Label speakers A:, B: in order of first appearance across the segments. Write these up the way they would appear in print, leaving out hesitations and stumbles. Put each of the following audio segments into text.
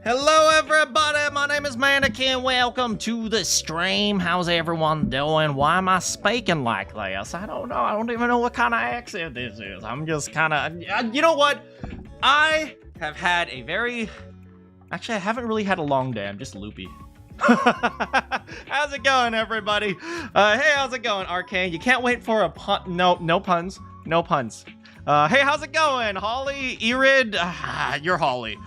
A: Hello everybody, my name is Manakyn. Welcome to the stream. How's everyone doing? Why am I speaking like this? I don't know. I don't even know what kind of accent this is. I'm just kind of... You know what? I have had a very... Actually, I haven't really had a long day. I'm just loopy. How's it going, everybody? Hey, how's it going, Arcane? You can't wait for a pun... No puns. No puns. Hey, how's it going? Holly, Irid? You're Holly.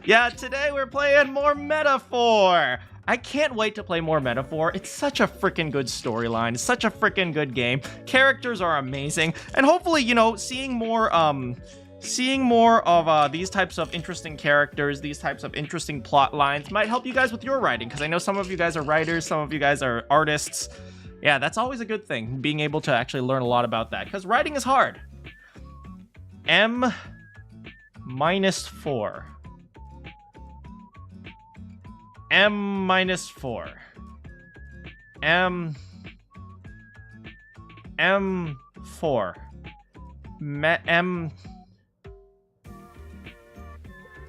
A: Yeah, today we're playing more Metaphor. I can't wait to play more Metaphor. It's such a freaking good storyline. It's such a freaking good game. Characters are amazing. And hopefully, you know, seeing more of these types of interesting characters, these types of interesting plot lines might help you guys with your writing, because I know some of you guys are writers, some of you guys are artists. Yeah, that's always a good thing, being able to actually learn a lot about that, because writing is hard. M-4. M-4. M-4.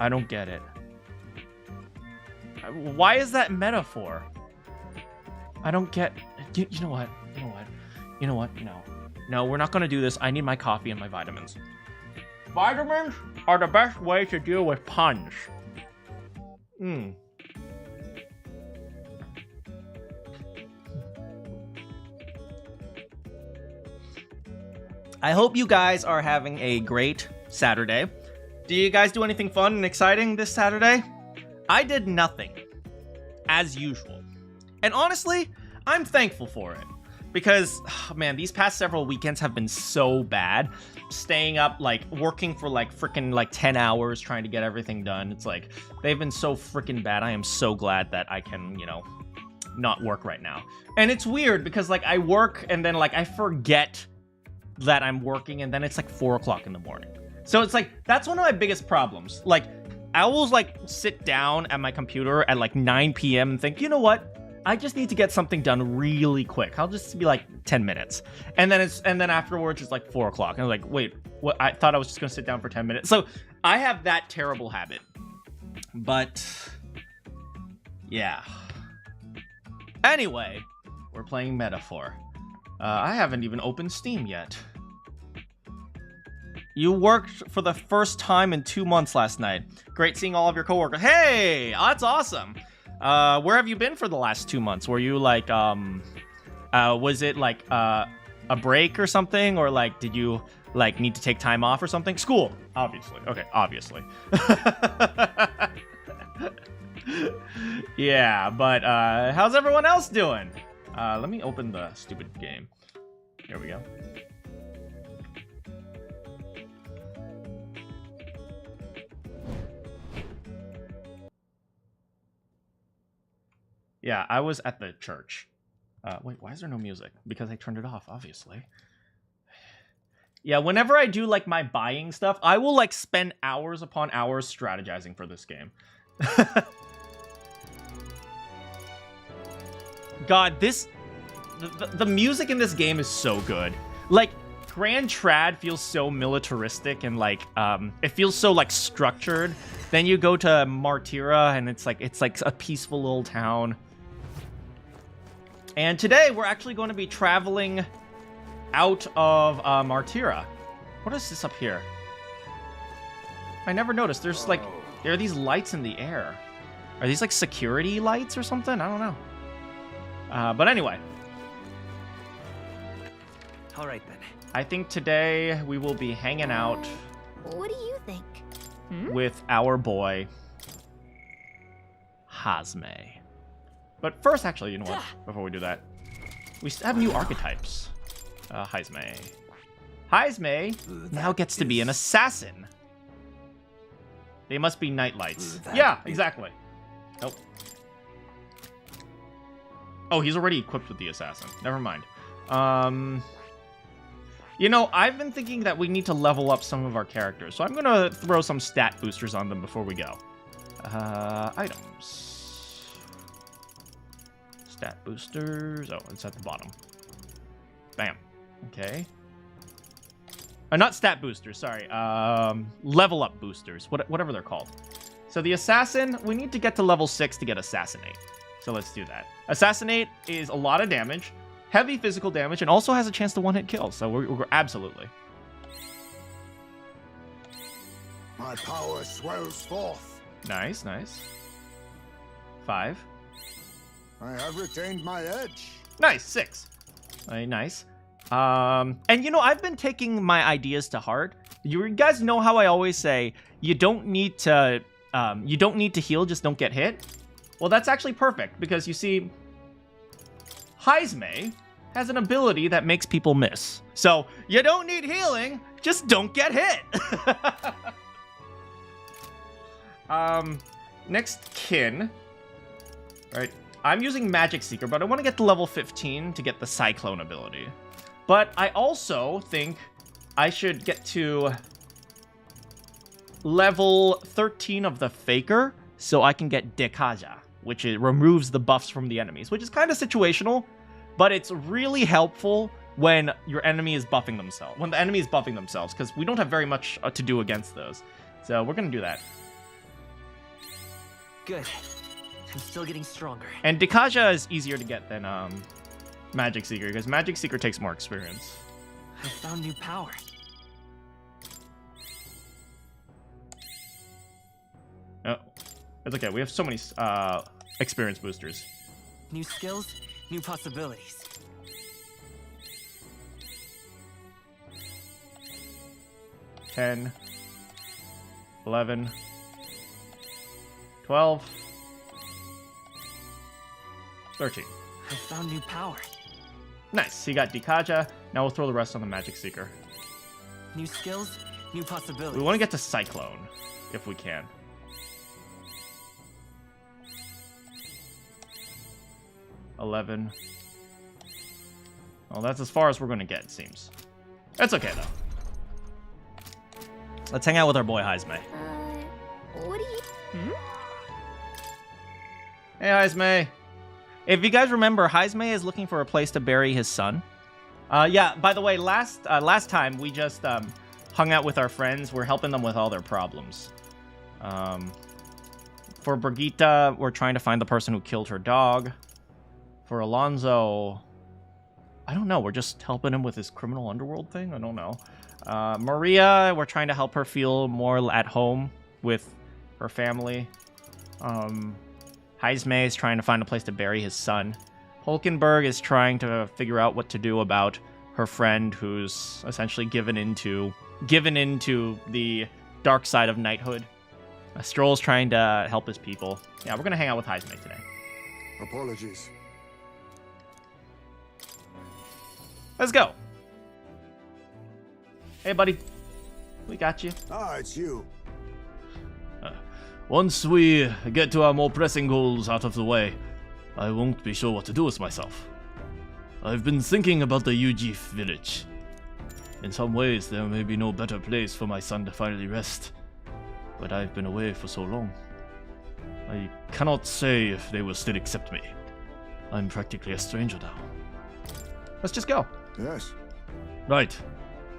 A: I don't get it. Why is that metaphor? I don't get... You know what? No, we're not gonna do this. I need my coffee and my vitamins. Vitamins are the best way to deal with puns. I hope you guys are having a great Saturday. Do you guys do anything fun and exciting this Saturday? I did nothing, as usual. And honestly, I'm thankful for it. Because, oh man, these past several weekends have been so bad. Staying up, like, working for, like, freaking, like, 10 hours trying to get everything done. It's like, they've been so freaking bad. I am so glad that I can, you know, not work right now. And it's weird because, like, I work and then, like, I forget that I'm working and then it's, like, 4 o'clock in the morning. So it's, like, that's one of my biggest problems. Like, I will, like, sit down at my computer at, like, 9 p.m. and think, you know what? I just need to get something done really quick. I'll just be like 10 minutes. And then afterwards it's like 4 o'clock. And I'm like, wait, what? I thought I was just gonna sit down for 10 minutes. So I have that terrible habit. But yeah. Anyway, we're playing Metaphor. I haven't even opened Steam yet. You worked for the first time in 2 months last night. Great seeing all of your coworkers. Hey, that's awesome. Where have you been for the last 2 months? Were you like, was it like, a break or something? Or like, did you like need to take time off or something? School, obviously. Okay, obviously. Yeah, but, how's everyone else doing? Let me open the stupid game. Here we go. Yeah, I was at the church. Wait, why is there no music? Because I turned it off, obviously. Yeah, whenever I do, like, my buying stuff, I will, like, spend hours upon hours strategizing for this game. God, the music in this game is so good. Like, Grand Trad feels so militaristic and, like, it feels so, like, structured. Then you go to Martira, and it's like a peaceful little town. And today, we're actually going to be traveling out of Martira. What is this up here? I never noticed. There's, like, there are these lights in the air. Are these, like, security lights or something? I don't know. But anyway.
B: All right, then.
A: I think today we will be hanging out...
C: What do you think?
A: With our boy, Hazme. But first, actually, you know what? Before we do that, we have new archetypes. Hazme. Hazme now gets to be an assassin. They must be nightlights. Yeah, exactly. Oh. Oh, he's already equipped with the assassin. Never mind. You know, I've been thinking that we need to level up some of our characters, so I'm gonna throw some stat boosters on them before we go. Items. Stat boosters. Oh, it's at the bottom. Bam. Okay. Not stat boosters, sorry. Level up boosters, whatever they're called. So the assassin, we need to get to level 6 to get assassinate. So let's do that. Assassinate is a lot of damage, heavy physical damage, and also has a chance to one-hit kill. So we're absolutely.
B: My power swells forth.
A: Nice, nice. 5.
B: I have retained my edge.
A: Nice, 6. Nice. And you know, I've been taking my ideas to heart. You guys know how I always say you don't need to heal, just don't get hit. Well, that's actually perfect because you see, Heisme has an ability that makes people miss. So you don't need healing, just don't get hit. Next kin. Right. I'm using Magic Seeker, but I want to get to level 15 to get the Cyclone ability. But I also think I should get to level 13 of the Faker so I can get Dekaja, which removes the buffs from the enemies, which is kind of situational, but it's really helpful when your enemy is buffing themselves, when the enemy is buffing themselves, because we don't have very much to do against those. So we're going to do that.
C: Good. I'm still getting stronger.
A: And Dekaja is easier to get than Magic Seeker, because Magic Seeker takes more experience.
C: I found new power.
A: Oh, it's okay. We have so many experience boosters.
C: New skills, new possibilities.
A: 10, 11, 12, 13.
C: I found new power.
A: Nice. He got Dekaja. Now we'll throw the rest on the Magic Seeker.
C: New skills, new possibilities.
A: We want to get to Cyclone, if we can. $11. Well, that's as far as we're going to get, it seems. That's okay, though. Let's hang out with our boy Heisme.
D: What do you...
A: Hey, Heisme. If you guys remember, Heisme is looking for a place to bury his son. Yeah, by the way, last time we just hung out with our friends. We're helping them with all their problems. For Brigitte, we're trying to find the person who killed her dog. For Alonso, I don't know. We're just helping him with his criminal underworld thing. I don't know. Maria, we're trying to help her feel more at home with her family. Heisme is trying to find a place to bury his son. Hulkenberg is trying to figure out what to do about her friend who's essentially given into the dark side of knighthood. Stroll's trying to help his people. Yeah, we're going to hang out with Heisme today.
B: Apologies.
A: Let's go. Hey, buddy. We got you.
B: Ah, it's you.
E: Once we get to our more pressing goals out of the way, I won't be sure what to do with myself. I've been thinking about the Ujif village. In some ways, there may be no better place for my son to finally rest. But I've been away for so long. I cannot say if they will still accept me. I'm practically a stranger now.
A: Let's just go.
B: Yes.
E: Right.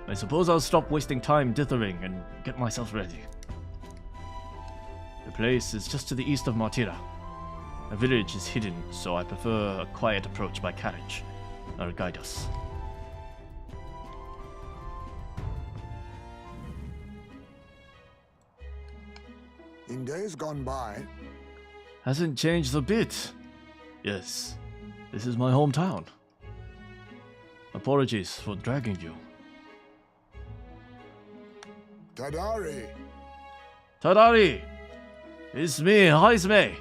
E: I suppose I'll stop wasting time dithering and get myself ready. The place is just to the east of Martira. The village is hidden, so I prefer a quiet approach by carriage. I'll guide us.
B: In days gone by,
E: Hasn't changed a bit. Yes, this is my hometown. Apologies for dragging you.
B: Tadari.
E: Tadari! It's me, Heisme.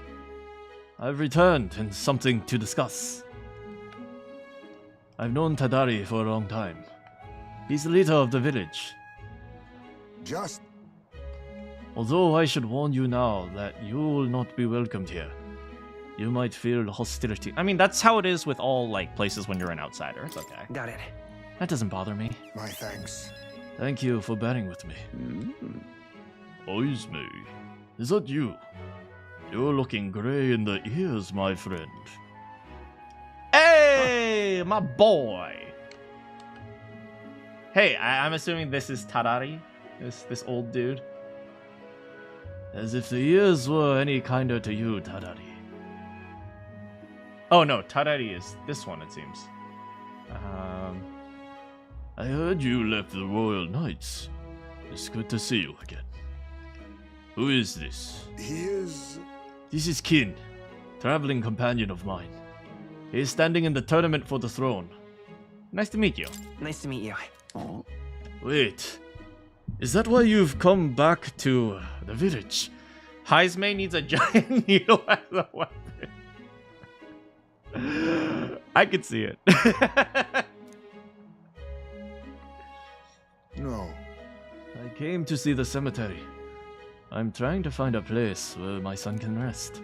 E: I've returned and something to discuss. I've known Tadari for a long time. He's the leader of the village.
B: Just
E: Although I should warn you now that you will not be welcomed here. You might feel hostility.
A: I mean, that's how it is with all, like, places when you're an outsider. It's okay.
C: Got it.
A: That doesn't bother me.
B: my thanks.
E: Thank you for bearing with me. Heisme, is that you? You're looking grey in the ears, my friend.
A: Hey, my boy. Hey, I'm assuming this is Tadari? This old dude?
E: As if the years were any kinder to you, Tadari.
A: Oh no, Tadari is this one, it seems.
E: I heard you left the Royal Knights. It's good to see you again. Who is this?
B: He is...
E: This is Kin, traveling companion of mine. He is standing in the tournament for the throne.
A: Nice to meet you.
C: Nice to meet you.
E: Wait, is that why you've come back to the village?
A: Heisme needs a giant needle as a weapon. I could see it.
B: No.
E: I came to see the cemetery. I'm trying to find a place where my son can rest.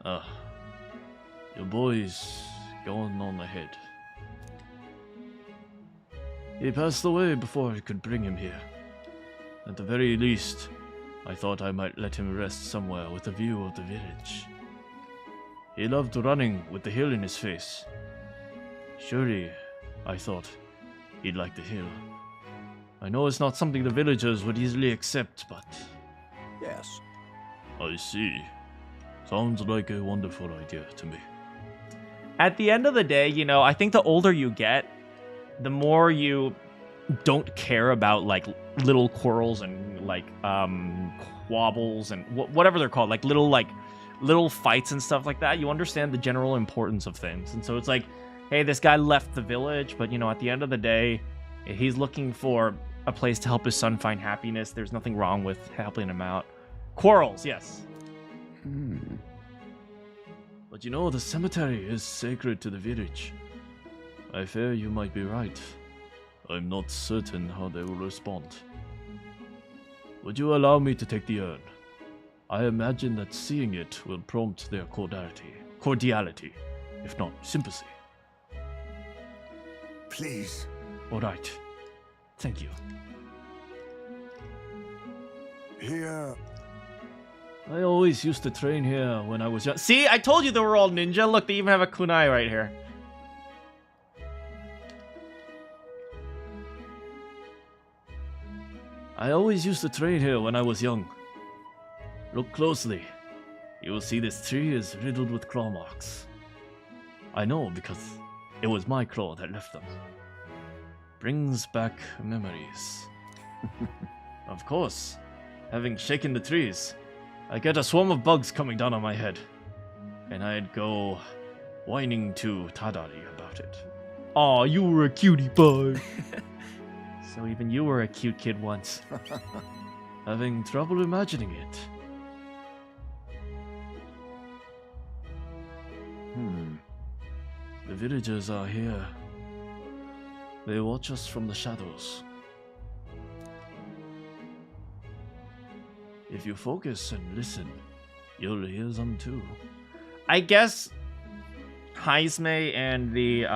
E: Your boy's going on ahead. He passed away before I could bring him here. At the very least, I thought I might let him rest somewhere with a view of the village. He loved running with the hill in his face. Surely, I thought, he'd like the hill. I know it's not something the villagers would easily accept, but...
B: Yes.
E: I see. Sounds like a wonderful idea to me.
A: At the end of the day, you know, I think the older you get, the more you don't care about like little quarrels and like quabbles and whatever they're called, like little fights and stuff like that. You understand the general importance of things. And so it's like, hey, this guy left the village, but you know, at the end of the day, he's looking for a place to help his son find happiness. There's nothing wrong with helping him out. Quarrels, yes.
E: But you know, the cemetery is sacred to the village. I fear you might be right. I'm not certain how they will respond. Would you allow me to take the urn? I imagine that seeing it will prompt their cordiality, if not sympathy.
B: Please.
E: All right. Thank you.
B: Here...
E: I always used to train here when I was young.
A: See, I told you they were all ninja. Look, they even have a kunai right here.
E: I always used to train here when I was young. Look closely. You will see this tree is riddled with claw marks. I know because it was my claw that left them. Brings back memories. Of course, having shaken the trees, I get a swarm of bugs coming down on my head. And I'd go whining to Tadari about it.
A: Aw, you were a cutie pie. So even you were a cute kid once.
E: Having trouble imagining it. The villagers are here. They watch us from the shadows. If you focus and listen, you'll hear them too.
A: I guess Heisme and the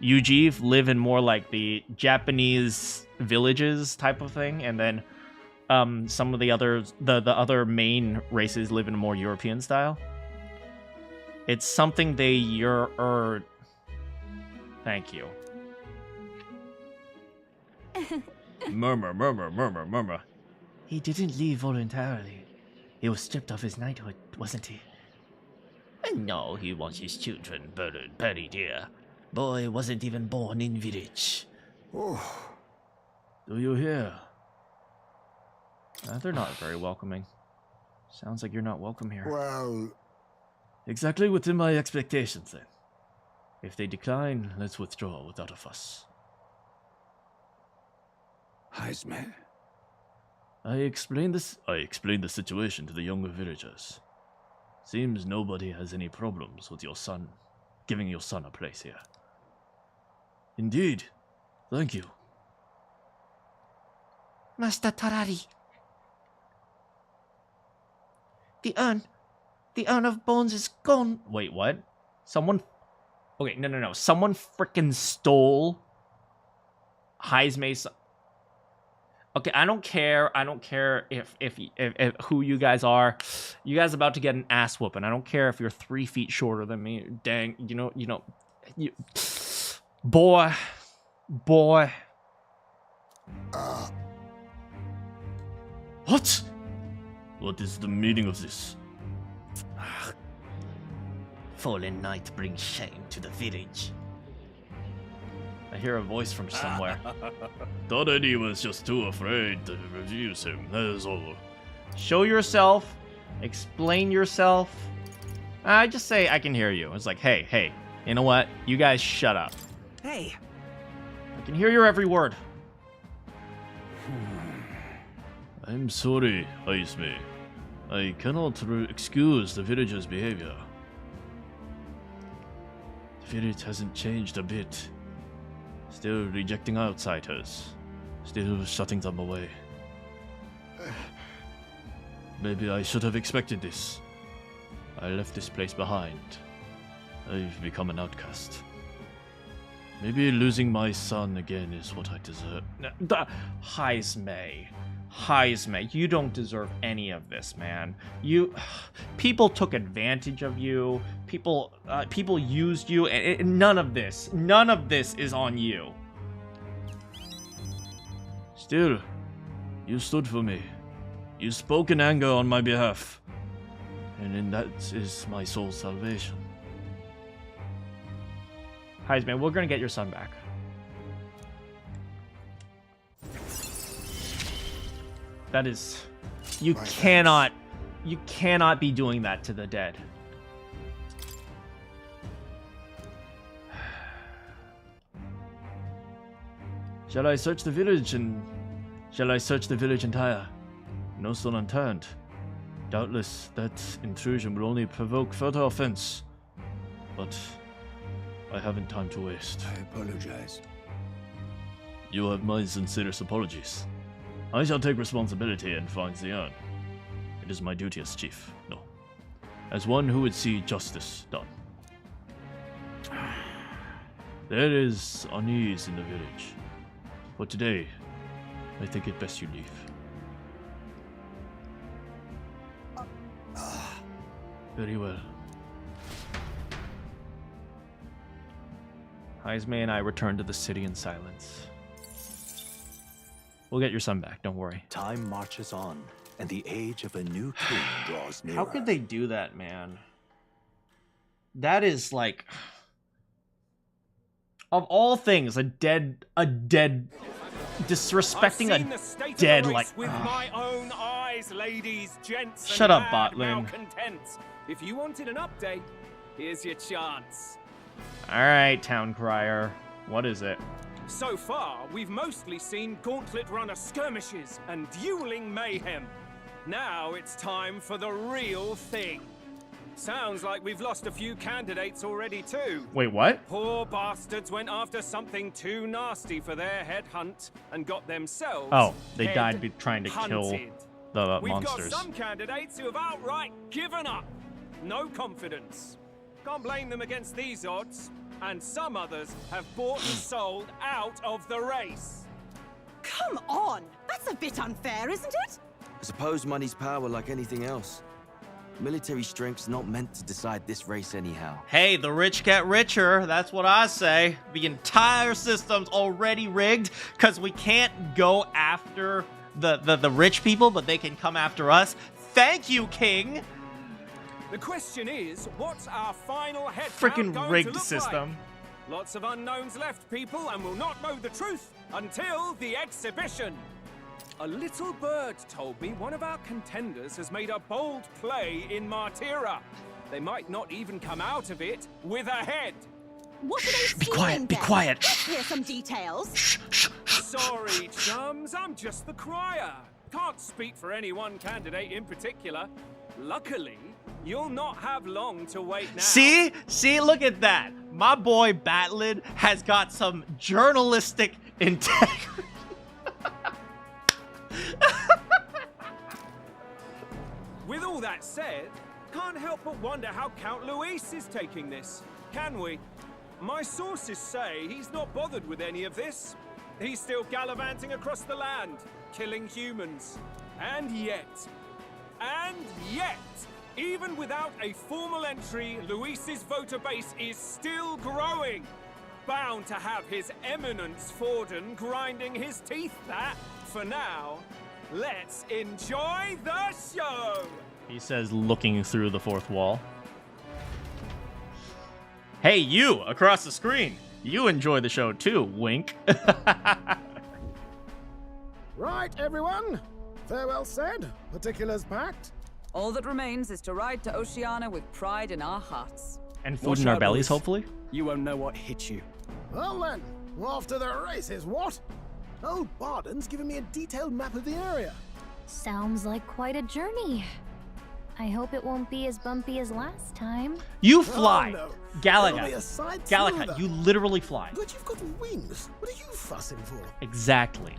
A: Yuji live in more like the Japanese villages type of thing, and then some of the other main races live in a more European style. It's something thank you. Murmur.
F: He didn't leave voluntarily. He was stripped of his knighthood, wasn't he? No, he wants his children buried here. Boy wasn't even born in village.
B: Oh,
E: Do you hear?
A: They're not very welcoming. Sounds like you're not welcome here.
B: well...
E: Exactly within my expectations then. If they decline, let's withdraw without a fuss.
B: Heisme.
E: I explained the situation to the younger villagers. Seems nobody has any problems with your son, giving your son a place here. Indeed. Thank you.
F: Master Tarari. The urn of bones is gone.
A: Wait, what? Someone... Okay, no. Someone freaking stole Heisme's... Okay, I don't care if who you guys are. You guys about to get an ass whooping. I don't care if you're 3 feet shorter than me. Dang, you know, boy, Boy.
E: What? What is the meaning of this?
F: Fallen knight brings shame to the village.
A: I hear a voice from somewhere.
E: Thought Eddie was just too afraid to refuse him, that is all.
A: Show yourself. Explain yourself. I just say I can hear you. It's like, hey, you know what? You guys shut up.
C: Hey,
A: I can hear your every word.
E: I'm sorry, Aisme. I cannot excuse the villager's behavior. The village hasn't changed a bit. Still rejecting outsiders. Still shutting them away. Maybe I should have expected this. I left this place behind. I've become an outcast. Maybe losing my son again is what I deserve.
A: Heisme, you don't deserve any of this, man. People took advantage of you. People used you, and none of this is on you.
E: Still, you stood for me. You spoke in anger on my behalf. And in that is my soul's salvation.
A: Heisme, we're gonna get your son back. That is... You cannot be doing that to the dead.
E: Shall I search the village entire? No stone unturned. Doubtless that intrusion will only provoke further offense. But I haven't time to waste.
B: I apologize.
E: You have my sincerest apologies. I shall take responsibility and find the urn. It is my duty as chief, no. As one who would see justice done. There is unease in the village. For today, I think it best you leave. Very well.
A: Heisme and I return to the city in silence. We'll get your son back, don't worry.
G: Time marches on, and the age of a new king draws nearer.
A: How could they do that, man? That is like... Of all things, a dead... Disrespecting a dead, like...
H: With my own eyes, ladies, gents,
A: Shut up, Botlin.
H: If you wanted an update, here's your chance.
A: Alright, Town Crier. What is it?
H: So far, we've mostly seen gauntlet runner skirmishes and dueling mayhem. Now it's time for the real thing. Sounds like we've lost a few candidates already too.
A: Wait, what?
H: Poor bastards went after something too nasty for their head hunt and got themselves
A: they died trying to kill the
H: We've
A: monsters.
H: got some candidates who have outright given up. No confidence. Can't blame them against these odds. And some others have bought and sold out of the race.
I: Come on! That's a bit unfair, isn't it?
J: I suppose money's power like anything else. Military strength's not meant to decide this race anyhow.
A: Hey, the rich get richer. That's what I say. The entire system's already rigged because we can't go after the rich people, but they can come after us. Thank you, King.
H: The question is, what's our final head
A: Freaking
H: count going
A: rigged
H: to look
A: system.
H: Like? Lots of unknowns left, people, and we'll not know the truth until the exhibition. A little bird told me one of our contenders has made a bold play in Martira. They might not even come out of it with a head.
I: What are they
A: Be quiet,
I: stealing
A: be
I: then?
A: quiet.
I: Let's hear some details.
H: Sorry, chums, I'm just the crier. Can't speak for any one candidate in particular. Luckily, you'll not have long to wait now.
A: See, look at that. My boy Batlin has got some journalistic integrity.
H: With all that said, can't help but wonder how Count Luis is taking this, can we? My sources say he's not bothered with any of this. He's still gallivanting across the land, killing humans. And yet, even without a formal entry, Luis's voter base is still growing. bound to have His Eminence Forden grinding his teeth that, for now, let's enjoy the show!
A: He says, looking through the fourth wall. Hey, you, across the screen. You enjoy the show too, wink.
K: Right, everyone. Farewell said, particulars packed.
L: All that remains is to ride to Oceania with pride in our hearts.
A: And food in our bellies, hopefully.
K: You won't know what hit you. Well then, off to the races, what? Old Barden's given me a detailed map of the area.
D: Sounds like quite a journey. I hope it won't be as bumpy as last time.
A: You fly!
K: Oh, no.
A: Gallica. Gallica, you literally fly.
K: But you've got wings. What are you fussing for?
A: Exactly.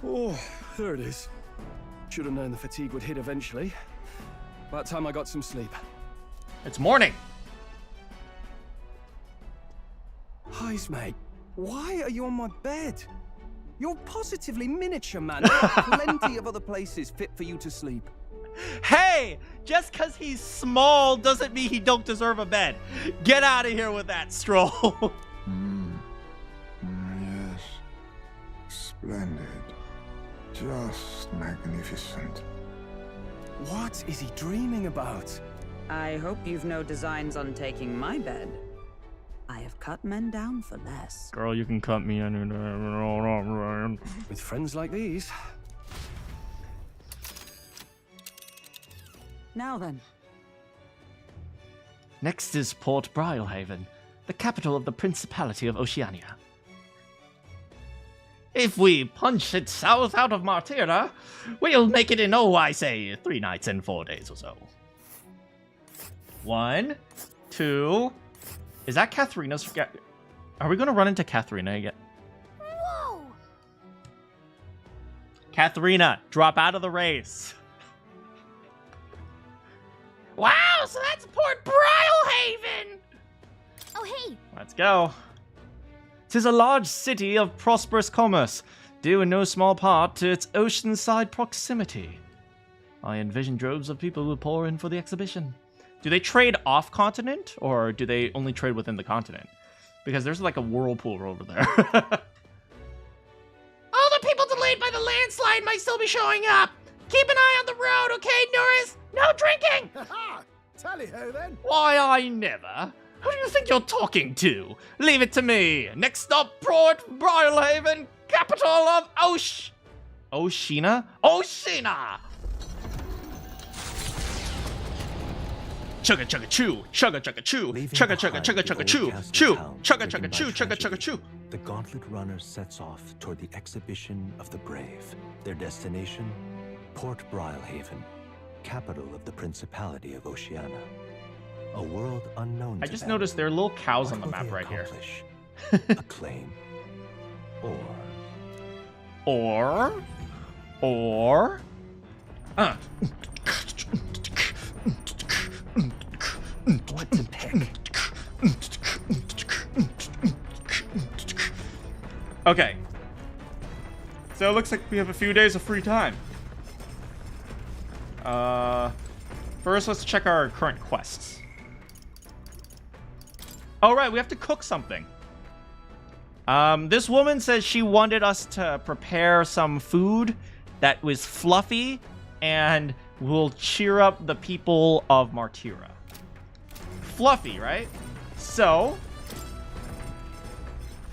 K: Oh, there it is. Should have known the fatigue would hit eventually. By the time I got some sleep.
A: It's morning.
K: Heirs, mate. Why are you on my bed? You're positively miniature, man. There are plenty of other places fit for you to sleep.
A: Hey, just because he's small doesn't mean he don't deserve a bed. Get out of here with that, Stroll.
B: Yes. Splendid. Just magnificent.
K: What is he dreaming about?
L: I hope you've no designs on taking my bed. I have cut men down for less.
A: Girl, you can cut me in.
K: With friends like these.
L: Now then.
F: Next is Port Brilehaven, the capital of the Principality of Oceania. If we punch it south out of Martyra, we'll make it in, I say, 3 nights and 4 days or so.
A: 1, 2... Is that Katharina's? Are we going to run into Katharina again?
D: Whoa!
A: Katharina, drop out of the race.
F: Wow, so that's Port Brilehaven!
D: Oh, hey!
A: Let's go. 'Tis a large city of prosperous commerce, due in no small part to its oceanside proximity. I envision droves of people who pour in for the exhibition. Do they trade off-continent, or do they only trade within the continent? Because there's like a whirlpool over there.
F: All the people delayed by the landslide might still be showing up. Keep an eye on the road, okay, Norris? No drinking!
K: Ha! Tally-ho, then.
A: Why, I never. Who do you think you're talking to? Leave it to me. Next stop, Port Brilehaven, capital of Oceania? Chugga chugga chew, chugga chugga chew, chugga chugga chugga chugga chew, chew, chugga chugga chew, chugga chugga chew.
G: The gauntlet runner sets off toward the exhibition of the brave. Their destination, Port Brilehaven, capital of the Principality of Oceania. A world unknown.
A: I just noticed there are little cows on the map right here.
G: Acclaim.
A: Or.
G: What the heck?
A: Okay. So it looks like we have a few days of free time. First, let's check our current quests. Oh, right, we have to cook something. This woman says she wanted us to prepare some food that was fluffy and will cheer up the people of Martyra. Fluffy, right? So,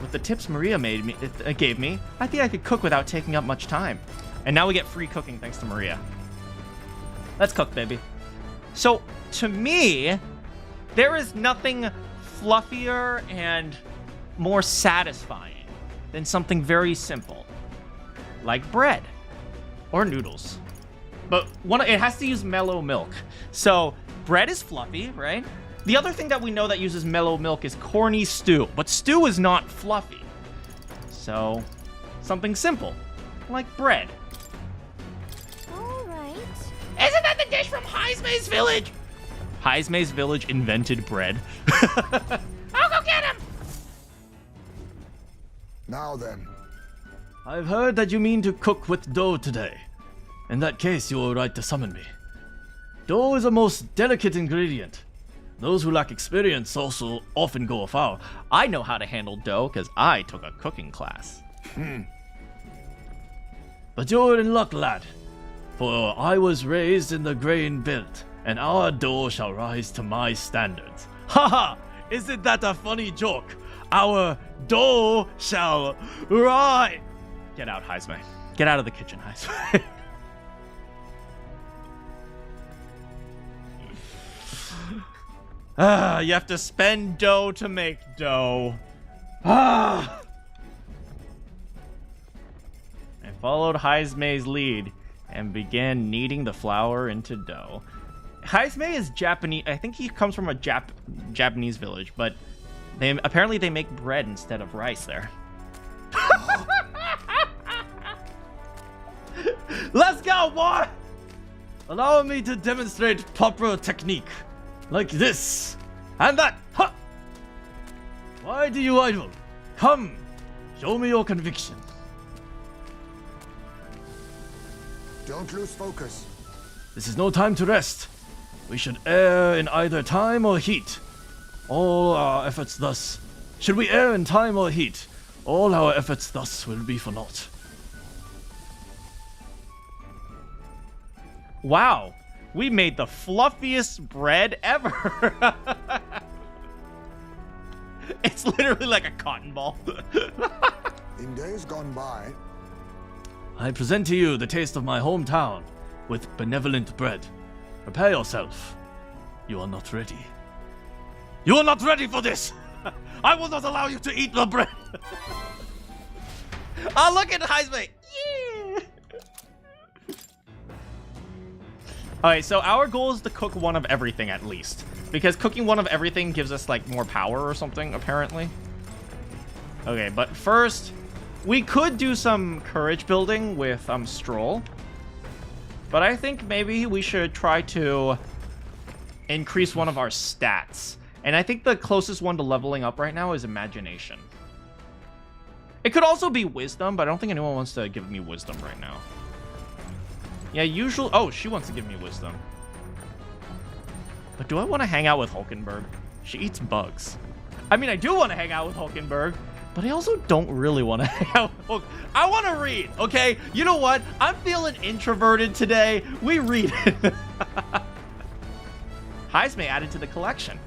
A: with the tips Maria gave me, I think I could cook without taking up much time. And now we get free cooking thanks to Maria. Let's cook, baby. So, to me, there is nothing fluffier and more satisfying than something very simple, like bread or noodles. But it has to use mellow milk. So, bread is fluffy, right? The other thing that we know that uses mellow milk is corny stew, but stew is not fluffy. So, something simple, like bread.
D: All right.
F: Isn't that the dish from Heismay's village?
A: Heismay's village invented bread.
F: I'll go get him!
B: Now then.
E: I've heard that you mean to cook with dough today. In that case, you were right to summon me. Dough is a most delicate ingredient. Those who lack experience also often go afoul.
A: I know how to handle dough because I took a cooking class.
E: But you're in luck, lad. For I was raised in the grain belt, and our dough shall rise to my standards. Haha! Isn't that a funny joke? Our dough shall rise.
A: Get out, Heisme. Get out of the kitchen, Heisme. You have to spend dough to make dough. I followed Heisme's lead and began kneading the flour into dough. Heisme is Japanese. I think he comes from a Japanese village, but apparently they make bread instead of rice there.
E: Let's go, boy! Allow me to demonstrate proper technique. Like this. And that. Ha! Why do you idle? Come, show me your conviction.
B: Don't lose focus.
E: This is no time to rest. We should err in either time or heat. All our efforts thus... Should we err in time or heat, all our efforts thus will be for naught.
A: Wow, we made the fluffiest bread ever. It's literally like a cotton ball.
B: In days gone by,
E: I present to you the taste of my hometown with benevolent bread. Prepare yourself. You are not ready. You are not ready for this! I will not allow you to eat the bread!
A: Oh, look at Heisme! Yeah! Alright, so our goal is to cook one of everything at least. Because cooking one of everything gives us, like, more power or something, apparently. Okay, but first, we could do some courage building with Stroll. But I think maybe we should try to increase one of our stats. And I think the closest one to leveling up right now is imagination. It could also be wisdom, but I don't think anyone wants to give me wisdom right now. Yeah, usually... Oh, she wants to give me wisdom. But do I want to hang out with Hulkenberg? She eats bugs. I mean, I do want to hang out with Hulkenberg, but I also don't really want to hang out with Hulkenberg. I want to read, okay? You know what? I'm feeling introverted today. We read it. Heisme added to the collection.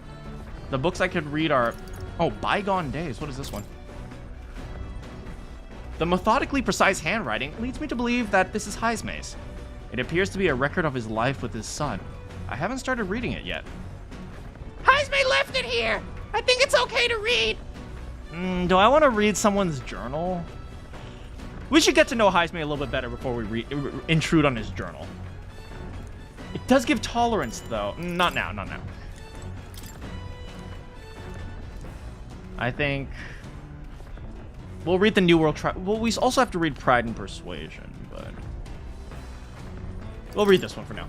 A: The books I could read are... Oh, Bygone Days. What is this one? The methodically precise handwriting leads me to believe that this is Heisme's. It appears to be a record of his life with his son. I haven't started reading it yet.
M: Heisme left it here. I think it's okay to read.
A: Do I want to read someone's journal? We should get to know Heisme a little bit better before we intrude on his journal. It does give tolerance, though. Not now, not now. I think... We'll read the New World... Well, we also have to read Pride and Persuasion, but... We'll read this one for now.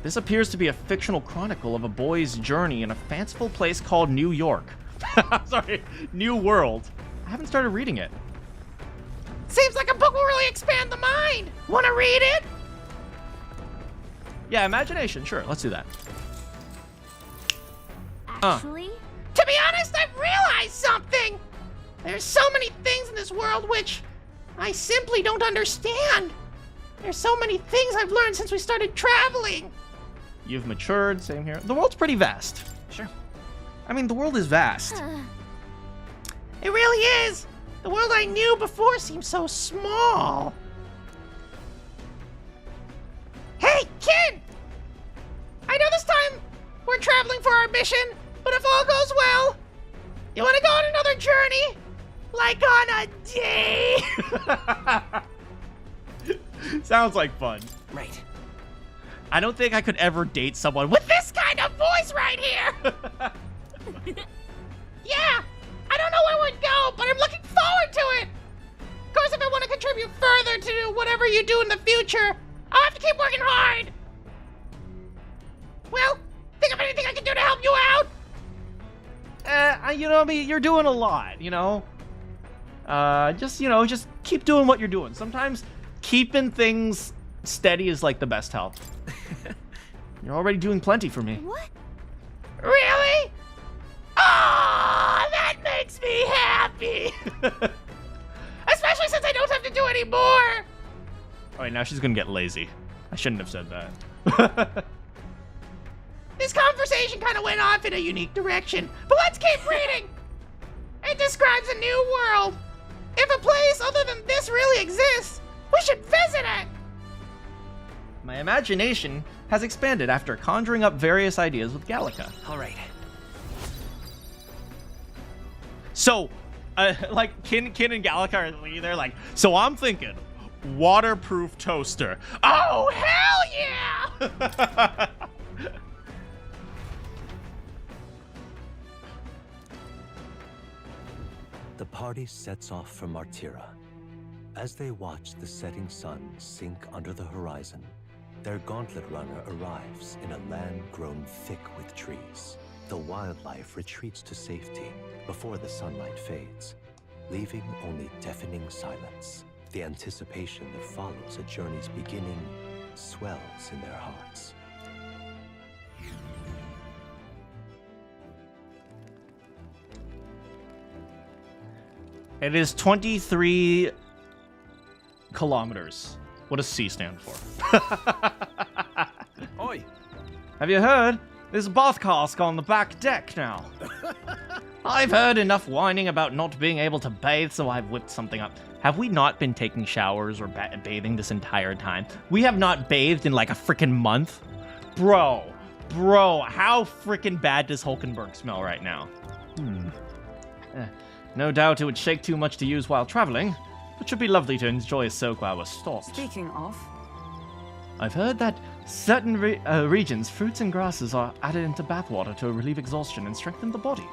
A: This appears to be a fictional chronicle of a boy's journey in a fanciful place called New York. Sorry, New World. I haven't started reading it.
M: Seems like a book will really expand the mind. Want to read it?
A: Yeah, imagination. Sure, let's do that.
D: Actually?
M: To be honest, I've realized something. There's so many things in this world which I simply don't understand. There's so many things I've learned since we started traveling.
A: You've matured, same here. The world's pretty vast. Sure. I mean, the world is vast.
M: It really is. The world I knew before seems so small. Hey, kid! I know this time we're traveling for our mission, but if all goes well, you want to go on another journey? Like on a date?
A: Sounds like fun.
M: Right.
A: I don't think I could ever date someone with
M: This kind of voice right here! Yeah, I don't know where we'd go, but I'm looking forward to it! Of course, if I want to contribute further to whatever you do in the future, I'll have to keep working hard! Well, think of anything I can do to help you out?
A: You know, I mean, you're doing a lot, you know? Just keep doing what you're doing. Sometimes keeping things steady is like the best help.
E: You're already doing plenty for me.
D: What?
M: Really? Oh, that makes me happy! Especially since I don't have to do any more!
E: Alright, now she's gonna get lazy. I shouldn't have said that.
M: This conversation kind of went off in a unique direction, but let's keep reading! It describes a new world. If a place other than this really exists, we should visit it!
A: My imagination has expanded after conjuring up various ideas with Gallica.
C: All right.
A: So, like, Kin and Gallica are there like, so I'm thinking, waterproof toaster.
M: Oh, hell yeah!
G: The party sets off for Martira. As they watch the setting sun sink under the horizon, their gauntlet runner arrives in a land grown thick with trees. The wildlife retreats to safety before the sunlight fades, leaving only deafening silence. The anticipation that follows a journey's beginning swells in their hearts.
A: It is 23 kilometers. What does C stand for?
K: Oi!
A: Have you heard? There's a bath cask on the back deck now. I've heard enough whining about not being able to bathe, so I've whipped something up. Have we not been taking showers or bathing this entire time? We have not bathed in like a freaking month? Bro, how freaking bad does Hulkenberg smell right now? No doubt it would shake too much to use while traveling, but should be lovely to enjoy a soak while we're stopped.
L: Speaking of,
A: I've heard that certain regions, fruits and grasses are added into bathwater to relieve exhaustion and strengthen the body.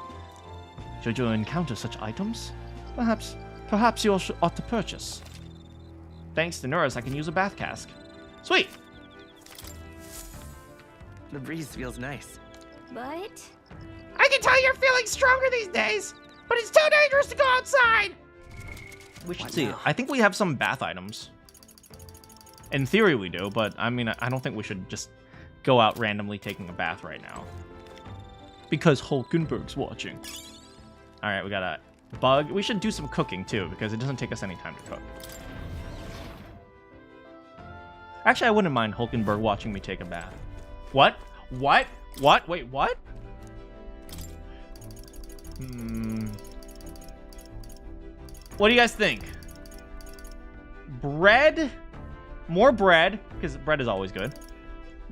A: Should you encounter such items, perhaps you ought to purchase. Thanks to Norris, I can use a bath cask. Sweet!
C: The breeze feels nice.
D: But
M: I can tell you're feeling stronger these days, but it's too dangerous to go outside!
A: We should see. I think we have some bath items. In theory we do, but I mean, I don't think we should just go out randomly taking a bath right now. Because Hulkenberg's watching. Alright, we got a bug. We should do some cooking too, because it doesn't take us any time to cook. Actually, I wouldn't mind Hulkenberg watching me take a bath. What? What? Wait, what? What do you guys think? Bread? More bread, because bread is always good.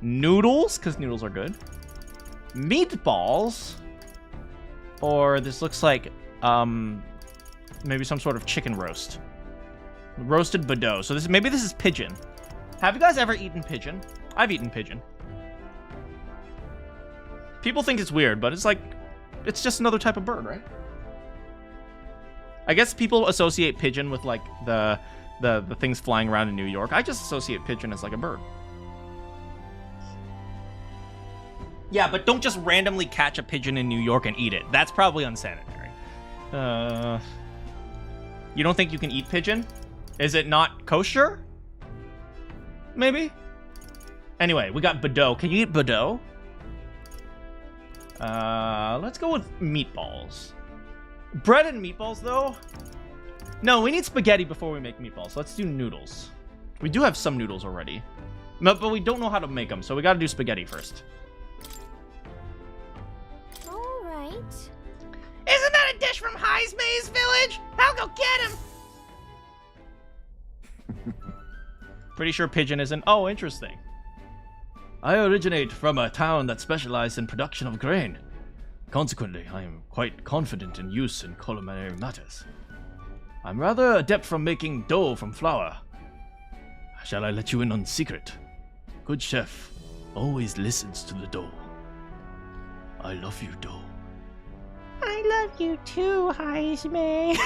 A: Noodles, because noodles are good. Meatballs. Or this looks like, maybe some sort of chicken roast. Roasted Bordeaux. So maybe this is pigeon. Have you guys ever eaten pigeon? I've eaten pigeon. People think it's weird, but it's like, it's just another type of bird, right? I guess people associate pigeon with like the things flying around in New York. I just associate pigeon as like a bird. Yeah, but don't just randomly catch a pigeon in New York and eat it. That's probably unsanitary. You don't think you can eat pigeon? Is it not kosher? Maybe? Anyway, we got Bordeaux. Can you eat Bordeaux? Let's go with meatballs. Bread and meatballs, though? No, we need spaghetti before we make meatballs. Let's do noodles. We do have some noodles already. But we don't know how to make them, so we gotta do spaghetti first.
D: alright.
M: Isn't that a dish from Heismay's village? I'll go get him!
A: Pretty sure pigeon isn't. Oh, interesting.
E: I originate from a town that specialized in production of grain. Consequently, I am quite confident in use in culinary matters. I'm rather adept from making dough from flour. Shall I let you in on secret? Good chef always listens to the dough. I love you, dough.
M: I love you too, Heismay.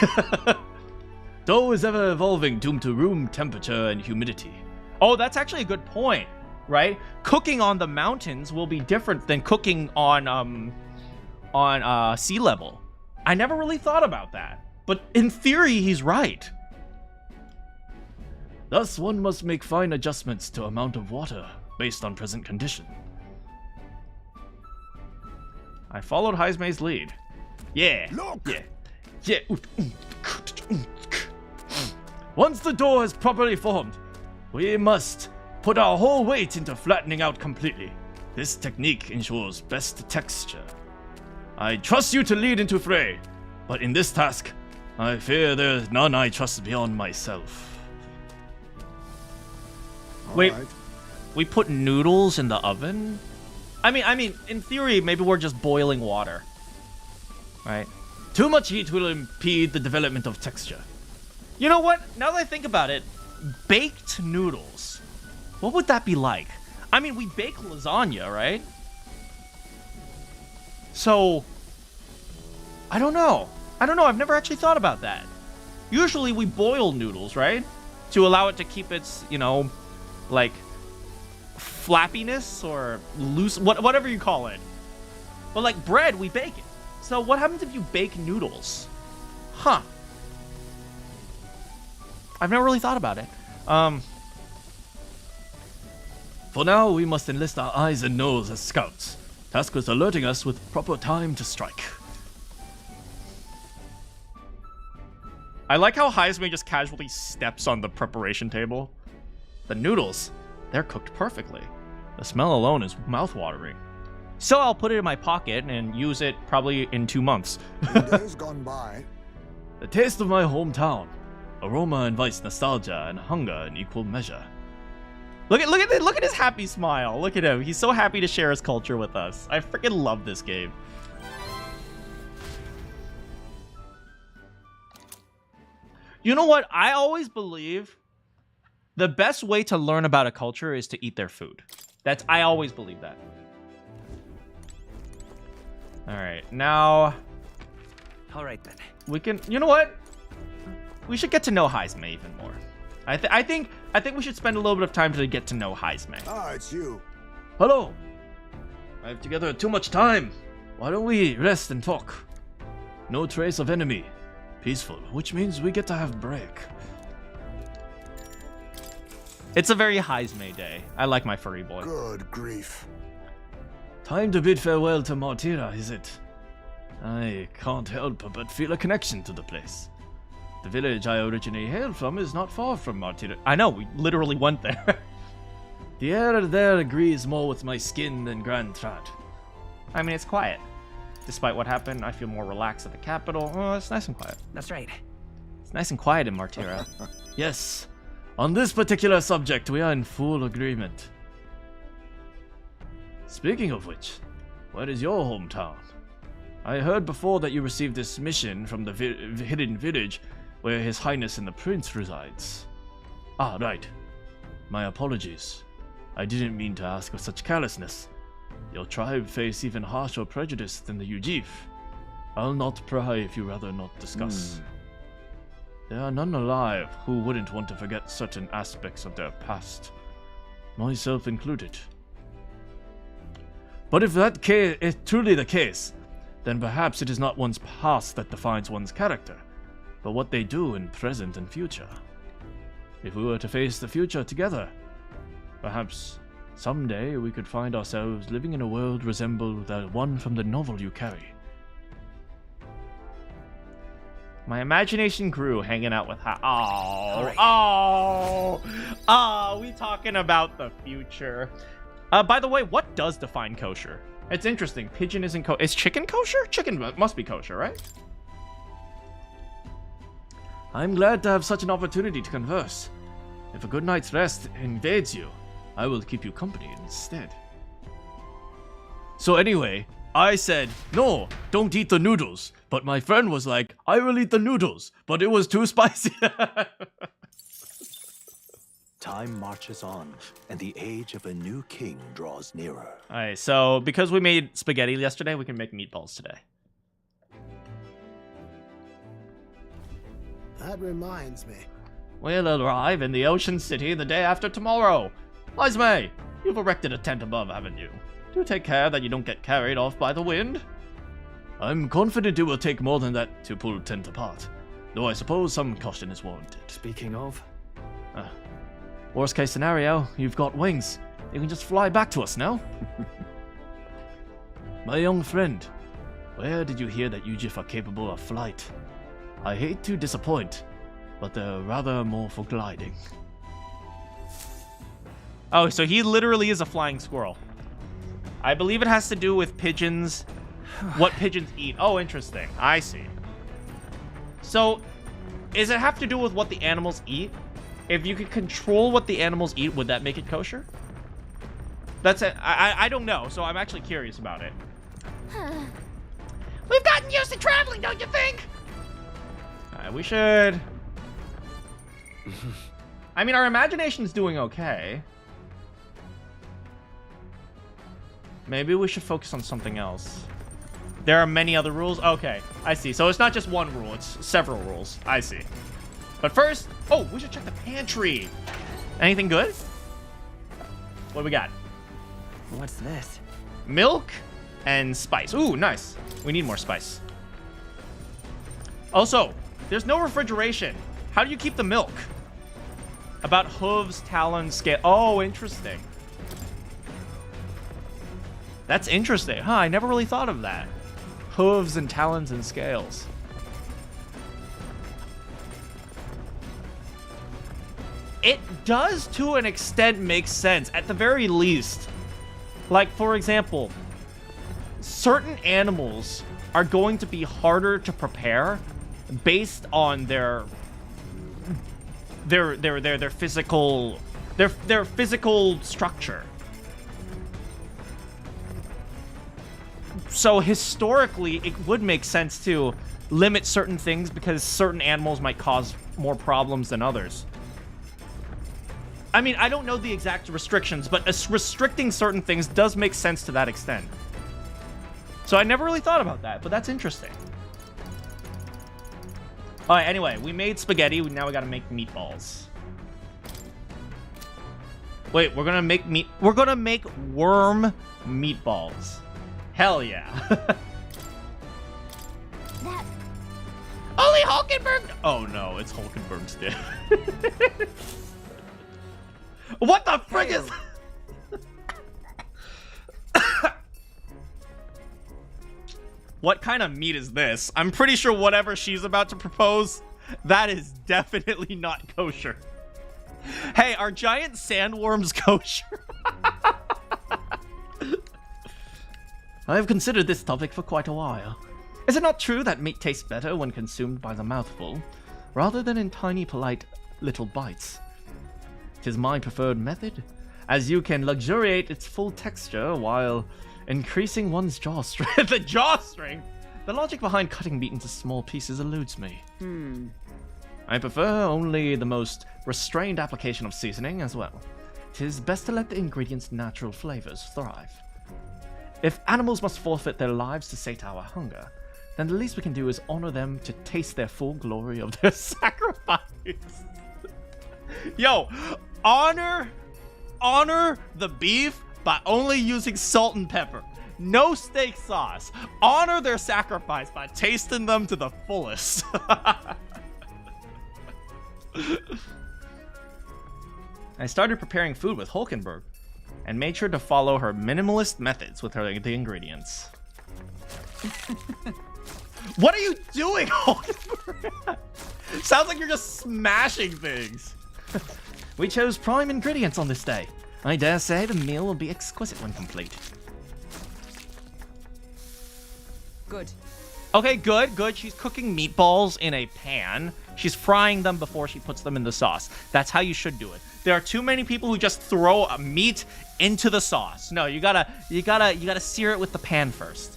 E: Dough is ever evolving, doomed to room temperature and humidity.
A: Oh, that's actually a good point, right? Cooking on the mountains will be different than cooking on sea level. I never really thought about that. But in theory, he's right.
E: Thus, one must make fine adjustments to amount of water based on present condition. I followed Heismei's lead. Yeah.
B: Look.
E: Yeah. Once the door is properly formed, we must put our whole weight into flattening out completely. This technique ensures best texture. I trust you to lead into fray, but in this task, I fear there is none I trust beyond myself.
A: Wait, we put noodles in the oven? I mean, in theory, maybe we're just boiling water. Right?
E: Too much heat will impede the development of texture.
A: You know what? Now that I think about it, baked noodles. What would that be like? I mean, we bake lasagna, right? So, I don't know. I've never actually thought about that. Usually we boil noodles, right? To allow it to keep its, like, flappiness or loose, whatever you call it. But like bread, we bake it. So what happens if you bake noodles? Huh. I've never really thought about it.
E: For now, we must enlist our eyes and nose as scouts. Task was alerting us with proper time to strike.
A: I like how Heismei just casually steps on the preparation table. The noodles, they're cooked perfectly. The smell alone is mouth-watering. So I'll put it in my pocket and use it probably in 2 months.
B: Days gone by.
E: The taste of my hometown. Aroma invites nostalgia and hunger in equal measure.
A: Look at his happy smile. Look at him. He's so happy to share his culture with us. I freaking love this game. You know what? I always believe the best way to learn about a culture is to eat their food. I always believe that. All right, now.
C: All right then.
A: We can. You know what? We should get to know Heismei even more. I think we should spend a little bit of time to get to know Heismei.
B: Ah, it's you.
E: Hello. I've together too much time. Why don't we rest and talk? No trace of enemy. Peaceful, which means we get to have break.
A: It's a very Heismei day. I like my furry boy.
B: Good grief.
E: Time to bid farewell to Martira, is it? I can't help but feel a connection to the place. The village I originally hail from is not far from Martira.
A: I know, we literally went there.
E: The air there agrees more with my skin than Grand Trad.
A: I mean, it's quiet. Despite what happened, I feel more relaxed at the capital. Oh, it's nice and quiet.
C: That's right.
A: It's nice and quiet in Martira.
E: Yes. On this particular subject, we are in full agreement. Speaking of which, where is your hometown? I heard before that you received this mission from the hidden village where His Highness and the Prince resides. Ah, right. My apologies. I didn't mean to ask with such carelessness. Your tribe face even harsher prejudice than the Ujif. I'll not pry if you rather not discuss. There are none alive who wouldn't want to forget certain aspects of their past, myself included. But if that is truly the case, then perhaps it is not one's past that defines one's character, but what they do in present and future. If we were to face the future together, perhaps someday we could find ourselves living in a world resemble the one from the novel you carry.
A: My imagination grew hanging out with we talking about the future. By the way, what does define kosher? It's interesting. Pigeon isn't kosher. Is chicken kosher? Chicken must be kosher, right?
E: I'm glad to have such an opportunity to converse. If a good night's rest invades you, I will keep you company instead. So anyway, I said, no, don't eat the noodles. But my friend was like, I will eat the noodles, but it was too spicy.
G: Time marches on, and the age of a new king draws nearer.
A: Alright, so because we made spaghetti yesterday, we can make meatballs today.
N: That reminds me.
A: We'll arrive in the Ocean City the day after tomorrow. Heismei, you've erected a tent above, haven't you? Do take care that you don't get carried off by the wind.
E: I'm confident it will take more than that to pull tent apart, though I suppose some caution is warranted.
G: Speaking of...
E: worst case scenario, you've got wings. You can just fly back to us now. My young friend, Where did you hear that Ujif are capable of flight? I hate to disappoint, but they're rather more for gliding.
A: Oh, so he literally is a flying squirrel. I believe it has to do with pigeons, what pigeons eat. Oh, interesting. I see. So, does it have to do with what the animals eat? If you could control what the animals eat, would that make it kosher? That's it. I don't know, so I'm actually curious about it.
M: We've gotten used to traveling, don't you think?
A: We should... I mean, our imagination's doing okay. Maybe we should focus on something else. There are many other rules? Okay, I see. So it's not just one rule, it's several rules. I see. But first... Oh, we should check the pantry. Anything good? What do we got?
C: What's this?
A: Milk and spice. Ooh, nice. We need more spice. Also, there's no refrigeration. How do you keep the milk? About hooves, talons, scale. Oh, interesting. That's interesting. Huh, I never really thought of that. Hooves and talons and scales. It does, to an extent, make sense. At the very least. Like, for example, certain animals are going to be harder to prepare based on their physical structure. So historically, it would make sense to limit certain things because certain animals might cause more problems than others. I mean, I don't know the exact restrictions, but restricting certain things does make sense to that extent. So I never really thought about that, but that's interesting. All right, anyway, we made spaghetti. Now we gotta make meatballs. Wait, we're gonna make worm meatballs. Hell yeah.
M: Only Hulkenberg.
A: Oh no, it's Hulkenberg's dead. What the frick is... What kind of meat is this? I'm pretty sure whatever she's about to propose, that is definitely not kosher. Hey, are giant sandworms kosher?
E: I have considered this topic for quite a while. Is it not true that meat tastes better when consumed by the mouthful, rather than in tiny, polite little bites? 'Tis my preferred method, as you can luxuriate its full texture while increasing one's jaw strength.
A: The jaw strength?
E: The logic behind cutting meat into small pieces eludes me. I prefer only the most restrained application of seasoning as well. 'Tis best to let the ingredients' natural flavors thrive. If animals must forfeit their lives to sate our hunger, then the least we can do is honor them to taste their full glory of their
A: sacrifice. Yo, honor the beef by only using salt and pepper. No steak sauce. Honor their sacrifice by tasting them to the fullest. I started preparing food with Hulkenberg and made sure to follow her minimalist methods with the ingredients. What are you doing, Hulkenberg? Sounds like you're just smashing things.
E: We chose prime ingredients on this day. I dare say the meal will be exquisite when complete.
L: Good.
A: Okay, good. She's cooking meatballs in a pan. She's frying them before she puts them in the sauce. That's how you should do it. There are too many people who just throw a meat into the sauce. No, you gotta sear it with the pan first.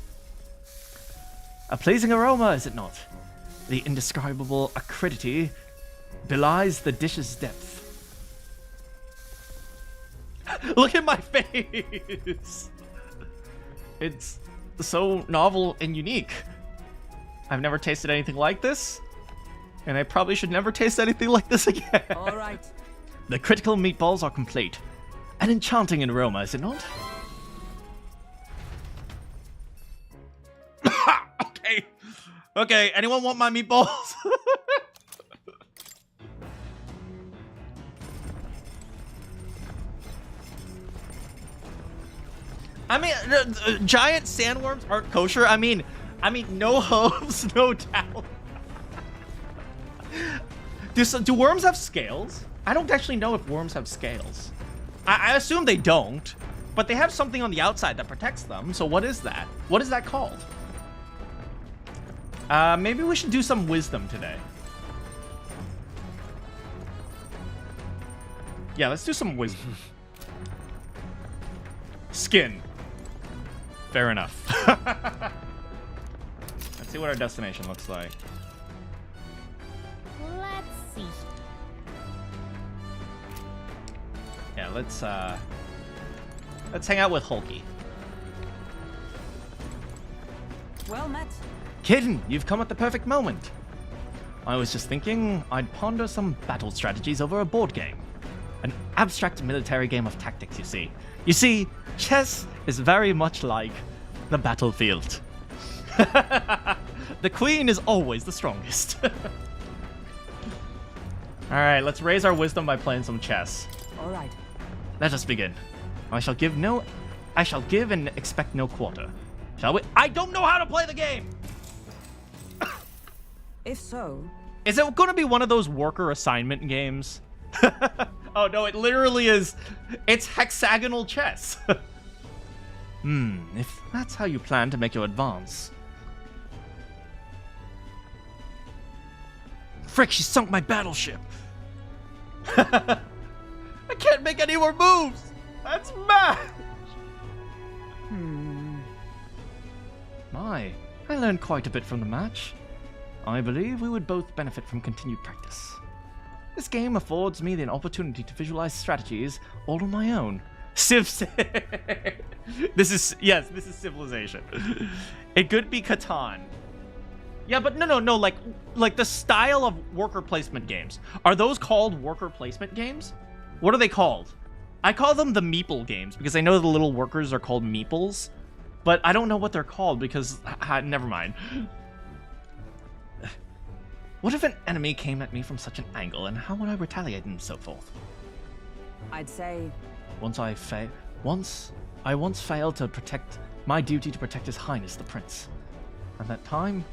E: A pleasing aroma, is it not? The indescribable acridity belies the dish's depth.
A: Look at my face. It's so novel and unique. I've never tasted anything like this, and I probably should never taste anything like this again.
L: All right.
E: The critical meatballs are complete. An enchanting aroma, is it not?
A: Okay, anyone want my meatballs? I mean, giant sandworms aren't kosher. I mean, I mean, no hooves, no talent. Do worms have scales? I don't actually know if worms have scales. I assume they don't, but they have something on the outside that protects them. So what is that? What is that called? Maybe we should do some wisdom today. Yeah, let's do some wisdom. Skin. Fair enough. Let's see what our destination looks like.
D: Let's see.
A: Yeah, let's hang out with Hulky.
L: Well met.
A: Kitten, you've come at the perfect moment. I was just thinking I'd ponder some battle strategies over a board game. An abstract military game of tactics, you see. You see, chess is very much like the battlefield. The queen is always the strongest. Alright, let's raise our wisdom by playing some chess.
L: Alright.
A: Let us begin. I shall give and expect no quarter. Shall we? I don't know how to play the game!
L: If so...
A: Is it going to be one of those worker assignment games? Oh no, it literally is. It's hexagonal chess. If that's how you plan to make your advance. Frick, she sunk my battleship. I can't make any more moves. That's mad. My, I learned quite a bit from the match. I believe we would both benefit from continued practice. This game affords me the opportunity to visualize strategies all on my own. This is Civilization. It could be Catan. Yeah, but no, like the style of worker placement games. Are those called worker placement games? What are they called? I call them the meeple games because I know the little workers are called meeples, but I don't know what they're called because never mind. What if an enemy came at me from such an angle, and how would I retaliate and so forth?
L: I'd say...
A: Once I once failed to protect my duty to protect His Highness the Prince. At that time,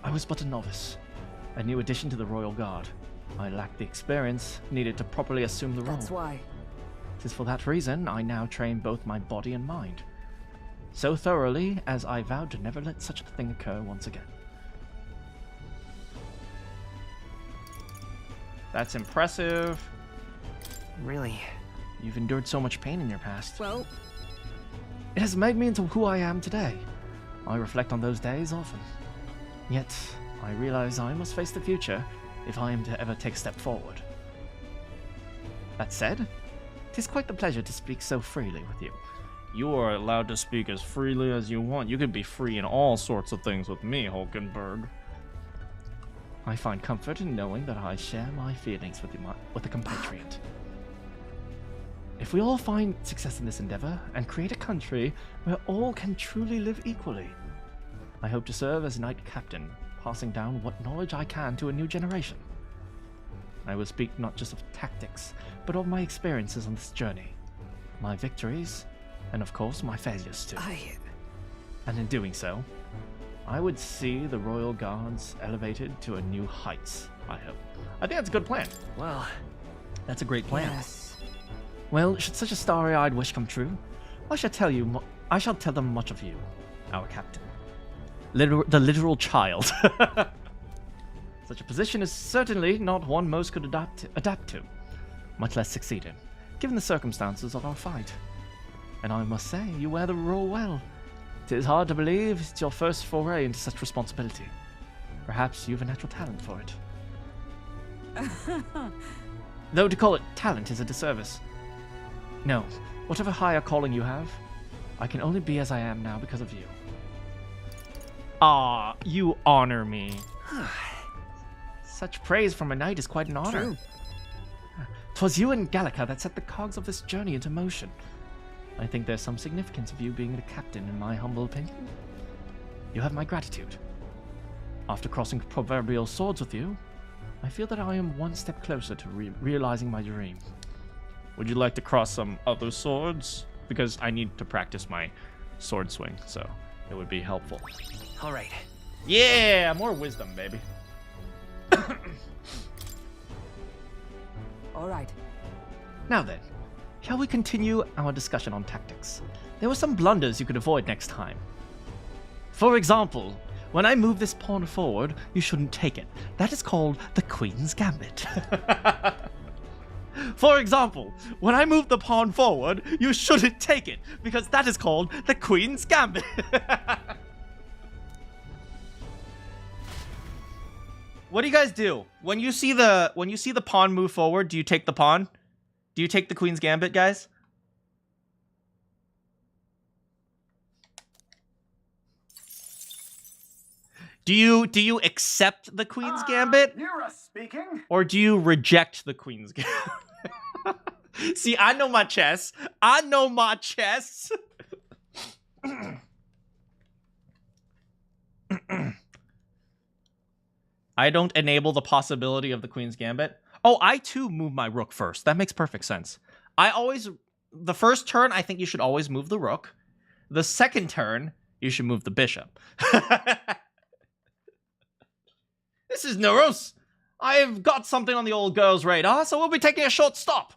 A: I was but a novice, a new addition to the Royal Guard. I lacked the experience needed to properly assume the role.
L: That's why.
A: 'Tis for that reason I now train both my body and mind. So thoroughly as I vowed to never let such a thing occur once again. That's impressive.
C: Really?
A: You've endured so much pain in your past.
L: Well...
A: It has made me into who I am today. I reflect on those days often. Yet, I realize I must face the future if I am to ever take a step forward. That said, 'tis quite the pleasure to speak so freely with you. You are allowed to speak as freely as you want. You can be free in all sorts of things with me, Hulkenberg. I find comfort in knowing that I share my feelings with a compatriot. If we all find success in this endeavor and create a country where all can truly live equally, I hope to serve as Knight Captain, passing down what knowledge I can to a new generation. I will speak not just of tactics, but of my experiences on this journey, my victories, and of course my failures too. And in doing so, I would see the Royal Guards elevated to a new heights, I hope. I think that's a good plan.
C: Well,
A: that's a great plan.
C: Yes.
A: Well, should such a starry-eyed wish come true, I shall tell them much of you, our captain. The literal child. Such a position is certainly not one most could adapt to, much less succeed in, given the circumstances of our fight. And I must say, you wear the role well. It is hard to believe it's your first foray into such responsibility. Perhaps you have a natural talent for it. Though to call it talent is a disservice. No, whatever higher calling you have, I can only be as I am now because of you. Ah, you honor me. Such praise from a knight is quite an honor.
C: True.
A: 'Twas you and Gallica that set the cogs of this journey into motion. I think there's some significance of you being the captain, in my humble opinion. You have my gratitude. After crossing proverbial swords with you, I feel that I am one step closer to realizing my dream. Would you like to cross some other swords? Because I need to practice my sword swing, so it would be helpful.
C: All right.
A: Yeah, more wisdom, baby.
C: All right.
A: Now then, shall we continue our discussion on tactics? There were some blunders you could avoid next time. For example, when I move this pawn forward, you shouldn't take it. That is called the Queen's Gambit. For example, when I move the pawn forward, you shouldn't take it, because that is called the Queen's Gambit. What do you guys do? When you see the pawn move forward, do you take the pawn? Do you take the Queen's Gambit, guys? Do you accept the Queen's Gambit?
B: You're speaking?
A: Or do you reject the Queen's Gambit? See, I know my chess. I know my chess. I don't enable the possibility of the Queen's Gambit. Oh, I too move my rook first. That makes perfect sense. The first turn, I think you should always move the rook. The second turn, you should move the bishop. This is Neuros. I've got something on the old girl's radar, so we'll be taking a short stop.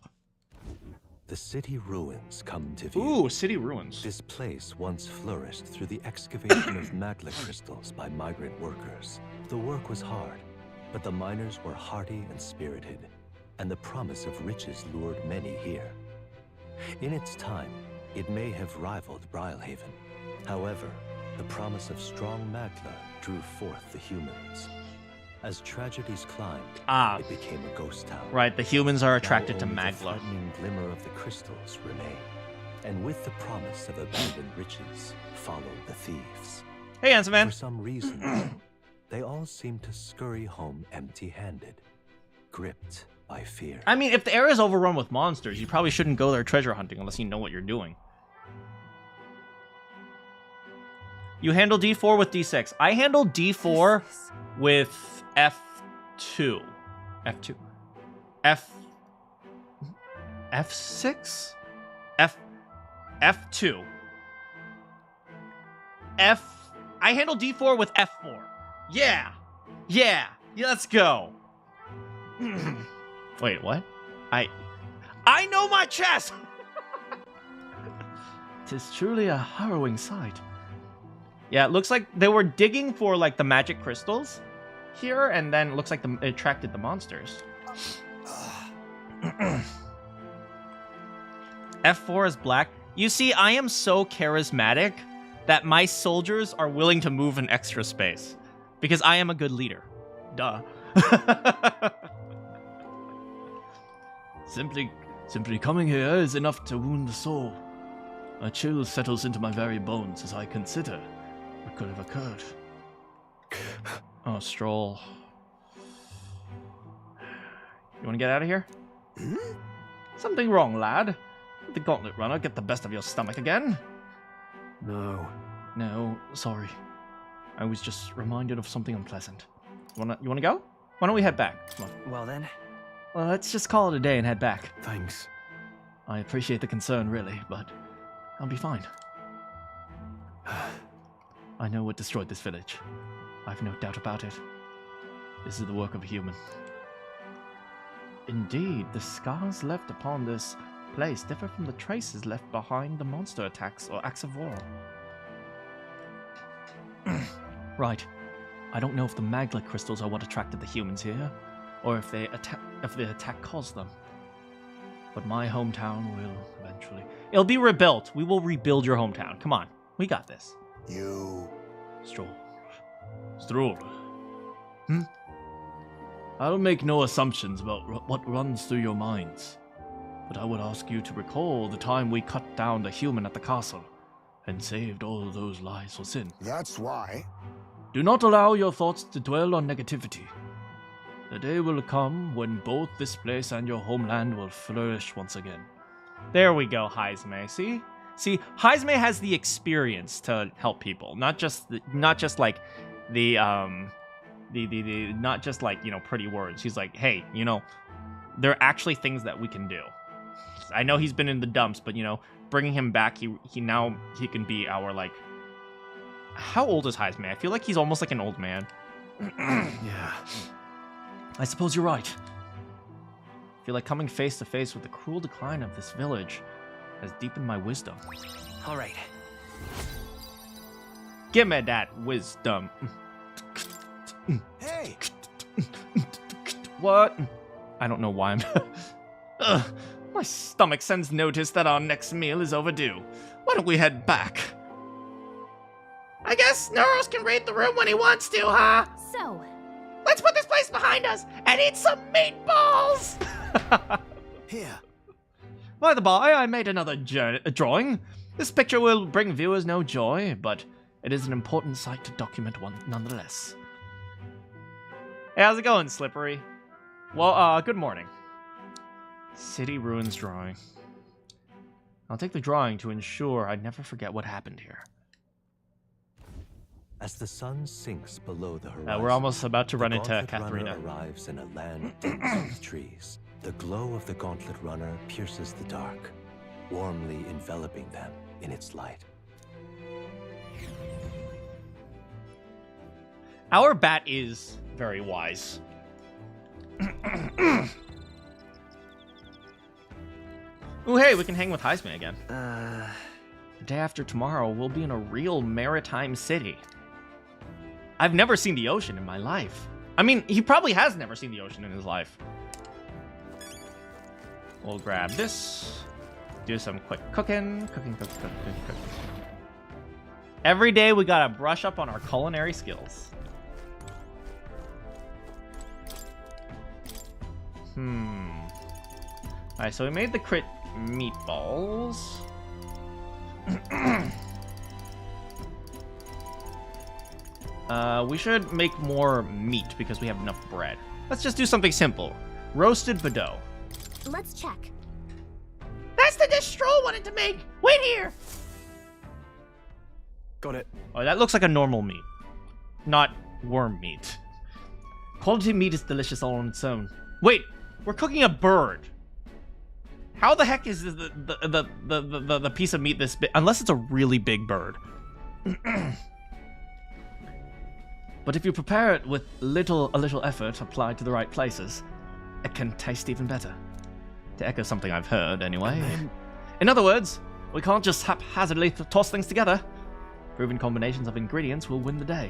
G: The city ruins come to view.
A: Ooh, city ruins.
G: This place once flourished through the excavation of magla crystals by migrant workers. The work was hard, but the miners were hearty and spirited, and the promise of riches lured many here. In its time, it may have rivaled Brilhaven. However, the promise of strong magla drew forth the humans. As tragedies climbed, it became a ghost town.
A: Right, the humans are attracted to
G: Now only
A: magla.
G: The threatening glimmer of the crystals remained, and with the promise of abandoned riches followed the thieves.
A: Hey, handsome man.
G: For some reason, they all seemed to scurry home empty-handed, gripped by fear.
A: I mean, if the area is overrun with monsters, you probably shouldn't go there treasure hunting unless you know what you're doing. You handle D4 with D6. I handle D4 with F2. F2. F6? F2. I handle D4 with F4. Yeah, let's go. Wait, what? I know my chess! 'Tis truly a harrowing sight. Yeah, it looks like they were digging for, like, the magic crystals here, and then it looks like it attracted the monsters. F4 is black. You see, I am so charismatic that my soldiers are willing to move an extra space. Because I am a good leader. Duh.
E: Simply coming here is enough to wound the soul. A chill settles into my very bones as I consider what could have occurred.
A: Oh, Stroll. You want to get out of here? Something wrong, lad? Did the gauntlet runner get the best of your stomach again? No, sorry. I was just reminded of something unpleasant. You wanna go? Why don't we head back? Come on.
C: Well then.
A: Well, let's just call it a day and head back.
K: Thanks.
E: I appreciate the concern, really, but I'll be fine. I know what destroyed this village. I've no doubt about it. This is the work of a human.
A: Indeed, the scars left upon this place differ from the traces left behind the monster attacks or acts of war.
E: Right. I don't know if the magla crystals are what attracted the humans here, or if the attack caused them. But my hometown will eventually...
A: It'll be rebuilt. We will rebuild your hometown. Come on. We got this.
E: Stroll. I'll make no assumptions about what runs through your minds, but I would ask you to recall the time we cut down the human at the castle and saved all those lives for sin.
B: That's why.
E: Do not allow your thoughts to dwell on negativity. The day will come when both this place and your homeland will flourish once again.
A: There we go, Heisme. See, Heisme has the experience to help people, not just like pretty words. He's like, hey, there are actually things that we can do. I know he's been in the dumps, but bringing him back, he can be our How old is Heisman? I feel like he's almost like an old man.
E: Yeah. I suppose you're right.
A: I feel like coming face to face with the cruel decline of this village has deepened my wisdom.
C: All right.
A: Give me that wisdom.
B: Hey!
A: What? I don't know why I'm... Ugh, my stomach sends notice that our next meal is overdue. Why don't we head back?
M: I guess Neuros can raid the room when he wants to, huh?
D: So,
M: Let's put this place behind us and eat some meatballs!
B: Here.
A: By the by, I made another drawing. This picture will bring viewers no joy, but it is an important sight to document one nonetheless. Hey, how's it going, Slippery? Well, good morning. City ruins drawing. I'll take the drawing to ensure I never forget what happened here.
G: As the sun sinks below the horizon,
A: We're almost about to run into
G: Gauntlet
A: Katharina.
G: Runner arrives in a land dense with trees. The glow of the Gauntlet Runner pierces the dark, warmly enveloping them in its light.
A: Our bat is very wise. Ooh, hey, we can hang with Heisman again. The day after tomorrow, we'll be in a real maritime city. I've never seen the ocean in my life. I mean, he probably has never seen the ocean in his life. We'll grab this. Do some quick cooking. Cooking. Every day we gotta brush up on our culinary skills. Alright, so we made the crit meatballs. We should make more meat because we have enough bread. Let's just do something simple. Roasted Bordeaux.
D: let's check.
M: That's the dish Stroll wanted to make! Wait here!
K: Got it.
A: Oh, that looks like a normal meat. Not worm meat. Quality meat is delicious all on its own. Wait, we're cooking a bird. How the heck is the piece of meat this big? Unless it's a really big bird. But if you prepare it with a little effort applied to the right places, it can taste even better. To echo something I've heard, anyway. In other words, we can't just haphazardly toss things together. Proven combinations of ingredients will win the day.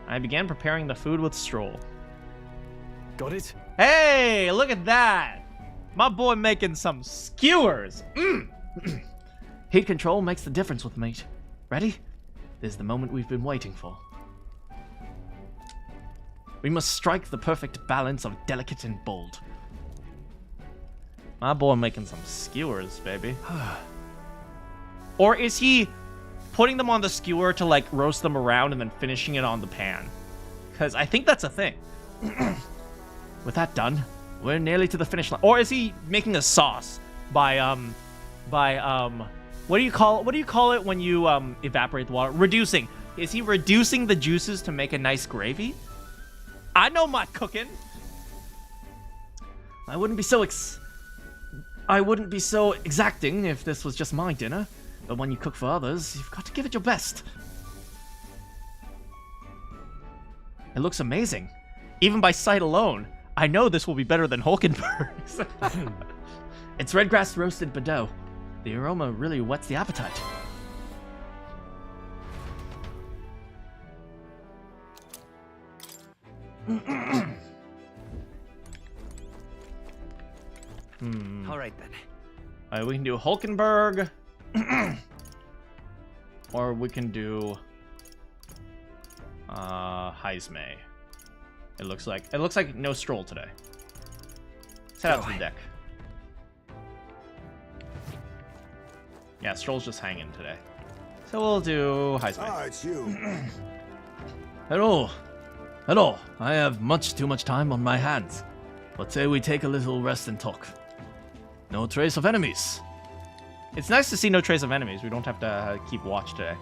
A: I began preparing the food with Stroll.
K: Got it?
A: Hey, look at that! My boy making some skewers! Heat control makes the difference with meat. Ready? This is the moment we've been waiting for. We must strike the perfect balance of delicate and bold. My boy making some skewers, baby. Or is he putting them on the skewer to like roast them around and then finishing it on the pan? Because I think that's a thing. With that done, we're nearly to the finish line. Or is he making a sauce by what do you call it when you evaporate the water? Reducing. Is he reducing the juices to make a nice gravy? I know my cooking. I wouldn't be so exacting if this was just my dinner. But when you cook for others, you've got to give it your best. It looks amazing. Even by sight alone, I know this will be better than Hulkenberg's. It's redgrass roasted Bordeaux. The aroma really whets the appetite.
C: All right then.
A: Alright, we can do Hulkenberg. Or we can do Heisme. It looks like no Stroll today. Let's head out to the deck. Yeah, Stroll's just hanging today. So we'll do Heisme.
B: Ah, it's you.
E: Hello. Hello. I have much too much time on my hands. But say we take a little rest and talk. No trace of enemies.
A: It's nice to see no trace of enemies. We don't have to keep watch today.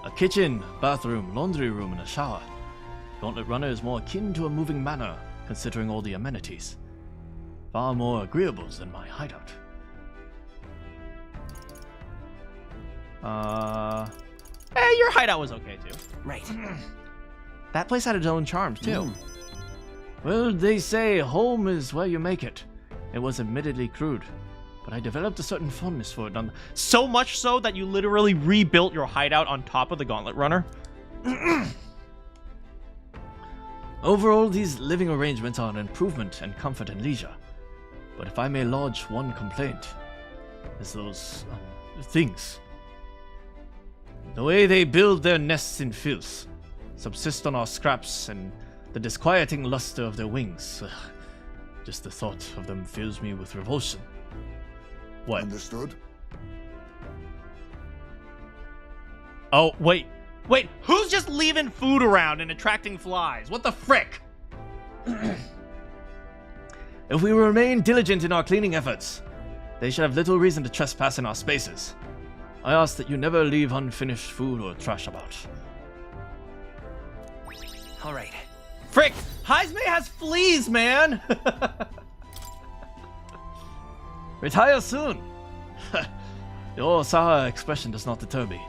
E: A kitchen, bathroom, laundry room, and a shower. Gauntlet Runner is more akin to a moving manor, considering all the amenities. far more agreeable than my hideout.
A: Your hideout was okay too.
C: Right.
E: That place had its own charms too. Well, they say home is where you make it. It was admittedly crude, but I developed a certain fondness for it.
A: So much so that you literally rebuilt your hideout on top of the Gauntlet Runner.
E: Overall, these living arrangements are an improvement in comfort and leisure. But if I may lodge one complaint, is those things. The way they build their nests in filth, subsist on our scraps, and the disquieting luster of their wings. Just the thought of them fills me with revulsion. What?
B: Understood.
A: Oh, wait, who's just leaving food around and attracting flies? What the frick?
E: If we remain diligent in our cleaning efforts, they should have little reason to trespass in our spaces. I ask that you never leave unfinished food or trash about.
C: All right.
A: Frick! Heisme has fleas, man!
E: Retire soon! Your sour expression does not deter me.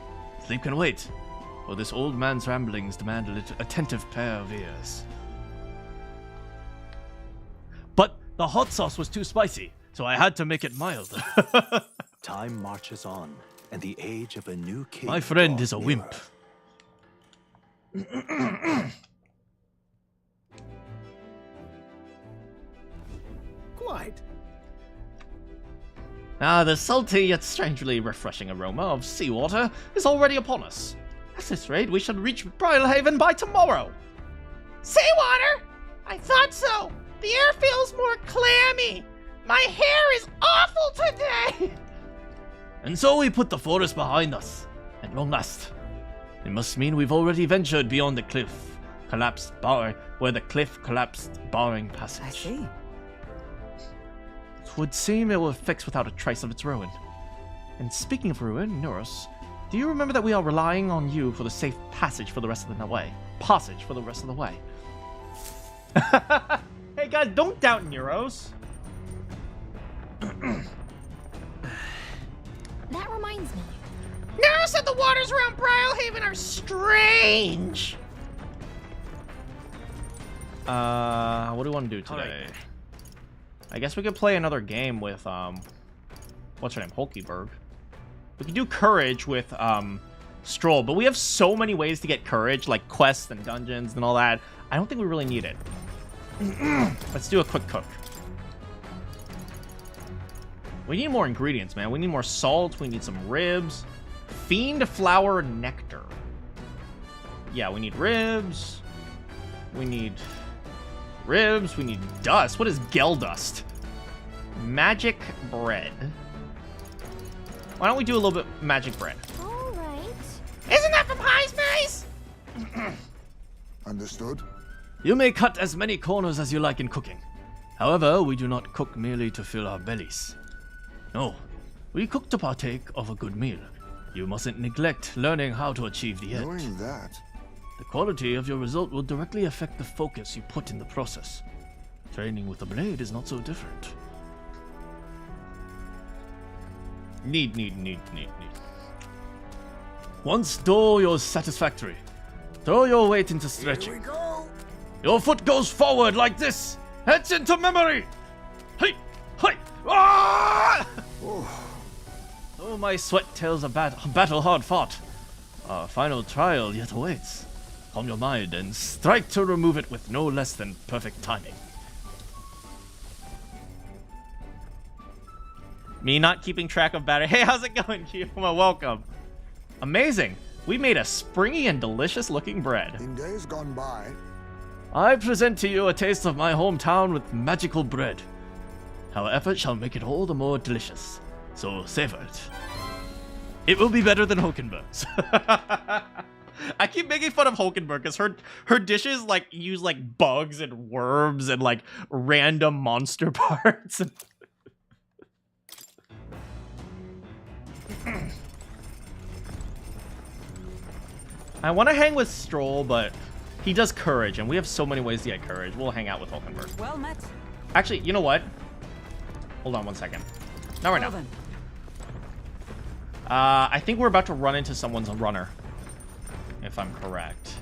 E: Sleep can wait, for this old man's ramblings demand an attentive pair of ears. But the hot sauce was too spicy, so I had to make it mild.
G: Time marches on, and the age of a new king.
E: My friend
G: draws
E: is a
G: nearer.
E: wimp.
B: Quite.
A: The salty yet strangely refreshing aroma of seawater is already upon us. At this rate, we should reach Brilhaven by tomorrow.
M: Seawater? I thought so. The air feels more clammy. My hair is awful today.
E: And so we put the forest behind us, at long last. It must mean we've already ventured beyond the cliff, where the cliff collapsed, barring passage.
L: I see.
E: It would seem it will fix without a trace of its ruin. And speaking of ruin, Neuros, do you remember that we are relying on you for the safe passage for the rest of the way? Passage for the rest of the way.
A: Hey guys, don't doubt Neuros.
D: That reminds me.
M: Nara said the waters around Brilhaven are strange.
A: What do we want to do today? I guess we could play another game with, what's her name? Hulkeberg. We could do courage with, Stroll, but we have so many ways to get courage, like quests and dungeons and all that. I don't think we really need it. Let's do a quick cook. We need more ingredients, man. We need more salt. We need some ribs. Fiend flower nectar. Yeah, we need ribs. We need ribs. We need dust. What is Gel dust? Magic bread. Why don't we do a little bit magic bread?
D: All right.
M: Isn't that from Heisme's?
B: Understood.
E: You may cut as many corners as you like in cooking. However, we do not cook merely to fill our bellies. No, we cook to partake of a good meal. You mustn't neglect learning how to achieve the end.
B: Knowing that.
E: The quality of your result will directly affect the focus you put in the process. Training with a blade is not so different. Need. Once though you're satisfactory, throw your weight into stretching.
B: Here we go.
E: Your foot goes forward like this. Heads into memory. Hey. Ah! Oh, my sweat tells a battle hard fought. Our final trial yet awaits. Calm your mind and strike to remove it with no less than perfect timing.
A: Me not keeping track of battery. Hey, how's it going, Kiyoma? Welcome. Amazing. We made a springy and delicious looking bread.
B: In days gone by.
E: I present to you a taste of my hometown with magical bread. Our effort shall make it all the more delicious, so savor it. It will be better than Hulkenberg's.
A: I keep making fun of Hulkenberg because her dishes like use like bugs and worms and like random monster parts. I want to hang with Stroll, but he does courage, and we have so many ways to get courage. We'll hang out with Hulkenberg.
L: Well met.
A: Actually, you know what? Hold on one second. Not right now.
L: Well then.
A: I think we're about to run into someone's runner, if I'm correct.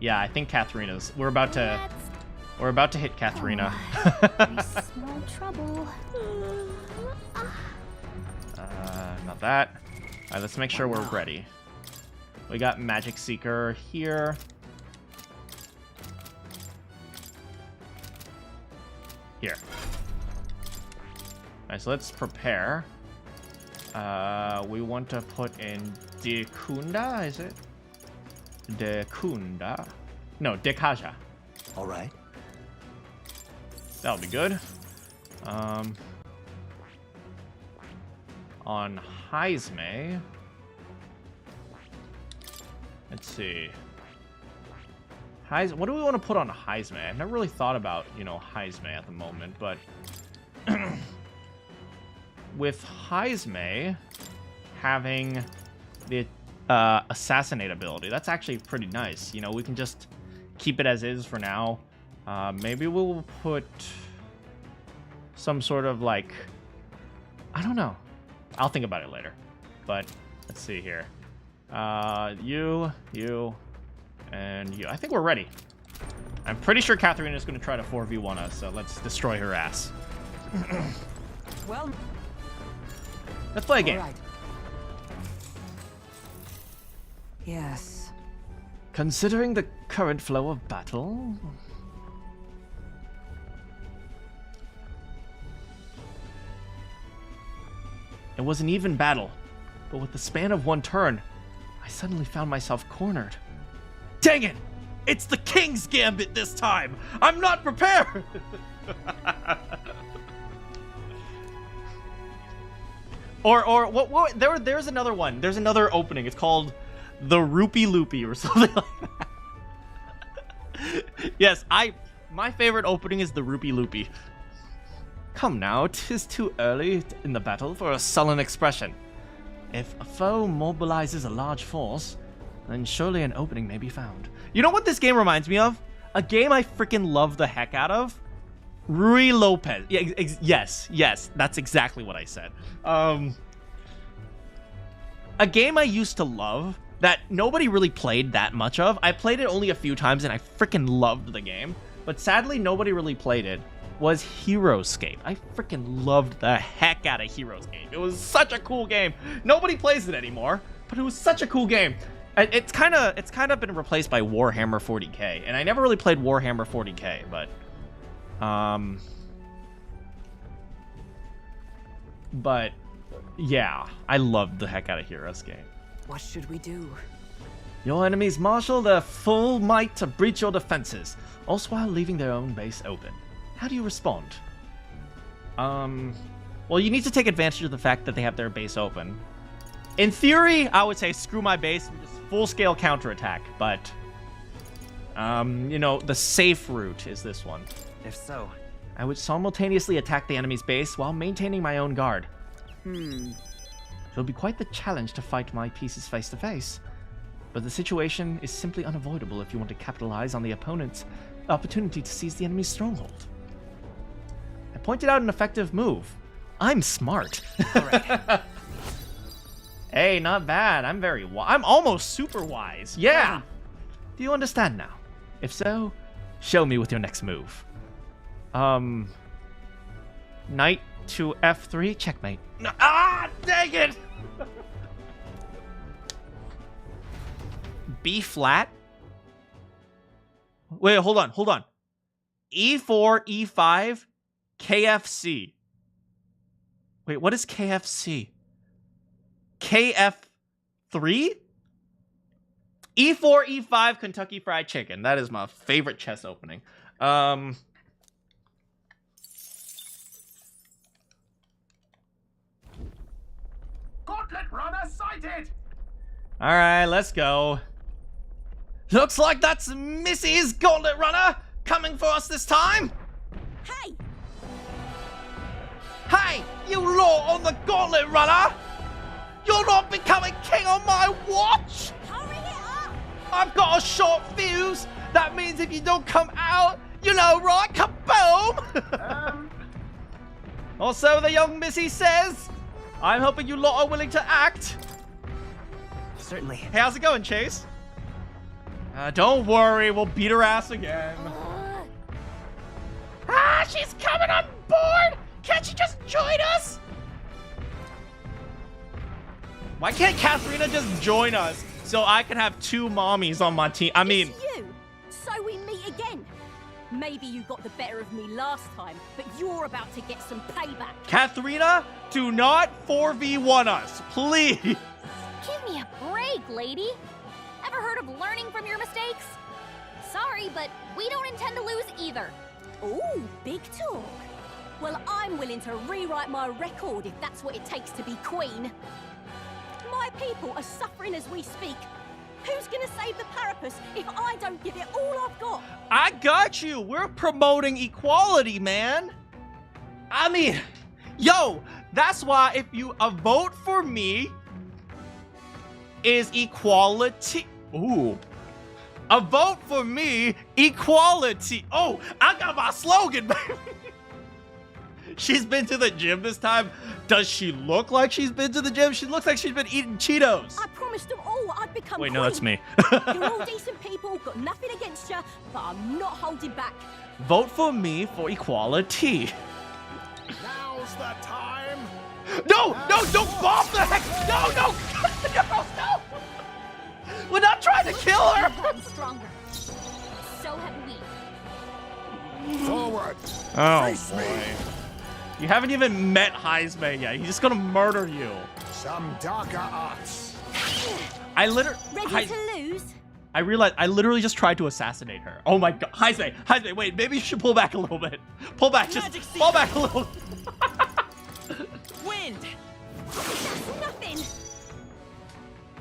A: Yeah, I think Katharina's. We're about to hit Katharina.
D: Small trouble.
A: Not that. Alright, let's make sure we're ready. We got Magic Seeker here. Here. Alright, so let's prepare. We want to put in Dekunda, is it? Dekunda. No, Dekaja.
G: Alright.
A: That'll be good. On Heisme. Let's see. What do we want to put on Heisme? I've never really thought about, you know, Heisme at the moment, but with Heisme having the assassinate ability, that's actually pretty nice. You know, we can just keep it as is for now. Maybe we'll put some sort of like, I don't know. I'll think about it later. But let's see here. You, and you. I think we're ready. I'm pretty sure Katharina is going to try to 4v1 us, so let's destroy her ass.
L: Well,
A: let's play a game.
L: Right. Yes.
E: Considering the current flow of battle... It was an even battle, but with the span of one turn, I suddenly found myself cornered.
A: Dang it! It's the King's Gambit this time! I'm not prepared! or what there's another one. There's another opening. It's called the Rupee Loopy or something like that. Yes, my favorite opening is the Rupee Loopy.
E: Come now, 'tis too early in the battle for a sullen expression. If a foe mobilizes a large force, then surely an opening may be found.
A: You know what this game reminds me of? A game I freaking love the heck out of? Rui Lopez. Yeah, yes, that's exactly what I said. A game I used to love that nobody really played that much of. I played it only a few times and I freaking loved the game, but sadly nobody really played it. Was Heroescape. I freaking loved the heck out of Heroescape. It was such a cool game. Nobody plays it anymore, but it was such a cool game. It's kind of been replaced by Warhammer 40k, and I never really played Warhammer 40k, but yeah, I loved the heck out of Heroescape.
L: What should we do?
E: Your enemies marshal their full might to breach your defenses, also while leaving their own base open. How do you respond?
A: Well, you need to take advantage of the fact that they have their base open. In theory, I would say screw my base and just full-scale counterattack, but, you know, the safe route is this one.
C: If so,
E: I would simultaneously attack the enemy's base while maintaining my own guard. It'll be quite the challenge to fight my pieces face to face, but the situation is simply unavoidable if you want to capitalize on the opponent's opportunity to seize the enemy's stronghold. I pointed out an effective move. I'm smart.
C: all right.
A: Hey, not bad. I'm almost super wise. Yeah.
E: Do you understand now? If so, show me with your next move.
A: Knight to F3, checkmate. Dang it! B flat. Wait, hold on. E4, E5, KFC. Wait, what is KFC? KF3? E4, E5, Kentucky Fried Chicken. That is my favorite chess opening.
H: Gauntlet runner sighted!
A: Alright, let's go. Looks like that's Missy's Gauntlet Runner coming for us this time.
I: Hey!
A: Hey, you lot on the Gauntlet Runner! You're not becoming king on my watch!
I: Hurry it up!
A: I've got a short fuse. That means if you don't come out, You know, right? Kaboom! Also, the young missy says, I'm hoping you lot are willing to act.
C: Certainly.
A: Hey, how's it going, Chase? Don't worry, we'll beat her ass again.
M: She's coming on board! Can't she just join us?
A: Why can't Katharina just join us so I can have 2 mommies on my team? I mean...
N: It's you! So we meet again. Maybe you got the better of me last time, but you're about to get some payback.
A: Katharina, do not 4v1 us, please.
D: Give me a break, lady. Ever heard of learning from your mistakes? Sorry, but we don't intend to lose either.
N: Ooh, big talk. Well, I'm willing to rewrite my record if that's what it takes to be queen. My people are suffering as we speak. Who's gonna save the Parapus if I don't give it all I've got?
A: I got you. We're promoting equality, man. I mean, yo, that's why if you a vote for me is equality. Ooh. A vote for me, equality. Oh, I got my slogan, baby. She's been to the gym this time. Does she look like she's been to the gym? She looks like she's been eating Cheetos.
N: I promised them all I'd become
A: Wait,
N: queen.
A: no, that's me.
N: You're all decent people, got nothing against you, but I'm not holding back.
A: Vote for me for equality.
B: Now's the time.
A: No, don't bomb the heck. No. No. We're not trying to kill her.
D: You've gotten stronger. So have we.
B: Forward.
A: Oh,
B: Face
A: boy.
B: me.
A: You haven't even met Heisman yet. He's just gonna murder you.
B: Some darker arts.
A: I literally...
N: Ready to lose?
A: I realized I literally just tried to assassinate her. Oh my god. Heisman, wait, maybe you should pull back a little bit. Pull back, just pull back a little.
N: Wind! That's nothing!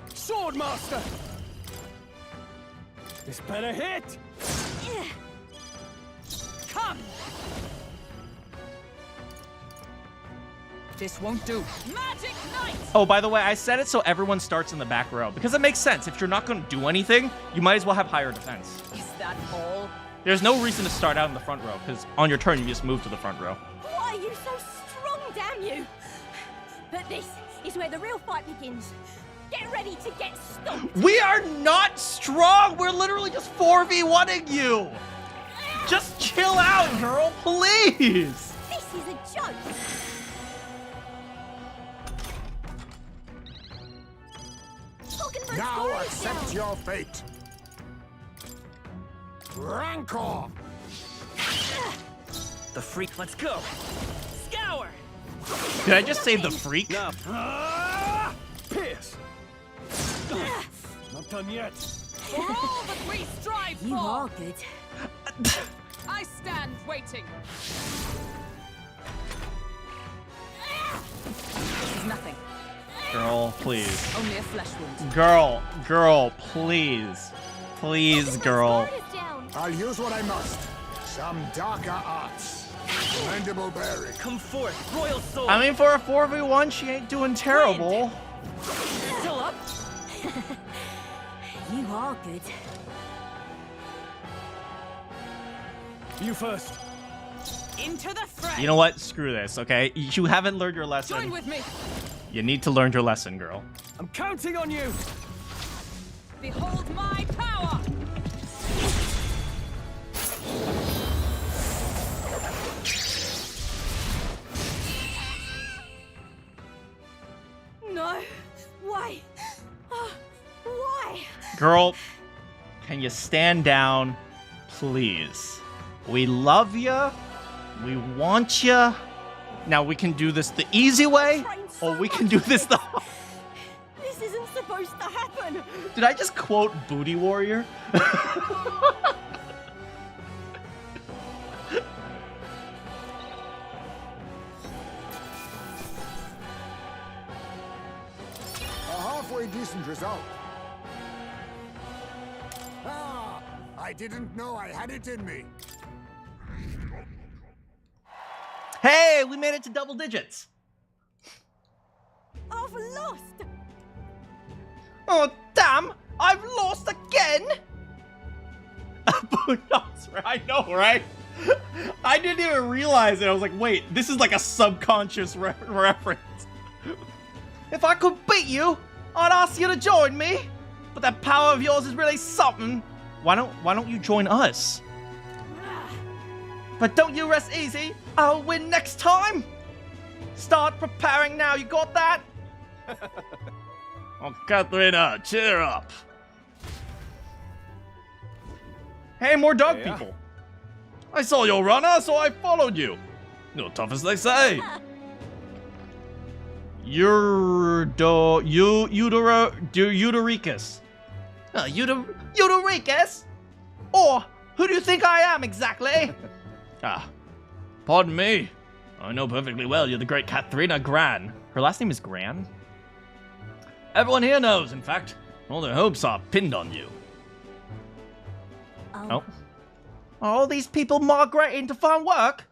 K: Swordmaster! This better hit!
N: Come!
K: This won't do.
N: Magic Knight!
A: Oh, by the way, I said it so everyone starts in the back row. Because it makes sense. If you're not going to do anything, you might as well have higher defense.
N: Is that all?
A: There's no reason to start out in the front row. Because on your turn, you just move to the front row.
N: Why are you so strong, damn you? But this is where the real fight begins. Get ready to get stomped.
A: We are not strong. We're literally just 4v1ing you. Just chill out, girl, please.
N: This is a joke.
B: Now accept your fate. Rancor.
C: The freak, let's go. Scour.
A: Did I just say the freak?
C: No.
K: Pierce. Not done yet.
N: For all that we strive for. You are good.
O: I stand waiting.
N: This is nothing.
A: Girl, please.
N: Only a flesh wound.
A: Girl, please. Please, girl.
B: I'll use what I must. Some darker arts. Commendable bearing.
C: Come forth, royal soul.
A: I mean, for a 4v1, she ain't doing terrible.
N: Still up? You are good.
K: You first.
O: Into the fray.
A: You know what? Screw this, okay? You haven't learned your lesson.
O: Join with me.
A: You need to learn your lesson, girl.
K: I'm counting on you.
O: Behold my power.
N: No. Why? Why?
A: Girl, can you stand down, please? We love you. We want you. Now we can do this the easy way, or we can do this the...
N: This isn't supposed to happen.
A: Did I just quote Booty Warrior?
B: A halfway decent result. I didn't know I had it in me.
A: Hey, we made it to double digits.
N: I've lost.
A: Oh, damn. I've lost again. I know, right? I didn't even realize it. I was like, wait, this is like a subconscious reference. If I could beat you, I'd ask you to join me. But that power of yours is really something. Why don't you join us? But don't you rest easy. I'll win next time. Start preparing now. You got that?
E: Oh, Katharina, cheer up.
A: Hey, more dog people.
E: I saw your runner, so I followed you. You're tough as they say.
A: Eudericus. Eudericus? Or who do you think I am exactly?
E: Pardon me. I know perfectly well you're the great Katharina Gran.
A: Her last name is Gran?
E: Everyone here knows, in fact. All their hopes are pinned on you.
A: Oh. Are all these people migrating to find work?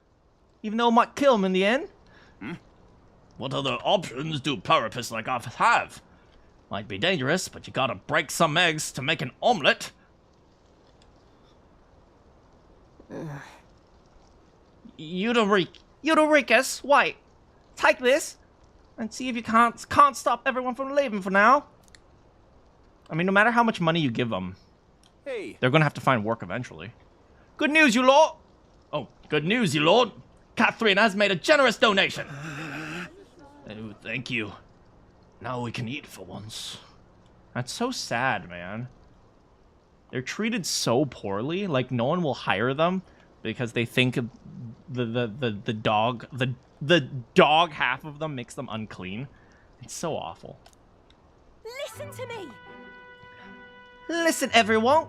A: Even though it might kill them in the end?
E: What other options do parapists like us have? Might be dangerous, but you gotta break some eggs to make an omelet.
A: Eudericus, wait. Take this and see if you can't stop everyone from leaving for now. I mean, no matter how much money you give them, they're gonna have to find work eventually. Good news, you lord!
E: Oh, good news, you lord. Katharina has made a generous donation. Oh, thank you. Now we can eat for once.
A: That's so sad, man. They're treated so poorly. Like, no one will hire them because they think the dog half of them makes them unclean. It's so awful.
N: Listen to me.
A: Listen, everyone.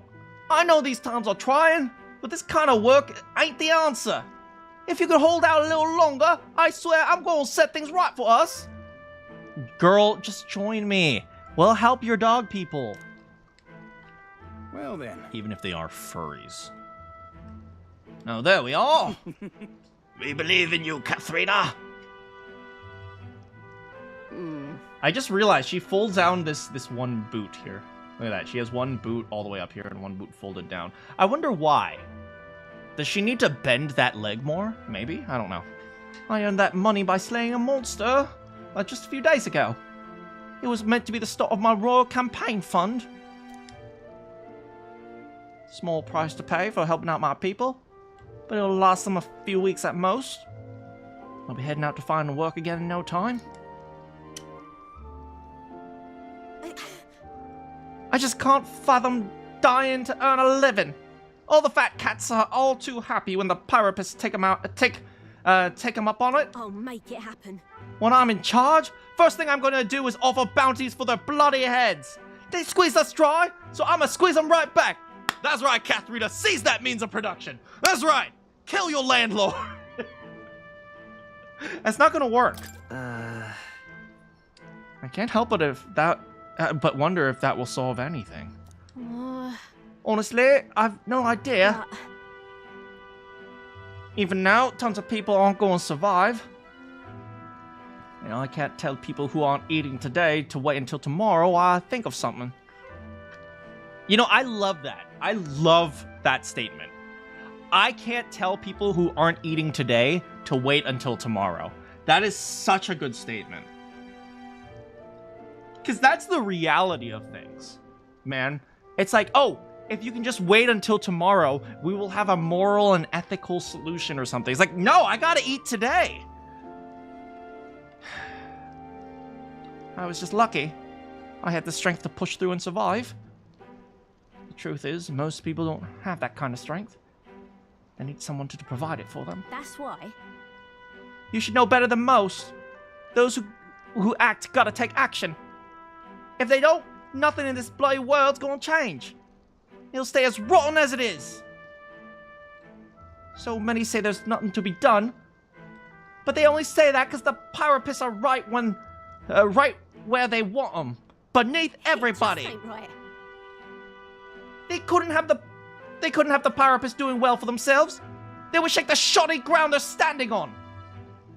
A: I know these times are trying, but this kind of work ain't the answer. If you could hold out a little longer, I swear I'm going to set things right for us. Girl, just join me. We'll help your dog people.
B: Well then.
A: Even if they are furries.
E: Oh, there we are.
F: We believe in you, Katharina.
A: I just realized she folds down this one boot here. Look at that. She has one boot all the way up here and one boot folded down. I wonder why. Does she need to bend that leg more? Maybe? I don't know. I earned that money by slaying a monster just a few days ago. It was meant to be the start of my royal campaign fund. Small price to pay for helping out my people, but it'll last them a few weeks at most. I'll be heading out to find work again in no time. I just can't fathom dying to earn a living. All the fat cats are all too happy when the pyropists take them up on it.
N: I'll make it happen.
A: When I'm in charge, first thing I'm gonna do is offer bounties for their bloody heads. They squeeze us dry, so I'ma squeeze them right back. That's right, Katharina. Seize that means of production. That's right. Kill your landlord. That's not gonna work. I can't help but wonder if that will solve anything. Honestly, I've no idea. Even now, tons of people aren't going to survive. You know, I can't tell people who aren't eating today to wait until tomorrow while I think of something. You know, I love that. I love that statement. I can't tell people who aren't eating today to wait until tomorrow. That is such a good statement. Because that's the reality of things, man. It's like, oh, if you can just wait until tomorrow, we will have a moral and ethical solution or something. It's like, no, I gotta eat today. I was just lucky. I had the strength to push through and survive. The truth is, most people don't have that kind of strength. They need someone to provide it for them.
N: That's why.
A: You should know better than most. Those who act gotta take action. If they don't, nothing in this bloody world's gonna change. It'll stay as rotten as it is. So many say there's nothing to be done, but they only say that because the pyropists are right where they want them, beneath everybody.
N: Just ain't right.
A: They couldn't have the pyropists doing well for themselves. They would shake the shoddy ground they're standing on.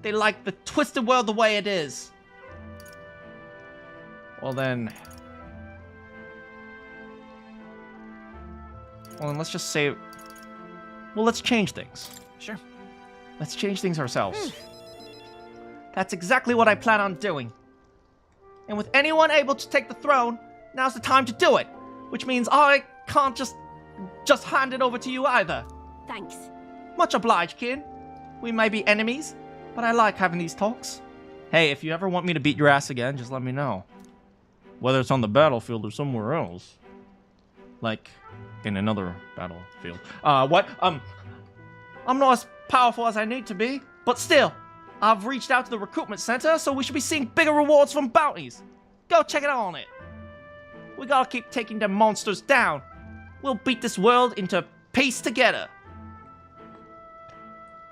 A: They like the twisted world the way it is. Well then, let's just say Well, let's change things.
C: Sure.
A: Let's change things ourselves. That's exactly what I plan on doing. And with anyone able to take the throne, now's the time to do it. Which means I can't just hand it over to you either.
N: Thanks.
A: Much obliged, kid. We may be enemies, but I like having these talks. Hey, if you ever want me to beat your ass again, just let me know. Whether it's on the battlefield or somewhere else. Like, in another battlefield. What? I'm not as powerful as I need to be, but still, I've reached out to the recruitment center, so we should be seeing bigger rewards from bounties. Go check it out on it. We gotta keep taking them monsters down. We'll beat this world into peace together.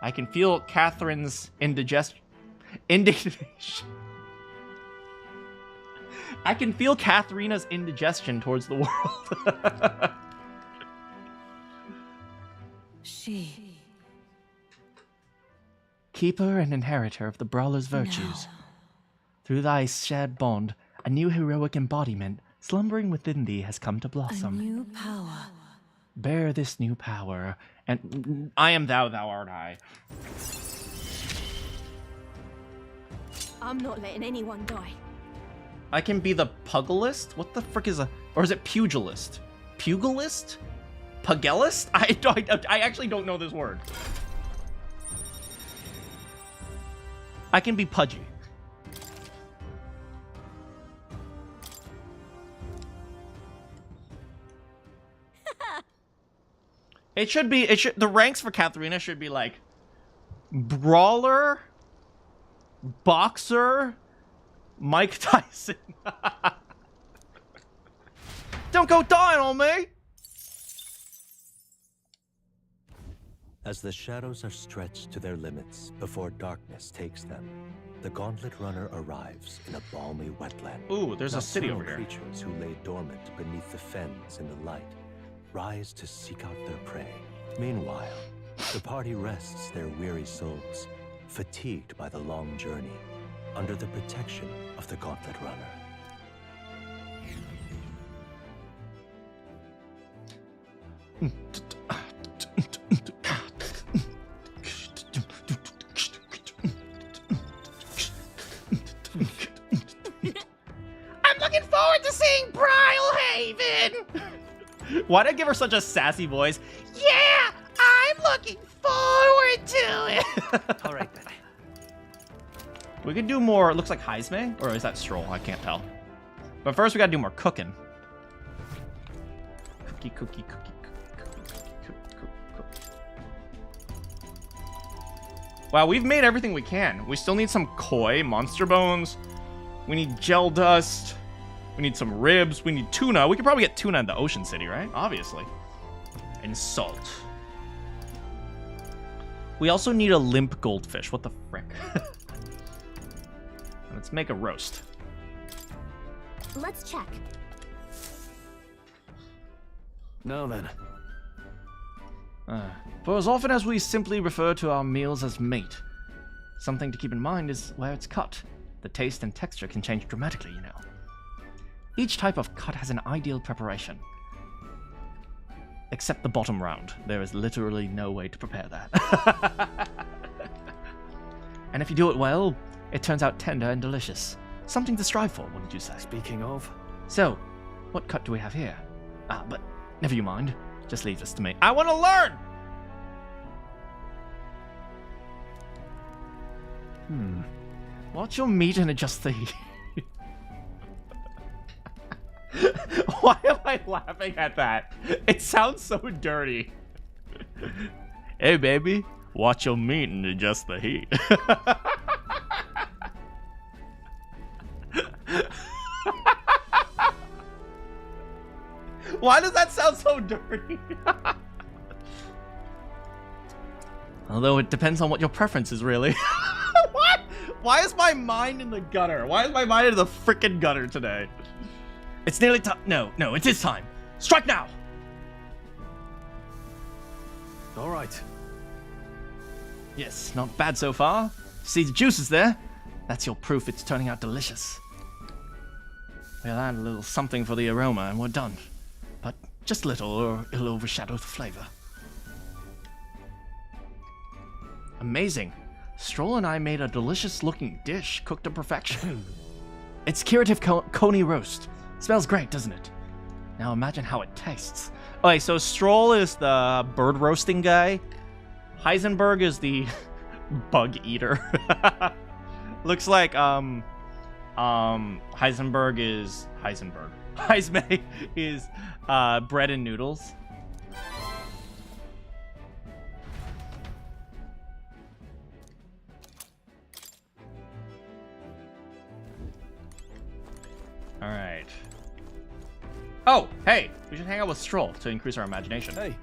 A: I can feel Catherine's indignation. I can feel Katharina's indigestion towards the world.
N: She.
A: Keeper and inheritor of the brawler's virtues. No. Through thy shared bond, a new heroic embodiment slumbering within thee has come to blossom.
N: A new power.
A: Bear this new power, and I am thou, thou art I.
N: I'm not letting anyone die.
A: I can be the pugilist? What the frick is a... Or is it pugilist? Pugilist? Pugilist? I actually don't know this word. I can be pudgy. The ranks for Katharina should be like brawler, boxer, Mike Tyson. Don't go dying on me!
G: As the shadows are stretched to their limits before darkness takes them, the Gauntlet Runner arrives in a balmy wetland.
A: Ooh, there's a city over here.
G: Creatures who lay dormant beneath the fens in the light rise to seek out their prey. Meanwhile, the party rests their weary souls, fatigued by the long journey, under the protection of the Gauntlet Runner.
M: I'm looking forward to seeing Brylehaven!
A: Why did I give her such a sassy voice?
M: Yeah, I'm looking forward to it!
C: All right, then.
A: We could do more, it looks like Heisme, or is that Stroll? I can't tell. But first we gotta do more cooking. Cookie. Wow, we've made everything we can. We still need some koi, monster bones. We need gel dust. We need some ribs. We need tuna. We could probably get tuna in the Ocean City, right? Obviously. And salt. We also need a limp goldfish. What the frick? Let's make a roast.
D: Let's check.
K: Now then.
A: For as often as we simply refer to our meals as meat, something to keep in mind is where it's cut. The taste and texture can change dramatically, you know. Each type of cut has an ideal preparation. Except the bottom round. There is literally no way to prepare that. And if you do it well, it turns out tender and delicious. Something to strive for, wouldn't you say?
K: Speaking of...
A: So, what cut do we have here? But never you mind. Just leave this to me. I want to learn! Watch your meat and adjust the heat. Why am I laughing at that? It sounds so dirty. Hey, baby. Watch your meat and adjust the heat. Why does that sound so dirty? Although it depends on what your preference is, really. What? Why is my mind in the gutter? Why is my mind in the frickin' gutter today? It's nearly time. No, it is time. Strike now!
K: All right.
A: Yes, not bad so far. See the juices there? That's your proof it's turning out delicious. We'll add a little something for the aroma and we're done. But just little or it'll overshadow the flavor.
E: Amazing. Stroll and I made a delicious-looking dish cooked to perfection. It's curative coney roast. Smells great, doesn't it? Now imagine how it tastes. Okay, so Stroll is the bird roasting guy. Heisenberg is the bug eater. Looks like Heisenberg is Heisenberg. Heismay is bread and noodles. All right. Oh, hey, we should hang out with Stroll to increase our imagination.
K: Hey.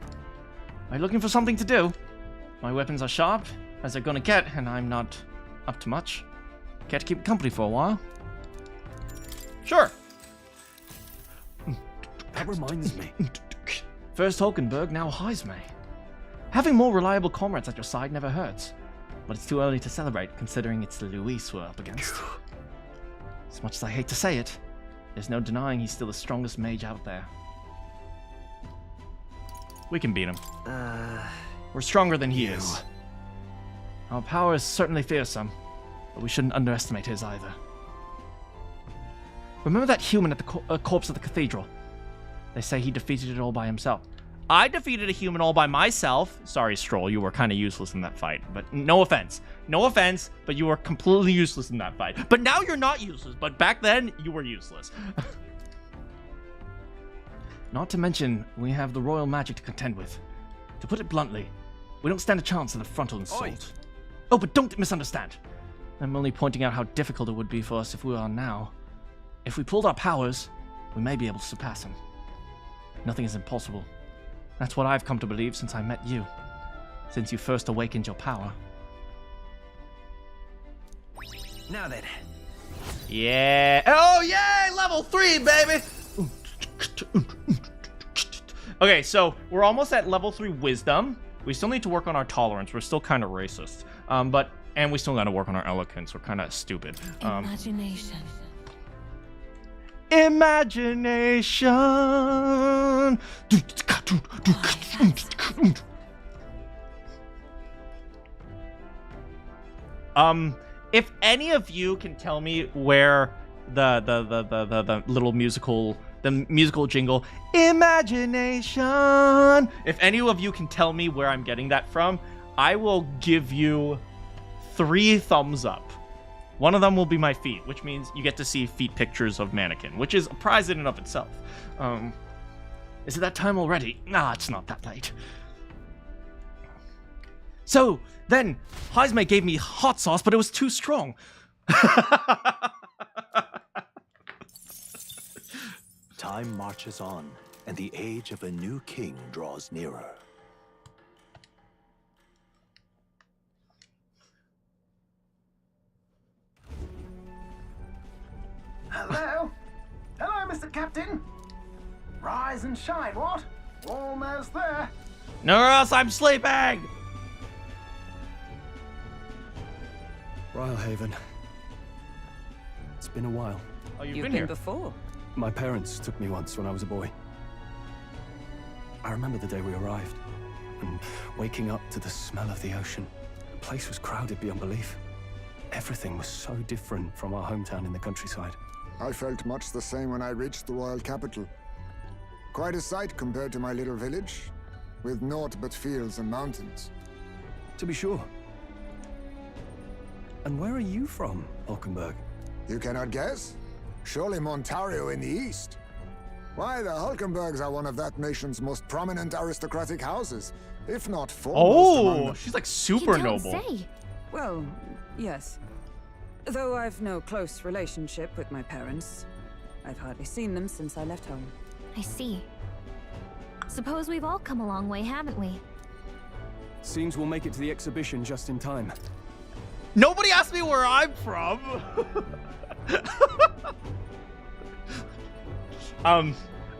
E: Are you looking for something to do? My weapons are sharp, as they're gonna get, and I'm not up to much. Care to keep company for a while? Sure.
K: That reminds me.
E: First Hulkenberg, now Heismay. Having more reliable comrades at your side never hurts. But it's too early to celebrate, considering it's Luis we're up against. As much as I hate to say it, there's no denying he's still the strongest mage out there. We can beat him. We're stronger than he is. Our power is certainly fearsome, but we shouldn't underestimate his either. Remember that human at the corpse of the cathedral? They say he defeated it all by himself. I defeated a human all by myself. Sorry, Stroll, you were kind of useless in that fight. But no offense. No offense, but you were completely useless in that fight. But now you're not useless, but back then, you were useless. Not to mention, we have the royal magic to contend with. To put it bluntly, we don't stand a chance of a frontal assault. Oi. Oh, but don't misunderstand. I'm only pointing out how difficult it would be for us if we are now. If we pulled our powers, we may be able to surpass him. Nothing is impossible. That's what I've come to believe since I met you. Since you first awakened your power.
C: Now then.
E: Yeah. Oh, yay! Level 3, baby! Okay, so we're almost at level 3 wisdom. We still need to work on our tolerance. We're still kind of racist. And we still got to work on our eloquence. We're kind of stupid.
N: Imagination.
E: Imagination. If any of you can tell me where the little musical jingle imagination, if any of you can tell me where I'm getting that from, I will give you 3 thumbs up. One of them will be my feet, which means you get to see feet pictures of Manakyn, which is a prize in and of itself. Is it that time already? Nah, it's not that late. So, then, Heismay gave me hot sauce, but it was too strong.
G: Time marches on, and the age of a new king draws nearer.
P: Hello? Hello, Mr. Captain. Rise and shine, what? Almost there.
E: No, or else I'm sleeping!
K: Brylehaven. It's been a while.
E: Oh,
L: You've been here before.
K: My parents took me once when I was a boy. I remember the day we arrived, and waking up to the smell of the ocean. The place was crowded beyond belief. Everything was so different from our hometown in the countryside.
B: I felt much the same when I reached the royal capital. Quite a sight compared to my little village, with naught but fields and mountains.
K: To be sure. And where are you from, Hulkenberg?
B: You cannot guess? Surely Montario in the east. Why, the Hulkenbergs are one of that nation's most prominent aristocratic houses, if not foremost among them.
E: She's like super
D: You don't
E: noble.
D: say.
L: Well, yes. Though I've no close relationship with my parents. I've hardly seen them since I left home.
D: I see. Suppose we've all come a long way, haven't we?
K: Seems we'll make it to the exhibition just in time.
E: Nobody asked me where I'm from.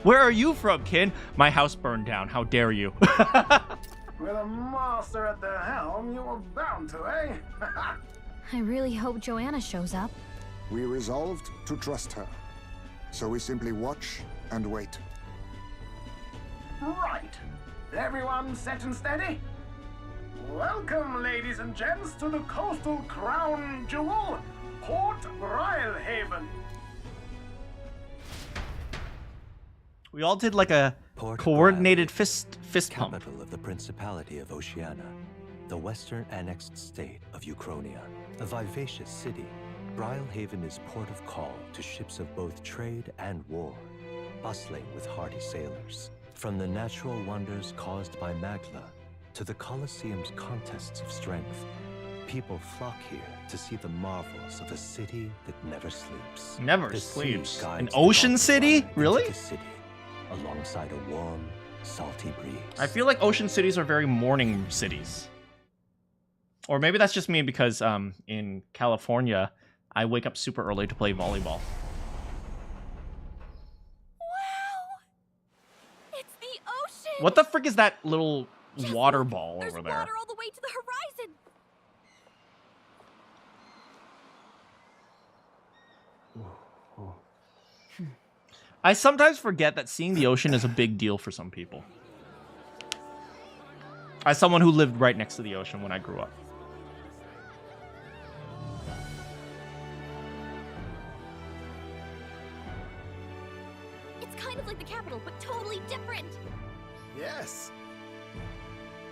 E: Where are you from, Kin? My house burned down. How dare you?
P: With a master at the helm, you were bound to, eh?
D: I really hope Joanna shows up.
B: We resolved to trust her. So we simply watch and wait.
P: Right. Everyone set and steady? Welcome, ladies and gents, to the coastal crown jewel, Port Brilehaven.
A: We all did like a coordinated fist pump.
G: Capital of the Principality of Oceania, the western annexed state of Uchronia. A vivacious city, Brilehaven is port of call to ships of both trade and war, bustling with hardy sailors. From the natural wonders caused by Magla to the Colosseum's contests of strength, people flock here to see the marvels of a city that never sleeps.
A: Never sleeps. An ocean city? Really?
G: The city, alongside a warm, salty breeze.
A: I feel like ocean cities are very morning cities. Or maybe that's just me because in California, I wake up super early to play volleyball.
D: It's the ocean!
A: What the frick is that little water ball over there?
D: Water all the way to the horizon!
A: I sometimes forget that seeing the ocean is a big deal for some people. As someone who lived right next to the ocean when I grew up.
D: It's kind of like the capital, but totally different.
P: Yes.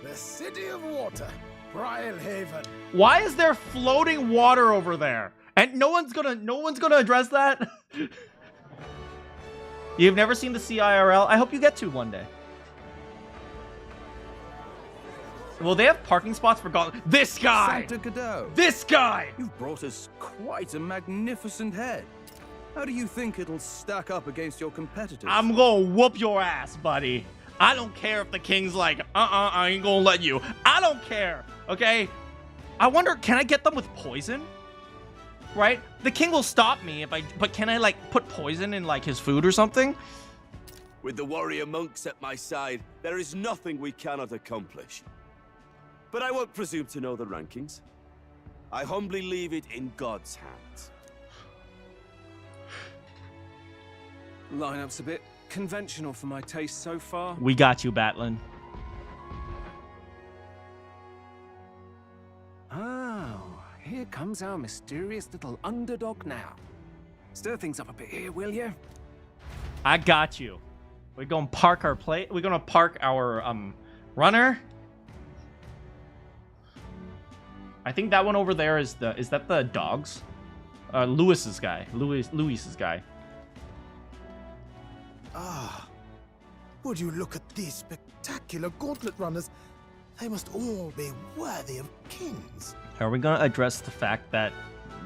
P: The City of Water, Brilehaven.
A: Why is there floating water over there? And no one's gonna address that? You've never seen the CIRL? I hope you get to one day. Well, they have parking spots for golf. This guy!
C: Santa Cadeau.
A: This guy!
C: You've brought us quite a magnificent head. How do you think it'll stack up against your competitors?
A: I'm gonna whoop your ass, buddy. I don't care if the king's like, I ain't gonna let you. I don't care, okay? I wonder, can I get them with poison? Right? The king will stop me if but can I like put poison in like his food or something?
J: With the warrior monks at my side, there is nothing we cannot accomplish. But I won't presume to know the rankings. I humbly leave it in God's hands.
H: Lineup's a bit conventional for my taste so far.
A: We got you, Batlin.
H: Oh, here comes our mysterious little underdog now. Stir things up a bit here, will you?
A: I got you. We're gonna park our We're gonna park our runner. I think that one over there is that the dogs? Lewis's guy. Luis's guy.
P: Ah, would you look at these spectacular gauntlet runners? They must all be worthy of kings.
A: Are we gonna address the fact that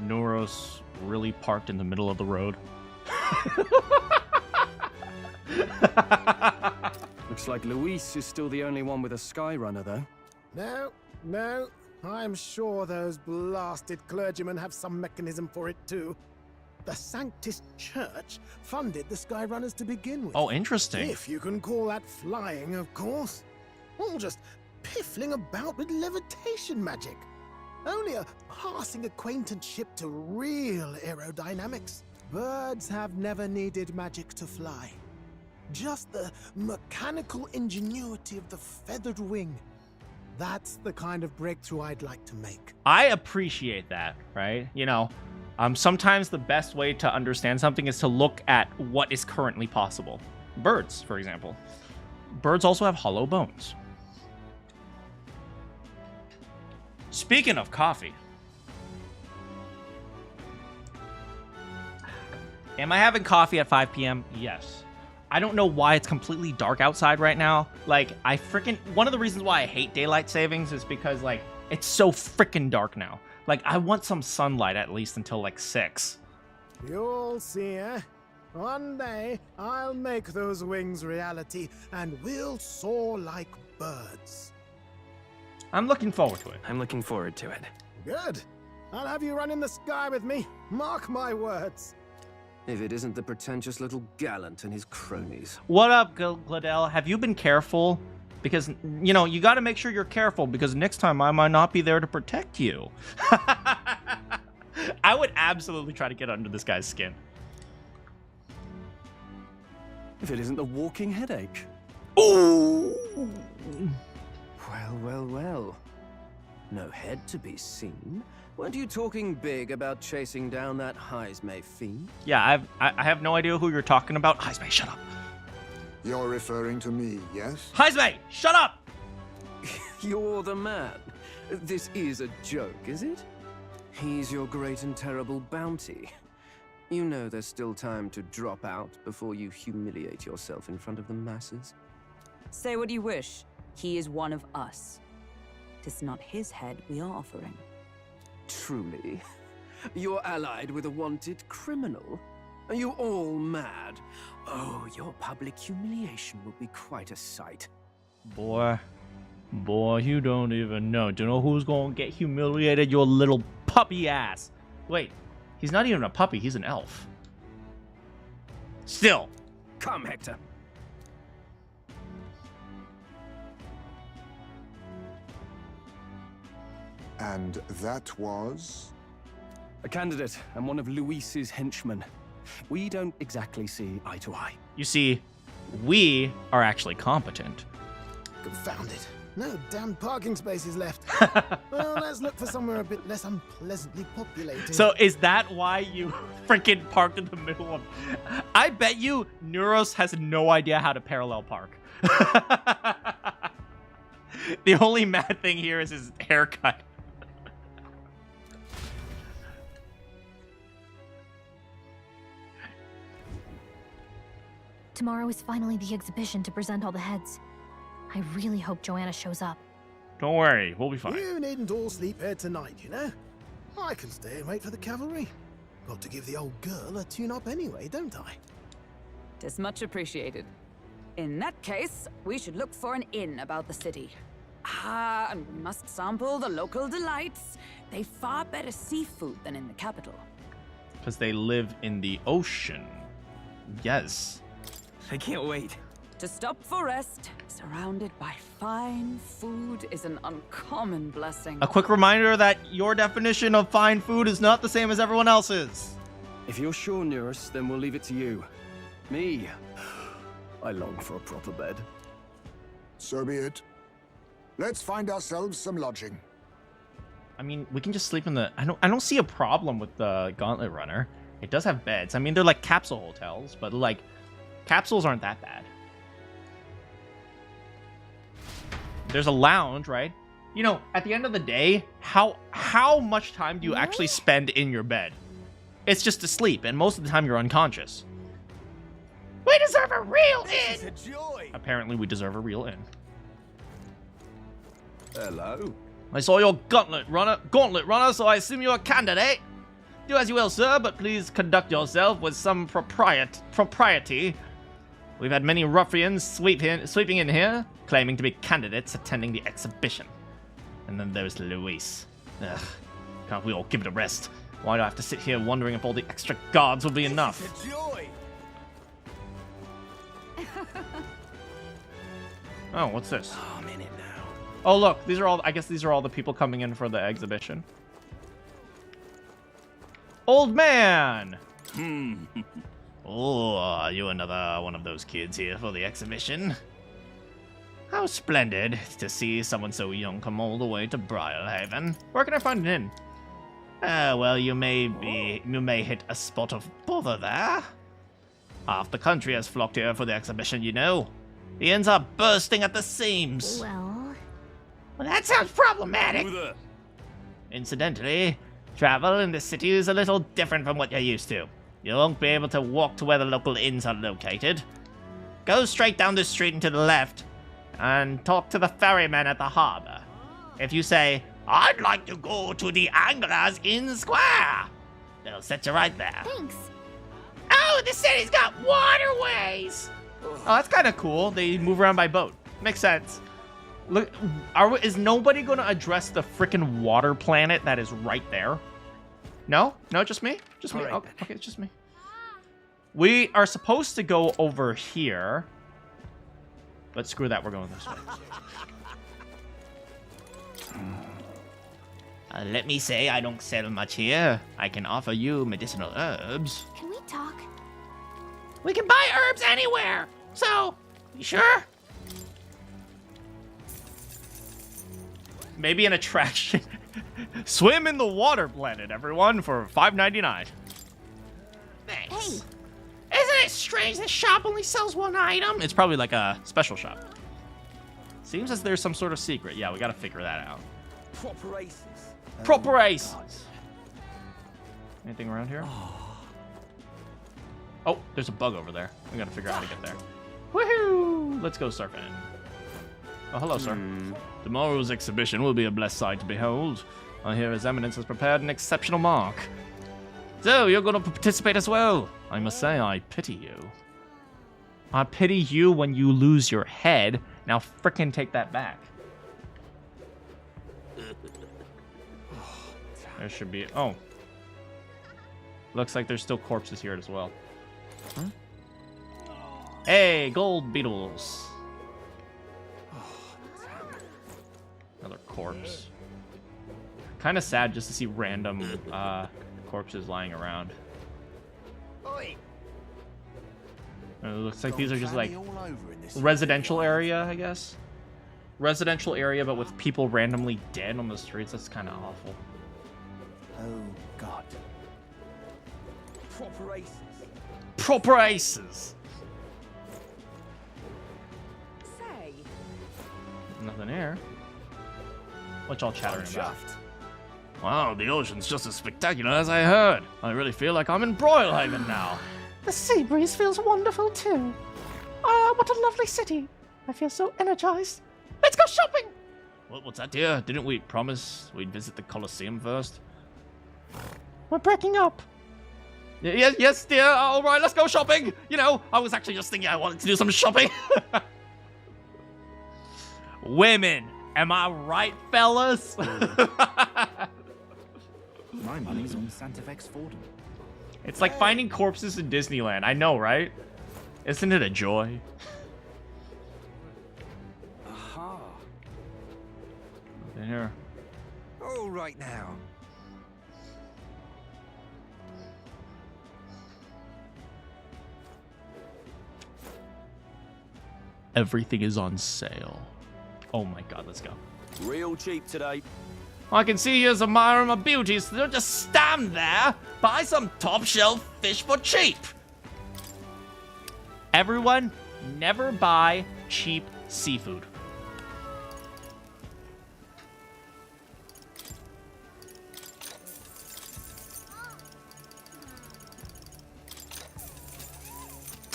A: Neuros really parked in the middle of the road?
K: Looks like Luis is still the only one with a Skyrunner, though.
P: No. I'm sure those blasted clergymen have some mechanism for it too. The Sanctus Church funded the Skyrunners to begin with.
A: Oh, interesting.
P: If you can call that flying, of course. All just piffling about with levitation magic. Only a passing acquaintanceship to real aerodynamics. Birds have never needed magic to fly. Just the mechanical ingenuity of the feathered wing. That's the kind of breakthrough I'd like to make.
A: I appreciate that, right? You know, sometimes the best way to understand something is to look at what is currently possible. Birds, for example. Birds also have hollow bones. Speaking of coffee. Am I having coffee at 5 p.m.? Yes. I don't know why it's completely dark outside right now. Like, one of the reasons why I hate daylight savings is because, like, it's so freaking dark now. Like, I want some sunlight at least until, like, 6.
P: You'll see, eh? One day, I'll make those wings reality, and we'll soar like birds.
A: I'm looking forward to it.
K: I'm looking forward to it.
P: Good. I'll have you run in the sky with me. Mark my words.
C: If it isn't the pretentious little gallant and his cronies.
A: What up, Gladell? Have you been careful? Because, you know, you got to make sure you're careful because next time I might not be there to protect you. I would absolutely try to get under this guy's skin.
K: If it isn't the walking headache.
A: Ooh!
K: Well.
C: No head to be seen. Weren't you talking big about chasing down that Heismay fiend?
A: Yeah, I have no idea who you're talking about. Heismay, shut up.
B: You're referring to me, yes?
A: Heismay, shut up!
C: You're the man. This is a joke, is it? He's your great and terrible bounty. You know there's still time to drop out before you humiliate yourself in front of the masses.
L: Say what you wish. He is one of us. 'Tis not his head we are offering.
C: Truly? You're allied with a wanted criminal? Are you all mad? Oh, your public humiliation will be quite a sight.
A: Boy, you don't even know. Do you know who's gonna get humiliated? Your little puppy ass. Wait, he's not even a puppy, he's an elf. Still.
C: Come, Hector.
B: And that was?
K: A candidate and one of Luis's henchmen. We don't exactly see eye to eye.
A: You see, we are actually competent.
P: Confound it. No damn parking spaces left. Well, let's look for somewhere a bit less unpleasantly populated.
A: So is that why you freaking parked in the middle of... I bet you Neuros has no idea how to parallel park. The only mad thing here is his haircut.
D: Tomorrow is finally the exhibition to present all the heads. I really hope Joanna shows up.
A: Don't worry, we'll be fine.
P: You needn't all sleep here tonight, you know? I can stay and wait for the cavalry. Got to give the old girl a tune-up anyway, don't I?
L: 'Tis much appreciated. In that case, we should look for an inn about the city. Ah, and we must sample the local delights. They've far better seafood than in the capital.
A: Because they live in the ocean. Yes.
C: I can't wait.
L: To stop for rest, surrounded by fine food, is an uncommon blessing.
A: A quick reminder that your definition of fine food is not the same as everyone else's.
K: If you're sure, Neuros, then we'll leave it to you. Me, I long for a proper bed.
B: So be it. Let's find ourselves some lodging.
A: I mean, we can just sleep in the... I don't see a problem with the Gauntlet Runner. It does have beds. I mean, they're like capsule hotels, but like, capsules aren't that bad. There's a lounge, right? You know, at the end of the day, how much time do you actually spend in your bed? It's just to sleep, and most of the time you're unconscious.
M: We deserve a real inn!
J: This is a joy!
A: Apparently, we deserve a real inn.
J: Hello?
A: I saw your gauntlet runner, so I assume you're a candidate. Do as you will, sir, but please conduct yourself with some propriety. We've had many ruffians sweeping in here, claiming to be candidates attending the exhibition. And then there's Luis. Ugh, can't we all give it a rest? Why do I have to sit here wondering if all the extra guards will be enough?
J: It's a joy!
A: Oh, what's this?
C: Oh, I'm in it now.
A: Oh, look, these are all, I guess these are all the people coming in for the exhibition. Old man!
F: Oh, are you another one of those kids here for the exhibition? How splendid to see someone so young come all the way to Briarhaven.
A: Where can I find an inn?
F: Well, you may hit a spot of bother there. Half the country has flocked here for the exhibition, you know. The inns are bursting at the seams.
D: Well,
M: that sounds problematic.
F: Incidentally, travel in the city is a little different from what you're used to. You won't be able to walk to where the local inns are located. Go straight down the street and to the left, and talk to the ferryman at the harbor. If you say, "I'd like to go to the Anglers Inn Square," they'll set you right there.
D: thanks.
M: Oh, the city's got waterways.
A: Oh, that's kind of cool. They move around by boat. Makes sense. Look, is nobody going to address the freaking water planet that is right there? No? No, just me? Just me?
C: All right,
A: Okay, okay, it's just me. We are supposed to go over here. But screw that, we're going this way.
F: Let me say I don't sell much here. I can offer you medicinal herbs.
D: Can we talk?
M: We can buy herbs anywhere. So, you sure?
A: Maybe an attraction. Swim in the water planet, everyone, for $5.99.
M: Thanks. Hey. Isn't it strange this shop only sells one item?
A: It's probably like a special shop. Seems as there's some sort of secret. Yeah, we gotta figure that out.
J: Proper aces.
A: Proper aces. Anything around here? Oh, there's a bug over there. We gotta figure out how to get there. Woohoo! Let's go surfing. Oh, hello, sir.
E: Tomorrow's exhibition will be a blessed sight to behold. I hear His Eminence has prepared an exceptional mark. So, you're going to participate as well. I must say, I pity you.
A: I pity you when you lose your head. Now frickin' take that back. There should be... Oh. Looks like there's still corpses here as well. Huh? Hey, gold beetles. Another corpse. Kind of sad just to see random corpses lying around. It looks like these are just like residential area, I guess. Residential area, but with people randomly dead on the streets. That's kind of awful.
J: Oh, God. Proper aces.
A: Proper aces.
O: Say.
A: Nothing here. What y'all chattering about?
E: Wow, the ocean's just as spectacular as I heard. I really feel like I'm in Broilhaven now.
M: The sea breeze feels wonderful too. Ah, what a lovely city. I feel so energized. Let's go shopping!
E: What's that, dear? Didn't we promise we'd visit the Colosseum first?
M: We're breaking up.
A: Yes, dear. All right, let's go shopping. You know, I was actually just thinking I wanted to do some shopping. Women. Am I right, fellas?
Q: My money's on Santa Fe's Fordham.
A: It's like finding corpses in Disneyland. I know, right? Isn't it a joy?
J: Aha.
A: In here.
J: All right now.
A: Everything is on sale. Oh my god, let's go.
J: Real cheap today.
A: I can see you as admiring my beauties, so don't just stand there. Buy some top shelf fish for cheap. Everyone, never buy cheap seafood.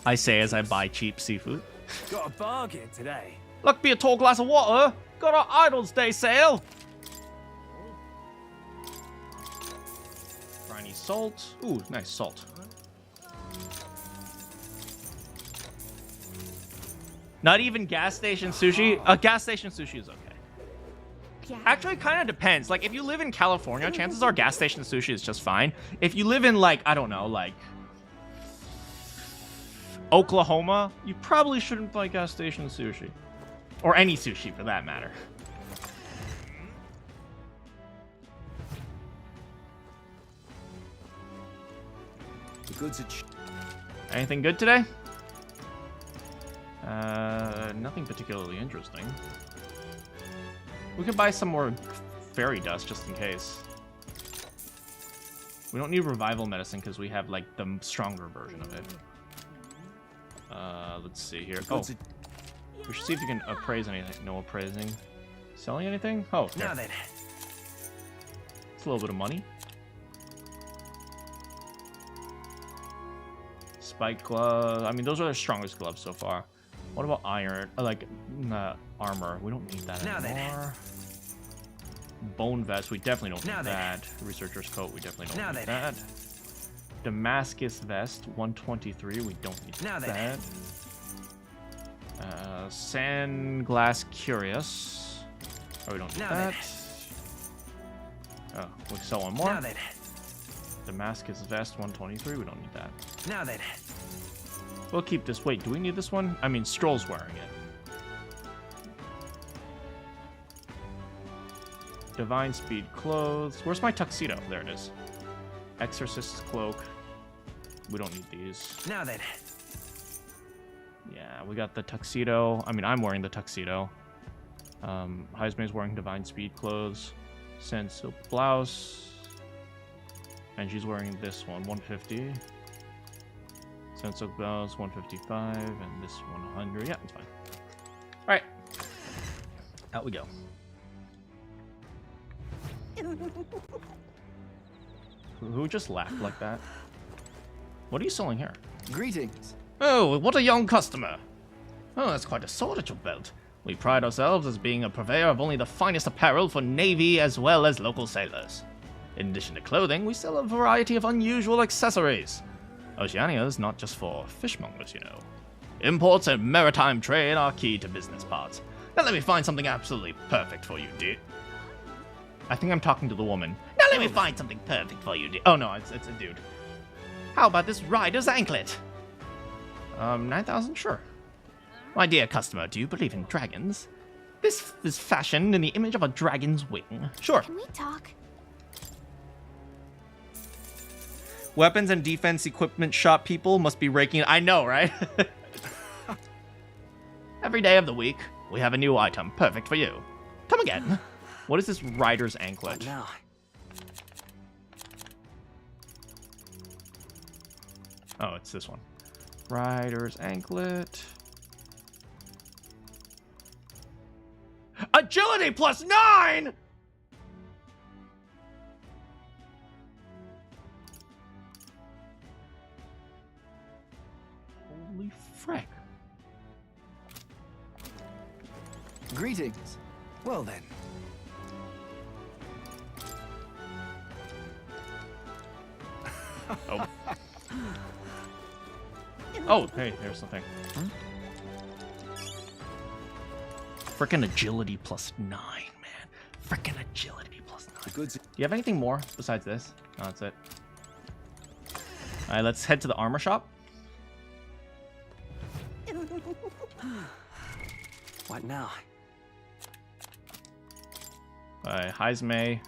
A: I say as I buy cheap seafood.
H: Got a bargain today.
A: Look, be a tall glass of water. Got our Idol's Day sale. Briny salt. Ooh, nice salt. Not even gas station sushi. Gas station sushi is okay. Actually, it kind of depends. Like, if you live in California, chances are gas station sushi is just fine. If you live in, like, I don't know, like Oklahoma, you probably shouldn't buy gas station sushi. Or any sushi, for that matter.
J: The goods are
A: Anything good today? Nothing particularly interesting. We could buy some more fairy dust just in case. We don't need revival medicine because we have like the stronger version of it. Let's see here. Oh, we should see if you can appraise anything. No appraising. Selling anything? Oh, now then. It's a little bit of money. Spike glove. I mean, those are the strongest gloves so far. What about iron? Armor. We don't need that anymore. Bone vest. We definitely don't need that. Researcher's coat. We definitely don't need that. Damascus vest. 123. We don't need that. Sand glass curious. Oh, we don't need that. Oh, we sell one more. Damascus vest 123. We don't need that.
J: Now then.
A: We'll keep this. Wait, do we need this one? I mean, Stroll's wearing it. Divine speed clothes. Where's my tuxedo? There it is. Exorcist's cloak. We don't need these.
J: Now then.
A: Yeah, we got the tuxedo. I mean, I'm wearing the tuxedo.
E: Heismay's wearing divine speed clothes. Sand silk blouse. And she's wearing this one, 150. Sand silk blouse, 155. And this 100. Yeah, it's fine. Alright. Out we go. Who just laughed like that? What are you selling here?
K: Greetings.
E: Oh, what a young customer. Oh, that's quite a sword at your belt. We pride ourselves as being a purveyor of only the finest apparel for Navy as well as local sailors. In addition to clothing, we sell a variety of unusual accessories. Oceania is not just for fishmongers, you know. Imports and maritime trade are key to business parts. Now let me find something absolutely perfect for you, dear. I think I'm talking to the woman. Now let me find something perfect for you, dear. Oh no, it's a dude. How about this rider's anklet? 9,000, sure. My dear customer, do you believe in dragons? This is fashioned in the image of a dragon's wing. Sure.
D: Can we talk?
A: Weapons and defense equipment shop people must be raking. I know, right?
E: Every day of the week, we have a new item perfect for you. Come again. What is this rider's anklet?
K: Now.
E: Oh, it's this one. Rider's anklet. Agility plus 9! Holy frick.
K: Greetings. Well then.
E: Oh. Oh, hey, there's something. Frickin' agility plus 9, man. Frickin' agility plus 9. Do you have anything more besides this? No, that's it. Alright, let's head to the armor shop.
K: What now?
E: Alright, Heismay.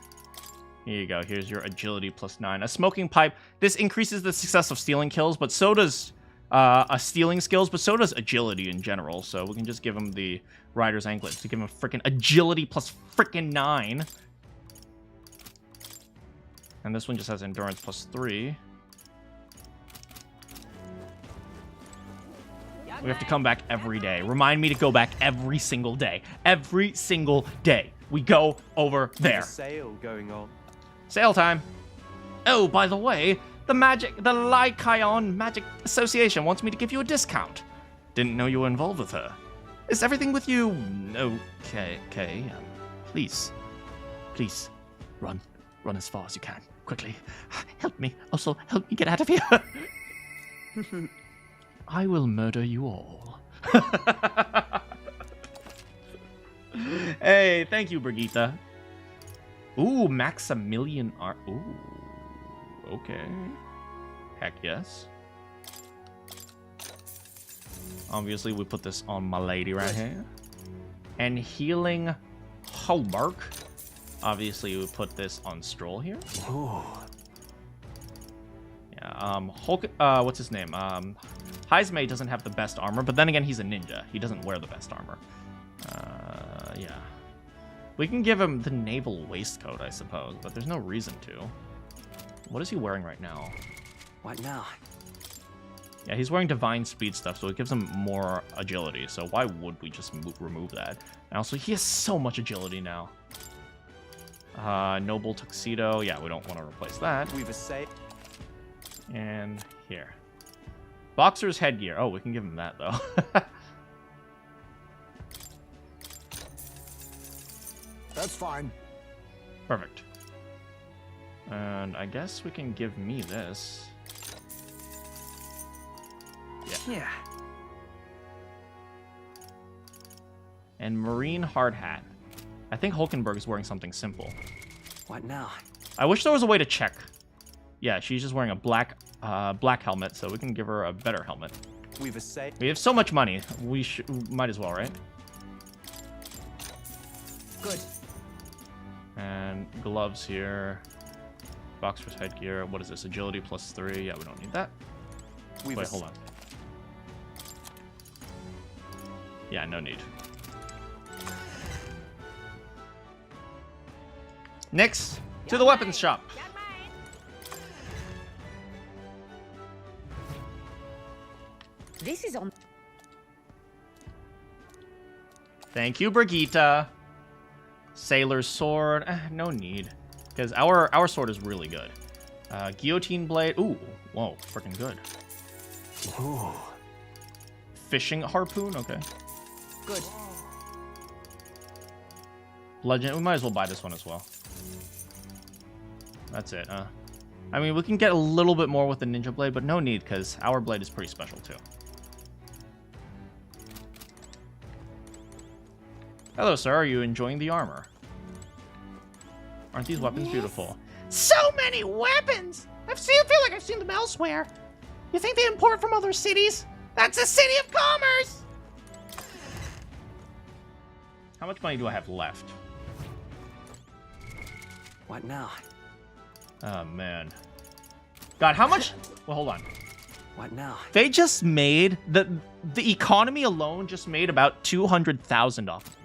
E: Here you go. Here's your agility plus 9. A smoking pipe. This increases the success of stealing kills, but so does stealing skills, but so does agility in general. So we can just give him the rider's anklet to give him freaking agility plus freaking 9. And this one just has endurance plus 3. We have to come back every day. Remind me to go back every single day. Every single day. We go over there.
R: There's a sale going on.
E: Sale time. Oh, by the way, the Lycaon Magic Association wants me to give you a discount. Didn't know you were involved with her. Is everything with you okay? Please, run as far as you can, quickly. Help me. Also, help me get out of here. I will murder you all. Hey, thank you, Brigitte. Ooh, Maximilian Art. Ooh, okay. Heck yes. Obviously, we put this on my lady right here. And Healing Hallmark. Obviously, we put this on Stroll here.
K: Ooh.
E: Yeah, Hulk, what's his name? Heismay doesn't have the best armor, but then again, he's a ninja. He doesn't wear the best armor. Yeah. We can give him the naval waistcoat, I suppose, but there's no reason to. What is he wearing right now?
K: What now?
E: Yeah, he's wearing divine speed stuff, so it gives him more agility. So why would we just remove that? And also, he has so much agility now. Noble tuxedo. Yeah, we don't want to replace that.
R: We've a
E: and here. Boxer's headgear. Oh, we can give him that, though.
B: That's fine.
E: Perfect. And I guess we can give me this.
K: Yeah.
E: And Marine hard hat. I think Hulkenberg is wearing something simple.
K: What now?
E: I wish there was a way to check. Yeah, she's just wearing a black helmet, so we can give her a better helmet.
R: We've a say.
E: We have so much money. We might as well, right?
O: Good.
E: And gloves here. Boxer's headgear. What is this? Agility plus 3. Yeah, we don't need that. Wait, hold on. Yeah, no need.
A: Next, to the weapons shop.
L: This is on.
A: Thank you, Brigitte. Sailor's sword. No need. Because our sword is really good. Guillotine blade. Ooh. Whoa. Freaking good.
K: Ooh.
A: Fishing harpoon. Okay.
L: Good.
A: Legend. We might as well buy this one as well. That's it. I mean, we can get a little bit more with the ninja blade, but no need because our blade is pretty special too. Hello, sir. Are you enjoying the armor? Aren't these weapons beautiful?
M: So many weapons! I feel like I've seen them elsewhere. You think they import from other cities? That's a city of commerce!
A: How much money do I have left?
K: What now?
A: Oh, man. God, how much? Well, hold on.
K: What now?
A: They just made... The economy alone just made about 200,000 off of me.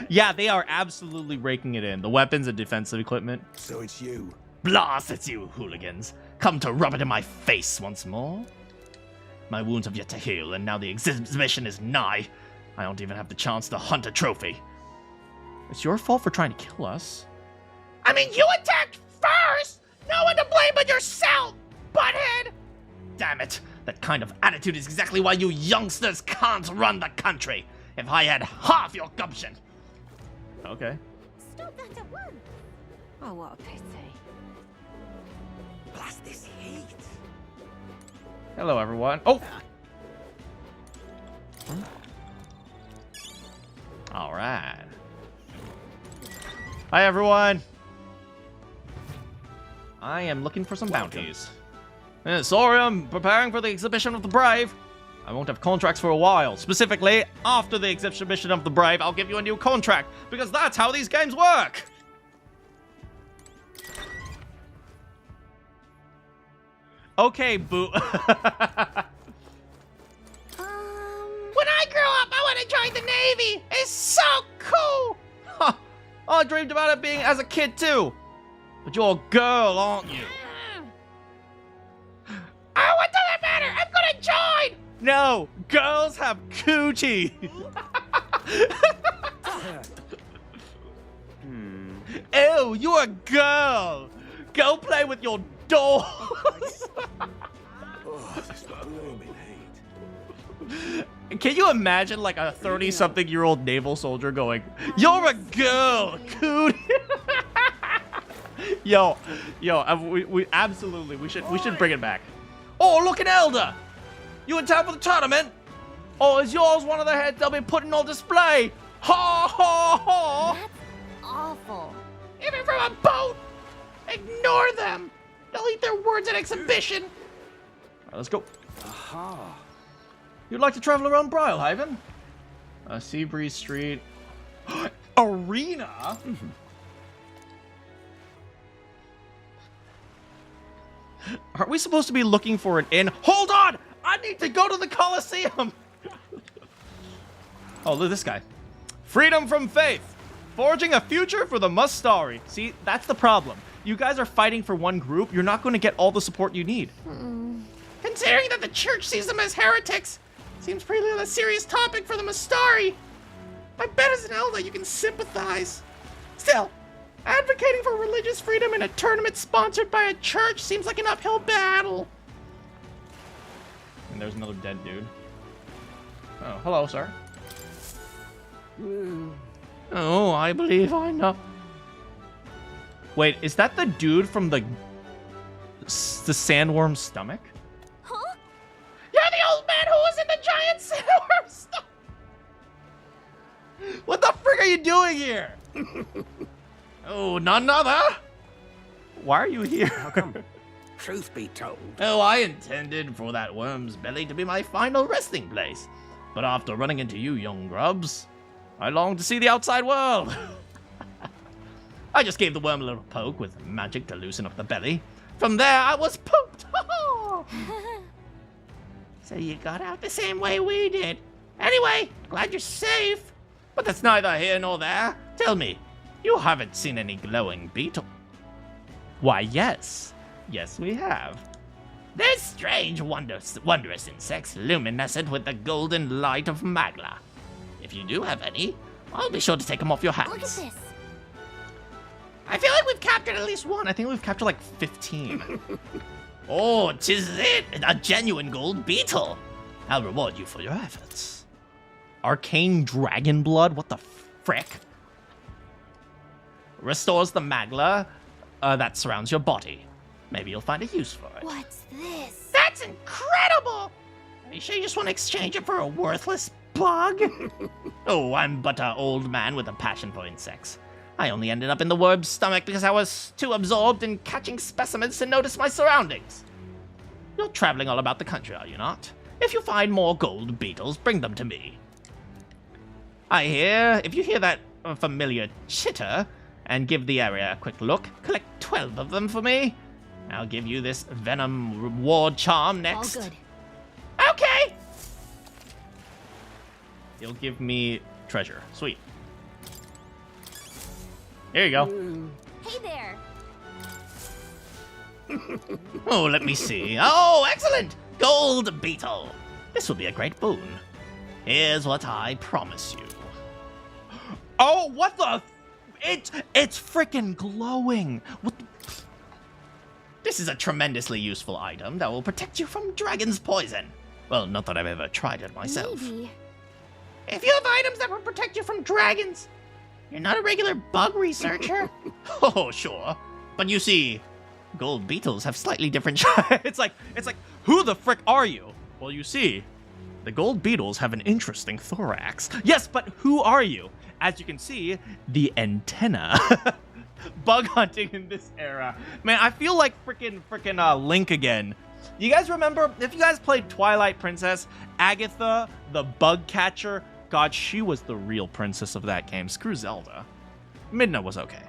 A: Yeah, they are absolutely raking it in. The weapons and defensive equipment.
B: So it's you.
F: Blast, it's you, hooligans. Come to rub it in my face once more. My wounds have yet to heal, and now the exhibition is nigh. I don't even have the chance to hunt a trophy.
A: It's your fault for trying to kill us.
M: I mean, you attacked first! No one to blame but yourself, butthead!
F: Damn it! That kind of attitude is exactly why you youngsters can't run the country. If I had half your gumption.
A: Okay.
N: Stop that at once.
L: Oh, what a pity.
K: Blast this heat.
A: Hello, everyone. Oh! All right. Hi, everyone. I am looking for some bounties. Sorry, I'm preparing for the exhibition of the brave. I won't have contracts for a while. Specifically, after the exhibition of the brave, I'll give you a new contract, because that's how these games work. Okay, boo.
M: When I grow up, I want to join the Navy. It's so cool.
A: Huh. I dreamed about it being as a kid, too. But you're a girl, aren't you?
M: Oh, what does it matter? I'm gonna join.
A: No, girls have coochie. Ew, you're a girl. Go play with your dolls. Can you imagine like a 30-something-year-old naval soldier going, "You're a girl, cootie." Yo, we absolutely we should bring it back. Oh, look at Elder. You in town for the tournament? Or is yours one of the heads they'll be putting on display? Ha ha ha!
N: That's awful.
M: Even from a boat. Ignore them. They'll eat their words at exhibition.
A: All right, let's go. Aha. You'd like to travel around Brylehaven? Seabreeze Street. Arena? Aren't we supposed to be looking for an inn? Hold on! I need to go to the Colosseum! Oh, look at this guy. Freedom from faith. Forging a future for the Mustari. See, that's the problem. You guys are fighting for one group. You're not going to get all the support you need.
M: Considering that the church sees them as heretics, seems pretty a serious topic for the Mustari. I bet as an elder you can sympathize. Still, advocating for religious freedom in a tournament sponsored by a church seems like an uphill battle.
A: And there's another dead dude. Oh, hello, sir. Oh, I believe I know. Wait, is that the dude from the sandworm's stomach?
M: Huh? You're the old man who was in the giant sandworm's stomach!
A: What the frick are you doing here? Oh, none other. Why are you here?
K: How come? Truth be told.
F: Oh, I intended for that worm's belly to be my final resting place. But after running into you young grubs, I long to see the outside world. I just gave the worm a little poke with magic to loosen up the belly. From there, I was pooped.
M: So you got out the same way we did. Anyway, glad you're safe.
F: But that's neither here nor there. Tell me, You haven't seen any glowing beetle?
A: Why, yes. Yes, we have.
F: They're strange, wondrous insects luminescent with the golden light of Magla. If you do have any, I'll be sure to take them off your hands.
D: Look at this.
F: I feel like we've captured at least one.
A: I think we've captured like 15.
F: Oh, 'tis it! A genuine gold beetle! I'll reward you for your efforts.
A: Arcane dragon blood? What the frick?
F: Restores the magla that surrounds your body. Maybe you'll find a use for it.
D: What's this?
F: That's incredible! Are you sure you just want to exchange it for a worthless bug? Oh, I'm but an old man with a passion for insects. I only ended up in the worm's stomach because I was too absorbed in catching specimens to notice my surroundings. You're traveling all about the country, are you not? If you find more gold beetles, bring them to me. If you hear that familiar chitter, and give the area a quick look, collect 12 of them for me. I'll give you this venom reward charm next.
D: All good.
F: Okay!
A: You'll give me treasure. Sweet. Here you go.
D: Hey there.
F: Oh, let me see. Oh, excellent! Gold beetle. This will be a great boon. Here's what I promise you.
A: Oh, what the? It's freaking glowing. What the?
F: This is a tremendously useful item that will protect you from dragon's poison. Well, not that I've ever tried it myself.
D: Maybe.
F: If you have items that will protect you from dragons, you're not a regular bug researcher. Oh, sure. But you see, gold beetles have slightly different
A: it's like, who the frick are you? Well, you see, the gold beetles have an interesting thorax. Yes, but who are you? As you can see, the antenna. Bug hunting in this era. Man, I feel like freaking Link again. You guys remember, if you guys played Twilight Princess, Agatha, the bug catcher, God, she was the real princess of that game. Screw Zelda. Midna was okay.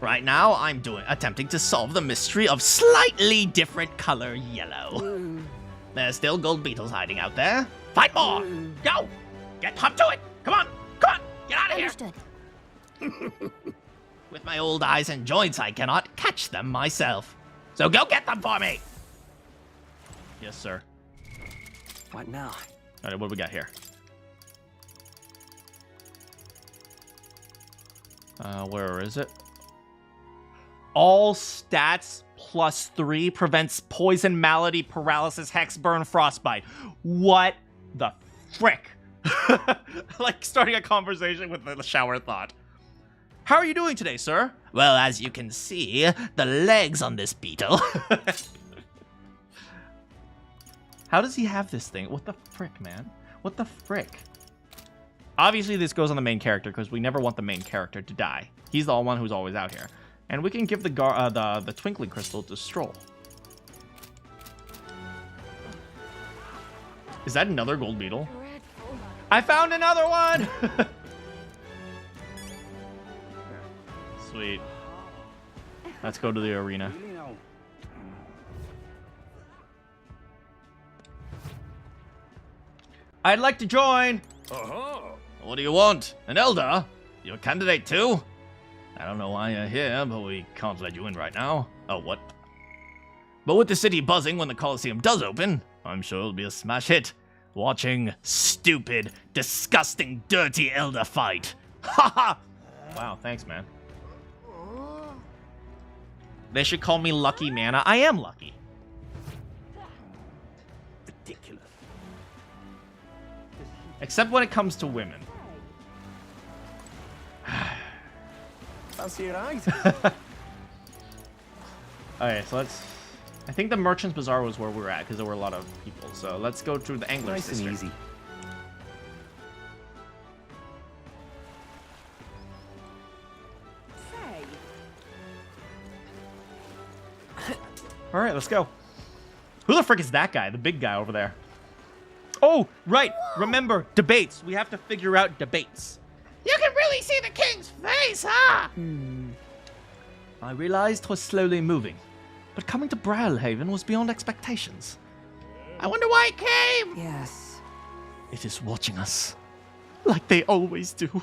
F: Right now, I'm attempting to solve the mystery of slightly different color yellow. There's still gold beetles hiding out there. Find more! Go! Get up to it! Come on! Come on! Get out of here!
D: Understood.
F: With my old eyes and joints, I cannot catch them myself. So go get them for me!
A: Yes, sir.
K: What now?
A: All right, what do we got here? Where is it? All stats +3 prevents poison, malady, paralysis, hex, burn, frostbite. What the frick? Like starting a conversation with the shower thought. How are you doing today, sir?
F: Well, as you can see, the legs on this beetle.
A: How does he have this thing? What the frick, man? What the frick? Obviously, this goes on the main character because we never want the main character to die. He's the one who's always out here. And we can give the twinkling crystal to Stroll. Is that another gold beetle? I found another one! Sweet. Let's go to the arena. I'd like to join!
F: What do you want? An elder? You a candidate too? I don't know why you're here, but we can't let you in right now. Oh, what? But with the city buzzing when the Coliseum does open, I'm sure it'll be a smash hit. Watching stupid, disgusting, dirty elder fight. Ha ha!
A: Wow, thanks, man. They should call me Lucky Mana. I am lucky.
K: Ridiculous.
A: Except when it comes to women.
K: Fancy a ride?
A: Okay, so let's... I think the Merchant's Bazaar was where we were at, because there were a lot of people. So let's go to the Angler's
K: Nice and
A: District.
K: Easy.
A: Alright, let's go. Who the frick is that guy? The big guy over there. Oh, right. Remember, debates. We have to figure out debates.
M: You can really see the king's face, huh?
A: I realized 'twas slowly moving, but coming to Brawlhaven was beyond expectations.
M: I wonder why it came.
L: Yes.
A: It is watching us. Like they always do.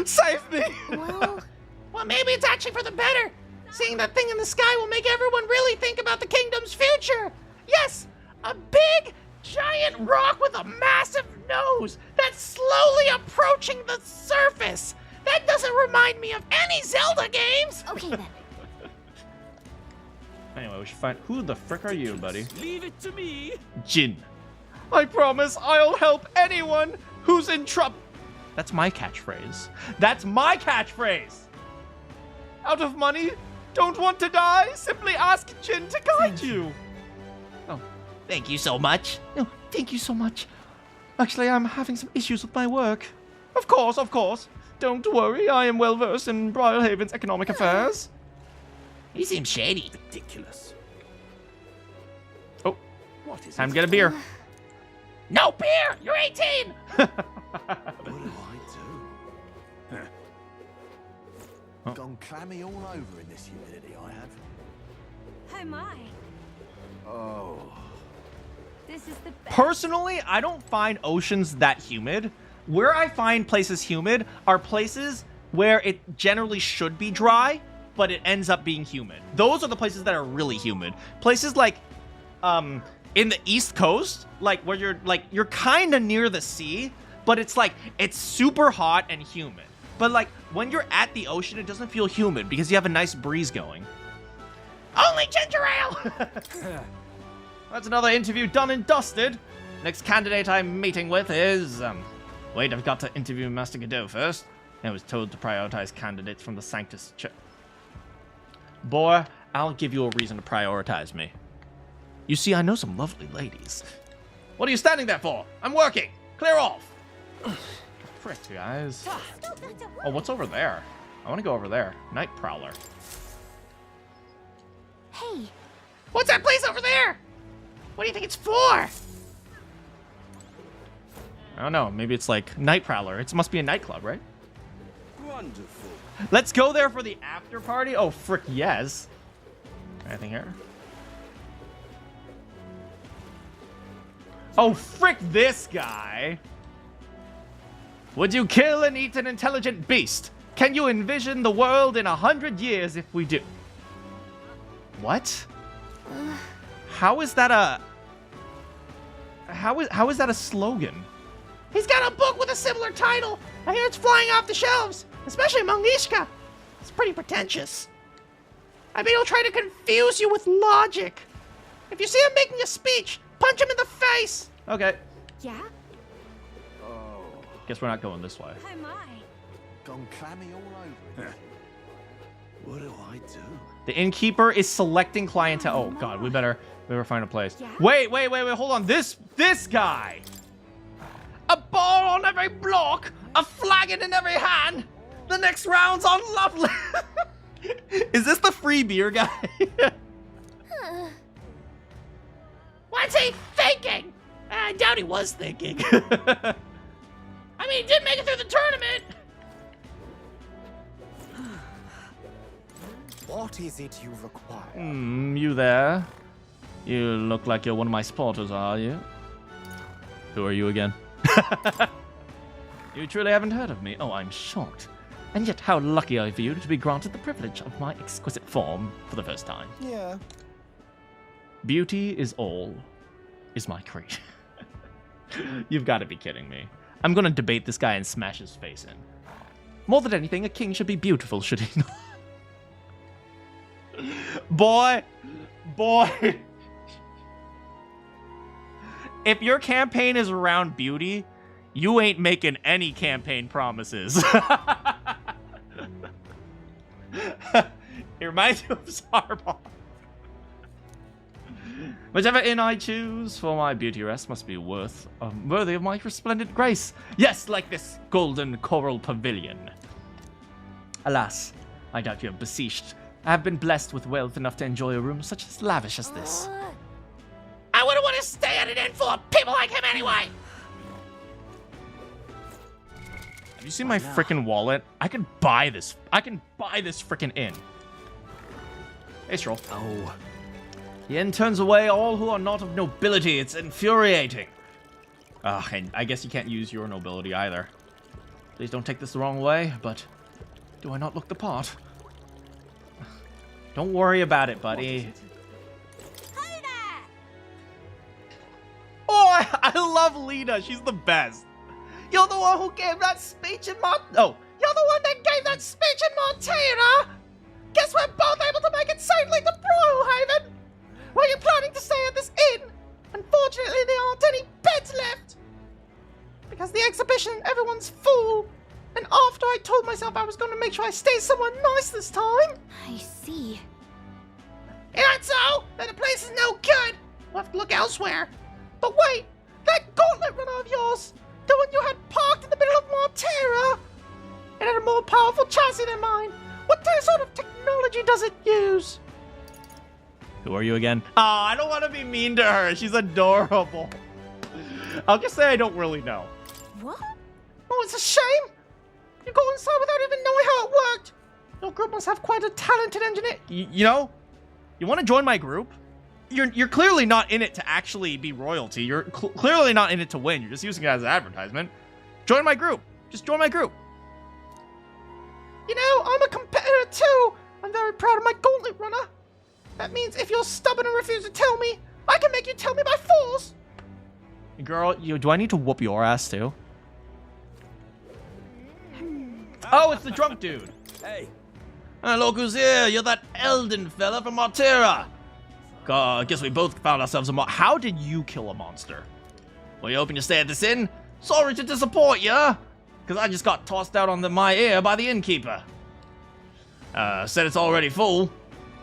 A: Save me!
M: Well, maybe it's actually for the better. Seeing that thing in the sky will make everyone really think about the kingdom's future. Yes, a big, giant rock with a massive nose that's slowly approaching the surface. That doesn't remind me of any Zelda games.
N: Okay, then.
A: Anyway, we should find... Who the frick are you, buddy?
J: Leave it to me.
A: Jin. I promise I'll help anyone who's in trouble. That's my catchphrase. That's my catchphrase. Out of money? Don't want to die? Simply ask Jin to guide you. Oh,
F: Thank you so much.
A: no, thank you so much. Actually, I'm having some issues with my work. Of course, of course. Don't worry, I am well versed in Briarhaven's economic affairs.
F: He seems shady.
J: Ridiculous.
A: Oh,
J: What is
A: time
J: it?
A: to get a beer.
M: No beer! You're 18!
J: What do I do?
G: Gone clammy all over in this humidity, I have.
N: Oh my.
G: Oh.
N: This is the best.
A: Personally, I don't find oceans that humid. Where I find places humid are places where it generally should be dry, but it ends up being humid. Those are the places that are really humid. Places like, in the East Coast, like where you're kind of near the sea, but it's super hot and humid. But like when you're at the ocean, it doesn't feel humid because you have a nice breeze going.
M: Only ginger ale!
A: That's another interview done and dusted. Next candidate I'm meeting with is, wait, I've got to interview Master Godot first. I was told to prioritize candidates from the Sanctus Church. Boy, I'll give you a reason to prioritize me. You see, I know some lovely ladies. What are you standing there for? I'm working. Clear off. Frick, guys. Oh, what's over there? I want to go over there. Night Prowler.
N: Hey.
M: What's that place over there? What do you think it's for?
A: I don't know. Maybe it's like Night Prowler. It must be a nightclub, right?
J: Wonderful.
A: Let's go there for the after party. Oh, frick, yes. Anything here? Oh, frick this guy. Would you kill and eat an intelligent beast? Can you envision the world in 100 years if we do? What? How is that a... How is that a slogan?
M: He's got a book with a similar title. I hear it's flying off the shelves, especially among Ishka. It's pretty pretentious. I bet he'll try to confuse you with logic. If you see him making a speech, punch him in the face.
A: Okay.
N: Yeah?
A: Guess we're not going this way.
N: Oh my.
G: Gone clammy all over.
J: What do I do?
A: The innkeeper is selecting clientele. Oh god, we better find a place.
N: Yeah?
A: Wait, hold on. This guy. A ball on every block, a flagon in every hand. The next round's on lovely. Is this the free beer guy?
M: What's he thinking? I doubt he was thinking. I mean, he did make it through the tournament.
P: What is it you require?
A: You there? You look like you're one of my supporters, are you? Who are you again? You truly haven't heard of me? Oh, I'm shocked. And yet how lucky of you to be granted the privilege of my exquisite form for the first time.
P: Yeah.
A: Beauty is all, is my creed. You've got to be kidding me. I'm gonna debate this guy and smash his face in. More than anything, a king should be beautiful, should he not? Boy. If your campaign is around beauty, you ain't making any campaign promises. It reminds you of Zarbon. Whichever inn I choose for my beauty rest must be worthy of my resplendent grace. Yes, like this golden coral pavilion. Alas, I doubt you have beseeched. I have been blessed with wealth enough to enjoy a room such as lavish as this.
M: I wouldn't want to stay at an inn full of people like him anyway.
A: Have you seen my freaking wallet? I can buy this freaking inn. Hey, Stroll.
K: Oh.
A: The inn turns away all who are not of nobility. It's infuriating. And I guess you can't use your nobility either. Please don't take this the wrong way, but do I not look the part? Don't worry about it, buddy. Oh, I love Lena. She's the best. You're the one who gave that speech in Oh, you're the one that gave that speech in Montana. Guess we're both able to make it safely to Brohaven. Were you planning to stay at this inn? Unfortunately, there aren't any beds left. Because the exhibition, everyone's full. And after I told myself I was going to make sure I stay somewhere nice this time.
D: I see.
M: Is that so? Then the place is no good. We'll have to look elsewhere. But wait, that gauntlet runner of yours, the one you had parked in the middle of Montera, it had a more powerful chassis than mine. What sort of technology does it use?
A: Who are you again? Oh, I don't want to be mean to her. She's adorable. I'll just say I don't really know.
M: What? Oh, it's a shame. You go inside without even knowing how it worked. Your group must have quite a talented engineer.
A: You know, you want to join my group? You're clearly not in it to actually be royalty. You're clearly not in it to win. You're just using it as an advertisement. Join my group. Just join my group.
M: You know, I'm a competitor too. I'm very proud of my gauntlet runner. That means if you're stubborn and refuse to tell me, I can make you tell me by force.
A: Girl, do I need to whoop your ass too? Oh, it's the drunk dude.
J: Hey.
A: Look who's here. You're that Elden fella from Montera. I guess we both found ourselves a How did you kill a monster? Were you hoping to stay at this inn? Sorry to disappoint ya. Because I just got tossed out on my ear by the innkeeper. Said it's already full.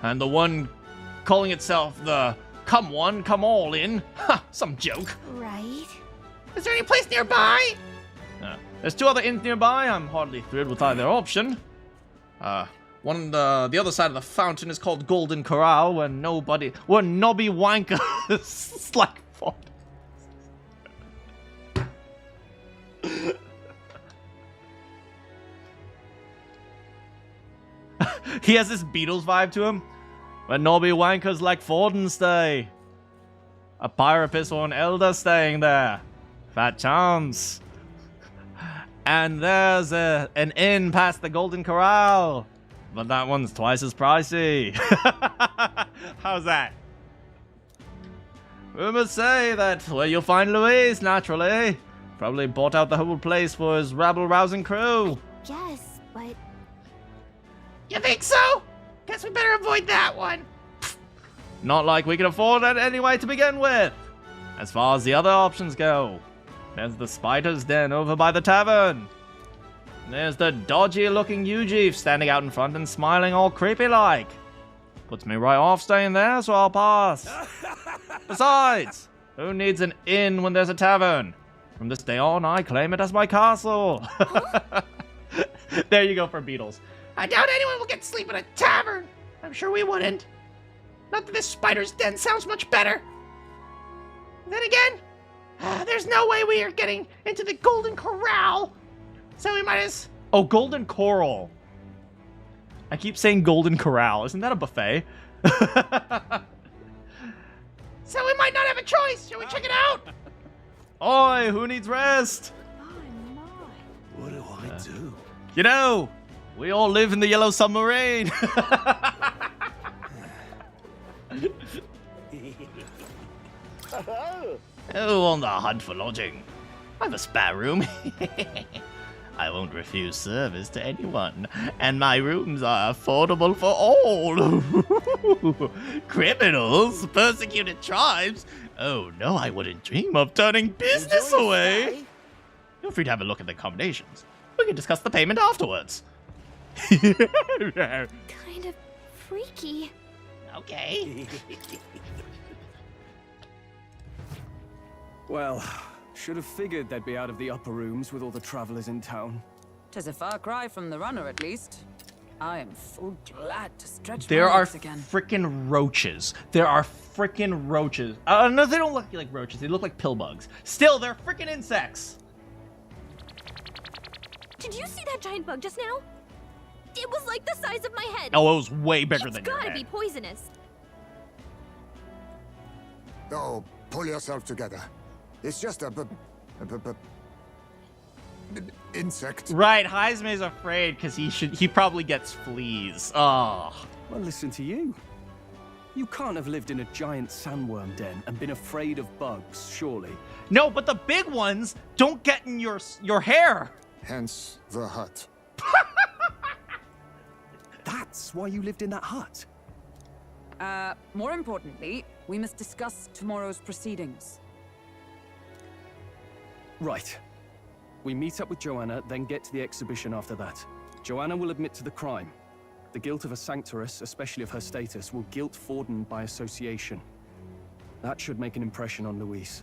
A: And the one calling itself the come one, come all in. Ha, some joke.
D: Right.
M: Is there any place nearby?
A: There's 2 other inns nearby. I'm hardly thrilled with either option. One on the other side of the fountain is called Golden Corral, where nobby wankers like fun. He has this Beatles vibe to him. Where nobby wankers like Forden stay. A Pyrapis or an elder staying there. Fat chance. And there's an inn past the Golden Corral. But that one's twice as pricey. How's that? Rumors say that where you'll find Luis, naturally. Probably bought out the whole place for his rabble-rousing crew.
D: Yes, but...
M: You think so? Guess we better avoid that one.
A: Not like we can afford it anyway to begin with. As far as the other options go, there's the Spider's Den over by the tavern. There's the dodgy-looking Ujief standing out in front and smiling all creepy-like. Puts me right off staying there, so I'll pass. Besides, who needs an inn when there's a tavern? From this day on, I claim it as my castle. There you go for Beatles.
M: I doubt anyone will get to sleep in a tavern. I'm sure we wouldn't. Not that this Spider's Den sounds much better. Then again, there's no way we are getting into the Golden Corral. So we might as...
A: Oh, Golden Coral. I keep saying Golden Corral. Isn't that a buffet?
M: So we might not have a choice. Shall we check it out?
A: Oi, who needs rest?
J: What do I do?
A: You know, we all live in the Yellow Submarine. Oh, on the hunt for lodging. I have a spare room. I won't refuse service to anyone, and my rooms are affordable for all. Criminals, persecuted tribes. Oh no, I wouldn't dream of turning business away. Feel free to have a look at the accommodations. We can discuss the payment afterwards.
D: Kind of freaky.
A: Okay.
K: Well, should have figured they'd be out of the upper rooms with all the travelers in town.
L: 'Tis a far cry from the runner, at least. I am full glad to stretch
A: There
L: my
A: are
L: legs again.
A: frickin' roaches. There are frickin' roaches. No, they don't look like roaches. They look like pill bugs. Still, they're frickin' insects.
D: Did you see that giant bug just now? It was like the size of my head.
A: Oh, it was way bigger than your
D: It's
A: head.
D: gotta be poisonous.
B: Oh, pull yourself together. It's just a Insect.
A: Right, Heismay's afraid because he probably gets fleas. Oh.
K: Well, listen to you. You can't have lived in a giant sandworm den and been afraid of bugs, surely.
A: No, but the big ones don't get in your hair.
B: Hence the hut.
K: That's why you lived in that hut.
L: More importantly, we must discuss tomorrow's proceedings.
K: Right. We meet up with Joanna, then get to the exhibition after that. Joanna will admit to the crime. The guilt of a sanctoress, especially of her status, will guilt Forden by association. That should make an impression on Louise.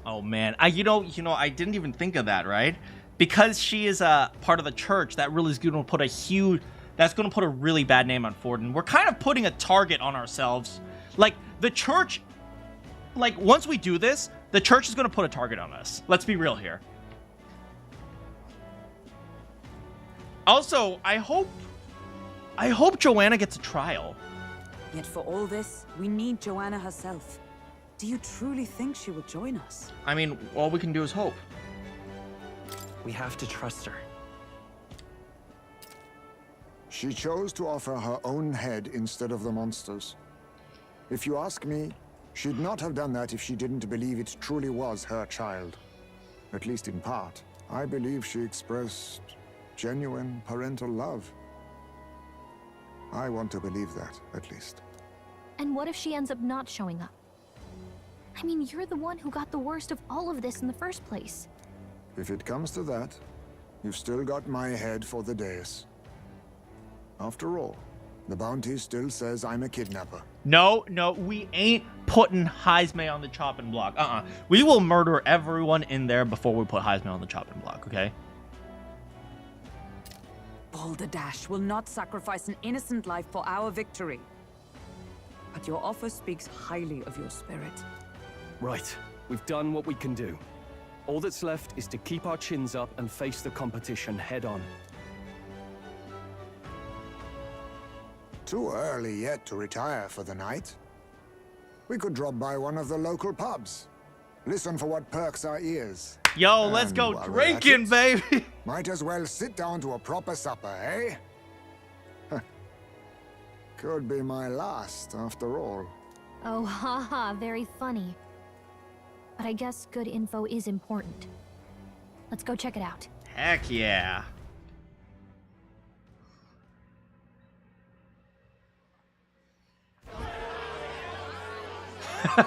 A: Oh man, you know, I didn't even think of that, right? Because she is a part of the church, that really is going to put that's going to put a really bad name on Forden. We're kind of putting a target on ourselves. Like, the church, like, once we do this, the church is going to put a target on us. Let's be real here. Also, I hope Joanna gets a trial.
L: Yet for all this, we need Joanna herself. Do you truly think she will join us?
A: I mean, all we can do is hope.
Q: We have to trust her.
B: She chose to offer her own head instead of the monster's. If you ask me, she'd not have done that if she didn't believe it truly was her child. At least in part. I believe she expressed genuine parental love. I want to believe that, at least.
D: And what if she ends up not showing up? I mean, you're the one who got the worst of all of this in the first place.
B: If it comes to that, you've still got my head for the dais. After all, the bounty still says I'm a kidnapper.
A: No, we ain't putting Heismay on the chopping block. We will murder everyone in there before we put Heismay on the chopping block, okay?
L: Balderdash will not sacrifice an innocent life for our victory. But your offer speaks highly of your spirit.
K: Right. We've done what we can do. All that's left is to keep our chins up and face the competition head on.
B: Too early yet to retire for the night. We could drop by one of the local pubs. Listen for what perks our ears.
A: Yo, let's go drinking, baby!
B: Might as well sit down to a proper supper, eh? Could be my last, after all.
D: Oh, haha, very funny. But I guess good info is important. Let's go check it out.
A: Heck yeah.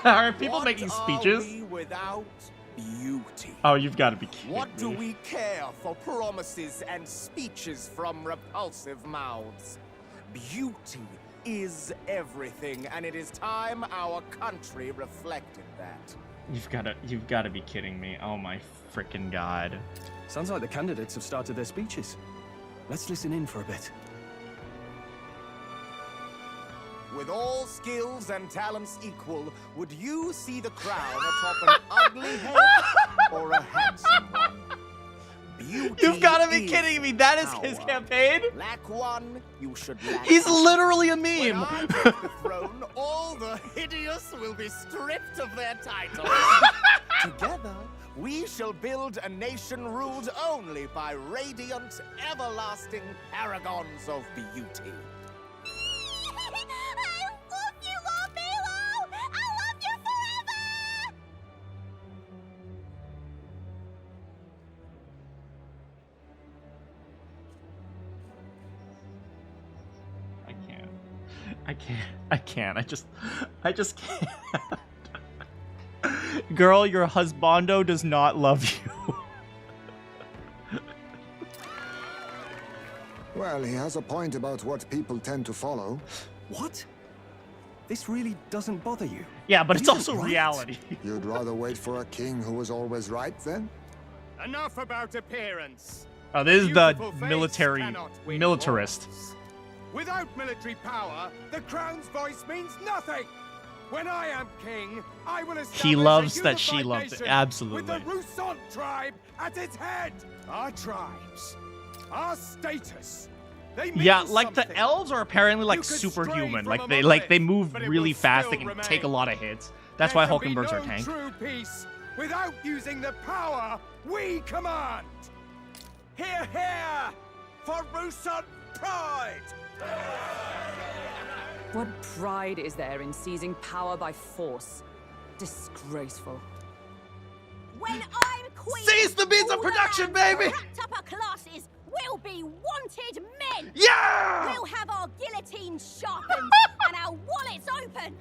A: Are people making speeches?
S: Are we without beauty?
A: Oh, you've got to be kidding
S: What do
A: me.
S: we care for promises and speeches from repulsive mouths? Beauty is everything, and it is time our country reflected that.
A: You've got to be kidding me. Oh my freaking god.
K: Sounds like the candidates have started their speeches. Let's listen in for a bit.
S: With all skills and talents equal, would you see the crown atop an ugly head or a handsome one? Beauty
A: You've got to be kidding me. That is his campaign?
S: Lack one, you should lack
A: He's
S: one.
A: literally a meme.
S: When I take the throne, all the hideous will be stripped of their titles. Together, we shall build a nation ruled only by radiant, everlasting paragons of beauty.
A: I just can't. Girl, your husbando does not love you.
B: Well, he has a point about what people tend to follow.
K: What? This really doesn't bother you?
A: Yeah, but it's
K: Isn't
A: also
K: right?
A: reality.
B: You'd rather wait for a king who was always right, then?
S: Enough about appearance.
A: Oh, this is the
S: Beautiful face
A: military
S: cannot win
A: militarist.
S: wars. Without military power, the crown's voice means nothing. When I am king, I will establish
A: He loves
S: a
A: that she
S: unified
A: loves it.
S: nation
A: Absolutely.
S: with the Rousseau tribe at its head. Our tribes, our status. They mean
A: Yeah, like
S: something.
A: the elves are apparently like
S: You could
A: superhuman.
S: stray
A: Like
S: from
A: they move
S: but it
A: really
S: will
A: fast. They
S: still
A: can take a
S: remain.
A: lot of hits. That's
S: There
A: why
S: can be
A: Hulkenberg's
S: no
A: our tank.
S: true peace
H: without using the power we command.
J: Hear, hear! For Rusan pride!
L: What pride is there in seizing power by force? Disgraceful.
N: When I'm queen,
A: Seize the means of
N: all
A: production,
N: lands
A: baby!
N: wrapped upper classes will be wanted men.
A: Yeah!
N: We'll have our guillotines sharpened and our wallets open.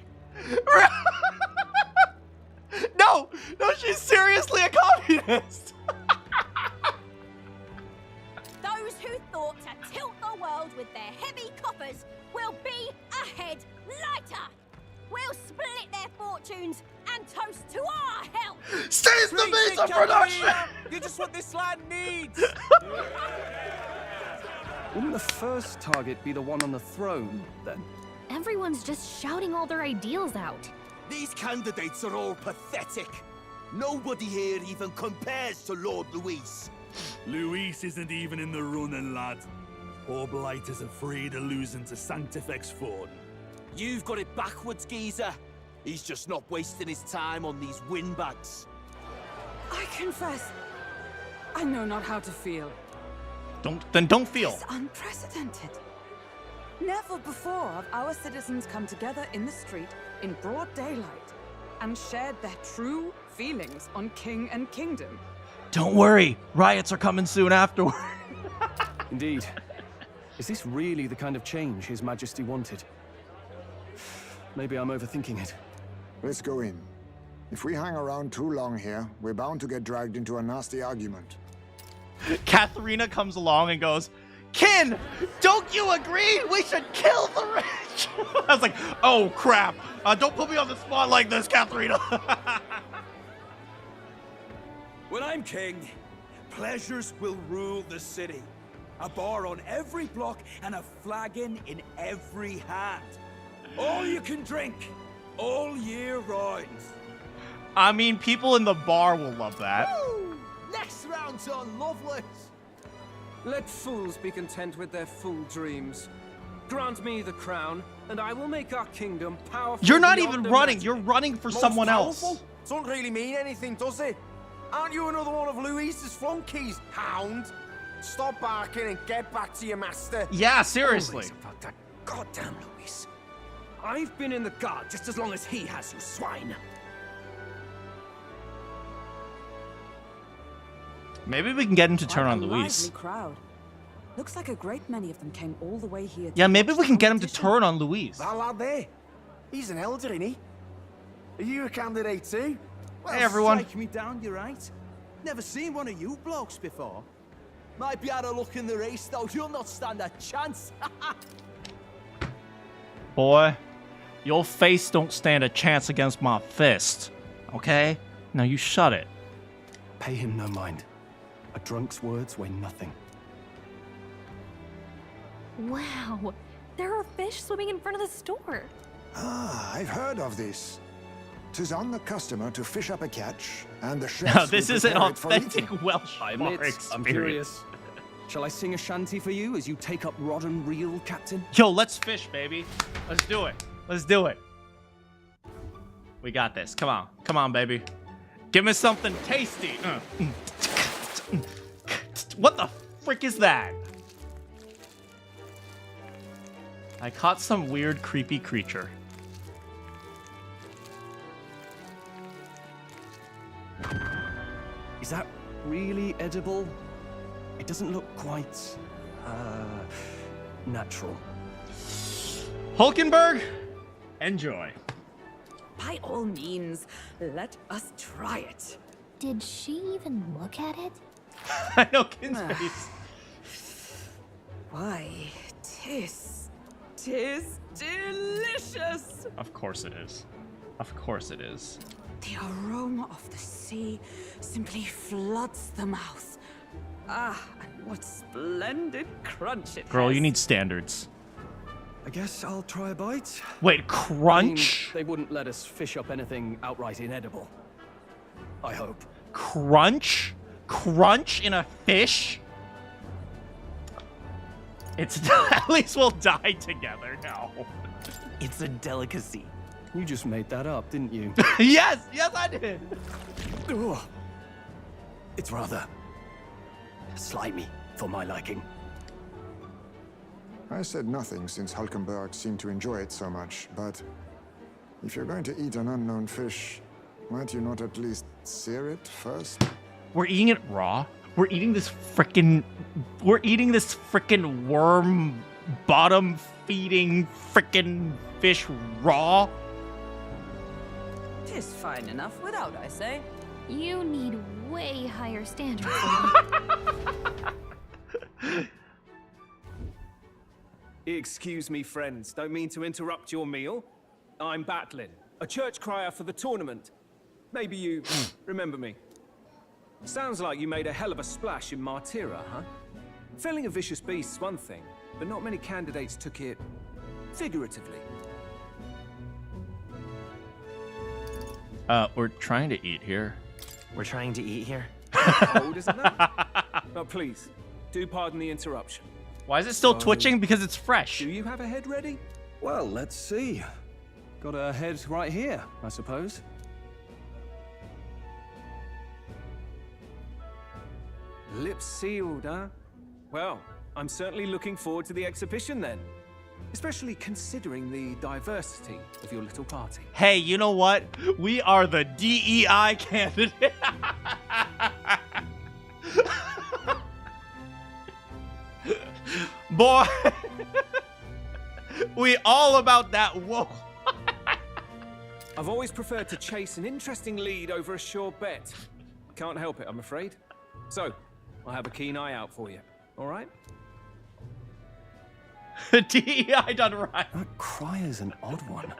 A: No, she's seriously a communist.
N: Those who thought to tilt the world with their heavy coffers will be ahead lighter. We'll split their fortunes and toast to our health.
A: Seize the means of production.
J: You're just what this land needs.
C: Wouldn't the first target be the one on the throne, then?
D: Everyone's just shouting all their ideals out.
J: These candidates are all pathetic. Nobody here even compares to Lord Luis.
E: Luis isn't even in the running, lad. Poor Blight is afraid of losing to Sanctifex Ford.
J: You've got it backwards, geezer. He's just not wasting his time on these windbags.
L: I confess, I know not how to feel.
A: Don't feel.
L: It's unprecedented. Never before have our citizens come together in the street in broad daylight and shared their true feelings on king and kingdom.
A: Don't worry, riots are coming soon afterward.
C: Indeed. Is this really the kind of change His Majesty wanted? Maybe I'm overthinking it.
B: Let's go in. If we hang around too long here, we're bound to get dragged into a nasty argument.
A: Katharina comes along and goes, Kin, don't you agree we should kill the rich? I was like, oh crap. Don't put me on the spot like this, Katharina.
H: When I'm king, pleasures will rule the city. A bar on every block and a flagon in every hand. All you can drink, all year round.
A: I mean, people in the bar will love that.
S: Woo! Next round's on Lovelace.
C: Let fools be content with their fool dreams.
H: Grant me the crown, and I will make our kingdom powerful.
A: You're not
H: beyond
A: even
H: the
A: running.
H: magic.
A: You're running for
S: Most
A: someone
S: powerful?
A: else.
S: Doesn't really mean anything, does it? Aren't you another one of Luis's flunkies, hound? Stop barking and get back to your master.
A: Yeah, seriously.
H: Always about that goddamn Luis. I've been in the guard just as long as he has, you swine.
A: Maybe we can get him to turn
L: Quite
A: on
L: a
A: Luis.
L: lively crowd. Looks like a great many of them came all the way here.
A: Yeah, maybe we can get him to turn on Luis.
S: That lad there, he's an elder, isn't he? Are you a candidate too?
A: Well, hey, everyone.
J: Strike me down, you're right. Never seen one of you blokes before. Might be had a look in the race, though. You'll not stand a chance.
A: Boy, your face don't stand a chance against my fist. Okay? Now you shut it.
C: Pay him no mind. A drunk's words weigh nothing.
D: Wow, there are fish swimming in front of the store.
B: Ah, I've heard of this. 'Tis on the customer to fish up a catch, and the chefs
A: No, this
B: will
A: is an
B: prepare it for
A: authentic
B: eating.
A: Welsh
C: I
A: bar
C: admit, I'm
A: experience.
C: curious. Shall I sing a shanty for you as you take up rod and reel, Captain?
A: Yo, let's fish, baby. Let's do it. Let's do it. We got this. Come on. Come on, baby. Give me something tasty. What the frick is that? I caught some weird, creepy creature.
C: Is that really edible? It doesn't look quite, natural.
A: Hulkenberg, enjoy.
L: By all means, let us try it.
D: Did she even look at it?
A: I know Kin's face.
L: Why, tis delicious.
A: Of course it is. Of course it is.
L: The aroma of the sea simply floods the mouth. Ah, and what splendid crunch it
A: Girl,
L: has.
A: you need standards.
C: I guess I'll try a bite.
A: Wait, crunch?
C: I mean, they wouldn't let us fish up anything outright inedible. I hope.
A: Crunch? Crunch in a fish? It's at least we'll die together now.
Q: It's a delicacy.
K: You just made that up, didn't you?
A: Yes, I did.
K: Ugh. It's rather slimy for my liking.
B: I said nothing since Hulkenberg seemed to enjoy it so much, but if you're going to eat an unknown fish, might you not at least sear it first?
A: We're eating it raw. We're eating this frickin' worm bottom feeding frickin' fish raw.
L: 'Tis fine enough without, I say.
D: You need way higher standards.
H: Excuse me, friends. Don't mean to interrupt your meal. I'm Batlin, a church crier for the tournament. Maybe you remember me. Sounds like you made a hell of a splash in Martyra, huh? Felling a vicious beast's one thing, but not many candidates took it figuratively.
A: We're trying to eat here.
Q: We're trying to eat here?
H: Cold, isn't that? But please, do pardon the interruption.
A: Why is it still twitching? Because it's fresh.
H: Do you have a head ready?
C: Well, let's see. Got a head right here, I suppose.
H: Lips sealed, huh? Well, I'm certainly looking forward to the exhibition then. Especially considering the diversity of your little party.
A: Hey, you know what? We are the DEI candidate. Boy, we all about that whoa.
H: I've always preferred to chase an interesting lead over a sure bet. Can't help it, I'm afraid. So, I'll have a keen eye out for you. All right?
A: DEI done right.
K: That cry is an odd one.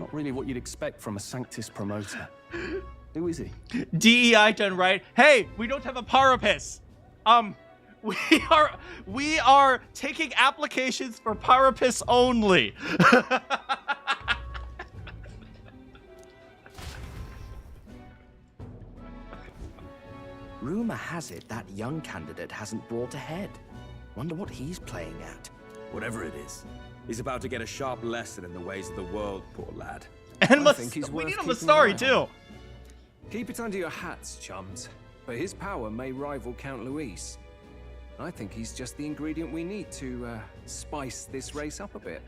K: Not really what you'd expect from a Sanctus promoter. Who is he?
A: DEI done right. Hey, we don't have a Parapis. We are taking applications for Parapis only.
Q: Rumor has it that young candidate hasn't brought ahead. Wonder what he's playing at.
J: Whatever it is, he's about to get a sharp lesson in the ways of the world, poor lad.
A: And
H: I think he's
A: we
H: worth
A: need a
H: keeping
A: Mastari
H: an eye
A: too.
H: on. Keep it under your hats, chums. But his power may rival Count Luis. I think he's just the ingredient we need to spice this race up a bit.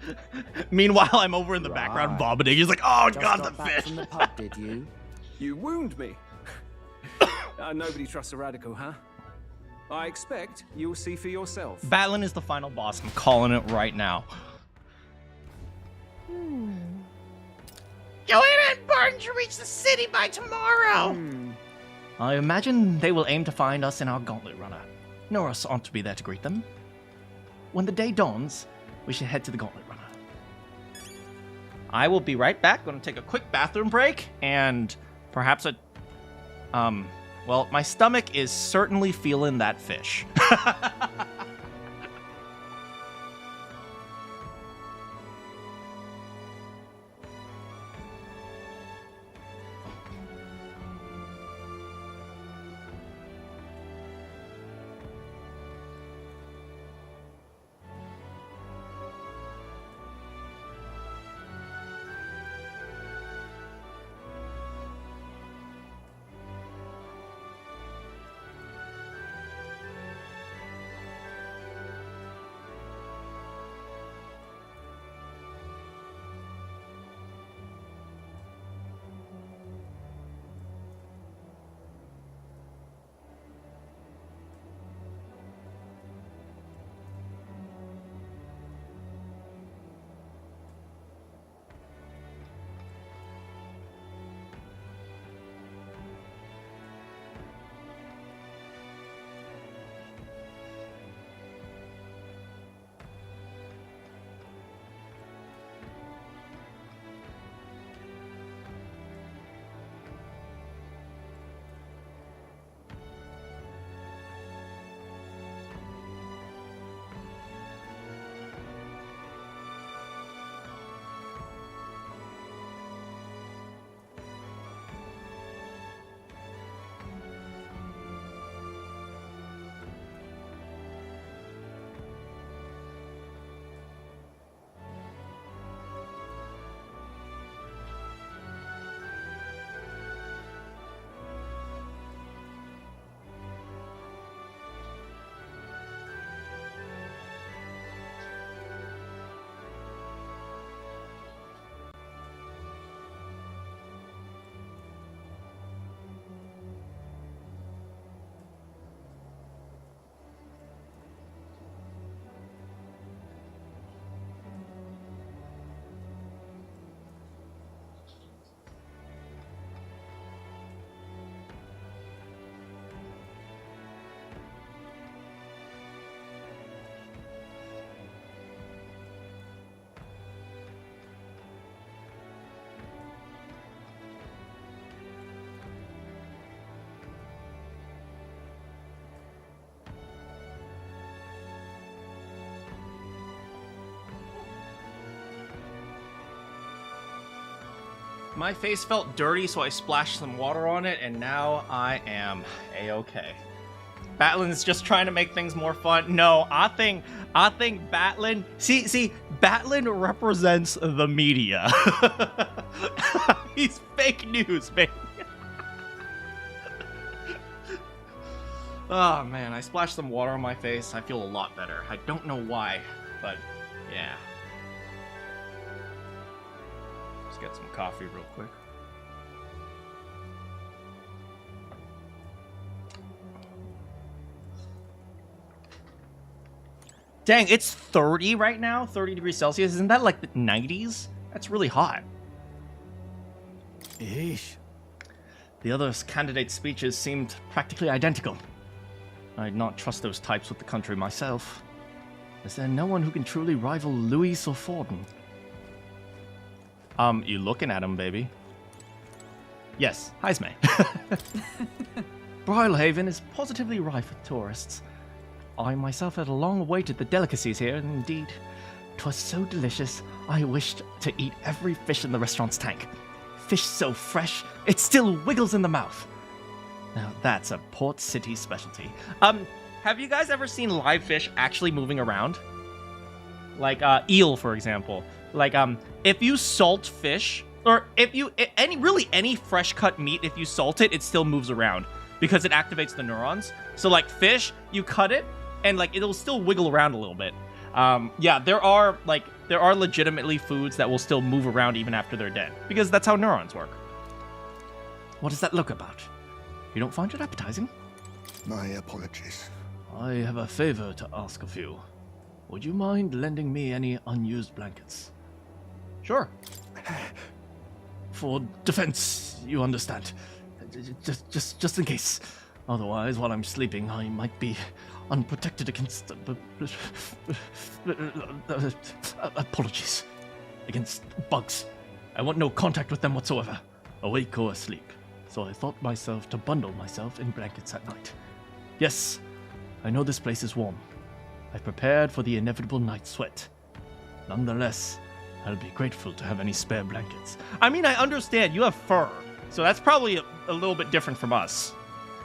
A: Meanwhile, I'm over in the background vomiting. He's like, "Oh
Q: Just
A: God,
Q: got
A: the
Q: back
A: fish."
Q: from the pub, did you?
H: You wound me. Nobody trusts a radical, huh? I expect you'll see for yourself.
A: Batlin is the final boss. I'm calling it right now.
M: Joanna and Barton should reach the city by tomorrow.
A: I imagine they will aim to find us in our gauntlet runner. Norris ought to be there to greet them. When the day dawns, we should head to the gauntlet runner. I will be right back. Going to take a quick bathroom break and perhaps a... Well, my stomach is certainly feeling that fish. My face felt dirty, so I splashed some water on it, and now I am a-okay. Batlin's just trying to make things more fun. No, I think Batlin. See, Batlin represents the media. He's fake news, baby. Oh man, I splashed some water on my face. I feel a lot better. I don't know why, but yeah. Let's get some coffee real quick. Dang, it's 30 right now, 30 degrees Celsius. Isn't that like the 90s? That's really hot.
K: Yeesh.
A: The other candidates' speeches seemed practically identical. I'd not trust those types with the country myself. Is there no one who can truly rival Louis or Forden? You looking at him, baby? Yes, Heisme. Brilhaven is positively rife with tourists. I myself had long awaited the delicacies here, and indeed, 'twas so delicious, I wished to eat every fish in the restaurant's tank. Fish so fresh, it still wiggles in the mouth. Now that's a port city specialty. Have you guys ever seen live fish actually moving around? Like, eel, for example. Like, if you salt fish, or if you, any fresh cut meat, if you salt it, it still moves around because it activates the neurons. So like fish, you cut it, and like it'll still wiggle around a little bit. Yeah, there are legitimately foods that will still move around even after they're dead, because that's how neurons work. What does that look about? You don't find it appetizing?
B: My apologies.
E: I have a favor to ask of you. Would you mind lending me any unused blankets?
A: Sure.
E: For defense, you understand. Just in case. Otherwise, while I'm sleeping, I might be unprotected against... apologies. Against bugs. I want no contact with them whatsoever, awake or asleep. So I thought myself to bundle myself in blankets at night. Yes, I know this place is warm. I've prepared for the inevitable night sweat. Nonetheless, I'll be grateful to have any spare blankets.
A: I mean, I understand, you have fur, so that's probably a little bit different from us.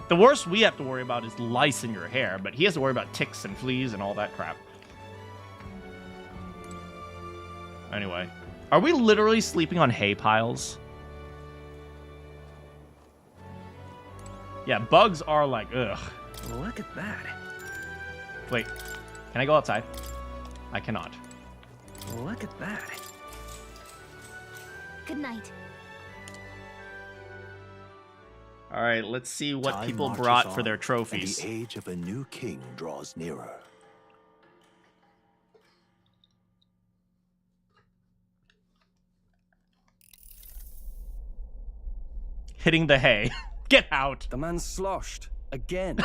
A: The worst we have to worry about is lice in your hair, but he has to worry about ticks and fleas and all that crap. Anyway, are we literally sleeping on hay piles? Yeah, bugs are like, ugh.
Q: Look at that.
A: Wait, can I go outside? I cannot.
Q: Look at that.
D: Good night.
A: All right, let's see what
G: Time
A: people
G: marches
A: brought
G: on,
A: for their trophies.
G: And the age of a new king draws nearer.
A: Hitting the hay. Get out.
C: The man's sloshed. Again.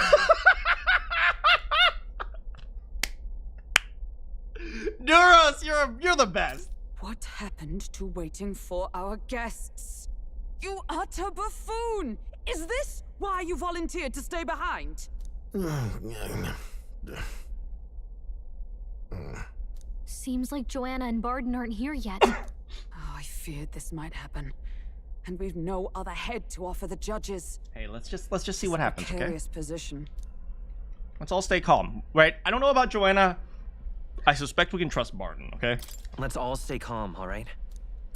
A: Duros, you're the best.
L: What happened to waiting for our guests? You utter buffoon! Is this why you volunteered to stay behind?
D: Seems like Joanna and Barden aren't here yet.
L: Oh, I feared this might happen. And we've no other head to offer the judges.
A: Hey, let's just see what happens, okay?
L: Precarious position.
A: Let's all stay calm, right? I don't know about Joanna. I suspect we can trust Barden, okay?
Q: Let's all stay calm, all right?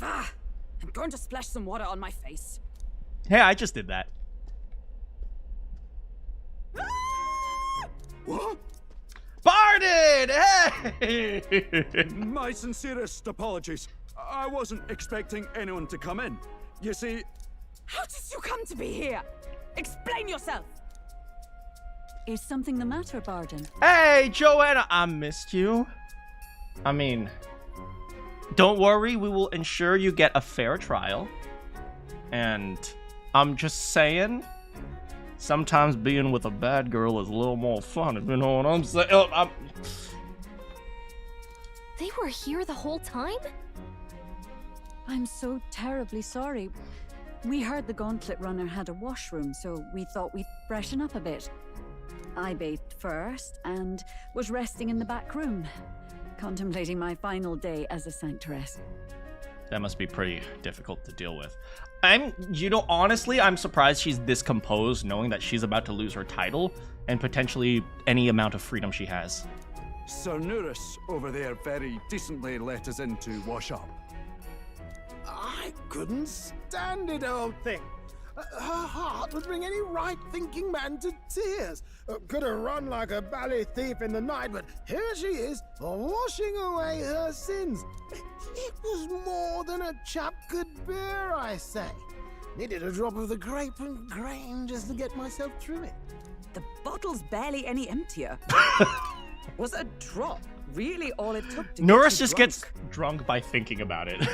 L: Ah! I'm going to splash some water on my face.
A: Hey, I just did that.
H: What?
A: Barden! Hey!
H: My sincerest apologies. I wasn't expecting anyone to come in. You see...
L: How did you come to be here? Explain yourself!
T: Is something the matter, Barden?
A: Hey, Joanna, I missed you. I mean, don't worry, we will ensure you get a fair trial. And I'm just saying, sometimes being with a bad girl is a little more fun, if you know what I'm saying.
D: They were here the whole time?
T: I'm so terribly sorry. We heard the Gauntlet Runner had a washroom, so we thought we'd freshen up a bit. I bathed first and was resting in the back room, contemplating my final day as a sanctress.
A: That must be pretty difficult to deal with. Honestly, I'm surprised she's this composed, knowing that she's about to lose her title and potentially any amount of freedom she has.
U: Sir Nuris over there very decently let us in to wash up.
P: I couldn't stand it, old thing. Her heart would bring any right-thinking man to tears. Could have run like a ballet thief in the night, but here she is, washing away her sins. It was more than a chap could bear, I say. Needed a drop of the grape and grain just to get myself through it.
L: The bottle's barely any emptier. Was a drop really all it took to
A: Norris just gets drunk by thinking about it.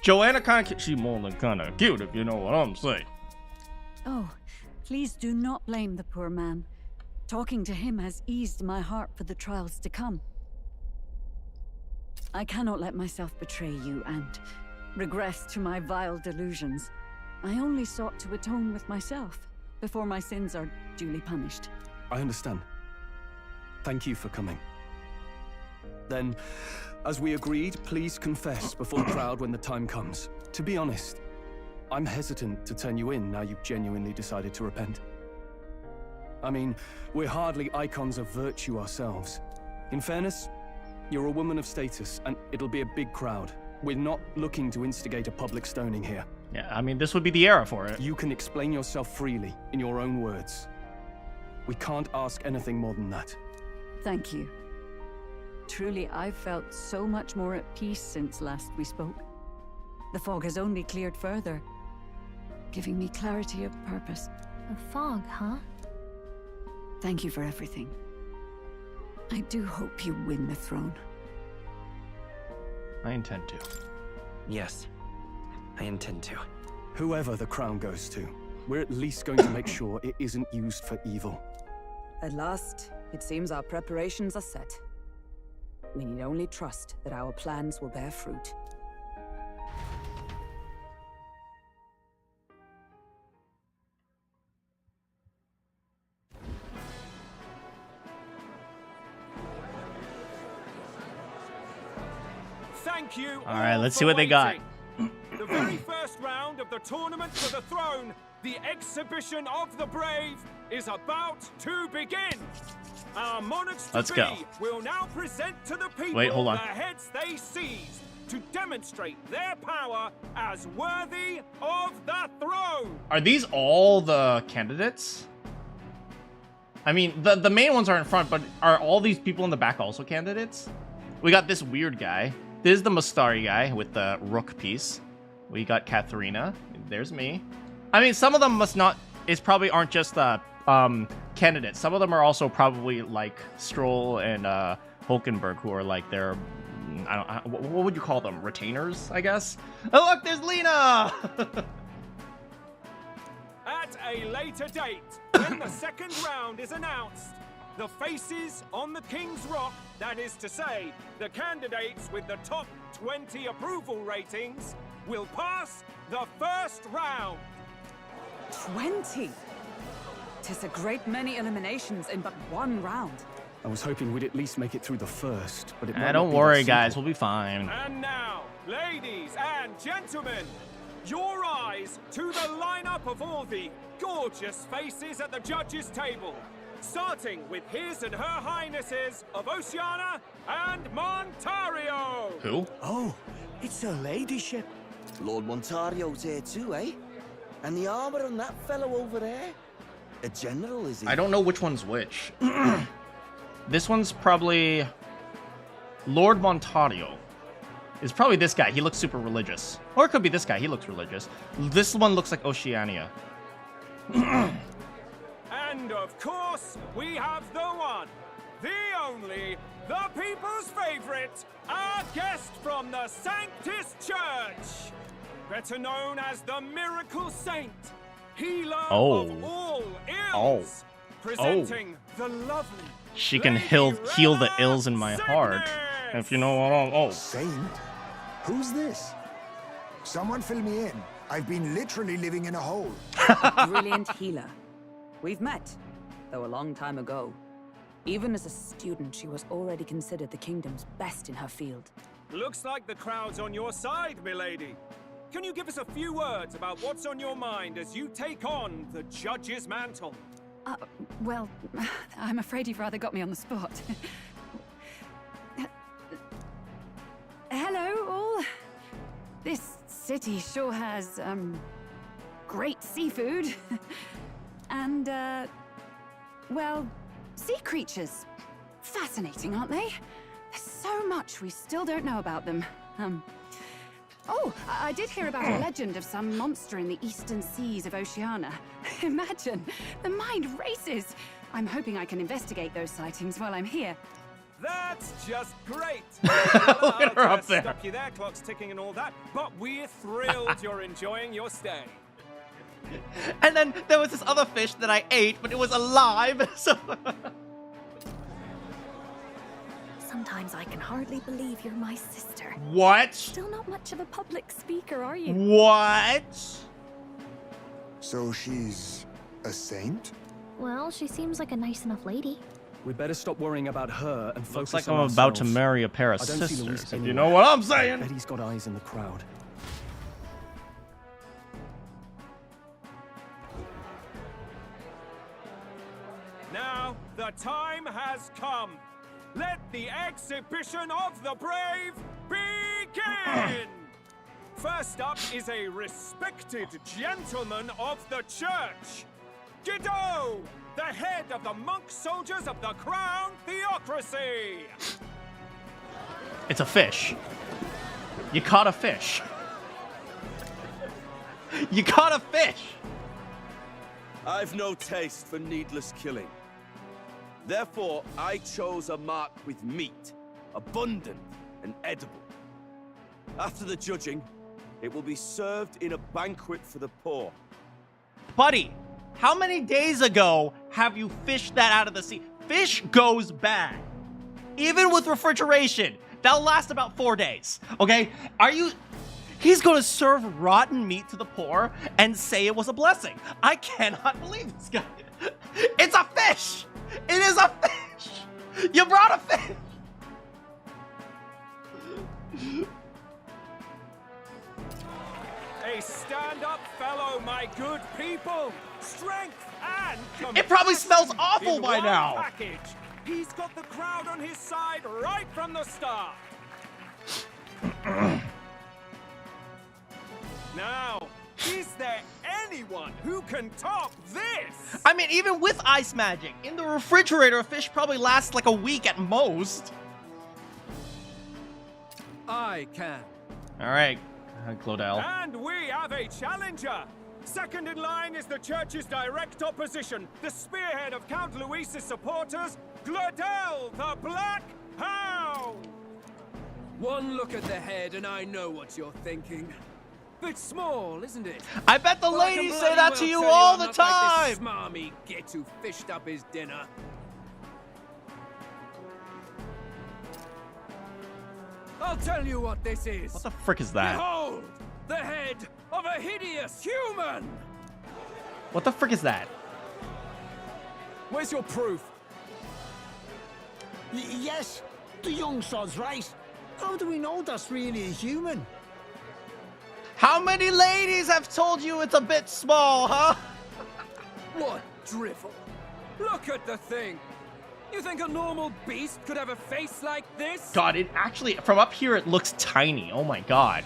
A: Joanna she more than kind of cute, if you know what I'm saying.
T: Oh, please do not blame the poor man. Talking to him has eased my heart for the trials to come. I cannot let myself betray you and regress to my vile delusions. I only sought to atone with myself before my sins are duly punished.
K: I understand. Thank you for coming. Then, as we agreed, please confess before the crowd when the time comes. To be honest, I'm hesitant to turn you in now you've genuinely decided to repent. I mean, we're hardly icons of virtue ourselves. In fairness, you're a woman of status, and it'll be a big crowd. We're not looking to instigate a public stoning here.
A: Yeah, I mean, this would be the era for it.
K: You can explain yourself freely, in your own words. We can't ask anything more than that.
T: Thank you. Truly, I've felt so much more at peace since last we spoke. The fog has only cleared further, giving me clarity of purpose.
D: The fog, huh?
T: Thank you for everything. I do hope you win the throne.
A: I intend to.
Q: Yes, I intend to.
K: Whoever the crown goes to, we're at least going to make sure it isn't used for evil.
L: At last, it seems our preparations are set. We need only trust that our plans will bear fruit.
H: Thank you.
A: All right, let's see what they got.
H: The very first round of the tournament for the throne, the exhibition of the brave, is about to begin. Our monarchs to be will now present to the people the heads they seized to demonstrate their power as worthy of the throne.
A: Are these all the candidates? I mean, the main ones are in front, but are all these people in the back also candidates? We got this weird guy. This is the Mustari guy with the rook piece. We got Katharina. There's me. I mean, some of them probably aren't just candidates. Some of them are also probably like Stroll and Hulkenberg, who are like their, what would you call them? Retainers, I guess. Oh, look, there's Lena!
H: At a later date, when the second round is announced, the faces on the King's Rock, that is to say, the candidates with the top 20 approval ratings, will pass the first round.
L: 20? 'Tis a great many eliminations in but one round.
K: I was hoping we'd at least make it through the first, but it might not
A: don't
K: be
A: worry,
K: that
A: guys.
K: simple.
A: We'll be fine.
H: And now, ladies and gentlemen, your eyes to the lineup of all the gorgeous faces at the judges' table, starting with his and her highnesses of Oceania and Montario.
A: Who?
S: Oh, it's her ladyship. Lord Montario's here too, eh? And the armor on that fellow over there? A general, is he?
A: I don't know which one's which. This one's probably Lord Montario. It's probably this guy. He looks super religious. Or it could be this guy. He looks religious. This one looks like Oceania.
H: And of course, we have the one, the only, the people's favorite, our guest from the Sanctus Church, better known as the Miracle Saint, healer of all ills, presenting the lovely.
A: She can heal the ills in my heart, if you know what I'm.
B: Saint? Who's this? Someone fill me in. I've been literally living in a hole.
L: Brilliant healer. We've met, though a long time ago. Even as a student, she was already considered the kingdom's best in her field.
H: Looks like the crowd's on your side, milady. Can you give us a few words about what's on your mind as you take on the judge's mantle?
L: Well, I'm afraid you've rather got me on the spot. Hello, all. This city sure has, great seafood. And, well, sea creatures. Fascinating, aren't they? There's so much we still don't know about them. Oh, I did hear about a legend of some monster in the eastern seas of Oceania. Imagine, the mind races. I'm hoping I can investigate those sightings while I'm here.
H: That's just great!
A: Look at her up there.
H: Stop you there, clock's ticking and all that, but we're thrilled you're enjoying your stay.
A: And then there was this other fish that I ate, but it was alive, so...
D: Sometimes I can hardly believe you're my sister.
A: What?
D: Still not much of a public speaker, are you?
A: What?
B: So she's a saint?
D: Well, she seems like a nice enough lady.
K: We better stop worrying about her and focus
A: Looks like
K: on
A: I'm about to
K: ourselves.
A: marry a pair of
K: I don't see
A: sisters,
K: Louise
A: if you
K: anywhere.
A: know what I'm saying.
K: Betty's got eyes in the crowd.
H: Now, the time has come. Let the exhibition of the brave begin! First up is a respected gentleman of the church. Guido, the head of the monk soldiers of the Crown Theocracy.
A: It's a fish. You caught a fish. You caught a fish!
J: I've no taste for needless killing. Therefore, I chose a mark with meat, abundant and edible. After the judging, it will be served in a banquet for the poor.
A: Buddy, how many days ago have you fished that out of the sea? Fish goes bad. Even with refrigeration, that'll last about 4 days, okay? He's gonna serve rotten meat to the poor and say it was a blessing. I cannot believe this guy. It's a fish! It is a fish! You brought a fish!
H: A stand-up fellow, my good people. Strength and
A: It probably smells
H: compassion
A: awful
H: in
A: by
H: one
A: now.
H: Package. He's got the crowd on his side right from the start. Now, is there anyone who can top this?
A: I mean, even with ice magic, in the refrigerator, a fish probably lasts like a week at most.
C: I can.
A: All right, Claudel.
H: And we have a challenger. Second in line is the church's direct opposition, the spearhead of Count Luis's supporters, Gladel the Black Hound.
C: One look at the head and I know what you're thinking. Bit small, isn't it?
A: I bet the
C: Well, I can
A: ladies say
C: bloody
A: that
C: well
A: to you
C: tell
A: all
C: I'm
A: the
C: not like
A: time.
C: this smarmy git who fished up his dinner. I'll tell you what this is.
A: What the frick is that?
C: Behold, the head of a hideous human.
A: What the frick is that?
C: Where's your proof?
P: Yes, the young sod's right. How do we know that's really a human?
A: How many ladies have told you it's a bit small, huh?
C: What drivel? Look at the thing. You think a normal beast could have a face like this?
A: God, it actually, from up here, it looks tiny. Oh my god.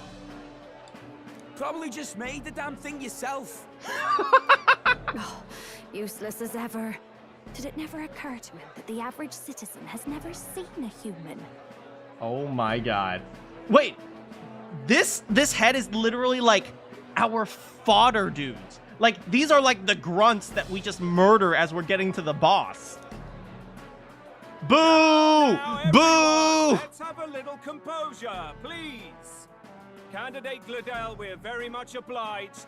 Q: Probably just made the damn thing yourself.
D: Oh, useless as ever. Did it never occur to him that the average citizen has never seen a human?
A: Oh my god. Wait, this head is literally like our fodder dudes. Like, these are like the grunts that we just murder as we're getting to the boss. Boo!
H: Now,
A: Boo!
H: let's have a little composure, please. Candidate Gladel, we're very much obliged.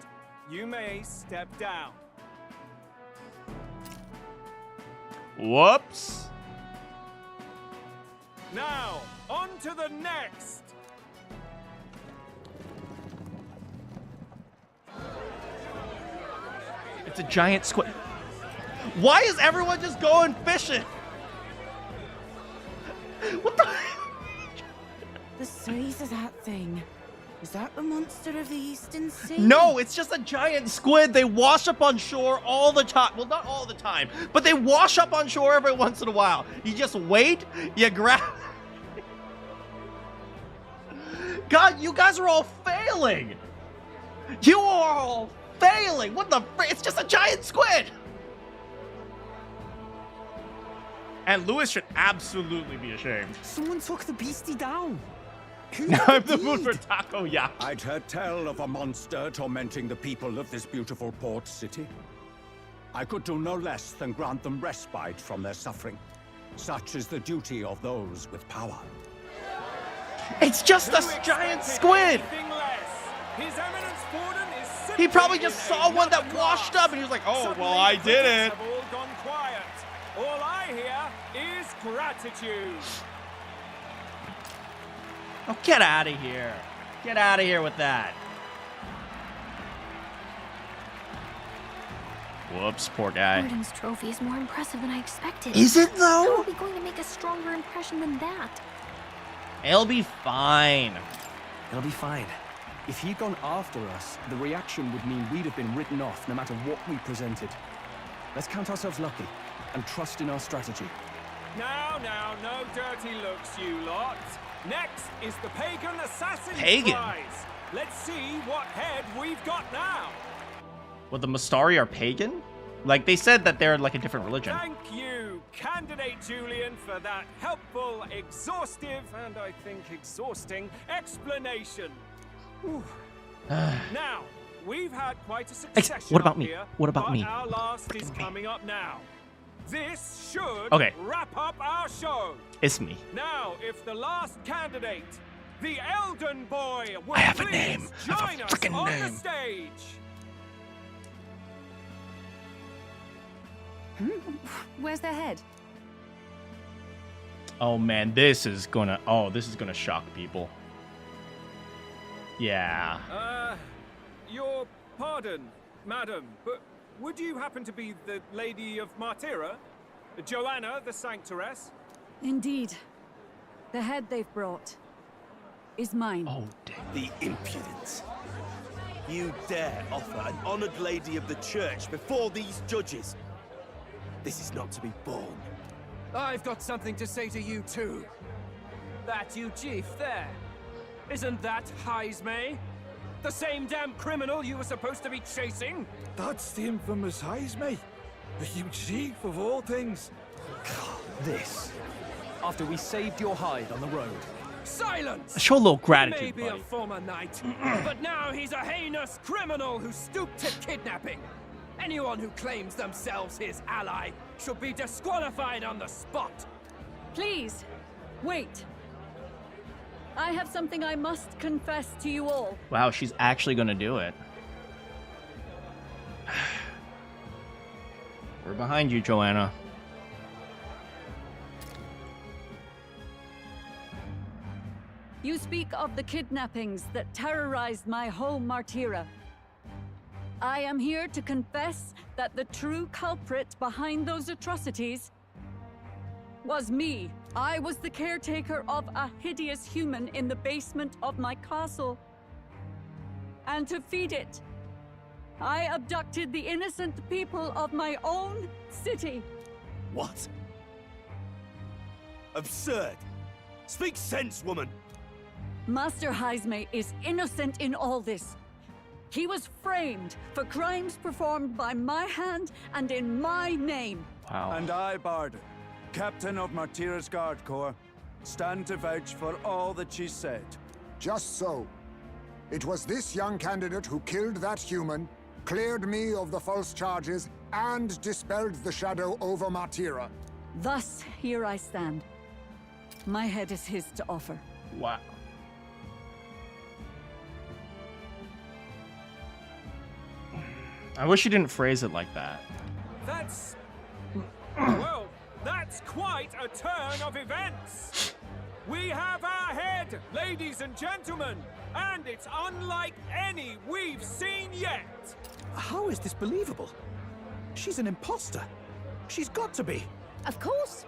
H: You may step down.
A: Whoops.
H: Now, on to the next.
A: It's a giant squid. Why is everyone just going fishing? What the?
I: The size of that thing. Is that the monster of the Eastern Sea?
A: No, it's just a giant squid. They wash up on shore all the time. Well, not all the time, but they wash up on shore every once in a while. You just wait, you grab... God, you guys are all failing. You are all failing. What the frick? It's just a giant squid. And Lewis should absolutely be ashamed.
U: Someone took the beastie down.
A: I'm the mood for takoyaki.
V: I'd heard tell of a monster tormenting the people of this beautiful port city. I could do no less than grant them respite from their suffering. Such is the duty of those with power.
A: It's just a giant squid.
H: His Eminence Borden is
A: He probably just saw one that washed up and he was like, oh, well, I did it.
H: Have all gone quiet. All I hear is gratitude.
A: Oh, get out of here. Get out of here with that. Whoops, poor guy.
D: Borden's trophy is more impressive than I expected.
A: Is it, though?
D: How are we going to make a stronger impression than that?
A: It'll be fine.
K: It'll be fine. If he'd gone after us, the reaction would mean we'd have been written off no matter what we presented. Let's count ourselves lucky and trust in our strategy.
H: Now, no dirty looks, you lot. Next is the Pagan Assassin
A: Pagan?
H: Prize. Let's see what head we've got now.
A: Well, the Mastari are pagan? Like, they said that they're like a different religion.
H: Thank you, Candidate Julian, for that helpful, exhaustive, and I think exhausting explanation. Now, we've had quite a succession
A: What about
H: up
A: me?
H: here,
A: What about
H: but
A: me?
H: Our last is coming up now. This should
A: Okay.
H: wrap up our show.
A: It's me.
H: Now, if the last candidate, the Elden Boy, will
A: I have a
H: please
A: name. I have a
H: join us
A: frickin'
H: on
A: name.
H: the stage.
L: Where's their head?
A: Oh, man, this is gonna shock people. Yeah.
H: Your pardon, madam, but would you happen to be the Lady of Martyra? Joanna, the Sanctoress?
T: Indeed. The head they've brought is mine.
A: Oh, dang.
J: The impudence. You dare offer an honored lady of the church before these judges? This is not to be borne.
C: I've got something to say to you too.
H: That you chief there. Isn't that Heisme? The same damn criminal you were supposed to be chasing?
U: That's the infamous Heisme. The you chief of all things.
K: This. After we saved your hide on the road.
H: Silence!
A: Show a little
H: He may
A: gratitude,
H: be
A: buddy.
H: a former knight, but now he's a heinous criminal who stooped to kidnapping. Anyone who claims themselves his ally should be disqualified on the spot.
T: Please, wait. I have something I must confess to you all.
A: Wow, she's actually gonna do it. We're behind you, Joanna.
T: You speak of the kidnappings that terrorized my home, Martyra. I am here to confess that the true culprit behind those atrocities was me. I was the caretaker of a hideous human in the basement of my castle. And to feed it, I abducted the innocent people of my own city.
J: What? Absurd. Speak sense, woman.
T: Master Heisme is innocent in all this. He was framed for crimes performed by my hand and in my name.
A: Wow.
V: And I, Barden, Captain of Martyra's Guard Corps, stand to vouch for all that she said.
B: Just so. It was this young candidate who killed that human, cleared me of the false charges, and dispelled the shadow over Martyra.
T: Thus, here I stand. My head is his to offer.
A: Wow. I wish you didn't phrase it like that.
H: That's... well, that's quite a turn of events. We have our head, ladies and gentlemen, and it's unlike any we've seen yet.
U: How is this believable? She's an imposter. She's got to be.
N: Of course.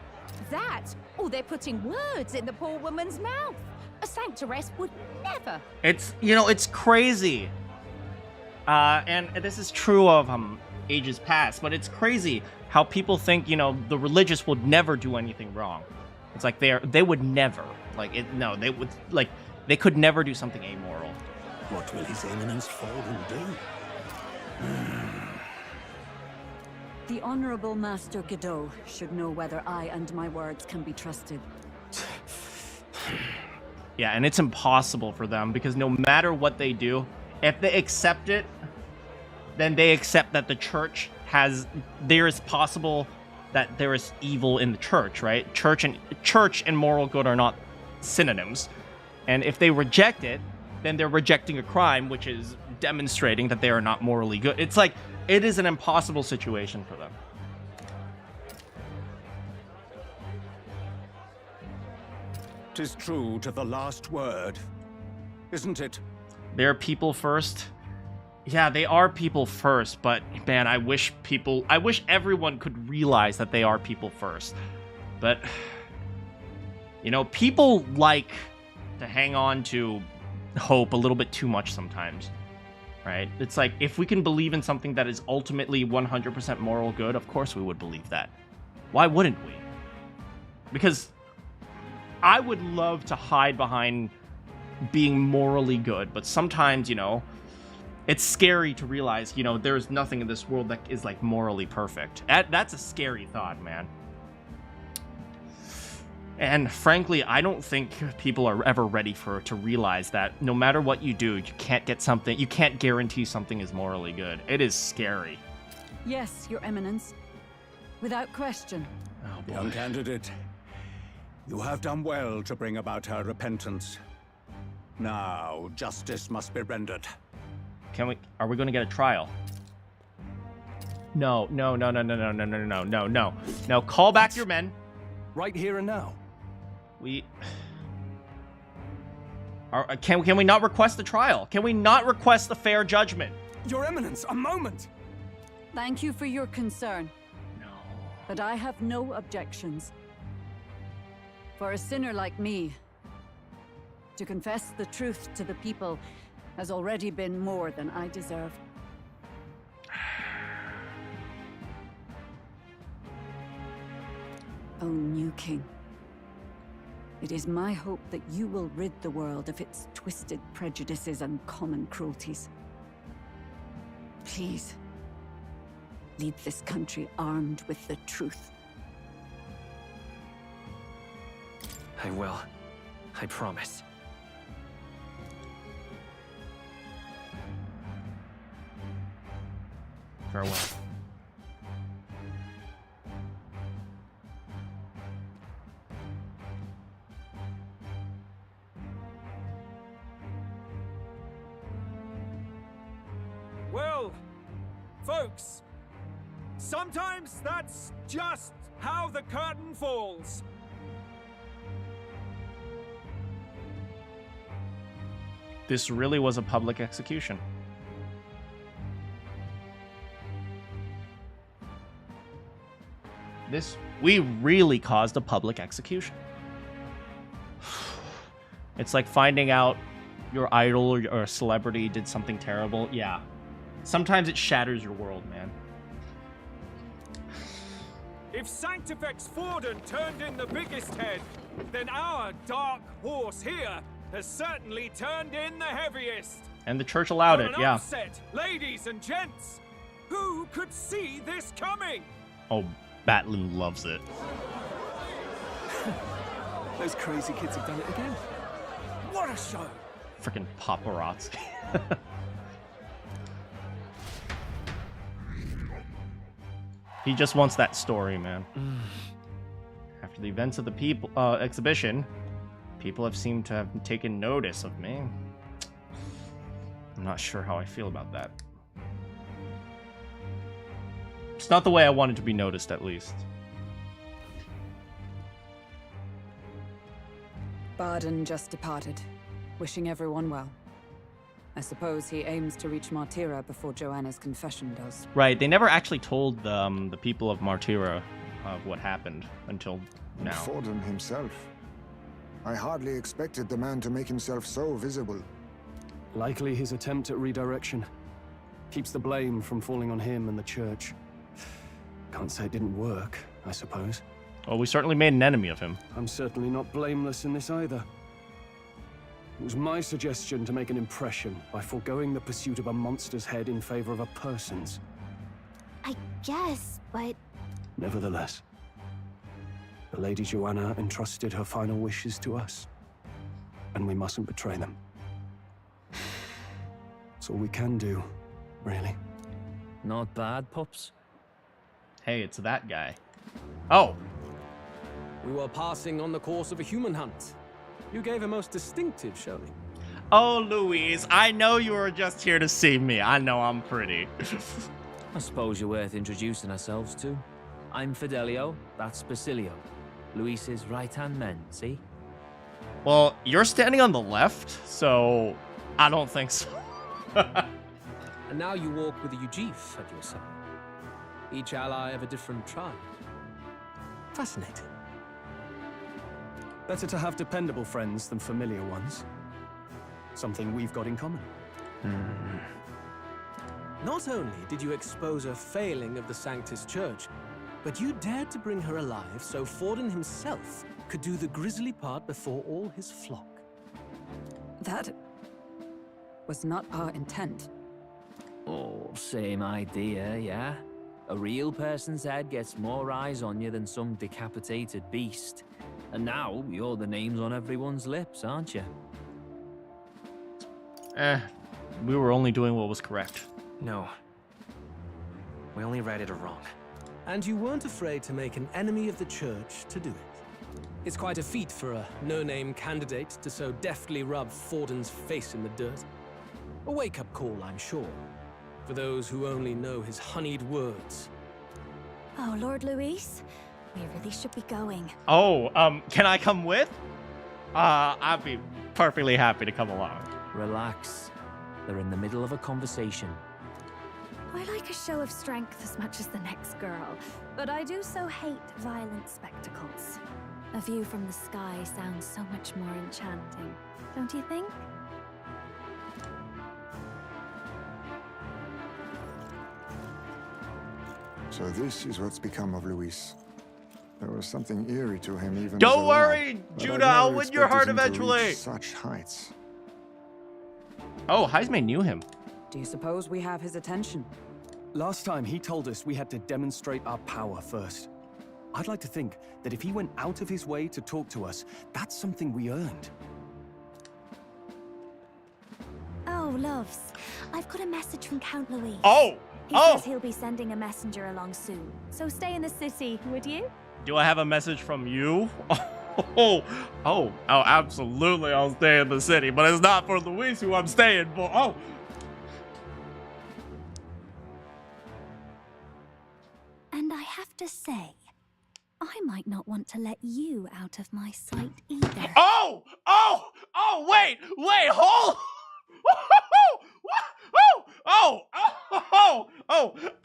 N: That, or they're putting words in the poor woman's mouth. A
D: sanctoress would never.
A: It's, you know, it's crazy. And this is true of ages past, but it's crazy how people think, you know, the religious would never do anything wrong. It's like they would never. Like, they would, like, they could never do something amoral.
O: What will His Eminence Fallen do?
T: The Honorable Master Godot should know whether I and my words can be trusted.
A: Yeah, and it's impossible for them because no matter what they do, if they accept it, then they accept that the church there is possible that there is evil in the church, right? Church and moral good are not synonyms. And if they reject it, then they're rejecting a crime, which is demonstrating that they are not morally good. It's like, it is an impossible situation for them.
V: "'Tis true to the last word, isn't it?"
A: They're people first. Yeah, they are people first, but man, I wish everyone could realize that they are people first. But, you know, people like to hang on to hope a little bit too much sometimes, right? It's like, if we can believe in something that is ultimately 100% moral good, of course we would believe that. Why wouldn't we? Because I would love to hide behind being morally good, but sometimes, you know, it's scary to realize, you know, there's nothing in this world that is, like, morally perfect. That's a scary thought, man. And frankly, I don't think people are ever ready to realize that no matter what you do, you can't guarantee something is morally good. It is scary.
T: Yes, Your Eminence. Without question.
A: Oh, boy.
V: Young candidate, you have done well to bring about her repentance. Now, justice must be rendered.
A: Are we going to get a trial? No. No, call back your men.
K: Right here and now.
A: Can we not request a trial? Can we not request a fair judgment?
K: Your Eminence, a moment!
T: Thank you for your concern. No. But I have no objections. For a sinner like me, to confess the truth to the people has already been more than I deserve. O new king, it is my hope that you will rid the world of its twisted prejudices and common cruelties. Please, lead this country armed with the truth.
K: I will. I promise.
A: Farewell.
H: Well, folks, sometimes that's just how the curtain falls.
A: This really was a public execution. We really caused a public execution. It's like finding out your idol or a celebrity did something terrible. Yeah. Sometimes it shatters your world, man.
H: If Sanctifex Forden turned in the biggest head, then our dark horse here has certainly turned in the heaviest.
A: And the church allowed it, yeah.
H: Upset, ladies and gents, who could see this coming?
A: Oh, Batlin loves it.
K: Those crazy kids have done it again.
H: What a show!
A: Freaking paparazzi. He just wants that story, man. After the events of the exhibition, people have seemed to have taken notice of me. I'm not sure how I feel about that. It's not the way I wanted to be noticed, at least.
L: Barden just departed, wishing everyone well. I suppose he aims to reach Martira before Joanna's confession does.
A: Right, they never actually told the people of Martira of what happened until now.
B: Forden himself. I hardly expected the man to make himself so visible.
K: Likely his attempt at redirection. Keeps the blame from falling on him and the church. Can't say it didn't work, I suppose.
A: Well, we certainly made an enemy of him.
K: I'm certainly not blameless in this either. It was my suggestion to make an impression by foregoing the pursuit of a monster's head in favor of a person's.
D: I guess, but...
K: Nevertheless, the Lady Joanna entrusted her final wishes to us, and we mustn't betray them. That's all we can do, really.
F: Not bad, pups.
A: Hey, it's that guy. Oh.
R: We were passing on the course of a human hunt. You gave a most distinctive showing.
A: Oh, Louise, I know you were just here to see me. I know I'm pretty.
F: I suppose you're worth introducing ourselves to. I'm Fidelio, that's Basilio. Luis's right-hand men, see?
A: Well, you're standing on the left, so I don't think so.
R: And now you walk with a Ujif at your side. Each ally of a different tribe. Fascinating.
K: Better to have dependable friends than familiar ones. Something we've got in common.
R: Not only did you expose a failing of the Sanctus Church, but you dared to bring her alive so Forden himself could do the grisly part before all his flock.
L: That was not our intent.
F: Oh, same idea, yeah? A real person's head gets more eyes on you than some decapitated beast. And now, you're the names on everyone's lips, aren't you?
A: We were only doing what was correct.
Q: No. We only righted a wrong.
R: And you weren't afraid to make an enemy of the church to do it. It's quite a feat for a no-name candidate to so deftly rub Forden's face in the dirt. A wake-up call, I'm sure, for those who only know his honeyed words.
N: Oh, Lord Luis, we really should be going.
A: Oh, can I come with? I'd be perfectly happy to come along.
F: Relax. They're in the middle of a conversation.
N: I like a show of strength as much as the next girl, but I do so hate violent spectacles. A view from the sky sounds so much more enchanting, don't you think?
B: So this is what's become of Luis. There was something eerie to him even
A: Don't
B: as a
A: worry,
B: lad, but
A: Judah,
B: I'd
A: I'll
B: never
A: win your heart
B: expected him to
A: eventually.
B: reach such heights.
A: Oh, Heisman knew him.
L: Do you suppose we have his attention?
K: Last time he told us we had to demonstrate our power first. I'd like to think that if he went out of his way to talk to us, that's something we earned.
N: Oh, loves, I've got a message from Count Louis. He says he'll be sending a messenger along soon. So stay in the city, would you?
A: Do I have a message from you? Oh, absolutely, I'll stay in the city, but it's not for Luis who I'm staying for. Oh.
N: And I have to say, I might not want to let you out of my sight either.
A: Wait, hold.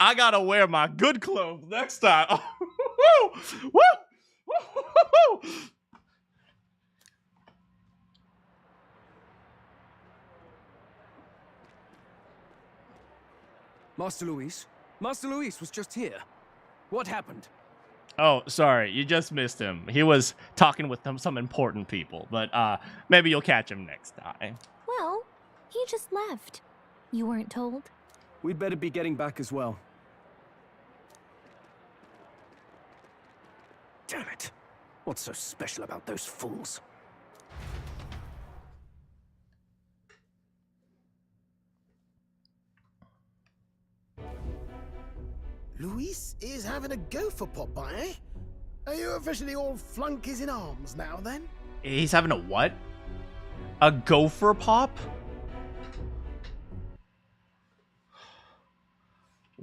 A: I gotta wear my good clothes next time.
R: Master Luis was just here. What happened?
A: Oh, sorry, you just missed him. He was talking with some important people, but maybe you'll catch him next time.
N: Well, he just left. You weren't told?
K: We'd better be getting back as well.
C: Damn it. What's so special about those fools?
P: Luis is having a gopher pop by, eh? Are you officially all flunkies in arms now, then?
A: He's having a what? A gopher pop?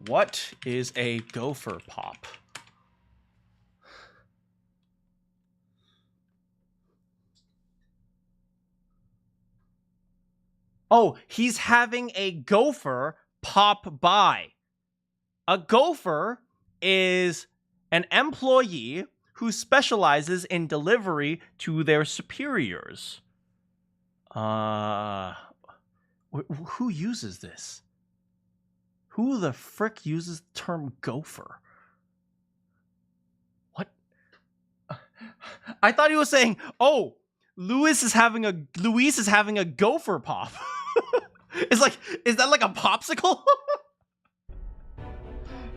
A: What is a gopher pop? Oh, he's having a gopher pop by. A gopher is an employee who specializes in delivery to their superiors. Who uses this? Who the frick uses the term gopher? What? I thought he was saying, "Oh, Luis is having a gopher pop." It's like, is that like a popsicle?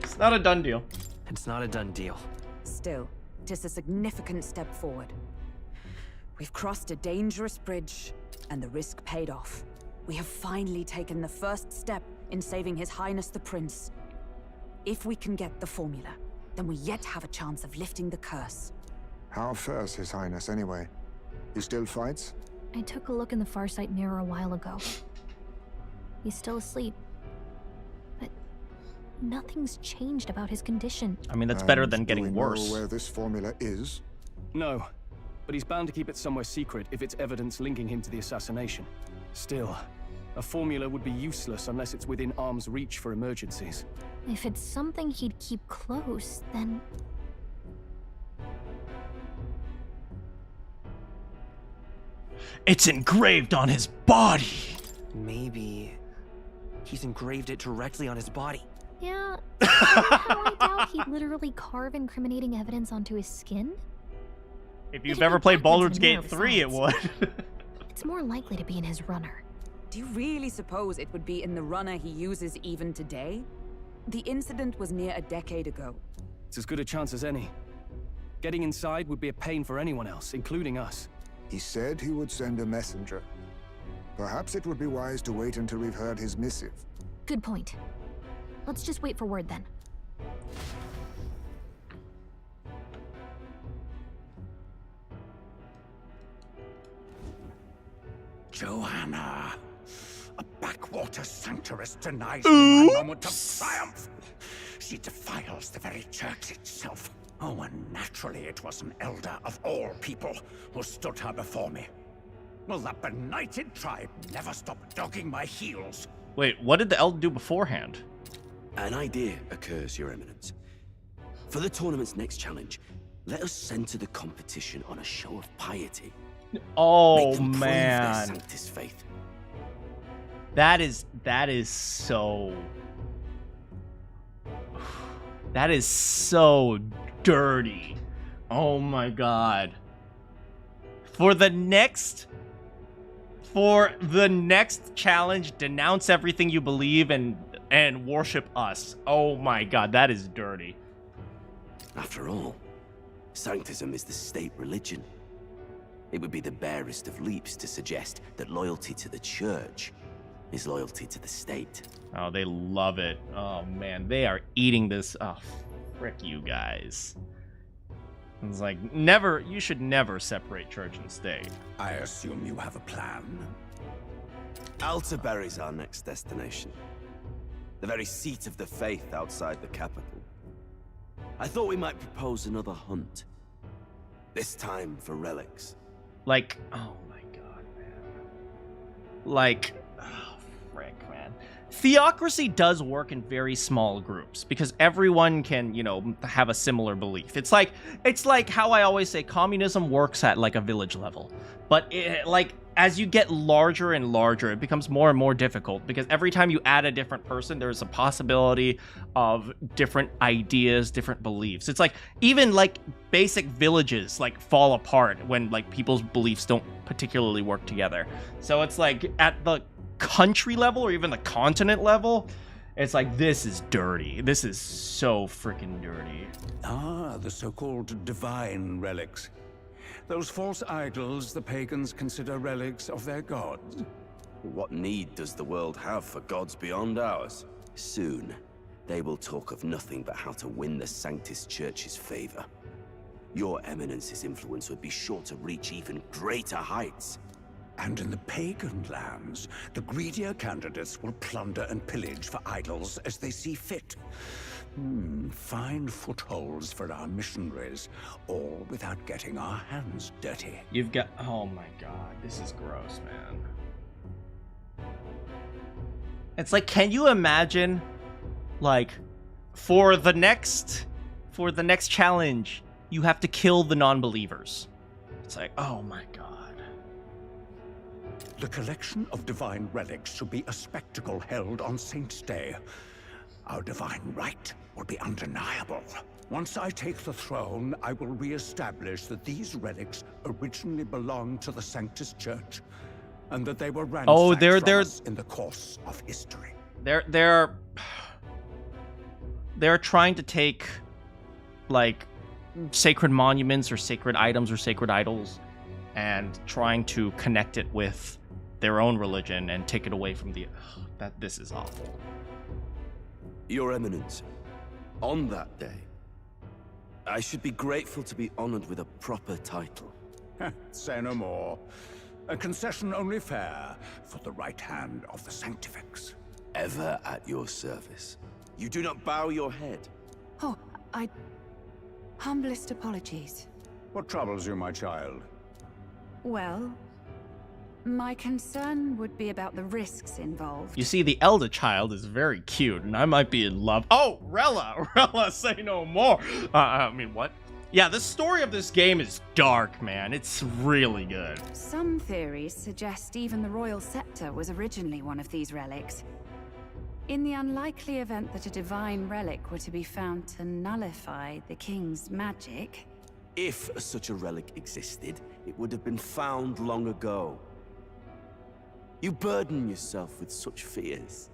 A: It's not a done deal.
Q: It's not a done deal.
L: Still, it is a significant step forward. We've crossed a dangerous bridge, and the risk paid off. We have finally taken the first step in saving His Highness the Prince. If we can get the formula, then we yet have a chance of lifting the curse.
B: How fares His Highness, anyway? He still fights?
D: I took a look in the Farsight mirror a while ago. He's still asleep. But nothing's changed about his condition.
A: I mean, that's better than getting
B: do we
A: worse.
B: know where this formula is?
K: No, but he's bound to keep it somewhere secret if it's evidence linking him to the assassination. Still, a formula would be useless unless it's within arm's reach for emergencies.
D: If it's something he'd keep close, then...
A: It's engraved on his body.
Q: Maybe he's engraved it directly on his body.
D: Yeah, I doubt he'd literally carve incriminating evidence onto his skin.
A: If you've ever played Baldur's Gate 3, it would.
D: It's more likely to be in his runner.
L: Do you really suppose it would be in the runner he uses even today? The incident was near a decade ago.
K: It's as good a chance as any. Getting inside would be a pain for anyone else, including us.
B: He said he would send a messenger. Perhaps it would be wise to wait until we've heard his missive.
D: Good point. Let's just wait for word then.
V: Joanna, a backwater sanctuarist denies me my moment of triumph. She defiles the very church itself. Oh, and naturally it was an elder of all people who stood her before me. Will that benighted tribe never stop dogging my heels?
A: Wait, what did the elder do beforehand?
J: An idea occurs, Your Eminence. For the tournament's next challenge, let us center the competition on a show of piety.
A: Oh,
J: Make them prove their
A: man.
J: Sanctus faith.
A: That is so... That is so dirty. Oh my god. For the next challenge, denounce everything you believe and worship us. Oh my god, that is dirty.
J: After all, Sanctism is the state religion. It would be the barest of leaps to suggest that loyalty to the church is loyalty to the state.
A: Oh, they love it. Oh man, they are eating this. Oh, frick you guys. It's like, you should never separate church and state.
V: I assume you have a plan.
J: Altaberry's our next destination. The very seat of the faith outside the capital. I thought we might propose another hunt. This time for relics.
A: Like, oh my god, man. Like, oh, frick, man. Theocracy does work in very small groups because everyone can, have a similar belief. It's like how I always say communism works at like a village level. But as you get larger and larger, it becomes more and more difficult because every time you add a different person, there's a possibility of different ideas, different beliefs. It's like even like basic villages like fall apart when like people's beliefs don't particularly work together. So it's like at the country level or even the continent level, it's like, this is dirty. This is so freaking dirty.
V: Ah, the so-called divine relics. Those false idols the pagans consider relics of their gods.
J: What need does the world have for gods beyond ours? Soon, they will talk of nothing but how to win the Sanctus Church's favor. Your Eminence's influence would be sure to reach even greater heights.
V: And in the pagan lands, the greedier candidates will plunder and pillage for idols as they see fit. Fine footholds for our missionaries, all without getting our hands dirty.
A: You've got... Oh my god, this is gross, man. It's like, can you imagine, like, for the next challenge, you have to kill the non-believers. It's like, oh my god.
V: The collection of divine relics should be a spectacle held on Saint's Day. Our divine right will be undeniable. Once I take the throne, I will re-establish that these relics originally belonged to the Sanctus Church, and that they were ransacked from us in the course of history.
A: They're trying to take, like, sacred monuments or sacred items or sacred idols and trying to connect it with their own religion and take it away from the... This is awful.
J: Your Eminence, on that day, I should be grateful to be honored with a proper title.
V: Say no more. A concession only fair for the right hand of the Sanctifex.
J: Ever at your service. You do not bow your head.
T: Oh, humblest apologies.
V: What troubles you, my child?
T: Well, my concern would be about the risks involved.
A: You see, the elder child is very cute, and I might be in love. Oh, Rella! Rella, say no more! I mean, what? Yeah, the story of this game is dark, man. It's really good.
T: Some theories suggest even the royal scepter was originally one of these relics. In the unlikely event that a divine relic were to be found to nullify the king's magic...
J: If such a relic existed, it would have been found long ago. You burden yourself with such fears.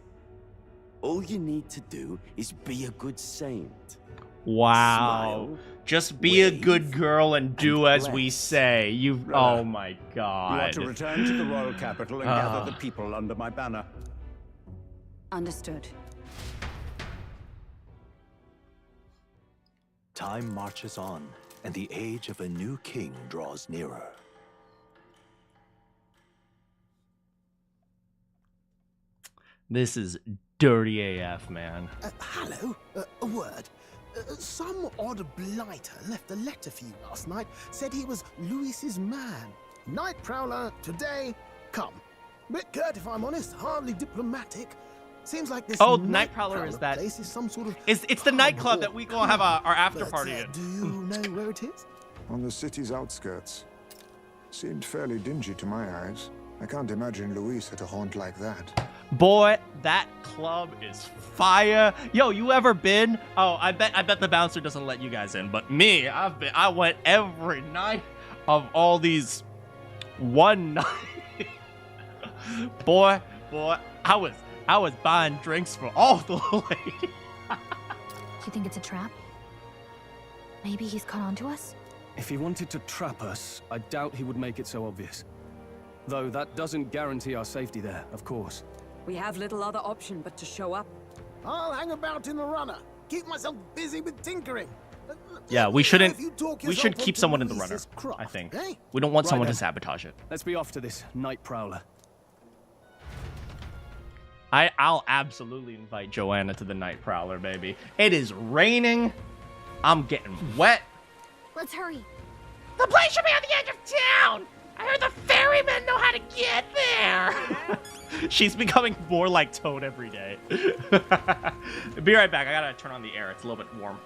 J: All you need to do is be a good saint.
A: Wow.
J: Smile,
A: just be a good girl and do as we say. Oh my god.
V: You are to return to the royal capital and gather the people under my banner.
T: Understood.
G: Time marches on, and the age of a new king draws nearer.
A: This is dirty AF, man.
P: Hello, a word. Some odd blighter left a letter for you last night. Said he was Louis's man. Night Prowler, today, come. Bit curt, if I'm honest, hardly diplomatic. Seems like this.
A: Oh, Night Prowler is that?
P: Place is some sort of.
A: It's the nightclub that we gonna have our after party in.
P: Do you know where it is?
B: On the city's outskirts. Seemed fairly dingy to my eyes. I can't imagine Louis at a haunt like that.
A: Boy, that club is fire. Yo, you ever been? Oh, I bet the bouncer doesn't let you guys in, but me, I went every night of all these one night. boy, I was buying drinks for all the ladies.
D: You think it's a trap? Maybe he's caught on to us?
K: If he wanted to trap us, I doubt he would make it so obvious. Though that doesn't guarantee our safety there, of course.
L: We have little other option but to show up.
P: I'll hang about in the runner. Keep myself busy with tinkering.
A: Yeah, we should keep someone in the runner, I think. We don't want someone to sabotage it.
K: Let's be off to this Night Prowler.
A: I'll absolutely invite Joanna to the Night Prowler, baby. It is raining. I'm getting wet.
D: Let's hurry.
A: The place should be on the edge of town. I heard the ferrymen know how to get there. She's becoming more like Toad every day. Be right back. I gotta turn on the air. It's a little bit warm.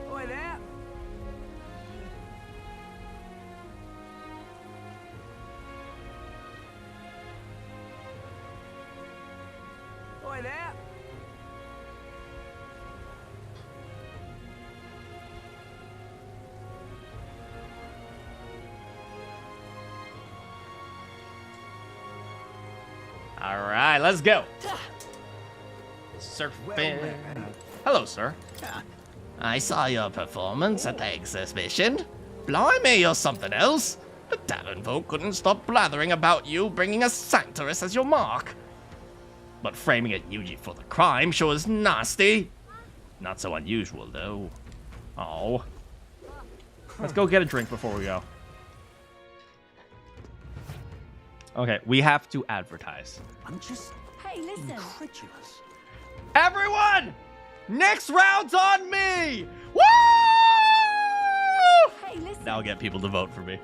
L: Boy, there. Boy, there.
A: All right, let's go. Surfing. Hello, sir. I saw your performance at the exhibition. Blimey, you're something else. The tavern folk couldn't stop blathering about you bringing a sanctoress as your mark. But framing it Yuji for the crime sure is nasty. Not so unusual, though. Oh. Let's go get a drink before we go. Okay, we have to advertise.
S: I'm just incredulous.
A: Everyone! Next round's on me! Woo!
T: Hey, listen.
A: That'll get people to vote for me.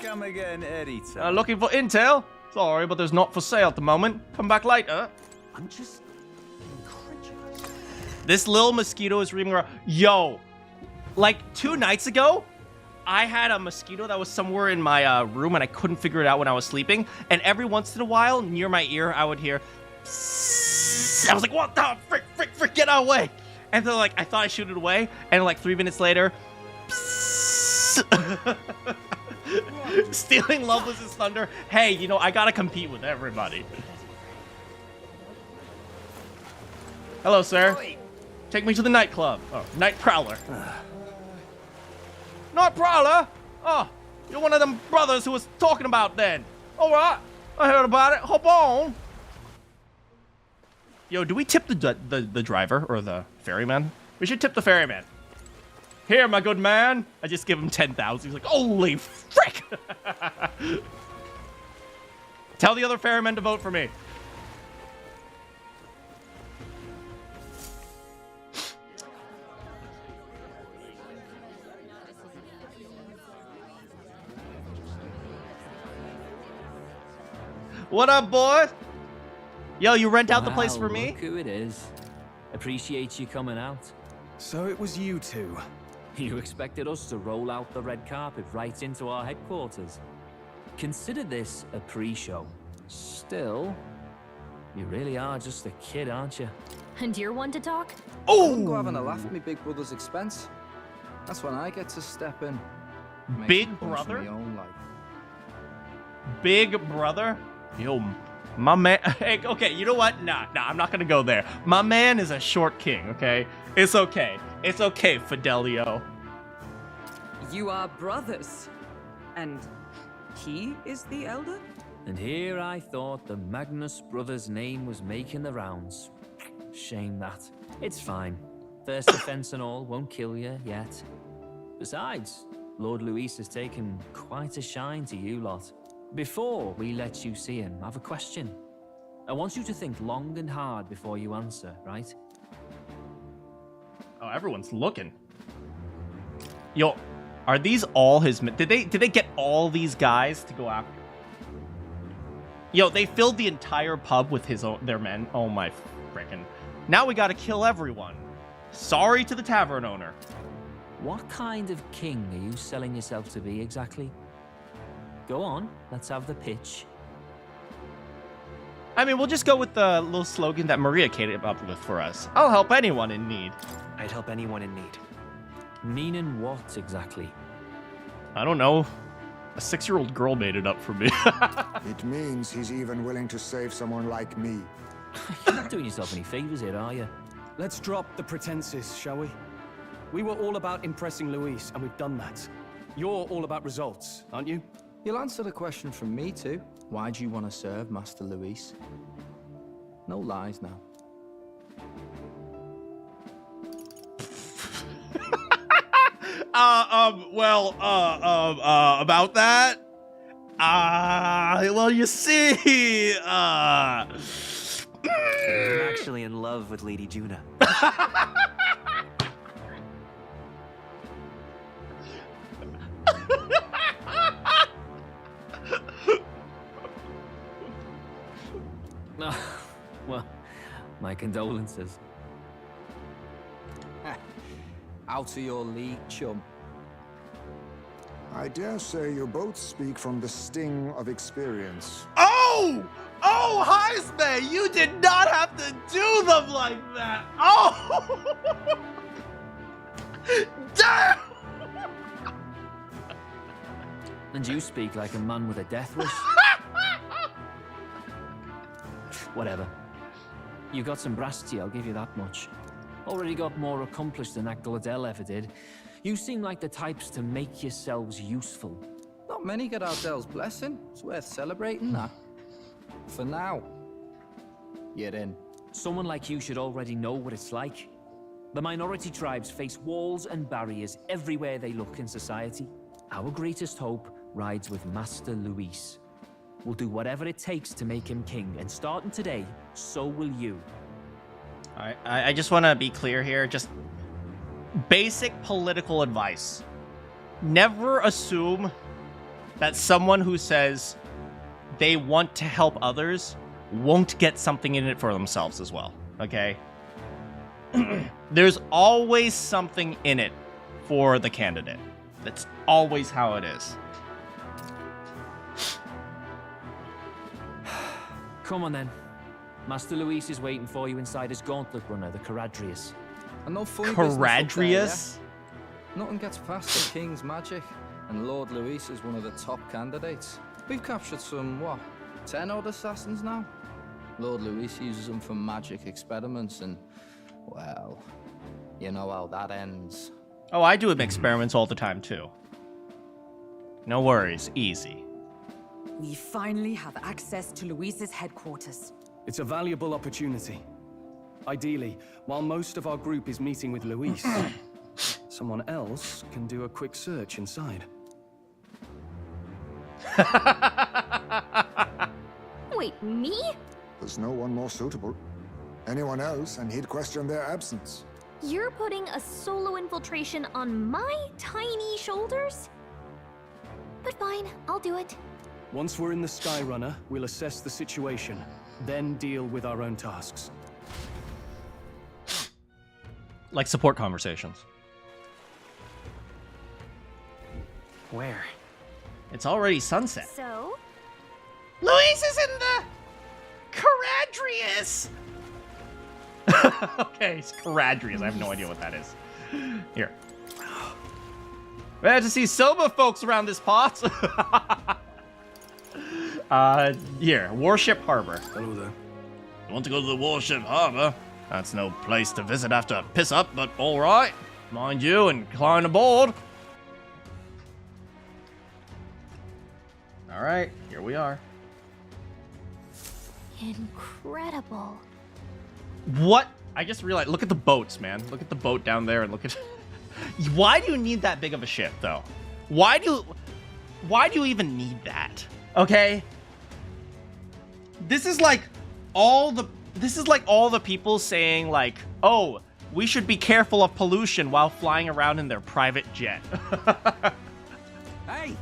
U: Come again, Editor.
A: Looking for intel? Sorry, but there's not for sale at the moment. Come back later.
S: I'm just
A: This little mosquito is reading around. Yo, like 2 nights ago, I had a mosquito that was somewhere in my room and I couldn't figure it out when I was sleeping. And every once in a while, near my ear, I would hear. I was like, what the frick, get out of the way. And then like, I thought I shoot it away. And like 3 minutes later. Stealing love was his thunder. Hey, you know, I gotta compete with everybody. Hello, sir. Take me to the nightclub. Oh, night prowler. Night prowler? Oh, you're one of them brothers who was talking about then. All right, I heard about it. Hop on. Yo, do we tip the driver or the ferryman? We should tip the ferryman. Here, my good man. I just give him 10,000. He's like, holy frick. Tell the other ferrymen to vote for me. What up, boy? Yo, you rent out the place for me?
F: Look who it is. Appreciate you coming out.
K: So it was you two.
F: You expected us to roll out the red carpet right into our headquarters. Consider this a pre-show. Still, you really are just a kid, aren't you?
D: And you're one to talk?
E: I wouldn't go having a laugh at me big brother's expense. That's when I get to step in.
A: Big brother? Big brother? Yo, my man. Hey, okay, you know what? Nah, I'm not gonna go there. My man is a short king, okay? It's okay. It's okay, Fidelio.
L: You are brothers. And he is the elder?
F: And here I thought the Magnus brothers' name was making the rounds. Shame that. It's fine. First offense and all won't kill you yet. Besides, Lord Luis has taken quite a shine to you lot. Before we let you see him, I have a question. I want you to think long and hard before you answer, right?
A: Oh, everyone's looking. Yo, are these all his men? Did they get all these guys to go after? Yo, they filled the entire pub with their men. Oh my frickin'. Now we gotta kill everyone. Sorry to the tavern owner.
F: What kind of king are you selling yourself to be exactly? Go on, let's have the pitch.
A: I mean, we'll just go with the little slogan that Maria came up with for us. I'll help anyone in need.
M: I'd help anyone in need.
F: Meaning what exactly?
A: I don't know. A 6-year-old girl made it up for me.
B: It means he's even willing to save someone like me.
F: You're not doing yourself any favors here, are you?
K: Let's drop the pretenses, shall we? We were all about impressing Luis, and we've done that. You're all about results, aren't you?
E: You'll answer the question from me too. Why do you want to serve Master Luis? No lies now.
A: About that? Well, you see,
M: I'm actually in love with Lady Juna.
F: Well, my condolences.
E: Out of your league, chum.
B: I dare say you both speak from the sting of experience.
A: Oh, Heisman, you did not have to do them like that. Oh, damn.
F: And you speak like a man with a death wish. Whatever. You got some brass to you, I'll give you that much. Already got more accomplished than that Gladell ever did. You seem like the types to make yourselves useful.
E: Not many get Ardell's blessing. It's worth celebrating that. For now. You're in.
F: Someone like you should already know what it's like. The minority tribes face walls and barriers everywhere they look in society. Our greatest hope rides with Master Luis. We'll do whatever it takes to make him king, and starting today, so will you.
A: Alright, I just want to be clear here. Just basic political advice. Never assume that someone who says they want to help others won't get something in it for themselves as well. okay? There's always something in it for the candidate. That's always how it is.
F: Come on then. Master Luis is waiting for you inside his gauntlet runner, the Caradrius.
E: And no funny business up there, yeah?
A: Caradrius?
E: Nothing gets past the King's magic, and Lord Luis is one of the top candidates. We've captured some, 10 odd assassins now? Lord Luis uses them for magic experiments, and, well, you know how that ends.
A: Oh, I do experiments all the time, too. No worries, easy.
L: We finally have access to Luis's headquarters.
K: It's a valuable opportunity. Ideally, while most of our group is meeting with Luis, someone else can do a quick search inside.
D: Wait, me?
B: There's no one more suitable. Anyone else, and he'd question their absence.
D: You're putting a solo infiltration on my tiny shoulders? But fine, I'll do it.
K: Once we're in the Skyrunner, we'll assess the situation, then deal with our own tasks.
A: Like support conversations.
M: Where?
A: It's already sunset.
D: So?
A: Luis is in the Caradrius! Okay, it's Caradrius. I have no idea what that is. Here. Glad to see sober folks around this pot. Here, Warship Harbor.
K: Hello there.
A: You want to go to the Warship Harbor? That's no place to visit after a piss up, but alright. Mind you, and climb aboard. Alright, here we are.
D: Incredible.
A: What? I just realized, look at the boats, man. Look at the boat down there and look at... Why do you need that big of a ship, though? Why do you even need that? Okay? This is like all the people saying like, "Oh, we should be careful of pollution while flying around in their private jet."
H: Hey!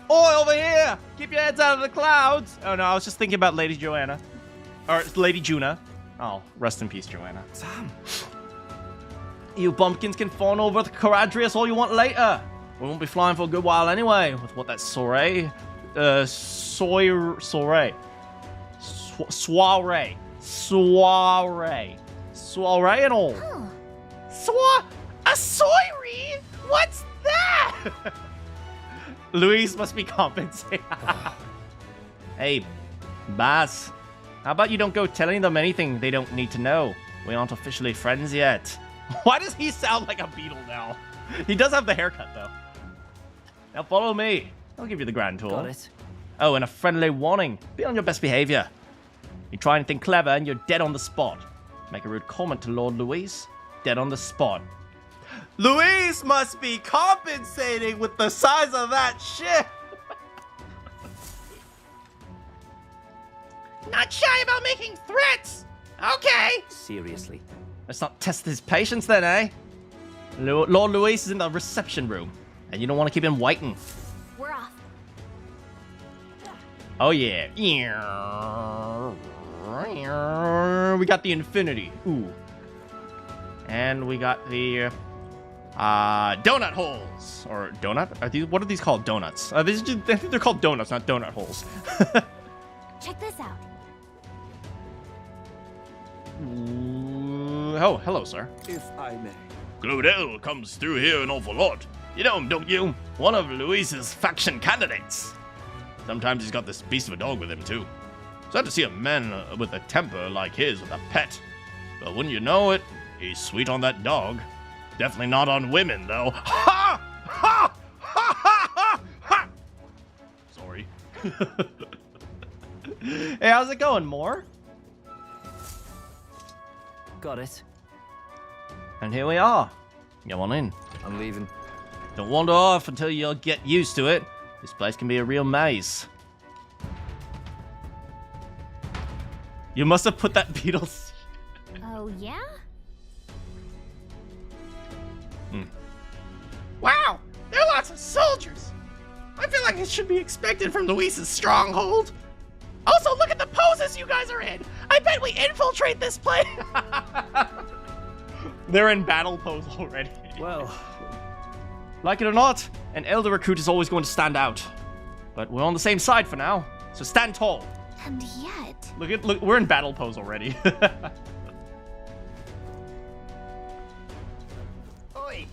A: Oi, over here! Keep your heads out of the clouds! Oh no, I was just thinking about Lady Joanna. Or Lady Juna. Oh, rest in peace, Joanna.
M: Sam.
A: You bumpkins can fawn over the Caradrius all you want later. We won't be flying for a good while anyway, with what that soiree and all.
D: Huh.
A: A soiree? What's that? Luis must be compensated. Hey, boss, how about you don't go telling them anything they don't need to know? We aren't officially friends yet. Why does he sound like a beetle now? He does have the haircut, though. Now follow me. I'll give you the grand tour.
M: Got it.
A: Oh, and a friendly warning. Be on your best behavior. You try anything clever and you're dead on the spot. Make a rude comment to Lord Luis. Dead on the spot. Luis must be compensating with the size of that ship. Not shy about making threats. Okay.
M: Seriously.
A: Let's not test his patience then, eh? Lord Luis is in the reception room, and you don't want to keep him waiting.
D: We're off.
A: Oh yeah. We got the Infinity. Ooh. And we got the donut holes. Or donut? What are these called? Donuts. I think they're called donuts, not donut holes.
D: Check this out.
A: Oh, hello, sir.
J: If I may.
A: Claudel comes through here an awful lot. You know him, don't you? One of Luis's faction candidates. Sometimes he's got this beast of a dog with him, too. Sad to see a man with a temper like his with a pet. But wouldn't you know it, he's sweet on that dog. Definitely not on women, though. Ha! Ha! Ha! Ha! Ha! Sorry. Hey, how's it going, Moore?
M: Got it.
A: And here we are. Go on in.
E: I'm leaving.
A: Don't wander off until you get used to it. This place can be a real maze. You must have put that beetle seed.
D: Oh, yeah?
A: Wow, there are lots of soldiers. I feel like it should be expected from Luis's stronghold. Also, look at the poses you guys are in. I bet we infiltrate this place. They're in battle pose already.
R: Well,
A: like it or not, an elder recruit is always going to stand out. But we're on the same side for now, so stand tall.
D: And yet...
A: Look, we're in battle pose already.
J: Oi!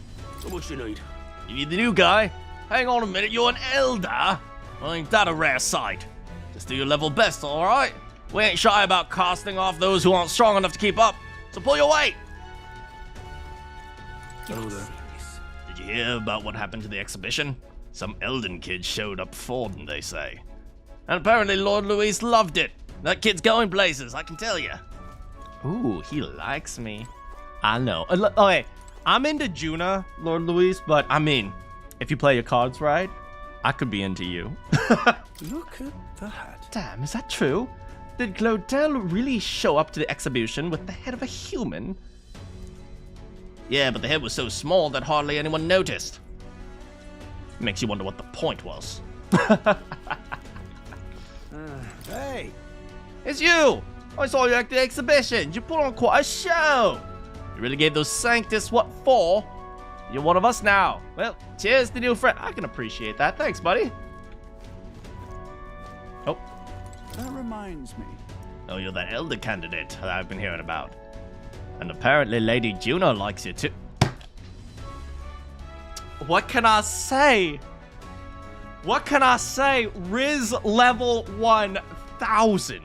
J: What you need?
A: You need the new guy? Hang on a minute, you're an elder? Well, ain't that a rare sight? Just do your level best, alright? We ain't shy about casting off those who aren't strong enough to keep up, so pull your weight!
J: Yes.
A: Did you hear about what happened to the exhibition? Some Elden kid showed up Forden, they say. And apparently Lord Luis loved it. That kid's going places, I can tell you. Ooh, he likes me. I know. Okay, I'm into Juna, Lord Luis, but I mean, if you play your cards right, I could be into you.
K: Look at that.
A: Damn, is that true? Did Glaudel really show up to the exhibition with the head of a human? Yeah, but the head was so small that hardly anyone noticed. Makes you wonder what the point was.
K: Hey!
A: It's you! I saw you at the exhibition. You put on quite a show. You really gave those Sanctus what for? You're one of us now. Well, cheers to new friend. I can appreciate that. Thanks, buddy. Oh.
U: That reminds me.
A: Oh, you're that elder candidate that I've been hearing about. And apparently Lady Juno likes you too. What can I say? What can I say? Riz level 1000.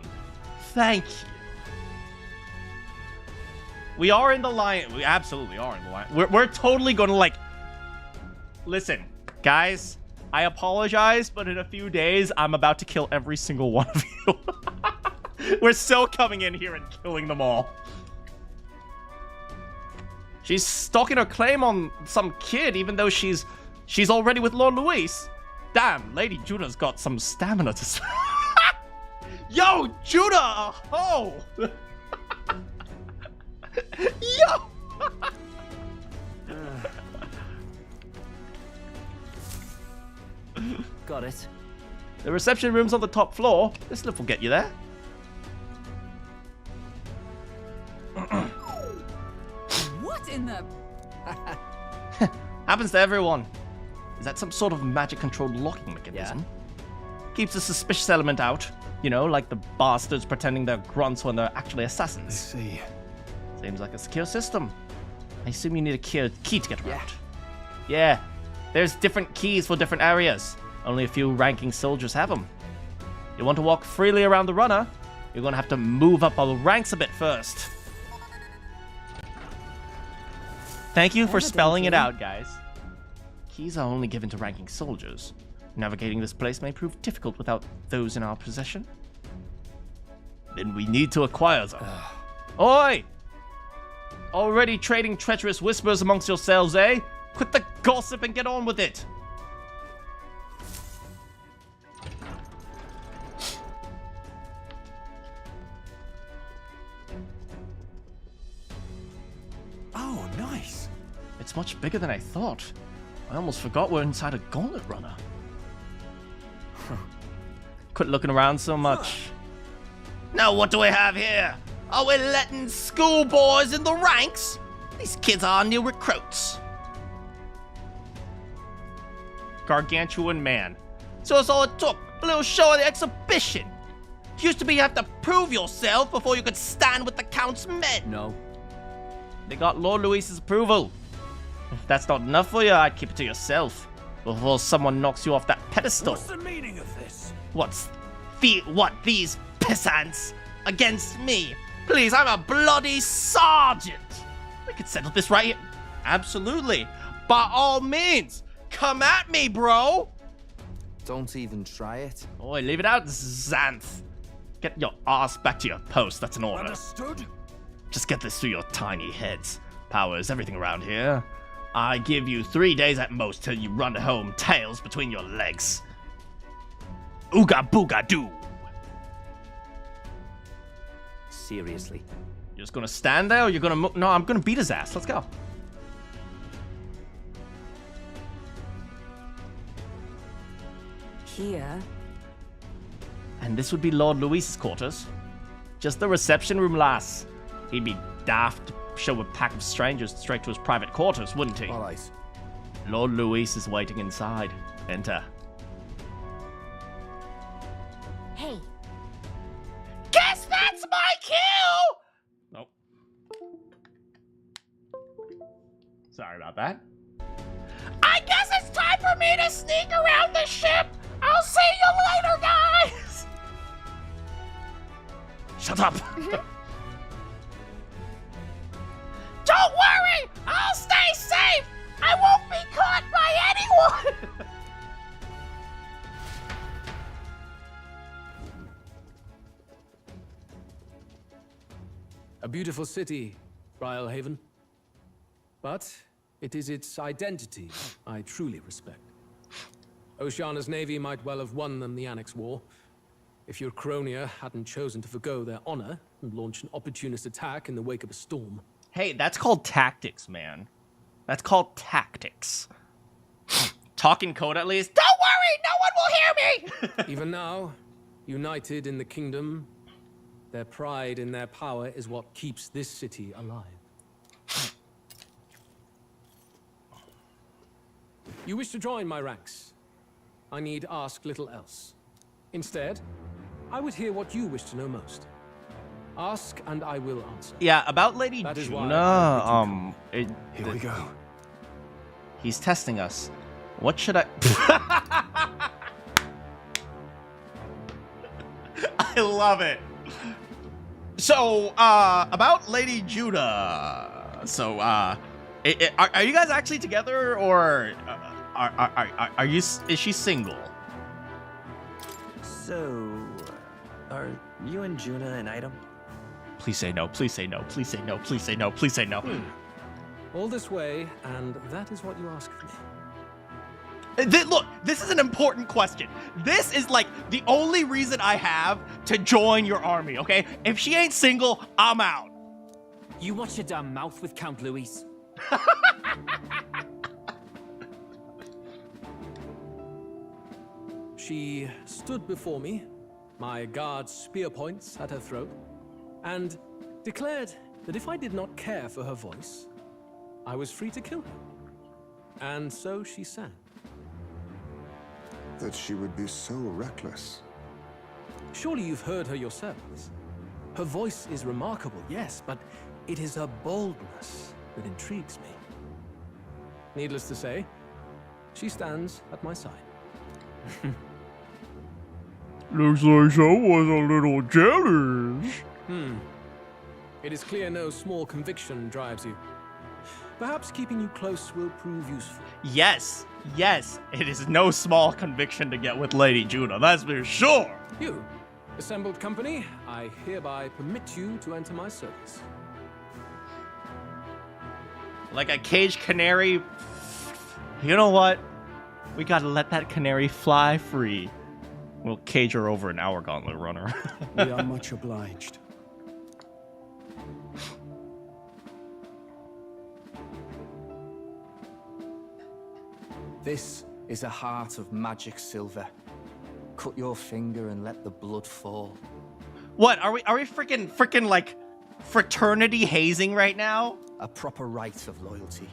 A: Thank you. We are in the lion. We absolutely are in the lion. We're totally gonna like... Listen, guys, I apologize, but in a few days, I'm about to kill every single one of you. We're still coming in here and killing them all. She's stalking her claim on some kid, even though she's already with Lord Luis. Damn, Lady Juna's got some stamina to... Yo, Juna! Oh! Yo!
F: Got it.
A: The reception room's on the top floor. This lift will get you there.
L: What in the...
A: Happens to everyone. Is that some sort of magic-controlled locking mechanism? Yeah. Keeps the suspicious element out. You know, like the bastards pretending they're grunts when they're actually assassins.
K: I see.
A: Seems like a secure system. I assume you need a key to get around. Yeah. There's different keys for different areas. Only a few ranking soldiers have them. You want to walk freely around the runner, you're going to have to move up the ranks a bit first. Thank you for spelling it out, guys. Keys are only given to ranking soldiers. Navigating this place may prove difficult without those in our possession. Then we need to acquire them. Oi! Already trading treacherous whispers amongst yourselves, eh? Quit the gossip and get on with it!
K: Oh, nice!
A: It's much bigger than I thought. I almost forgot we're inside a gauntlet runner. Quit looking around so much. Now what do we have here? Are we letting schoolboys in the ranks? These kids are new recruits. Gargantuan man. So that's all it took. A little show of the exhibition. It used to be you have to prove yourself before you could stand with the Count's men.
F: No.
A: They got Lord Luis's approval. If that's not enough for you, I'd keep it to yourself before someone knocks you off that pedestal.
U: What's the meaning of this?
A: What these peasants against me? Please, I'm a bloody sergeant. We could settle this right here. Absolutely. By all means, come at me, bro.
Q: Don't even try it.
A: Oi, leave it out, Xanth. Get your ass back to your post. That's an order.
U: Understood?
A: Just get this through your tiny heads. Power is everything around here. I give you 3 days at most till you run home, tails between your legs. Ooga booga doo.
F: Seriously.
A: You're just gonna stand there or you're gonna No, I'm gonna beat his ass. Let's go.
T: Here.
A: And this would be Lord Luis's quarters. Just the reception room, lass. He'd be daft to show a pack of strangers straight to his private quarters, wouldn't he?
Q: All right.
A: Lord Luis is waiting inside. Enter.
N: Hey.
A: Guess that's my cue! Nope. Sorry about that. I guess it's time for me to sneak around the ship. I'll see you later, guys! Shut up! Don't worry! I'll stay safe! I won't be caught by anyone!
R: A beautiful city, Brialhaven. But it is its identity I truly respect. Oceana's navy might well have won them the Annex War, if your Cronia hadn't chosen to forgo their honor and launch an opportunist attack in the wake of a storm.
A: Hey, that's called tactics, man. That's called tactics. Talking code at least. Don't worry, no one will hear me!
R: Even now, united in the kingdom, their pride in their power is what keeps this city alive. You wish to join my ranks. I need ask little else. Instead, I would hear what you wish to know most. Ask and I will answer.
A: Yeah, about Lady Juna,
K: Here we go.
A: He's testing us. What should I... I love it. So, about Lady Judah. So, are you guys actually together, or are you? Is she single?
M: So, are you and Juna an item?
A: Please say no. Please say no. Please say no. Please say no. Please say no.
R: All this way, and that is what you ask for me.
A: Look, this is an important question. This is like the only reason I have to join your army, okay? If she ain't single, I'm out.
F: You watch your damn mouth with Count Luis.
R: She stood before me, my guard's spear points at her throat, and declared that if I did not care for her voice, I was free to kill her. And so she sang.
B: That she would be so reckless.
R: Surely you've heard her yourselves. Her voice is remarkable, yes, but it is her boldness that intrigues me. Needless to say, she stands at my side.
A: Looks like I was a little jealous.
R: It is clear no small conviction drives you. Perhaps keeping you close will prove useful.
A: Yes, yes, it is no small conviction to get with Lady Juna, that's for sure.
R: You, assembled company, I hereby permit you to enter my service.
A: Like a caged canary. You know what? We gotta let that canary fly free. We'll cage her over an hour gauntlet runner.
K: We are much obliged.
E: This is a heart of magic silver. Cut your finger and let the blood fall.
A: What, are we freaking like fraternity hazing right now?
E: A proper rite of loyalty.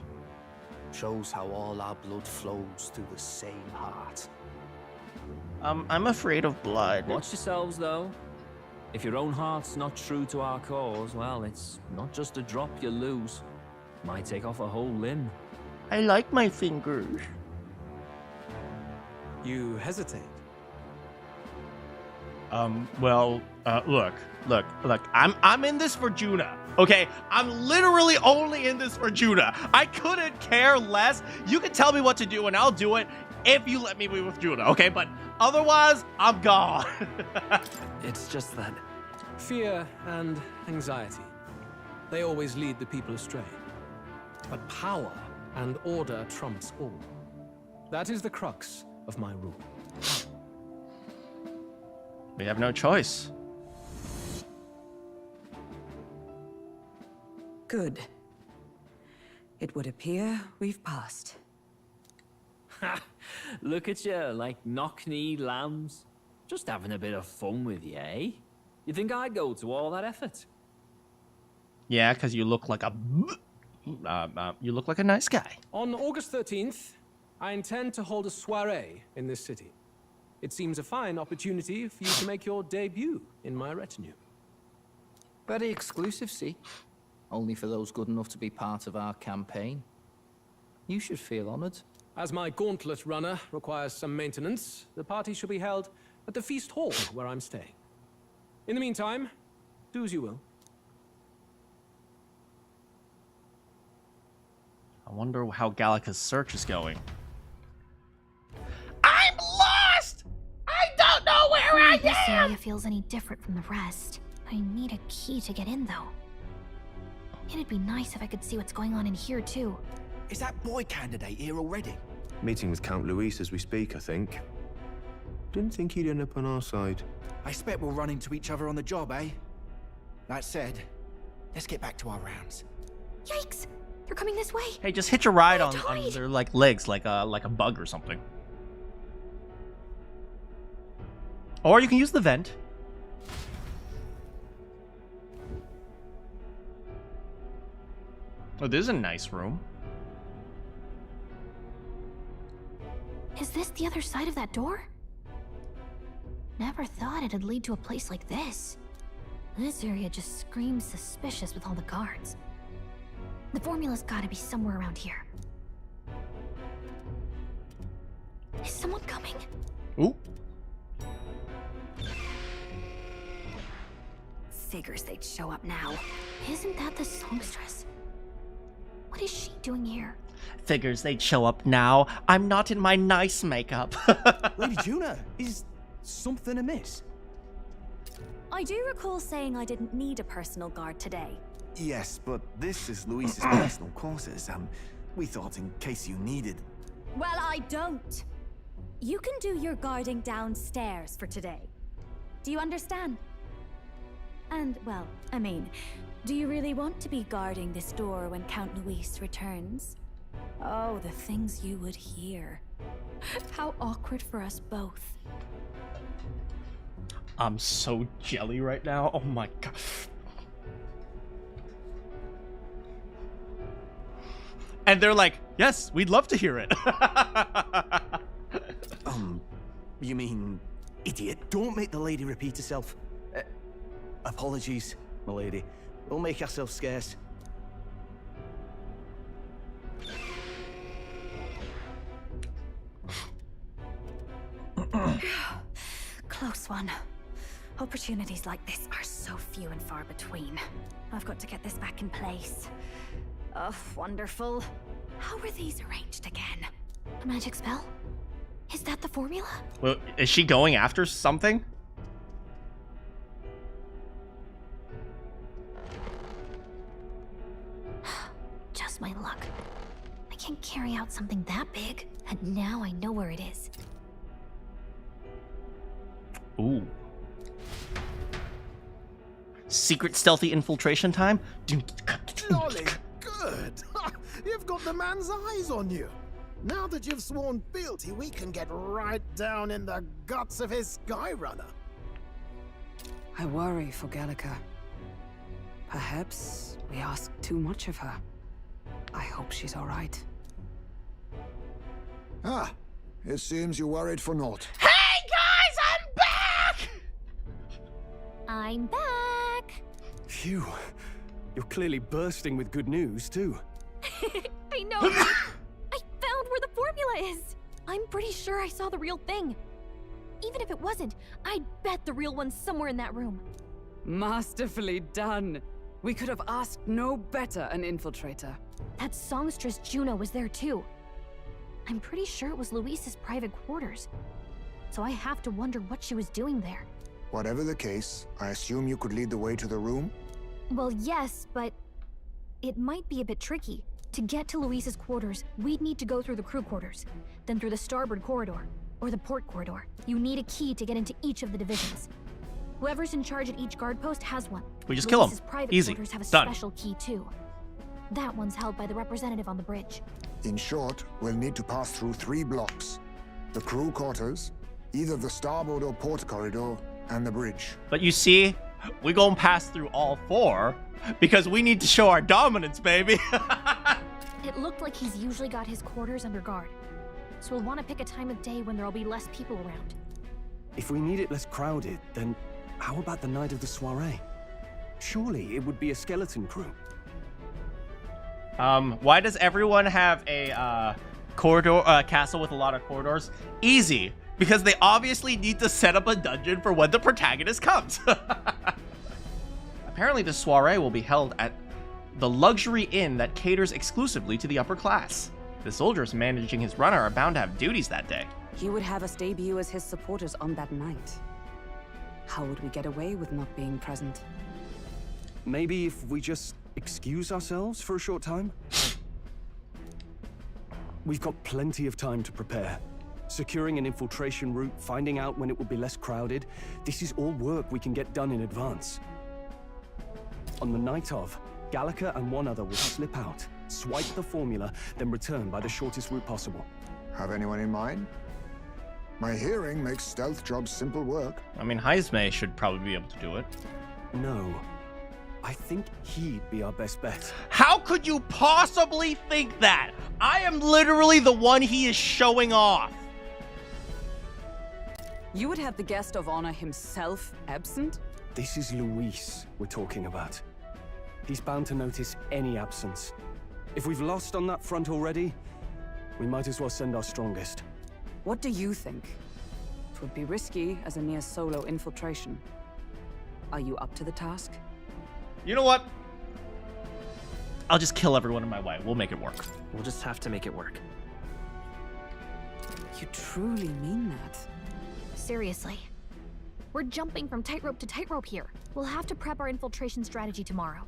E: Shows how all our blood flows through the same heart.
A: I'm afraid of blood.
F: Watch yourselves, though. If your own heart's not true to our cause, well, it's not just a drop you lose. Might take off a whole limb.
A: I like my fingers.
R: You hesitate.
A: Look, I'm in this for Juna, okay? I'm literally only in this for Juna. I couldn't care less. You can tell me what to do and I'll do it if you let me be with Juna, okay? But otherwise, I'm gone.
M: It's just that...
R: Fear and anxiety. They always lead the people astray. But power and order trumps all. That is the crux of my rule.
A: We have no choice.
I: Good. It would appear we've passed.
F: Ha! Look at you, like knock-kneed lambs. Just having a bit of fun with you, eh? You think I'd go to all that effort?
A: Yeah, because you look like a nice guy.
R: On August 13th, I intend to hold a soiree in this city. It seems a fine opportunity for you to make your debut in my retinue.
E: Very exclusive, see? Only for those good enough to be part of our campaign. You should feel honored.
R: As my gauntlet runner requires some maintenance, the party shall be held at the feast hall where I'm staying. In the meantime, do as you will.
A: I wonder how Gallica's search is going. I'm lost! I don't know where I am!
D: This area feels any different from the rest. I need a key to get in, though. It'd be nice if I could see what's going on in here, too.
Q: Is that boy candidate here already?
C: Meeting with Count Luis as we speak, I think. Didn't think he'd end up on our side.
Q: I expect we'll run into each other on the job, eh? That said, let's get back to our rounds.
D: Yikes! They're coming this way!
A: Hey, just hitch a ride on their like legs, like a bug or something. Or you can use the vent. Oh, this is a nice room.
D: Is this the other side of that door? Never thought it'd lead to a place like this. This area just screams suspicious with all the guards. The formula's gotta be somewhere around here. Is someone coming?
A: Ooh.
D: Figures they'd show up now. Isn't that the songstress? What is she doing here?
A: Figures they'd show up now. I'm not in my nice makeup.
Q: Lady Juna, is something amiss?
O: I do recall saying I didn't need a personal guard today.
Q: Yes, but this is Luis's personal quarters, and we thought in case you needed...
O: Well, I don't. You can do your guarding downstairs for today. Do you understand? And, well, I mean, do you really want to be guarding this door when Count Luis returns? Oh, the things you would hear. How awkward for us both.
A: I'm so jelly right now. Oh my god. And they're like, yes, we'd love to hear it.
Q: You mean, idiot, don't make the lady repeat herself. Apologies, my lady. We'll make ourselves scarce.
O: Close one. Opportunities like this are so few and far between. I've got to get this back in place. Oh, wonderful. How were these arranged again?
D: A magic spell? Is that the formula?
A: Well, is she going after something?
D: Just my luck. I can't carry out something that big, and now I know where it is.
A: Ooh. Secret stealthy infiltration time?
P: Jolly good! You've got the man's eyes on you. Now that you've sworn fealty, we can get right down in the guts of his Skyrunner.
I: I worry for Gallica. Perhaps we ask too much of her. I hope she's all right.
B: Ah, it seems you worried for naught.
A: Hey guys,
D: I'm back!
K: Phew. You're clearly bursting with good news, too.
D: I know! I found where the formula is! I'm pretty sure I saw the real thing. Even if it wasn't, I'd bet the real one's somewhere in that room.
I: Masterfully done. We could have asked no better an infiltrator.
D: That songstress Juno was there too. I'm pretty sure it was Luis's private quarters. So I have to wonder what she was doing there.
B: Whatever the case, I assume you could lead the way to the room?
D: Well, yes, but it might be a bit tricky. To get to Luis's quarters, we'd need to go through the crew quarters, then through the starboard corridor, or the port corridor. You need a key to get into each of the divisions. Whoever's in charge at each guard post has one.
A: We just kill 'em.
D: Luis's private
A: Easy.
D: quarters have a
A: Done.
D: special key too. That one's held by the representative on the bridge.
B: In short, we'll need to pass through 3 blocks. The crew quarters, either the starboard or port corridor, and the bridge.
A: But you see, we gonna pass through all 4 because we need to show our dominance, baby.
D: It looked like he's usually got his quarters under guard. So we'll want to pick a time of day when there'll be less people around.
K: If we need it less crowded, then how about the night of the soiree? Surely it would be a skeleton crew.
A: Why does everyone have a castle with a lot of corridors? Easy, because they obviously need to set up a dungeon for when the protagonist comes. Apparently the soiree will be held at the luxury inn that caters exclusively to the upper class. The soldiers managing his runner are bound to have duties that day.
L: He would have us debut as his supporters on that night. How would we get away with not being present?
K: Maybe if we just excuse ourselves for a short time? We've got plenty of time to prepare. Securing an infiltration route, finding out when it will be less crowded, this is all work we can get done in advance. On the night of, Gallica and one other will slip out, swipe the formula, then return by the shortest route possible.
B: Have anyone in mind? My hearing makes stealth jobs simple work.
A: I mean, Heisme should probably be able to do it.
K: No. I think he'd be our best bet.
A: How could you possibly think that? I am literally the one he is showing off.
L: You would have the guest of honor himself absent?
K: This is Luis we're talking about. He's bound to notice any absence. If we've lost on that front already, we might as well send our strongest.
L: What do you think? It would be risky as a near solo infiltration. Are you up to the task?
A: You know what? I'll just kill everyone in my way. We'll make it work.
M: We'll just have to make it work.
L: You truly mean that?
D: Seriously. We're jumping from tightrope to tightrope here. We'll have to prep our infiltration strategy tomorrow.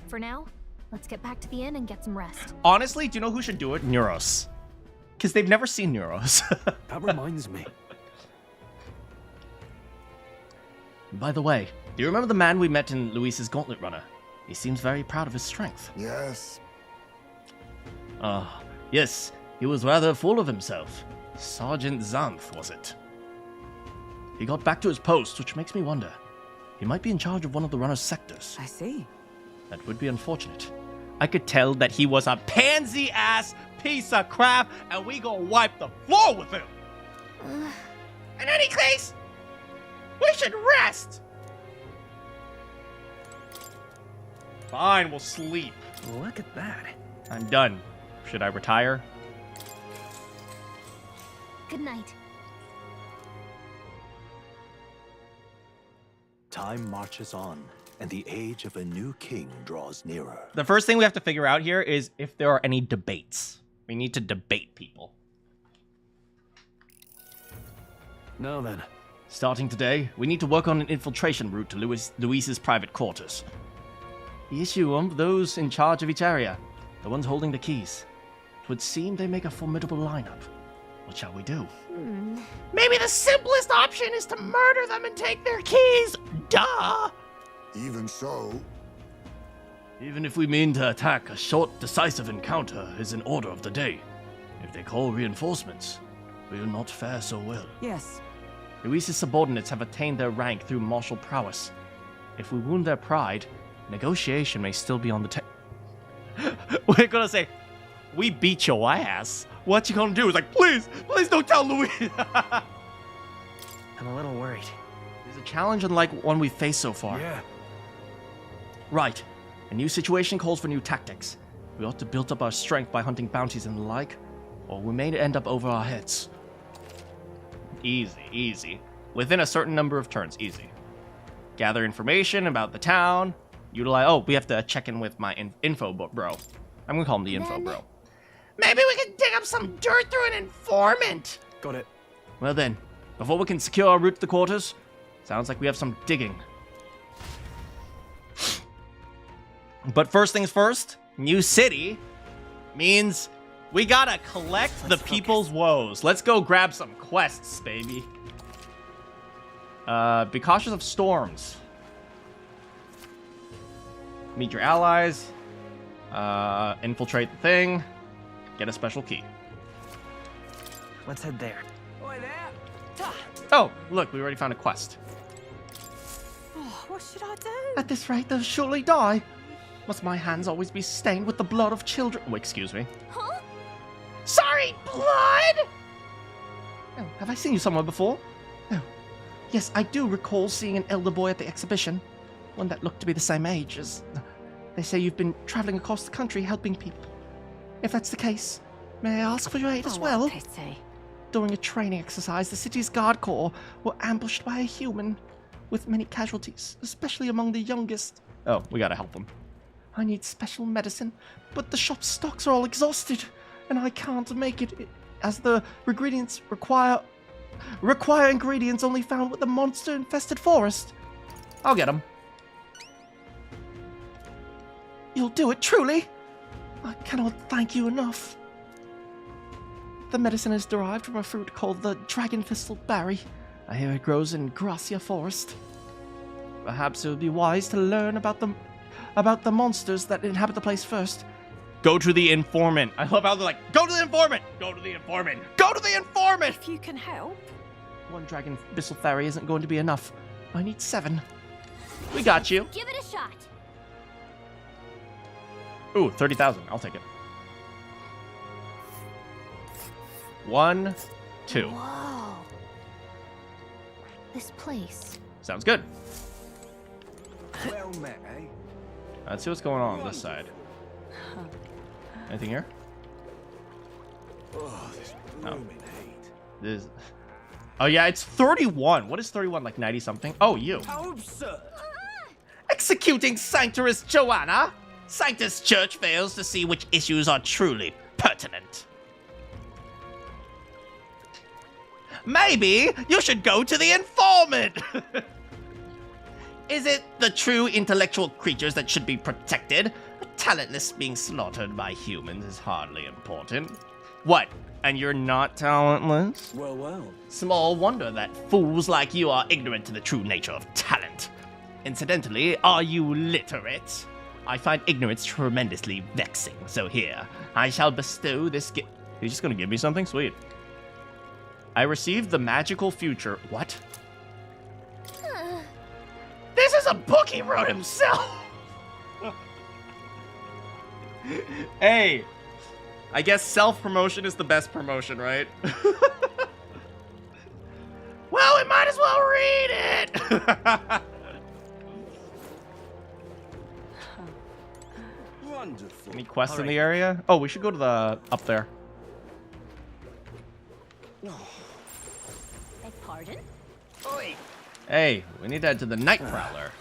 D: For now, let's get back to the inn and get some rest.
A: Honestly, do you know who should do it? Neuros. Because they've never seen Neuros.
K: That reminds me.
A: By the way, do you remember the man we met in Luis's Gauntlet Runner? He seems very proud of his strength.
B: Yes.
A: Yes, he was rather full of himself. Sergeant Xanth, was it? He got back to his post, which makes me wonder. He might be in charge of one of the runner's sectors.
L: I see.
A: That would be unfortunate. I could tell that he was a pansy-ass piece of crap, and we gonna wipe the floor with him. In any case, we should rest. Fine, we'll sleep.
M: Look at that.
A: I'm done. Should I retire?
D: Good night.
G: Time marches on, and the age of a new king draws nearer.
A: The first thing we have to figure out here is if there are any debates. We need to debate people.
K: Now then.
A: Starting today, we need to work on an infiltration route to Luis's private quarters. The issue of those in charge of each area, the ones holding the keys. It would seem they make a formidable lineup. What shall we do? Maybe the simplest option is to murder them and take their keys. Duh!
B: Even so...
A: Even if we mean to attack, a short, decisive encounter is an order of the day. If they call reinforcements, we will not fare so well.
L: Yes.
A: Luis's subordinates have attained their rank through martial prowess. If we wound their pride, negotiation may still be on the table. We're gonna say, we beat your ass. What you gonna do? It's like, please don't tell Luis.
M: I'm a little worried.
A: It's a challenge unlike one we've faced so far.
K: Yeah.
A: Right. A new situation calls for new tactics. We ought to build up our strength by hunting bounties and the like, or we may end up over our heads. Easy, easy. Within a certain number of turns, easy. Gather information about the town. Utilize... Oh, we have to check in with my info bro. I'm gonna call him the info bro. Maybe we can dig up some dirt through an informant.
K: Got it.
A: Well then, before we can secure our route to the quarters, sounds like we have some digging. But first things first, new city means we gotta collect the people's woes. Let's go grab some quests, baby. Be cautious of storms. Meet your allies. Infiltrate the thing. Get a special key.
M: Let's head there.
L: Boy there.
A: Oh, look, we already found a quest.
L: Oh, what What should I do?
A: At this rate, they'll surely die. Must my hands always be stained with the blood of children? Oh, excuse me.
N: Huh?
A: Sorry, blood! Oh, have I seen you somewhere before? Oh, yes, I do recall seeing an elder boy at the exhibition. One that looked to be the same age as... They say you've been traveling across the country helping people. If that's the case, may I ask for your aid as well?
L: What a pity.
A: During a training exercise, the city's guard corps were ambushed by a human, with many casualties, especially among the youngest. Oh, we gotta help them. I need special medicine, but the shop's stocks are all exhausted, and I can't make it, as the ingredients require ingredients only found with the monster-infested forest. I'll get them. You'll do it, truly? I cannot thank you enough. The medicine is derived from a fruit called the dragon thistle berry. I hear it grows in Gracia Forest. Perhaps it would be wise to learn about the monsters that inhabit the place first. Go to the informant. I love how they're like, go to the informant! Go to the informant! Go to the informant!
L: If you can help.
A: One dragon thistle berry isn't going to be enough. I need 7. We got you.
N: Give it a shot.
A: Ooh, 30,000. I'll take it. 1, 2.
D: Whoa. This place.
A: Sounds good.
U: Well met, eh?
A: Let's see what's going on this side. Anything here?
U: Oh, this blooming hate.
A: This. Oh yeah, it's 31. What is 31? Like 90 something? Oh, you.
U: How absurd!
A: Executing Sanctorus Joanna. Sanctus Church fails to see which issues are truly pertinent. Maybe you should go to the informant. Is it the true intellectual creatures that should be protected? The talentless being slaughtered by humans is hardly important. What? And you're not talentless?
U: Well, well.
A: Small wonder that fools like you are ignorant to the true nature of talent. Incidentally, are you literate? I find ignorance tremendously vexing, so here, I shall bestow this gift. He's just gonna give me something? Sweet. I received the magical future. What? This is a book he wrote himself! Hey, I guess self-promotion is the best promotion, right? Well, we might as well read it!
U: Wonderful.
A: Any quests in the area? Oh, we should go to the... up there.
N: Beg pardon?
U: Oi!
A: Hey, we need to head to the Night Prowler.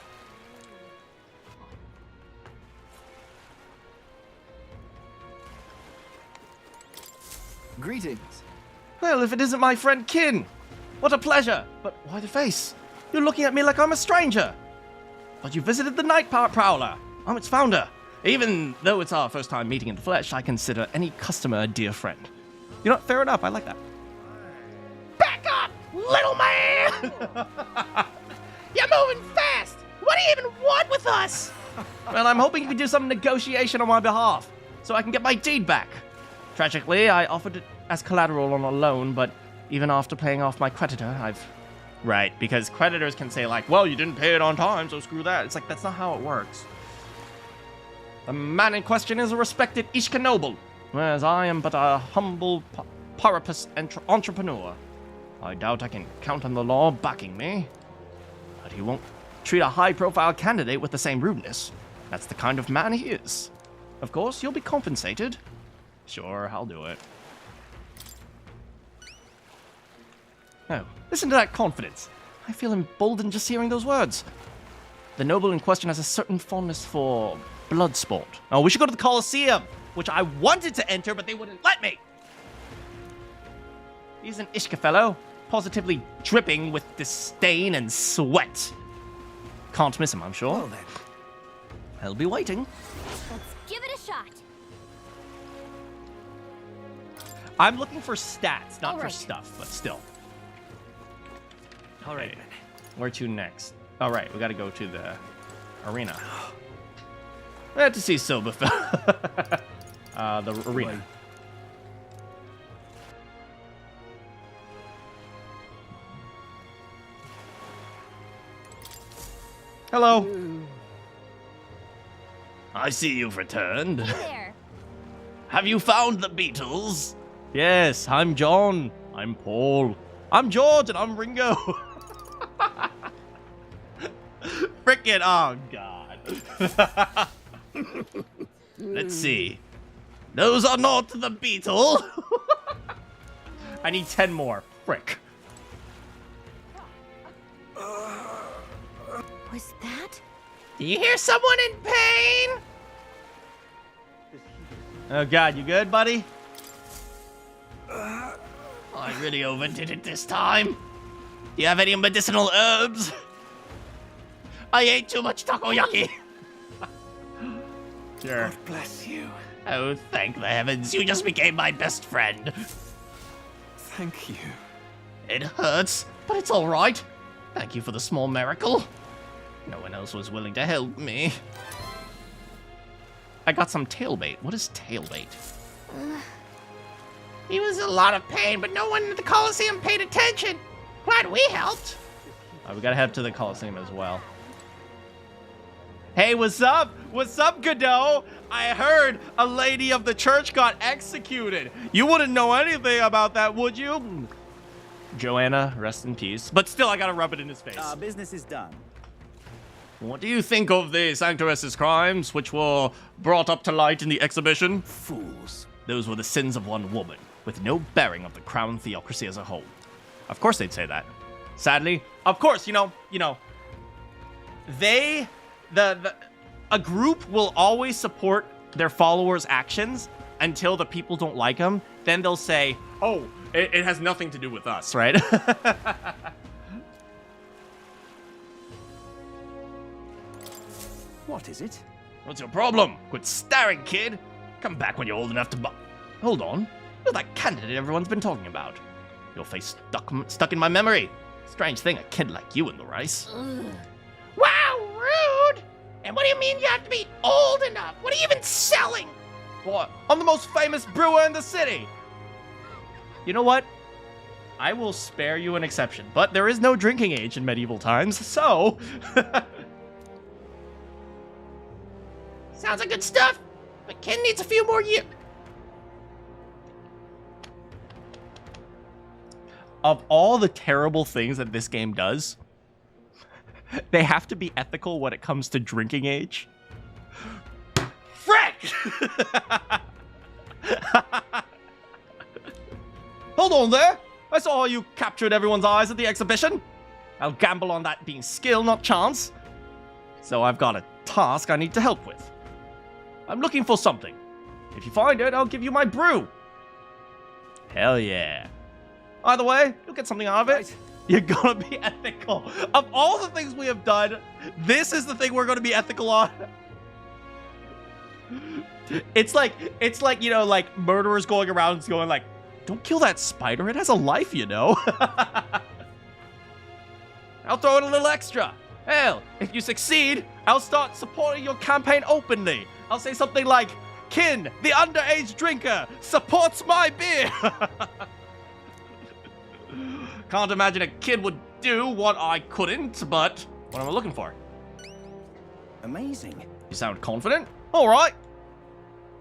Q: Greetings.
A: Well, if it isn't my friend Kin. What a pleasure. But why the face? You're looking at me like I'm a stranger. But you visited the Night Prowler. I'm its founder. Even though it's our first time meeting in the flesh, I consider any customer a dear friend. You know what? Fair enough. I like that. Back up, little man! You're moving fast! What do you even want with us? Well, I'm hoping you can do some negotiation on my behalf, so I can get my deed back. Tragically, I offered it as collateral on a loan, but even after paying off my creditor, I've... Right, because creditors can say like, well, you didn't pay it on time, so screw that. It's like, that's not how it works. The man in question is a respected Ishka noble, whereas I am but a humble parapus entrepreneur. I doubt I can count on the law backing me. But he won't treat a high-profile candidate with the same rudeness. That's the kind of man he is. Of course, you'll be compensated. Sure, I'll do it. Oh, listen to that confidence. I feel emboldened just hearing those words. The noble in question has a certain fondness for blood sport. Oh, we should go to the Colosseum, which I wanted to enter, but they wouldn't let me. He's an Ishka fellow, positively dripping with disdain and sweat. Can't miss him, I'm sure.
U: Well then.
A: I'll be waiting.
N: Let's give it a shot.
A: I'm looking for stats, not for
N: Alright.
A: stuff, but still.
M: All right.
A: Okay. Where to next? All right, we got to go to the arena. We have to see Silverfell. The arena. Hello.
S: I see you've returned.
N: Hey there.
S: Have you found the beetles?
A: Yes, I'm John. I'm Paul. I'm George, and I'm Ringo. Frickin' oh god.
S: Let's see. Those are not the beetle.
A: I need 10 more. Frick.
D: Was that?
S: Do you hear someone in pain?
A: Oh god, you good, buddy?
S: I really overdid it this time. Do you have any medicinal herbs? I ate too much takoyaki.
A: Sure.
S: God bless you. Oh, thank the heavens. You just became my best friend.
K: Thank you.
S: It hurts, but it's all right. Thank you for the small miracle. No one else was willing to help me.
A: I got some tailbait. What is tailbait?
S: He was in a lot of pain, but no one at the Coliseum paid attention. Glad we helped.
A: Oh, we gotta head to the Coliseum as well. Hey, what's up? What's up, Godot? I heard a lady of the church got executed. You wouldn't know anything about that, would you? Joanna, rest in peace. But still, I gotta rub it in his face.
M: Business is done.
A: What do you think of the Sanctoress's crimes, which were brought up to light in the exhibition?
S: Fools.
A: Those were the sins of one woman, with no bearing of the crown theocracy as a whole. Of course they'd say that. Sadly, of course, you know, a group will always support their followers' actions until the people don't like them. Then they'll say, oh, it has nothing to do with us, right?
M: What is it?
S: What's your problem? Quit staring, kid. Come back when you're old enough to
A: Hold on.
S: You're that candidate everyone's been talking about. Your face stuck in my memory. Strange thing, a kid like you in the race. Wow, rude! And what do you mean you have to be old enough? What are you even selling?
A: What? I'm the most famous brewer in the city. You know what? I will spare you an exception, but there is no drinking age in medieval times, so...
S: Sounds like good stuff, but Ken needs a few more years.
A: Of all the terrible things that this game does, they have to be ethical when it comes to drinking age.
S: Frick!
A: Hold on there! I saw how you captured everyone's eyes at the exhibition. I'll gamble on that being skill, not chance. So I've got a task I need to help with. I'm looking for something. If you find it, I'll give you my brew. Hell yeah. Either way, you'll get something out of it. You're gonna be ethical. Of all the things we have done, this is the thing we're gonna be ethical on. It's like, you know, like murderers going around going like, don't kill that spider, it has a life, you know. I'll throw in a little extra. Hell, if you succeed, I'll start supporting your campaign openly. I'll say something like, Kin, the underage drinker, supports my beer. Can't imagine a kid would do what I couldn't, but what am I looking for?
M: Amazing.
A: You sound confident? All right.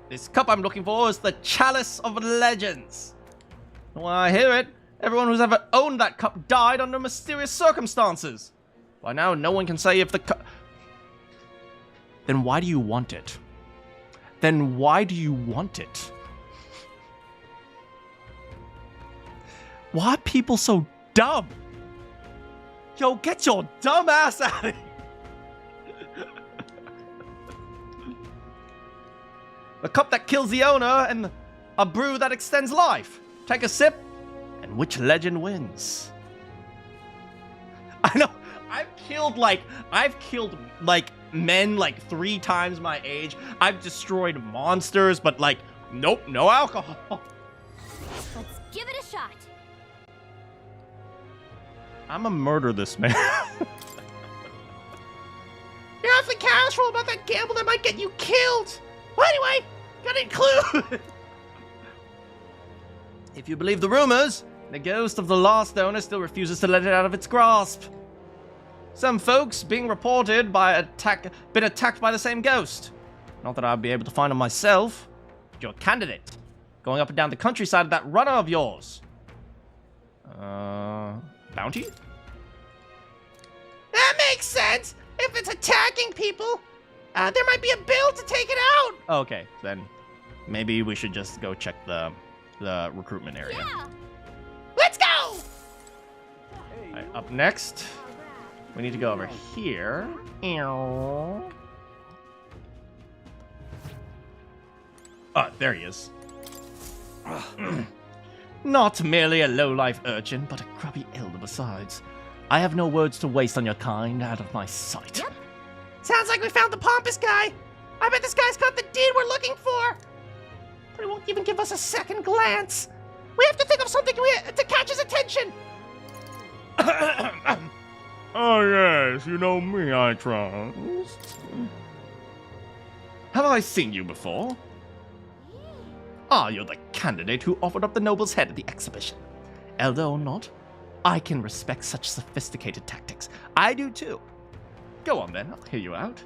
A: This cup I'm looking for is the Chalice of Legends. When I hear it, everyone who's ever owned that cup died under mysterious circumstances. By now, no one can say if the cup... Then why do you want it? Then why do you want it? Why are people so dumb? Yo, get your dumb ass out of here. A cup that kills the owner and a brew that extends life. Take a sip, and which legend wins? I know, I've killed men like 3 times my age. I've destroyed monsters, but like, nope, no alcohol.
N: Let's give it a shot.
A: I'ma murder this man.
S: You're awfully casual about that gamble that might get you killed. Well, anyway, got any clue?
A: If you believe the rumors, the ghost of the last owner still refuses to let it out of its grasp. Some folks being reported been attacked by the same ghost. Not that I'd be able to find them myself. You're a candidate. Going up and down the countryside of that runner of yours. Bounty?
S: That makes sense! If it's attacking people, there might be a bill to take it out!
A: Okay, then maybe we should just go check the recruitment area.
S: Yeah. Let's go!
A: Alright, up next, we need to go over here. Oh, there he is. Not merely a low-life urchin, but a grubby elder besides. I have no words to waste on your kind out of my sight.
S: Yep. Sounds like we found the pompous guy. I bet this guy's got the deed we're looking for. But he won't even give us a second glance. We have to think of something to catch his attention.
A: Oh yes, you know me, I trust. Have I seen you before? Ah, you're the candidate who offered up the noble's head at the exhibition. Elder or not, I can respect such sophisticated tactics. I do too. Go on then, I'll hear you out.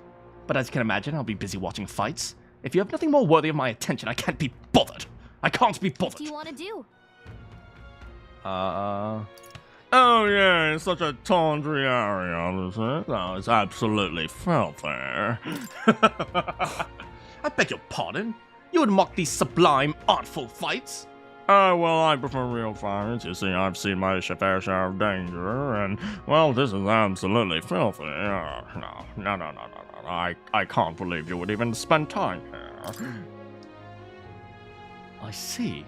A: But as you can imagine, I'll be busy watching fights. If you have nothing more worthy of my attention, I can't be bothered. I can't be bothered.
D: What do you want to do?
A: Oh yeah, it's such a tawdry area, is it? Oh, it's absolutely filthy. I beg your pardon? You would mock these sublime, artful fights? Oh, well, I prefer real fights. You see, I've seen my fair share of danger, and, well, this is absolutely filthy. No. I can't believe you would even spend time here. I see.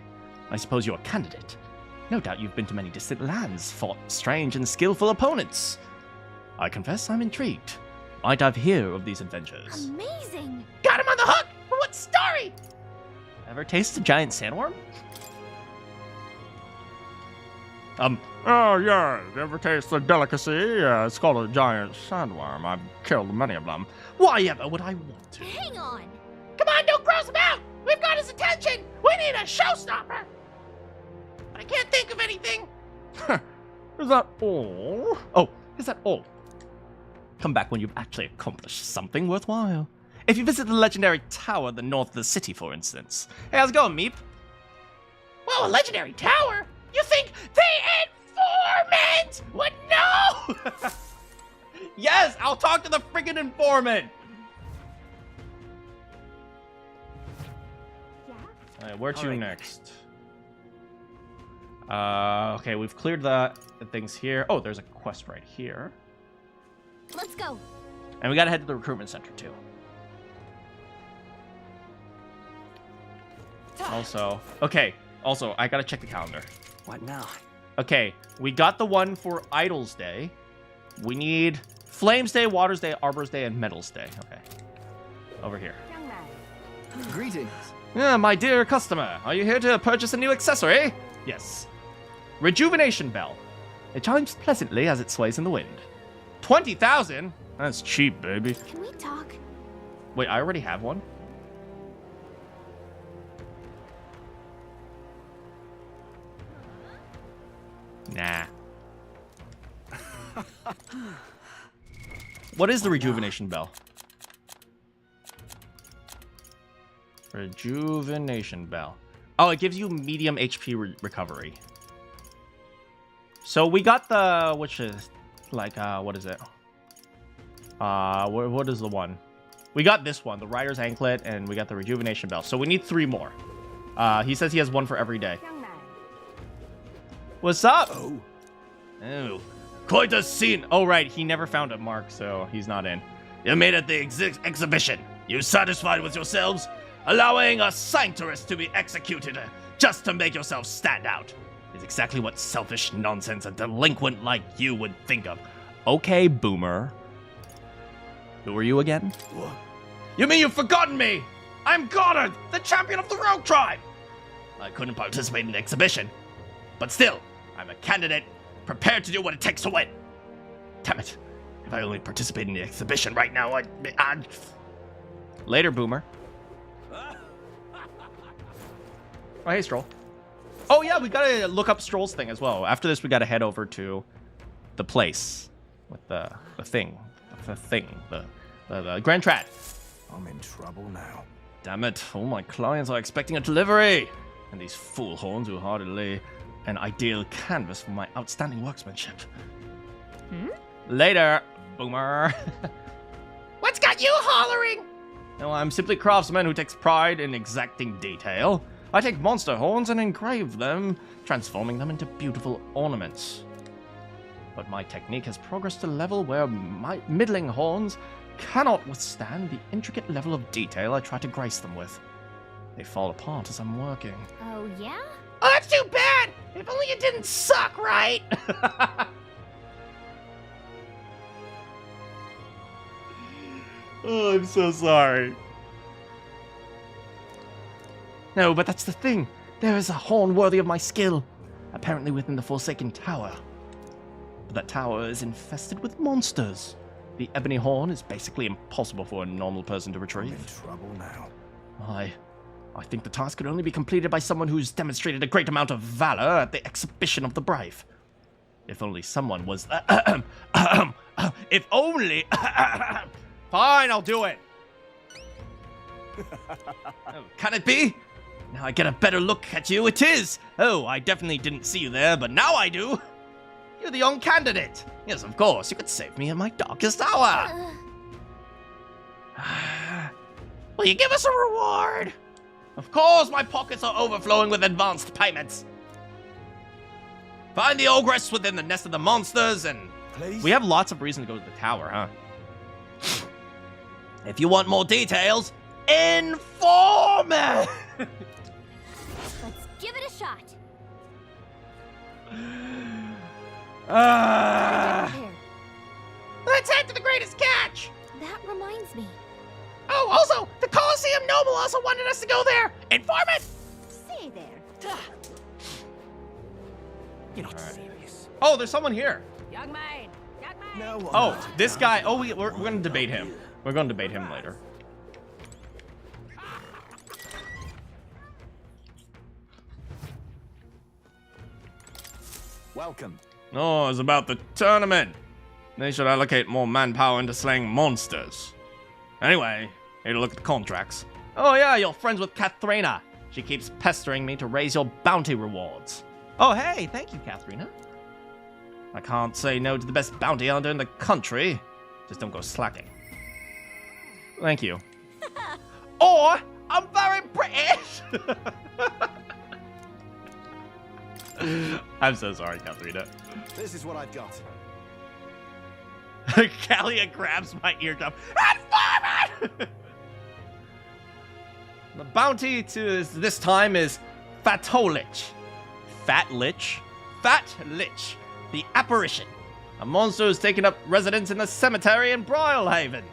A: I suppose you're a candidate. No doubt you've been to many distant lands, fought strange and skillful opponents. I confess I'm intrigued. Might I hear of these adventures?
N: Amazing!
S: Got him on the hook! For what story?
A: Ever taste a giant sandworm? Oh yeah, ever taste the delicacy? It's called a giant sandworm. I've killed many of them. Why ever would I want to?
N: Hang on!
S: Come on, don't gross him out! We've got his attention! We need a showstopper! But I can't think of anything!
A: Is that all? Oh, is that all? Come back when you've actually accomplished something worthwhile. If you visit the legendary tower in the north of the city, for instance. Hey, how's it going, Meep?
S: Whoa, a legendary tower? You think the informant would know?
A: Yes, I'll talk to the friggin' informant.
N: Yeah?
A: Alright, where to next? Okay, we've cleared the things here. Oh, there's a quest right here.
N: Let's go.
A: And we gotta head to the recruitment center, too. Also, I gotta check the calendar.
Q: What now?
A: Okay, we got the one for Idol's Day. We need Flames Day, Water's Day, Arbor's Day, and Metals Day. Okay. Over here.
Q: Greetings.
A: Yeah, my dear customer, are you here to purchase a new accessory? Yes. Rejuvenation Bell. It chimes pleasantly as it sways in the wind. 20,000? That's cheap, baby.
N: Can we talk?
A: Wait, I already have one? Nah. What is the Rejuvenation Bell? Rejuvenation Bell. Oh, it gives you medium HP recovery. So we got the, which is like, what is it? What is the one? We got this one, the Rider's Anklet, and we got the Rejuvenation Bell. So we need 3 more. He says he has one for every day. What's up? Oh, quite a scene. Oh, right, he never found a mark, so he's not in.
S: You made it the exhibition. You satisfied with yourselves? Allowing a sanctuarist to be executed just to make yourself stand out is exactly what selfish nonsense a delinquent like you would think of.
A: Okay, Boomer. Who are you again?
S: What? You mean you've forgotten me? I'm Goddard, the champion of the Rogue Tribe. I couldn't participate in the exhibition, but still, I'm a candidate prepared to do what it takes to win. Damn it. If I only participate in the exhibition right now, I'd...
A: Later, Boomer. Oh, hey, Stroll. Oh, yeah, we gotta look up Stroll's thing as well. After this, we gotta head over to the place. with the thing, the Grand Trad.
G: I'm in trouble now.
A: Damn it! All my clients are expecting a delivery, and these fool horns will hardly lay an ideal canvas for my outstanding workmanship. Later, boomer.
S: What's got you hollering?
A: No, I'm simply a craftsman who takes pride in exacting detail. I take monster horns and engrave them, transforming them into beautiful ornaments. But my technique has progressed to a level where my middling horns cannot withstand the intricate level of detail I try to grace them with. They fall apart as I'm working.
N: Oh, yeah?
S: Oh, that's too bad! If only you didn't suck, right?
A: Oh, I'm so sorry. No, but that's the thing. There is a horn worthy of my skill, apparently within the Forsaken Tower. But that tower is infested with monsters. The ebony horn is basically impossible for a normal person to retrieve.
G: I'm in trouble now.
A: I think the task could only be completed by someone who's demonstrated a great amount of valor at the exhibition of the brave. If only someone was... if only... Fine, I'll do it. Oh, can it be? Now I get a better look at you. It is. Oh, I definitely didn't see you there, but now I do. You're the young candidate. Yes, of course. You could save me in my darkest hour.
S: Will you give us a reward?
A: Of course, my pockets are overflowing with advanced payments. Find the ogress within the nest of the monsters, and we have lots of reason to go to the tower, huh? If you want more details, inform me!
N: Let's give it a shot.
S: Let's head to the greatest catch!
N: That reminds me.
S: Oh, also, the Colosseum Noble also wanted us to go there. Informant!
N: Stay there.
Q: You're not serious.
A: Oh, there's someone here.
L: Young man! Young man!
Q: No.
A: Oh, this guy. Oh, we're going to debate him. We're going to debate him later.
G: Welcome.
A: Oh, it's about the tournament. They should allocate more manpower into slaying monsters. Anyway, here to look at the contracts. Oh yeah, you're friends with Katharina. She keeps pestering me to raise your bounty rewards. Oh hey, thank you, Katharina. I can't say no to the best bounty hunter in the country. Just don't go slacking. Thank you. Or, I'm very British! I'm so sorry, Katharina.
G: This is what I've got.
A: Gallica grabs my eardrum. Informer! The bounty to this time is Fatolich. Fat Lich? Fat Lich. The apparition. A monster who's taken up residence in the cemetery in Brylehaven.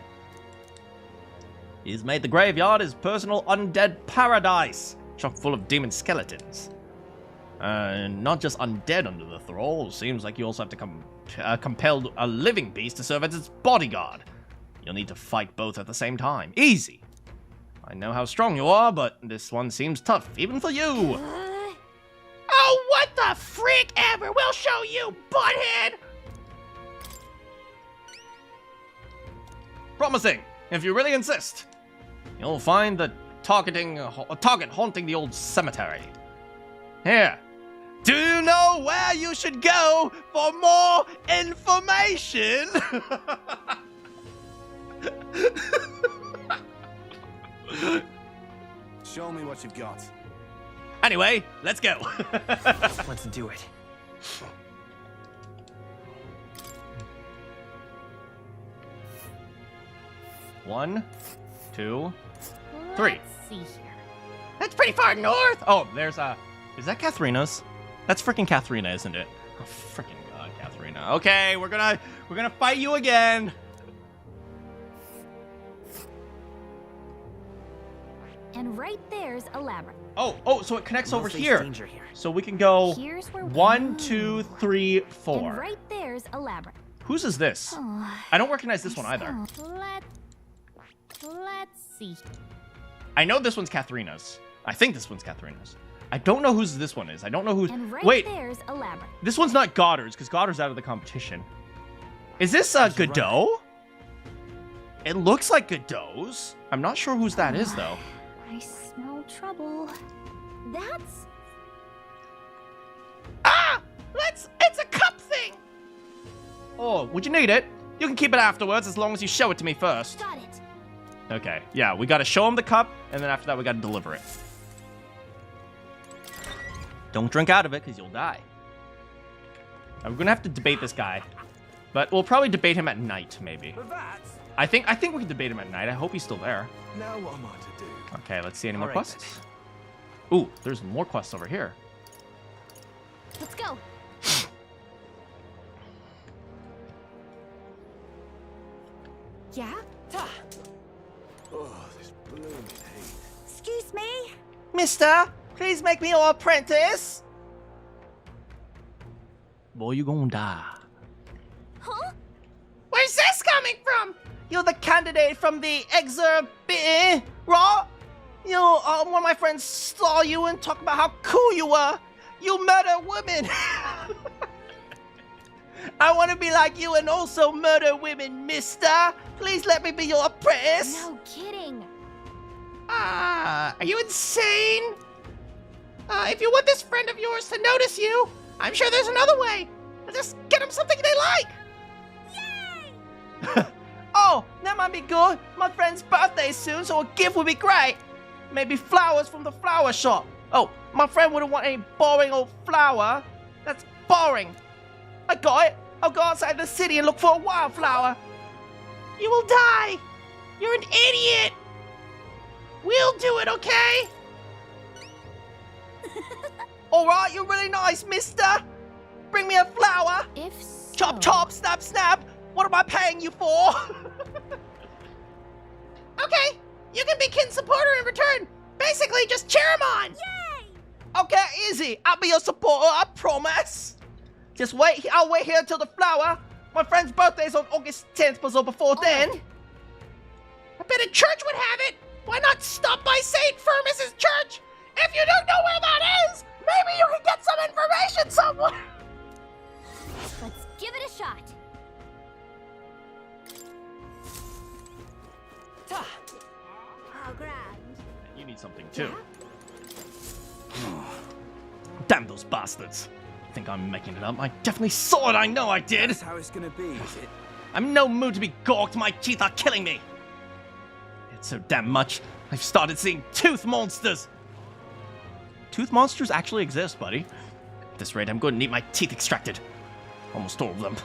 A: He's made the graveyard his personal undead paradise, chock full of demon skeletons. Not just undead under the thrall, seems like you also have to compel a living beast to serve as its bodyguard. You'll need to fight both at the same time. Easy. I know how strong you are, but this one seems tough, even for you.
S: Oh, what the freak ever! We'll show you, butthead!
A: Promising, if you really insist. You'll find the target haunting the old cemetery. Here. Do you know where you should go for more information?
G: Show me what you've got.
A: Anyway, let's go.
M: Let's do it.
A: One, two, three.
N: Let's see here.
S: That's pretty far north.
A: Oh, there's is that Katharina's? That's freaking Katharina, isn't it? Oh, freaking god, Katharina. Okay, we're gonna fight you again.
D: And right there's a labyrinth.
A: Oh, so it connects over
M: face
A: here.
M: danger here.
A: So we can go
D: Here's where we
A: 1, 2, 3, 4.
D: And right there's a labyrinth.
A: Whose is this?
D: Oh,
A: I don't recognize this one either.
N: Let's see.
A: I know this one's Katharina's. I think this one's Katharina's. I don't know whose this one is. I don't know who's...
D: And right
A: Wait,
D: there's a labyrinth.
A: this one's not Goddard's, because Goddard's out of the competition. Is this Godot? It looks like Godot's. I'm not sure whose that is, though.
D: I smell trouble.
N: That's...
S: Ah! It's a cup thing!
A: Oh, would you need it? You can keep it afterwards as long as you show it to me first.
N: Got it.
A: Okay, yeah, we gotta show him the cup, and then after that we gotta deliver it. Don't drink out of it, because you'll die. Now, we're gonna have to debate this guy. But we'll probably debate him at night, maybe. I think we can debate him at night. I hope he's still there.
G: Now what am I to do?
A: Okay, let's see any more
G: All right,
A: quests. Ooh, there's more quests over here.
N: Let's go.
O: Yeah?
G: Oh, this blooming heat.
O: Excuse me?
S: Mister, please make me your apprentice.
A: Boy, you gonna die.
N: Huh?
S: Where's this coming from? You're the candidate from the exhibit, right? You know, one of my friends saw you and talked about how cool you were. You murder women. I want to be like you and also murder women, mister. Please let me be your apprentice.
N: No kidding.
S: Ah, are you insane? If you want this friend of yours to notice you, I'm sure there's another way. Just get them something they like. Yay! Oh, that might be good. My friend's birthday's soon, so a gift would be great. Maybe flowers from the flower shop. Oh, my friend wouldn't want any boring old flower. That's boring. I got it. I'll go outside the city and look for a wildflower. You will die. You're an idiot. We'll do it, okay? All right, you're really nice, mister. Bring me a flower.
D: If so...
S: Chop, chop, snap, snap. What am I paying you for? Okay, you can be Kin's supporter in return. Basically, just cheer him on. Yay! Okay, easy. I'll be your supporter, I promise. Just wait. I'll wait here till the flower. My friend's birthday's on August 10th, but so before then. I bet a church would have it. Why not stop by St. Firmus's church? If you don't know where that is, maybe you can get some information somewhere.
N: Let's give it a shot.
O: How grand.
A: You need something too. Damn those bastards. I think I'm making it up. I definitely saw it. I know I did.
U: That's how it's gonna be, is it?
A: I'm in no mood to be gawked. My teeth are killing me. It's so damn much. I've started seeing tooth monsters. Tooth monsters actually exist, buddy. At this rate, I'm going to need my teeth extracted. Almost all of them.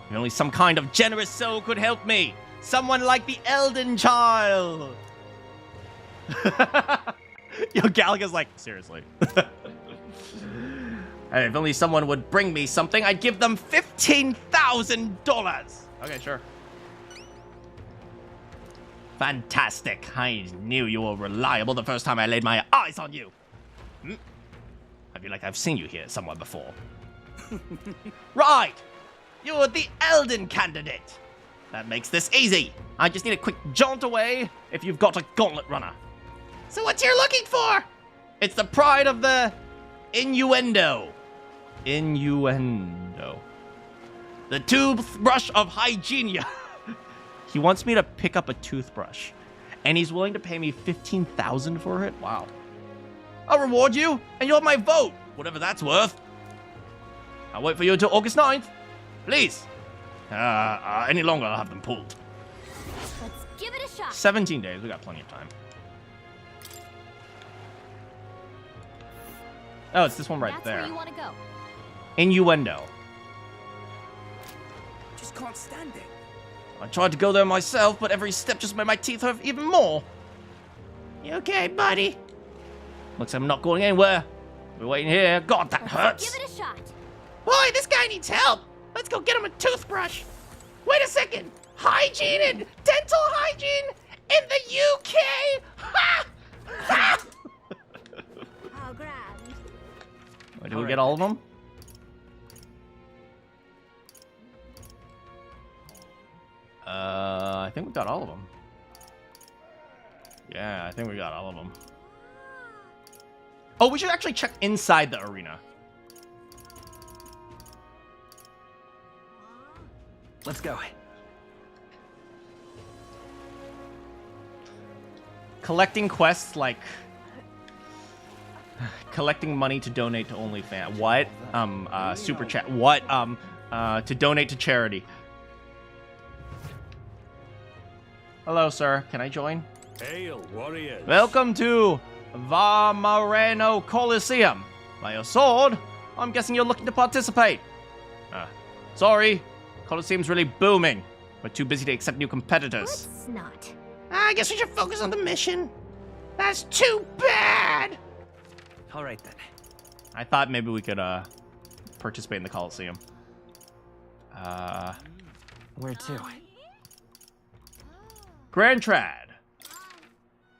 A: If only some kind of generous soul could help me. Someone like the Elden Child. Yo, Gallica's like, seriously. Hey, if only someone would bring me something, I'd give them $15,000. Okay, sure. Fantastic. I knew you were reliable the first time I laid my eyes on you. I feel like I've seen you here somewhere before. Right. You're the Elden candidate. That makes this easy. I just need a quick jaunt away if you've got a gauntlet runner.
S: So what you're looking for?
A: It's the pride of the innuendo. Innuendo. The toothbrush of hygienia. He wants me to pick up a toothbrush, and he's willing to pay me $15,000 for it? Wow. I'll reward you, and you'll have my vote, whatever that's worth. I'll wait for you until August 9th. Please. Any longer, I'll have them pulled.
N: Let's give it a shot.
A: 17 days. We got plenty of time. Oh, it's this one right there.
N: That's where you want to go.
A: Innuendo.
U: Just can't stand it.
A: I tried to go there myself, but every step just made my teeth hurt even more.
S: You okay, buddy?
A: Looks like I'm not going anywhere. We're waiting here. God, that hurts.
N: Give it a shot.
S: Boy, this guy needs help. Let's go get him a toothbrush. Wait a second. Hygiene and dental hygiene in the UK? Ha! Ha!
O: How grand.
A: Did we get all of them? I think we got all of them. Yeah, I think we got all of them. Oh, we should actually check inside the arena.
Q: Let's go.
A: Collecting quests like collecting money to donate to OnlyFans. What? Super chat. What? To donate to charity. Hello, sir. Can I join?
U: Hail, warriors.
A: Welcome to Vamareno Coliseum. By your sword, I'm guessing you're looking to participate. Sorry. Coliseum's really booming. We're too busy to accept new competitors.
N: Let's not.
S: I guess we should focus on the mission. That's too bad.
Q: All right, then.
A: I thought maybe we could, participate in the Coliseum.
Q: Where to?
A: Grand Trad.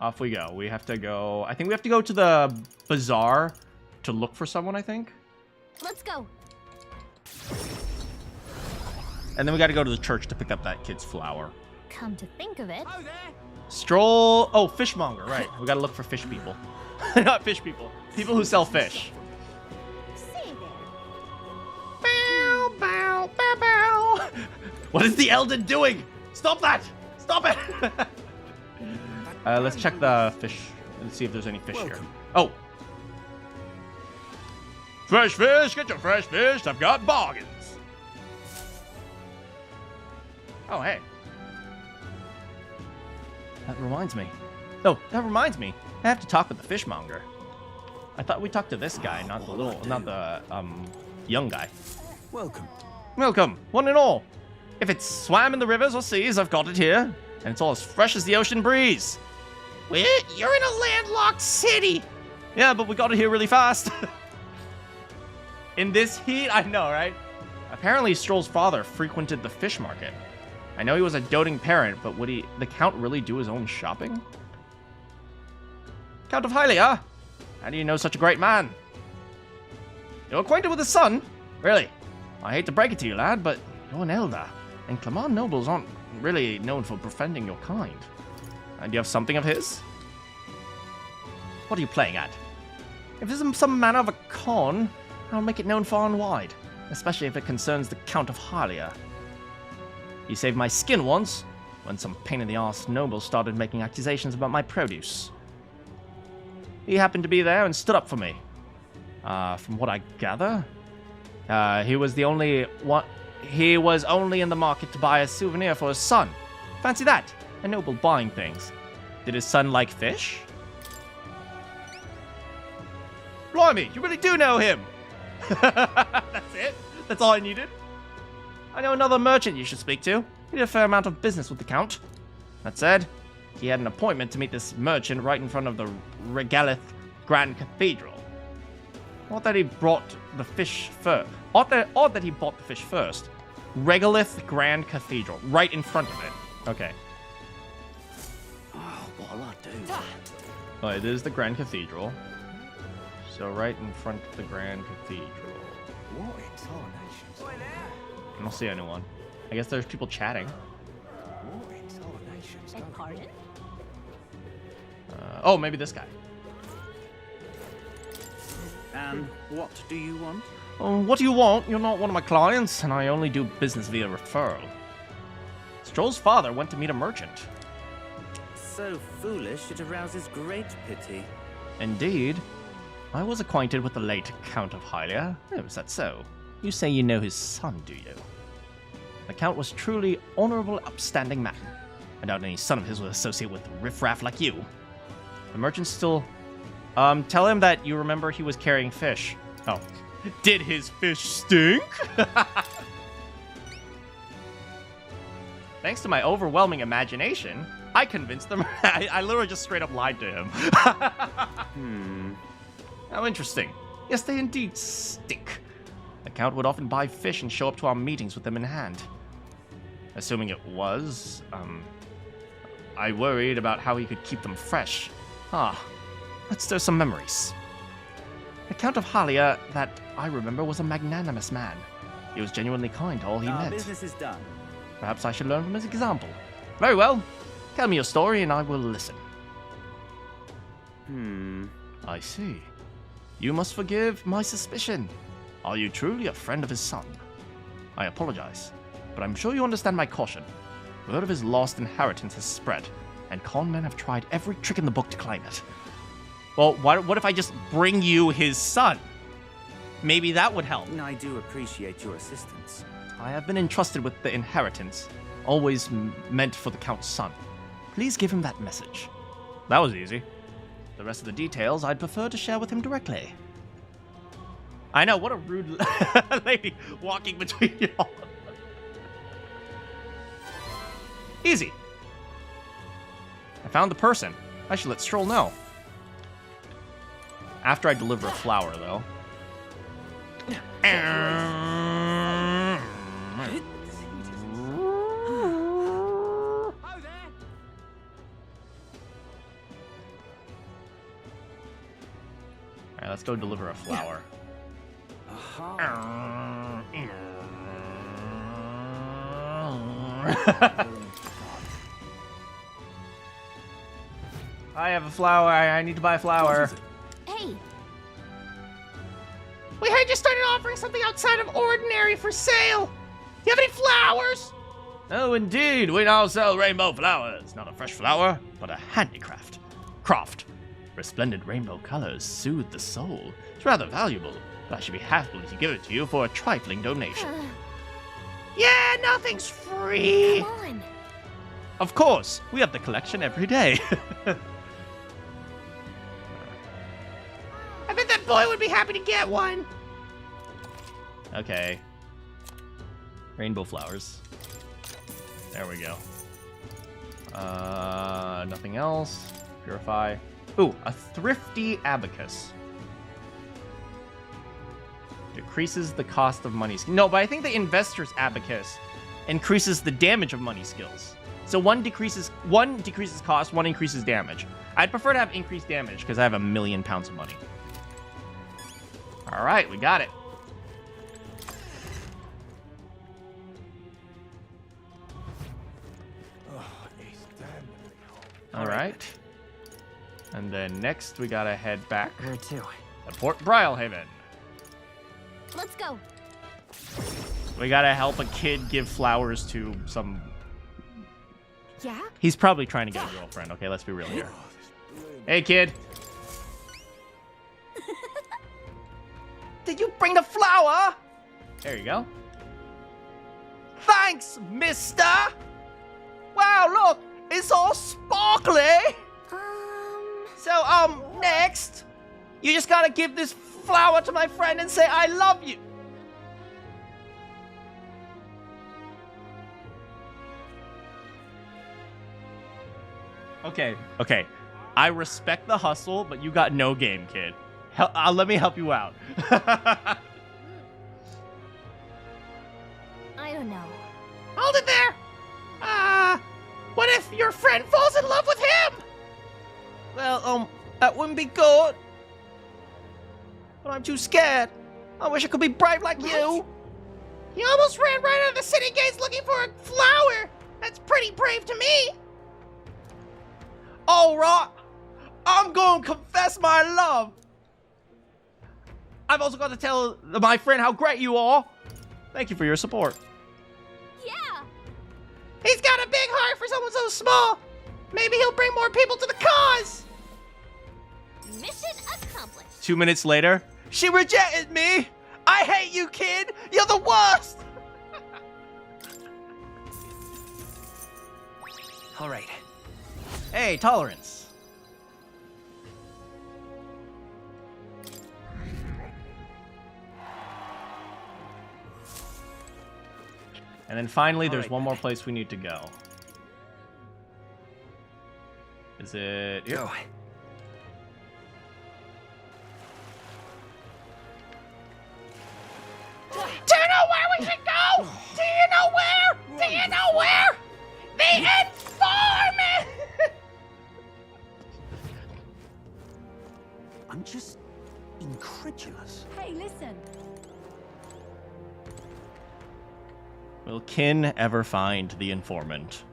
A: Off we go. We have to go... I think we have to go to the bazaar to look for someone, I think.
N: Let's go.
A: And then we got to go to the church to pick up that kid's flower.
N: Come to think of it.
A: Stroll... Oh, fishmonger, right. We got to look for fish people. Not fish people. People who sell fish.
S: Bow, bow, bow, bow.
A: What is the Elden doing? Stop that! Stop it! Let's check the fish and see if there's any fish here. Oh! Fresh fish! Get your fresh fish! I've got bargains! Oh, hey. That reminds me. Oh, that reminds me. I have to talk with the fishmonger. I thought we talked to this guy, not the young guy.
G: Welcome.
A: Welcome, one and all. If it's swam in the rivers or seas, I've got it here. And it's all as fresh as the ocean breeze.
S: Wait, you're in a landlocked city.
A: Yeah, but we got it here really fast. In this heat, I know, right? Apparently, Stroll's father frequented the fish market. I know he was a doting parent, but would the Count really do his own shopping? Count of Hylia? How do you know such a great man? You're acquainted with his son? Really? I hate to break it to you, lad, but you're an elder, and Clermont nobles aren't really known for befriending your kind. And you have something of his? What are you playing at? If this is some manner of a con, I'll make it known far and wide, especially if it concerns the Count of Hylia. He saved my skin once, when some pain-in-the-arse nobles started making accusations about my produce. He happened to be there and stood up for me. From what I gather, he was only in the market to buy a souvenir for his son. Fancy that, a noble buying things. Did his son like fish? Blimey, you really do know him! That's it? That's all I needed? I know another merchant you should speak to. He did a fair amount of business with the Count. That said, he had an appointment to meet this merchant right in front of the Regalith Grand Cathedral. Odd that he brought the fish first. Odd that he bought the fish first. Regalith Grand Cathedral, right in front of it. Okay.
Q: Oh, what'll I do?
A: Oh, it is the Grand Cathedral. So right in front of the Grand Cathedral.
Q: What in tarnations?
A: I don't see anyone. I guess there's people chatting.
Q: What in tarnations?
N: Pardon?
A: Oh, maybe this guy.
M: And what do you want?
A: What do you want? You're not one of my clients, and I only do business via referral. Stroll's father went to meet a merchant.
M: So foolish, it arouses great pity.
A: Indeed. I was acquainted with the late Count of Hylia. Oh, is that so? You say you know his son, do you? The Count was truly honorable, upstanding man. I doubt any son of his would associate with riffraff like you. The merchant still... tell him that you remember he was carrying fish. Oh. Did his fish stink? Thanks to my overwhelming imagination, I convinced them. I literally just straight up lied to him. How interesting. Yes, they indeed stink. The Count would often buy fish and show up to our meetings with them in hand. Assuming it was, I worried about how he could keep them fresh. Let's stir some memories. The Count of Hylia, that I remember, was a magnanimous man. He was genuinely kind to all he met.
M: Business is done.
A: Perhaps I should learn from his example. Very well. Tell me your story and I will listen. I see. You must forgive my suspicion. Are you truly a friend of his son? I apologize.
S: but I'm sure you understand my caution. Word of his lost inheritance has spread, and con men have tried every trick in the book to claim it. Well, what if I just bring you his son? Maybe that would help.
M: I do appreciate your assistance.
S: I have been entrusted with the inheritance, always meant for the Count's son. Please give him that message. That was easy. The rest of the details I'd prefer to share with him directly. I know, what a rude lady walking between y'all. Easy. I found the person. I should let Stroll know. After I deliver a flower, though. Alright, let's go deliver a flower. I have a flower. I need to buy a flower.
N: Hey.
S: We heard you started offering something outside of ordinary for sale. Do you have any flowers? Oh, indeed. We now sell rainbow flowers. Not a fresh flower, but a handicraft. Craft. Resplendent rainbow colors soothe the soul. It's rather valuable, but I should be happy to give it to you for a trifling donation. Yeah, nothing's free.
N: Come on.
S: Of course. We have the collection every day. I bet that boy would be happy to get one. Okay. Rainbow flowers. There we go. Nothing else. Purify. Ooh, a thrifty abacus. Decreases the cost of money. No, but I think the investor's abacus increases the damage of money skills. So one decreases cost, one increases damage. I'd prefer to have increased damage because I have 1,000,000 pounds of money. All right, we got it. All right. And then next we gotta head back to Port Brilehaven.
N: Let's go.
S: We gotta help a kid give flowers to some...
N: Yeah?
S: He's probably trying to get a girlfriend. Okay, let's be real here. Hey, kid. Did you bring the flower? There you go. Thanks, mister. Wow, look. It's all sparkly. So, next, you just gotta give this flower to my friend and say, I love you. Okay. I respect the hustle, but you got no game, kid. Let me help you out.
N: I don't know.
S: Hold it there. What if your friend falls in love with him? Well, that wouldn't be good. But I'm too scared. I wish I could be brave like you. You almost ran right out of the city gates looking for a flower. That's pretty brave to me. All right. I'm going to confess my love. I've also got to tell my friend how great you are. Thank you for your support.
N: Yeah.
S: He's got a big heart for someone so small. Maybe he'll bring more people to the cause.
N: Mission accomplished.
S: 2 minutes later, she rejected me. I hate you, kid. You're the worst.
M: All right.
S: Hey, tolerance. And then finally, there's one more place we need to go. Is it here?
M: Go.
S: Do you know where we should go? Do you know where? Do you know where? The informant!
Q: I'm just incredulous.
O: Hey, listen.
S: Will Kin ever find the informant?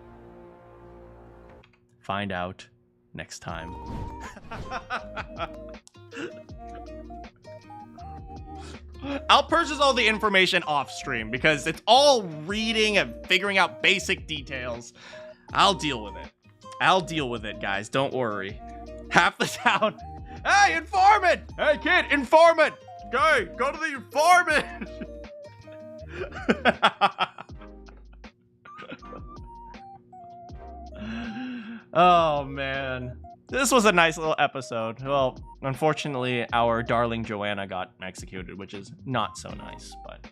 S: Find out next time.
A: I'll purchase all the information off stream because it's all reading and figuring out basic details. I'll deal with it. I'll deal with it, guys. Don't worry. Half the town. Hey, informant! Hey, kid, informant! Okay, go to the informant! Oh, man. This was a nice little episode. Well, unfortunately, our darling Joanna got executed, which is not so nice, but...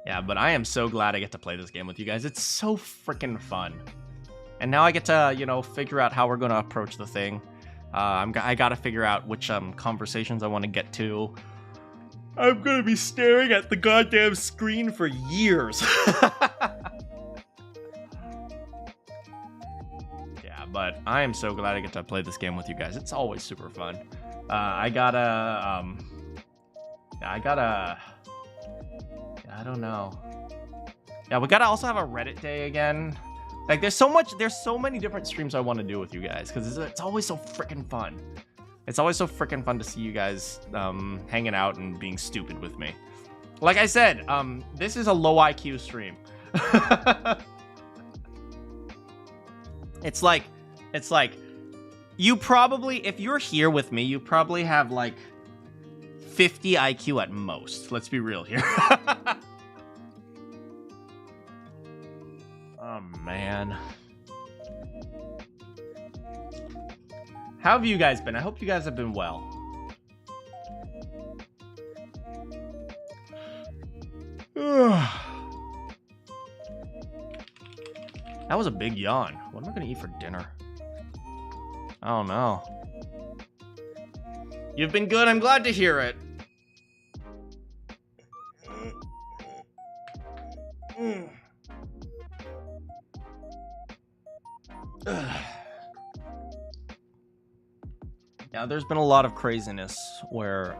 A: Yeah, but I am so glad I get to play this game with you guys. It's so freaking fun. And now I get to, you know, figure out how we're going to approach the thing. I got to figure out which conversations I want to get to. I'm going to be staring at the goddamn screen for years. Yeah, but I am so glad I get to play this game with you guys. It's always super fun. I don't know. Yeah, we gotta also have a Reddit day again. Like, there's so many different streams I want to do with you guys because it's always so freaking fun. It's always so freaking fun to see you guys hanging out and being stupid with me. Like I said, this is a low IQ stream. It's like you probably, if you're here with me, you probably have like 50 IQ at most. Let's be real here. Oh, man. How have you guys been? I hope you guys have been well. That was a big yawn. What am I going to eat for dinner? I don't know. You've been good. I'm glad to hear it. Yeah, there's been a lot of craziness where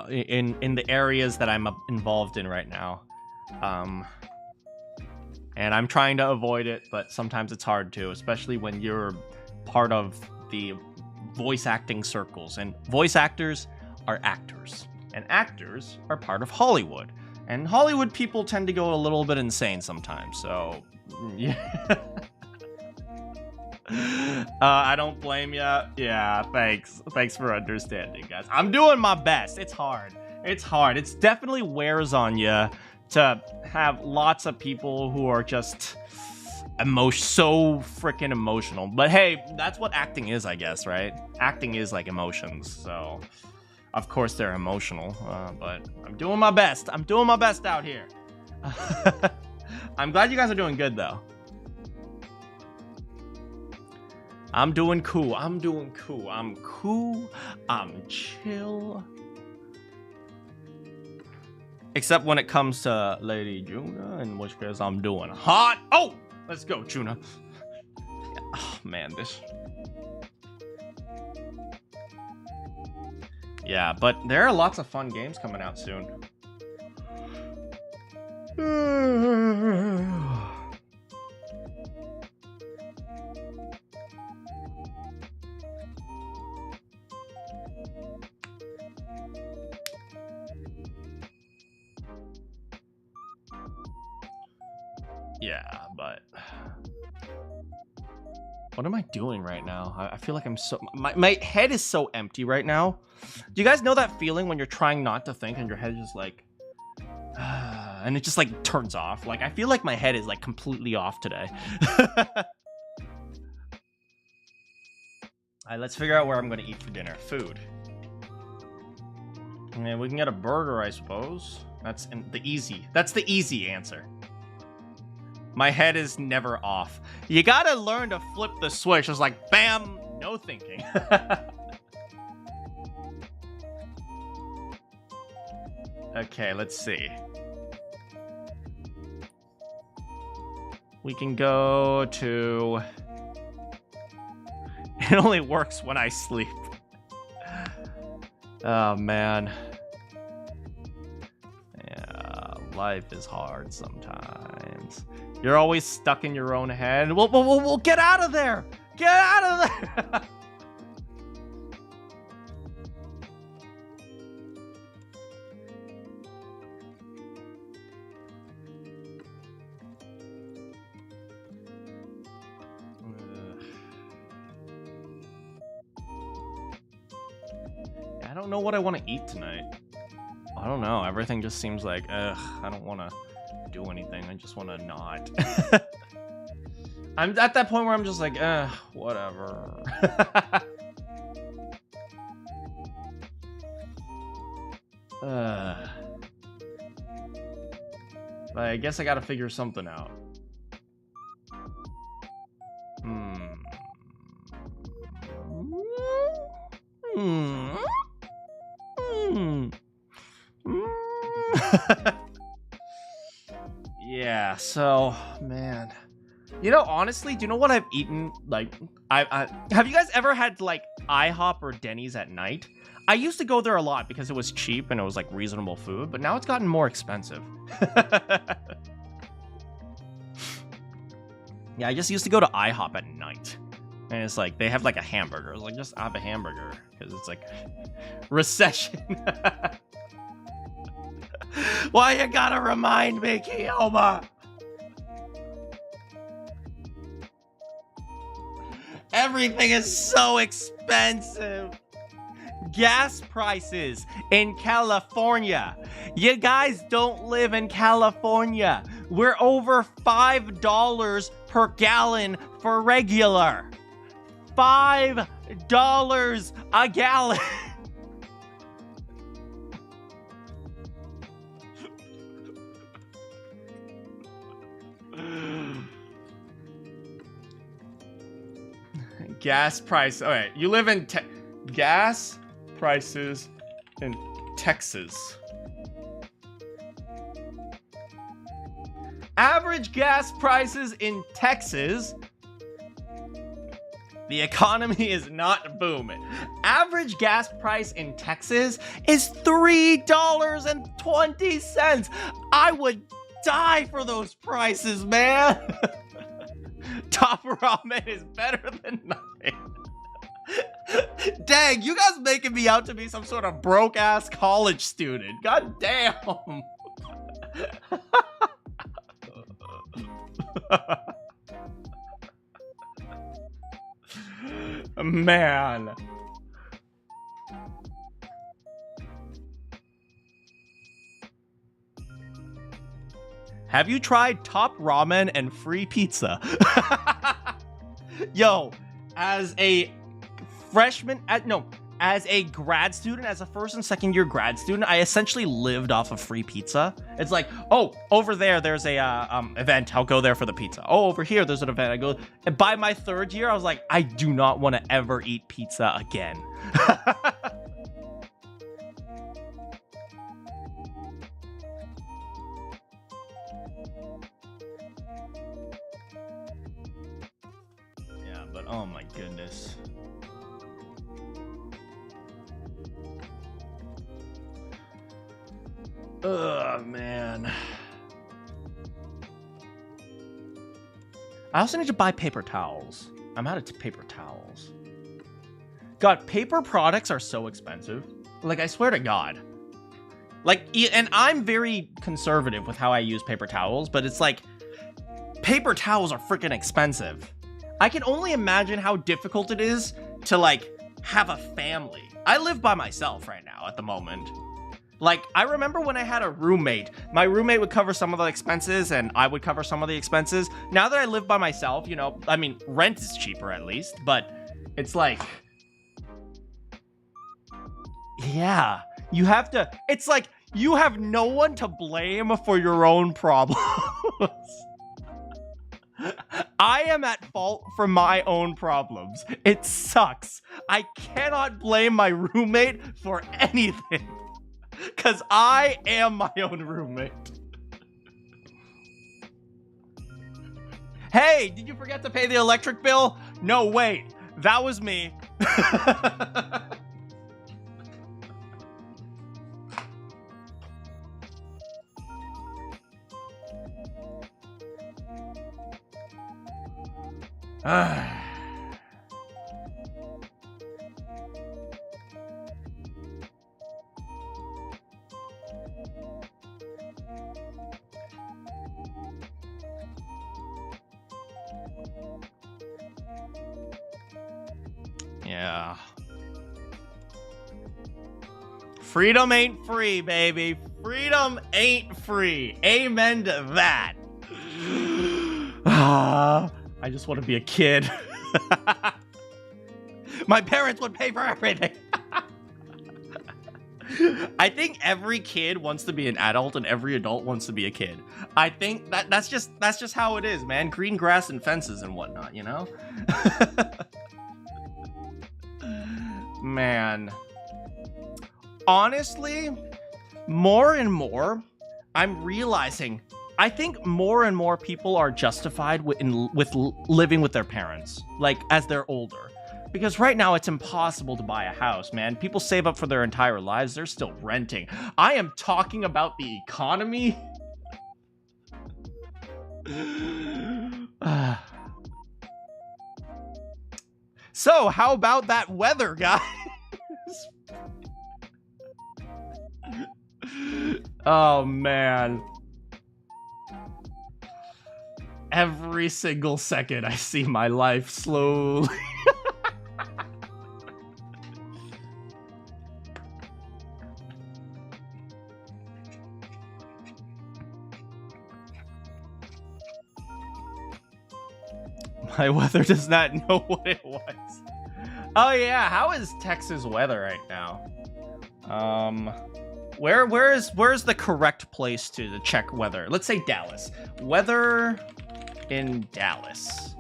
A: in the areas that I'm involved in right now, and I'm trying to avoid it, but sometimes it's hard to, especially when you're part of the voice acting circles, and voice actors are actors, and actors are part of Hollywood, and Hollywood people tend to go a little bit insane sometimes, so yeah. I don't blame ya. Yeah, thanks for understanding, guys. I'm doing my best. It's hard. It's definitely wears on you to have lots of people who are just so freaking emotional. But hey, that's what acting is, I guess, right? Acting is like emotions, so of course they're emotional. But I'm doing my best. I'm doing my best out here. I'm glad you guys are doing good, though. I'm doing cool. I'm cool. I'm chill. Except when it comes to Lady Juna, in which case I'm doing hot. Oh, let's go, Juna. Oh, man, this. Yeah, but there are lots of fun games coming out soon. Yeah, but what am I doing right now? I feel like I'm so... My head is so empty right now. Do you guys know that feeling when you're trying not to think and your head is just like... and it just like turns off? Like, I feel like my head is like completely off today. Alright, let's figure out where I'm going to eat for dinner. Food. Yeah, we can get a burger, I suppose. That's the easy answer. My head is never off. You gotta learn to flip the switch. It's like, bam, no thinking. Okay, let's see. We can go to... It only works when I sleep. Oh, man. Yeah, life is hard sometimes. You're always stuck in your own head. We'll get out of there. Get out of there. I don't know what I want to eat tonight. I don't know. Everything just seems like, ugh, I don't want to do anything. I just want to not. I'm at that point where I'm just like, whatever. But I guess I gotta figure something out. Yeah, so, man. You know, honestly, do you know what I've eaten? Like, I have you guys ever had, like, IHOP or Denny's at night? I used to go there a lot because it was cheap and it was, like, reasonable food, but now it's gotten more expensive. Yeah, I just used to go to IHOP at night. And it's like, they have, like, a hamburger. I was like, just have a hamburger. Because it's, like, recession. Why you gotta remind me, Kioma? Everything is so expensive. Gas prices in California. You guys don't live in California. We're over $5 per gallon for regular. $5 a gallon. Gas price. All right, you live in gas prices in Texas. Average gas prices in Texas. The economy is not booming. Average gas price in Texas is $3.20. I would die for those prices, man. Top ramen is better than nothing. Dang, you guys making me out to be some sort of broke-ass college student. God damn. Man. Have you tried Top Ramen and free pizza? Yo, as a freshman, as a grad student, as a first and second year grad student, I essentially lived off of free pizza. It's like, oh, over there's a event. I'll go there for the pizza. Oh, over here, there's an event. I go. And by my third year, I was like, I do not want to ever eat pizza again. Yeah, but oh my goodness. Ugh, man. I also need to buy paper towels. I'm out of paper towels. God, paper products are so expensive. Like, I swear to God. Like, and I'm very conservative with how I use paper towels, but it's like, paper towels are freaking expensive. I can only imagine how difficult it is to, like, have a family. I live by myself right now at the moment. Like, I remember when I had a roommate, my roommate would cover some of the expenses and I would cover some of the expenses. Now that I live by myself, you know, I mean, rent is cheaper at least, but it's like, yeah, you have to, it's like, you have no one to blame for your own problems. I am at fault for my own problems. It sucks. I cannot blame my roommate for anything. Because I am my own roommate. Hey, did you forget to pay the electric bill? No, wait. That was me. Yeah. Freedom ain't free, baby. Freedom ain't free. Amen to that. I just want to be a kid. My parents would pay for everything. I think every kid wants to be an adult and every adult wants to be a kid. I think that's just how it is, man. Green grass and fences and whatnot, you know? Man. Honestly, more and more, I'm realizing I think more and more people are justified with living with their parents, like as they're older. Because right now it's impossible to buy a house, man. People save up for their entire lives. They're still renting. I am talking about the economy. So, how about that weather, guys? Oh, man. Every single second I see my life slowly. My weather does not know what it was. Oh yeah, how is Texas weather right now? Where's the correct place to check weather? Let's say Dallas. Weather in Dallas.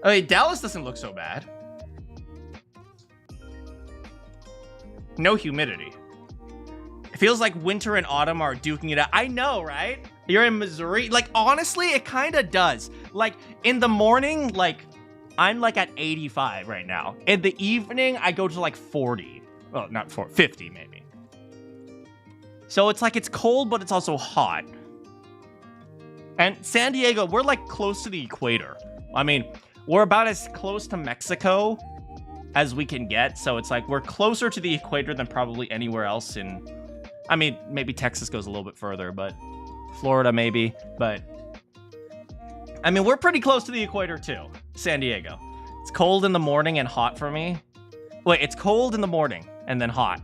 A: Oh, wait, Dallas doesn't look so bad. No humidity. It feels like winter and autumn are duking it out. I know, right? You're in Missouri. Like, honestly, it kind of does. Like, in the morning, like, I'm like at 85 right now. In the evening, I go to like 40. Well, not 40, 50 maybe. So it's like, it's cold, but it's also hot. And San Diego, we're like close to the equator. I mean, we're about as close to Mexico as we can get. So it's like, we're closer to the equator than probably anywhere else in... I mean, maybe Texas goes a little bit further, but Florida maybe, but I mean, we're pretty close to the equator too. San Diego. It's cold in the morning and hot for me. Wait, it's cold in the morning and then hot.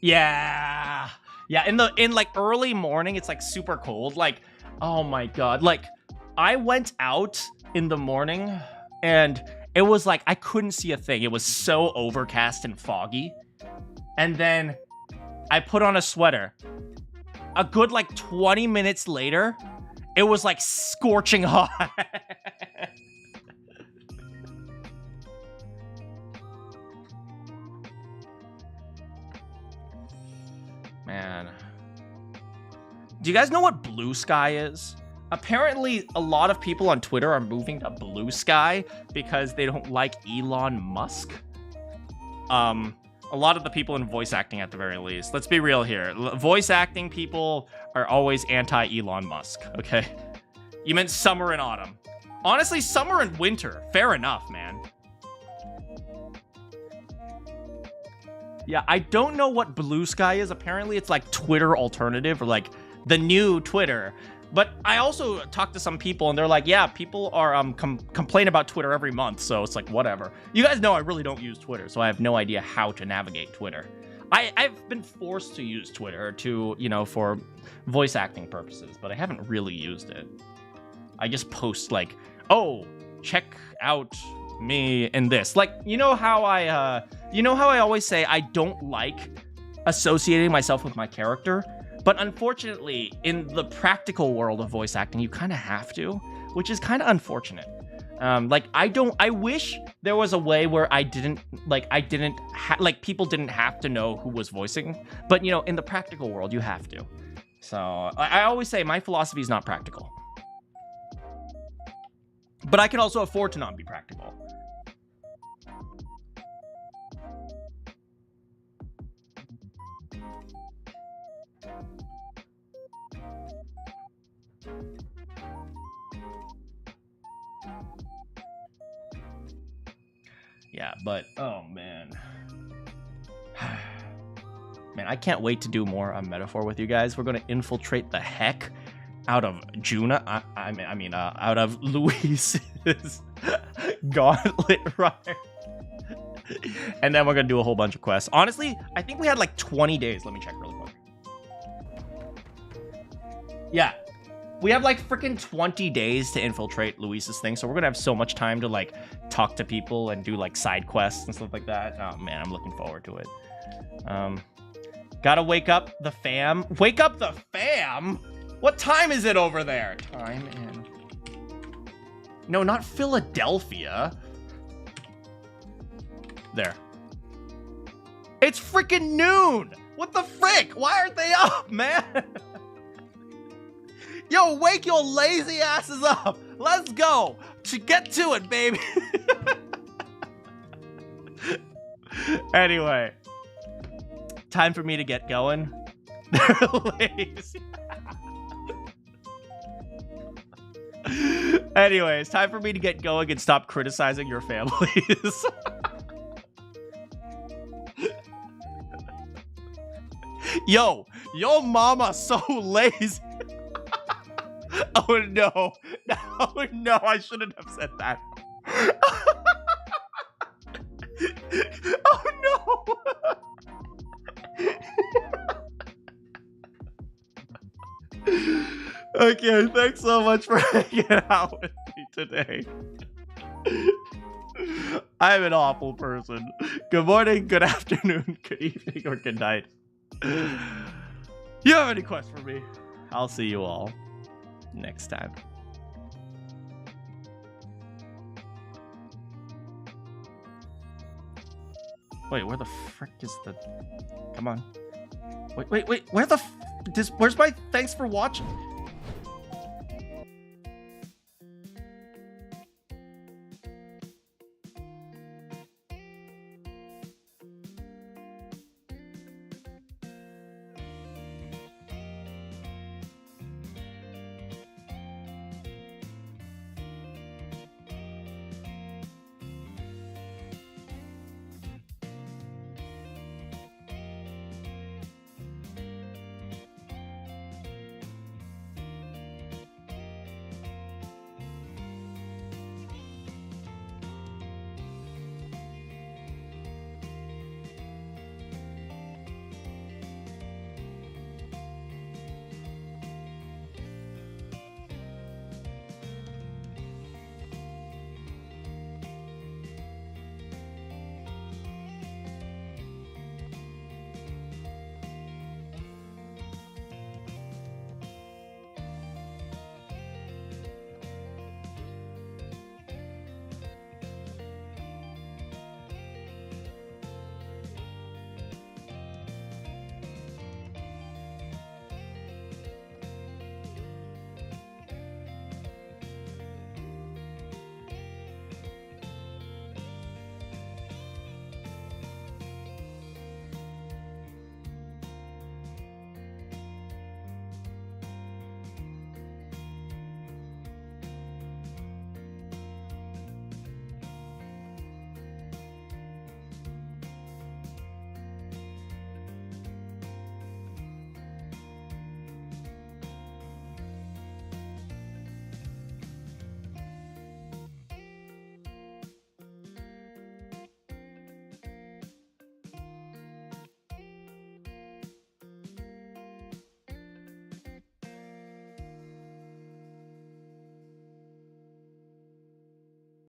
A: Yeah. Yeah, in like early morning, it's like super cold. Like, oh my God. Like, I went out in the morning and it was like, I couldn't see a thing. It was so overcast and foggy. And then I put on a sweater. A good like 20 minutes later, it was like scorching hot. Man. Do you guys know what blue sky is? Apparently, a lot of people on Twitter are moving to blue sky because they don't like Elon Musk. A lot of the people in voice acting at the very least. Let's be real here. Voice acting people are always anti-Elon Musk, okay? You meant summer and autumn. Honestly, summer and winter. Fair enough, man. Yeah, I don't know what blue sky is. Apparently, it's like Twitter alternative or like the new Twitter. But I also talked to some people and they're like, yeah, people are complain about Twitter every month. So it's like, whatever. You guys know I really don't use Twitter, so I have no idea how to navigate Twitter. I've been forced to use Twitter to, you know, for voice acting purposes, but I haven't really used it. I just post like, oh, check out me in this. Like, you know how I always say I don't like associating myself with my character? But unfortunately, in the practical world of voice acting, you kind of have to, which is kind of unfortunate. Like, I wish there was a way where people didn't have to know who was voicing. But, you know, in the practical world, you have to. So, I always say my philosophy is not practical. But I can also afford to not be practical. Yeah, but oh man. Man, I can't wait to do more on Metaphor with you guys. We're gonna infiltrate the heck out of Juna. I mean, out of Luis's gauntlet runner. And then we're gonna do a whole bunch of quests. Honestly, I think we had like 20 days. Let me check really quick. Yeah, we have like freaking 20 days to infiltrate Luis's thing, so we're gonna have so much time to like talk to people and do like side quests and stuff like that. Oh man, I'm looking forward to it. Gotta wake up the fam. Wake up the fam? What time is it over there? Time in... No, not Philadelphia. There. It's freaking noon! What the frick? Why aren't they up, man? Yo, wake your lazy asses up! Let's go! Get to it, baby! Anyway. Time for me to get going. They're lazy. Anyways, time for me to get going and stop criticizing your families. Yo, your mama's so lazy. Oh no. No, no, I shouldn't have said that. Oh no. Okay, thanks so much for hanging out with me today. I'm an awful person. Good morning, good afternoon, good evening, or good night. You have any questions for me? I'll see you all next time. Wait, where the frick is the... Come on. Wait, where the... Where's my thanks for watching?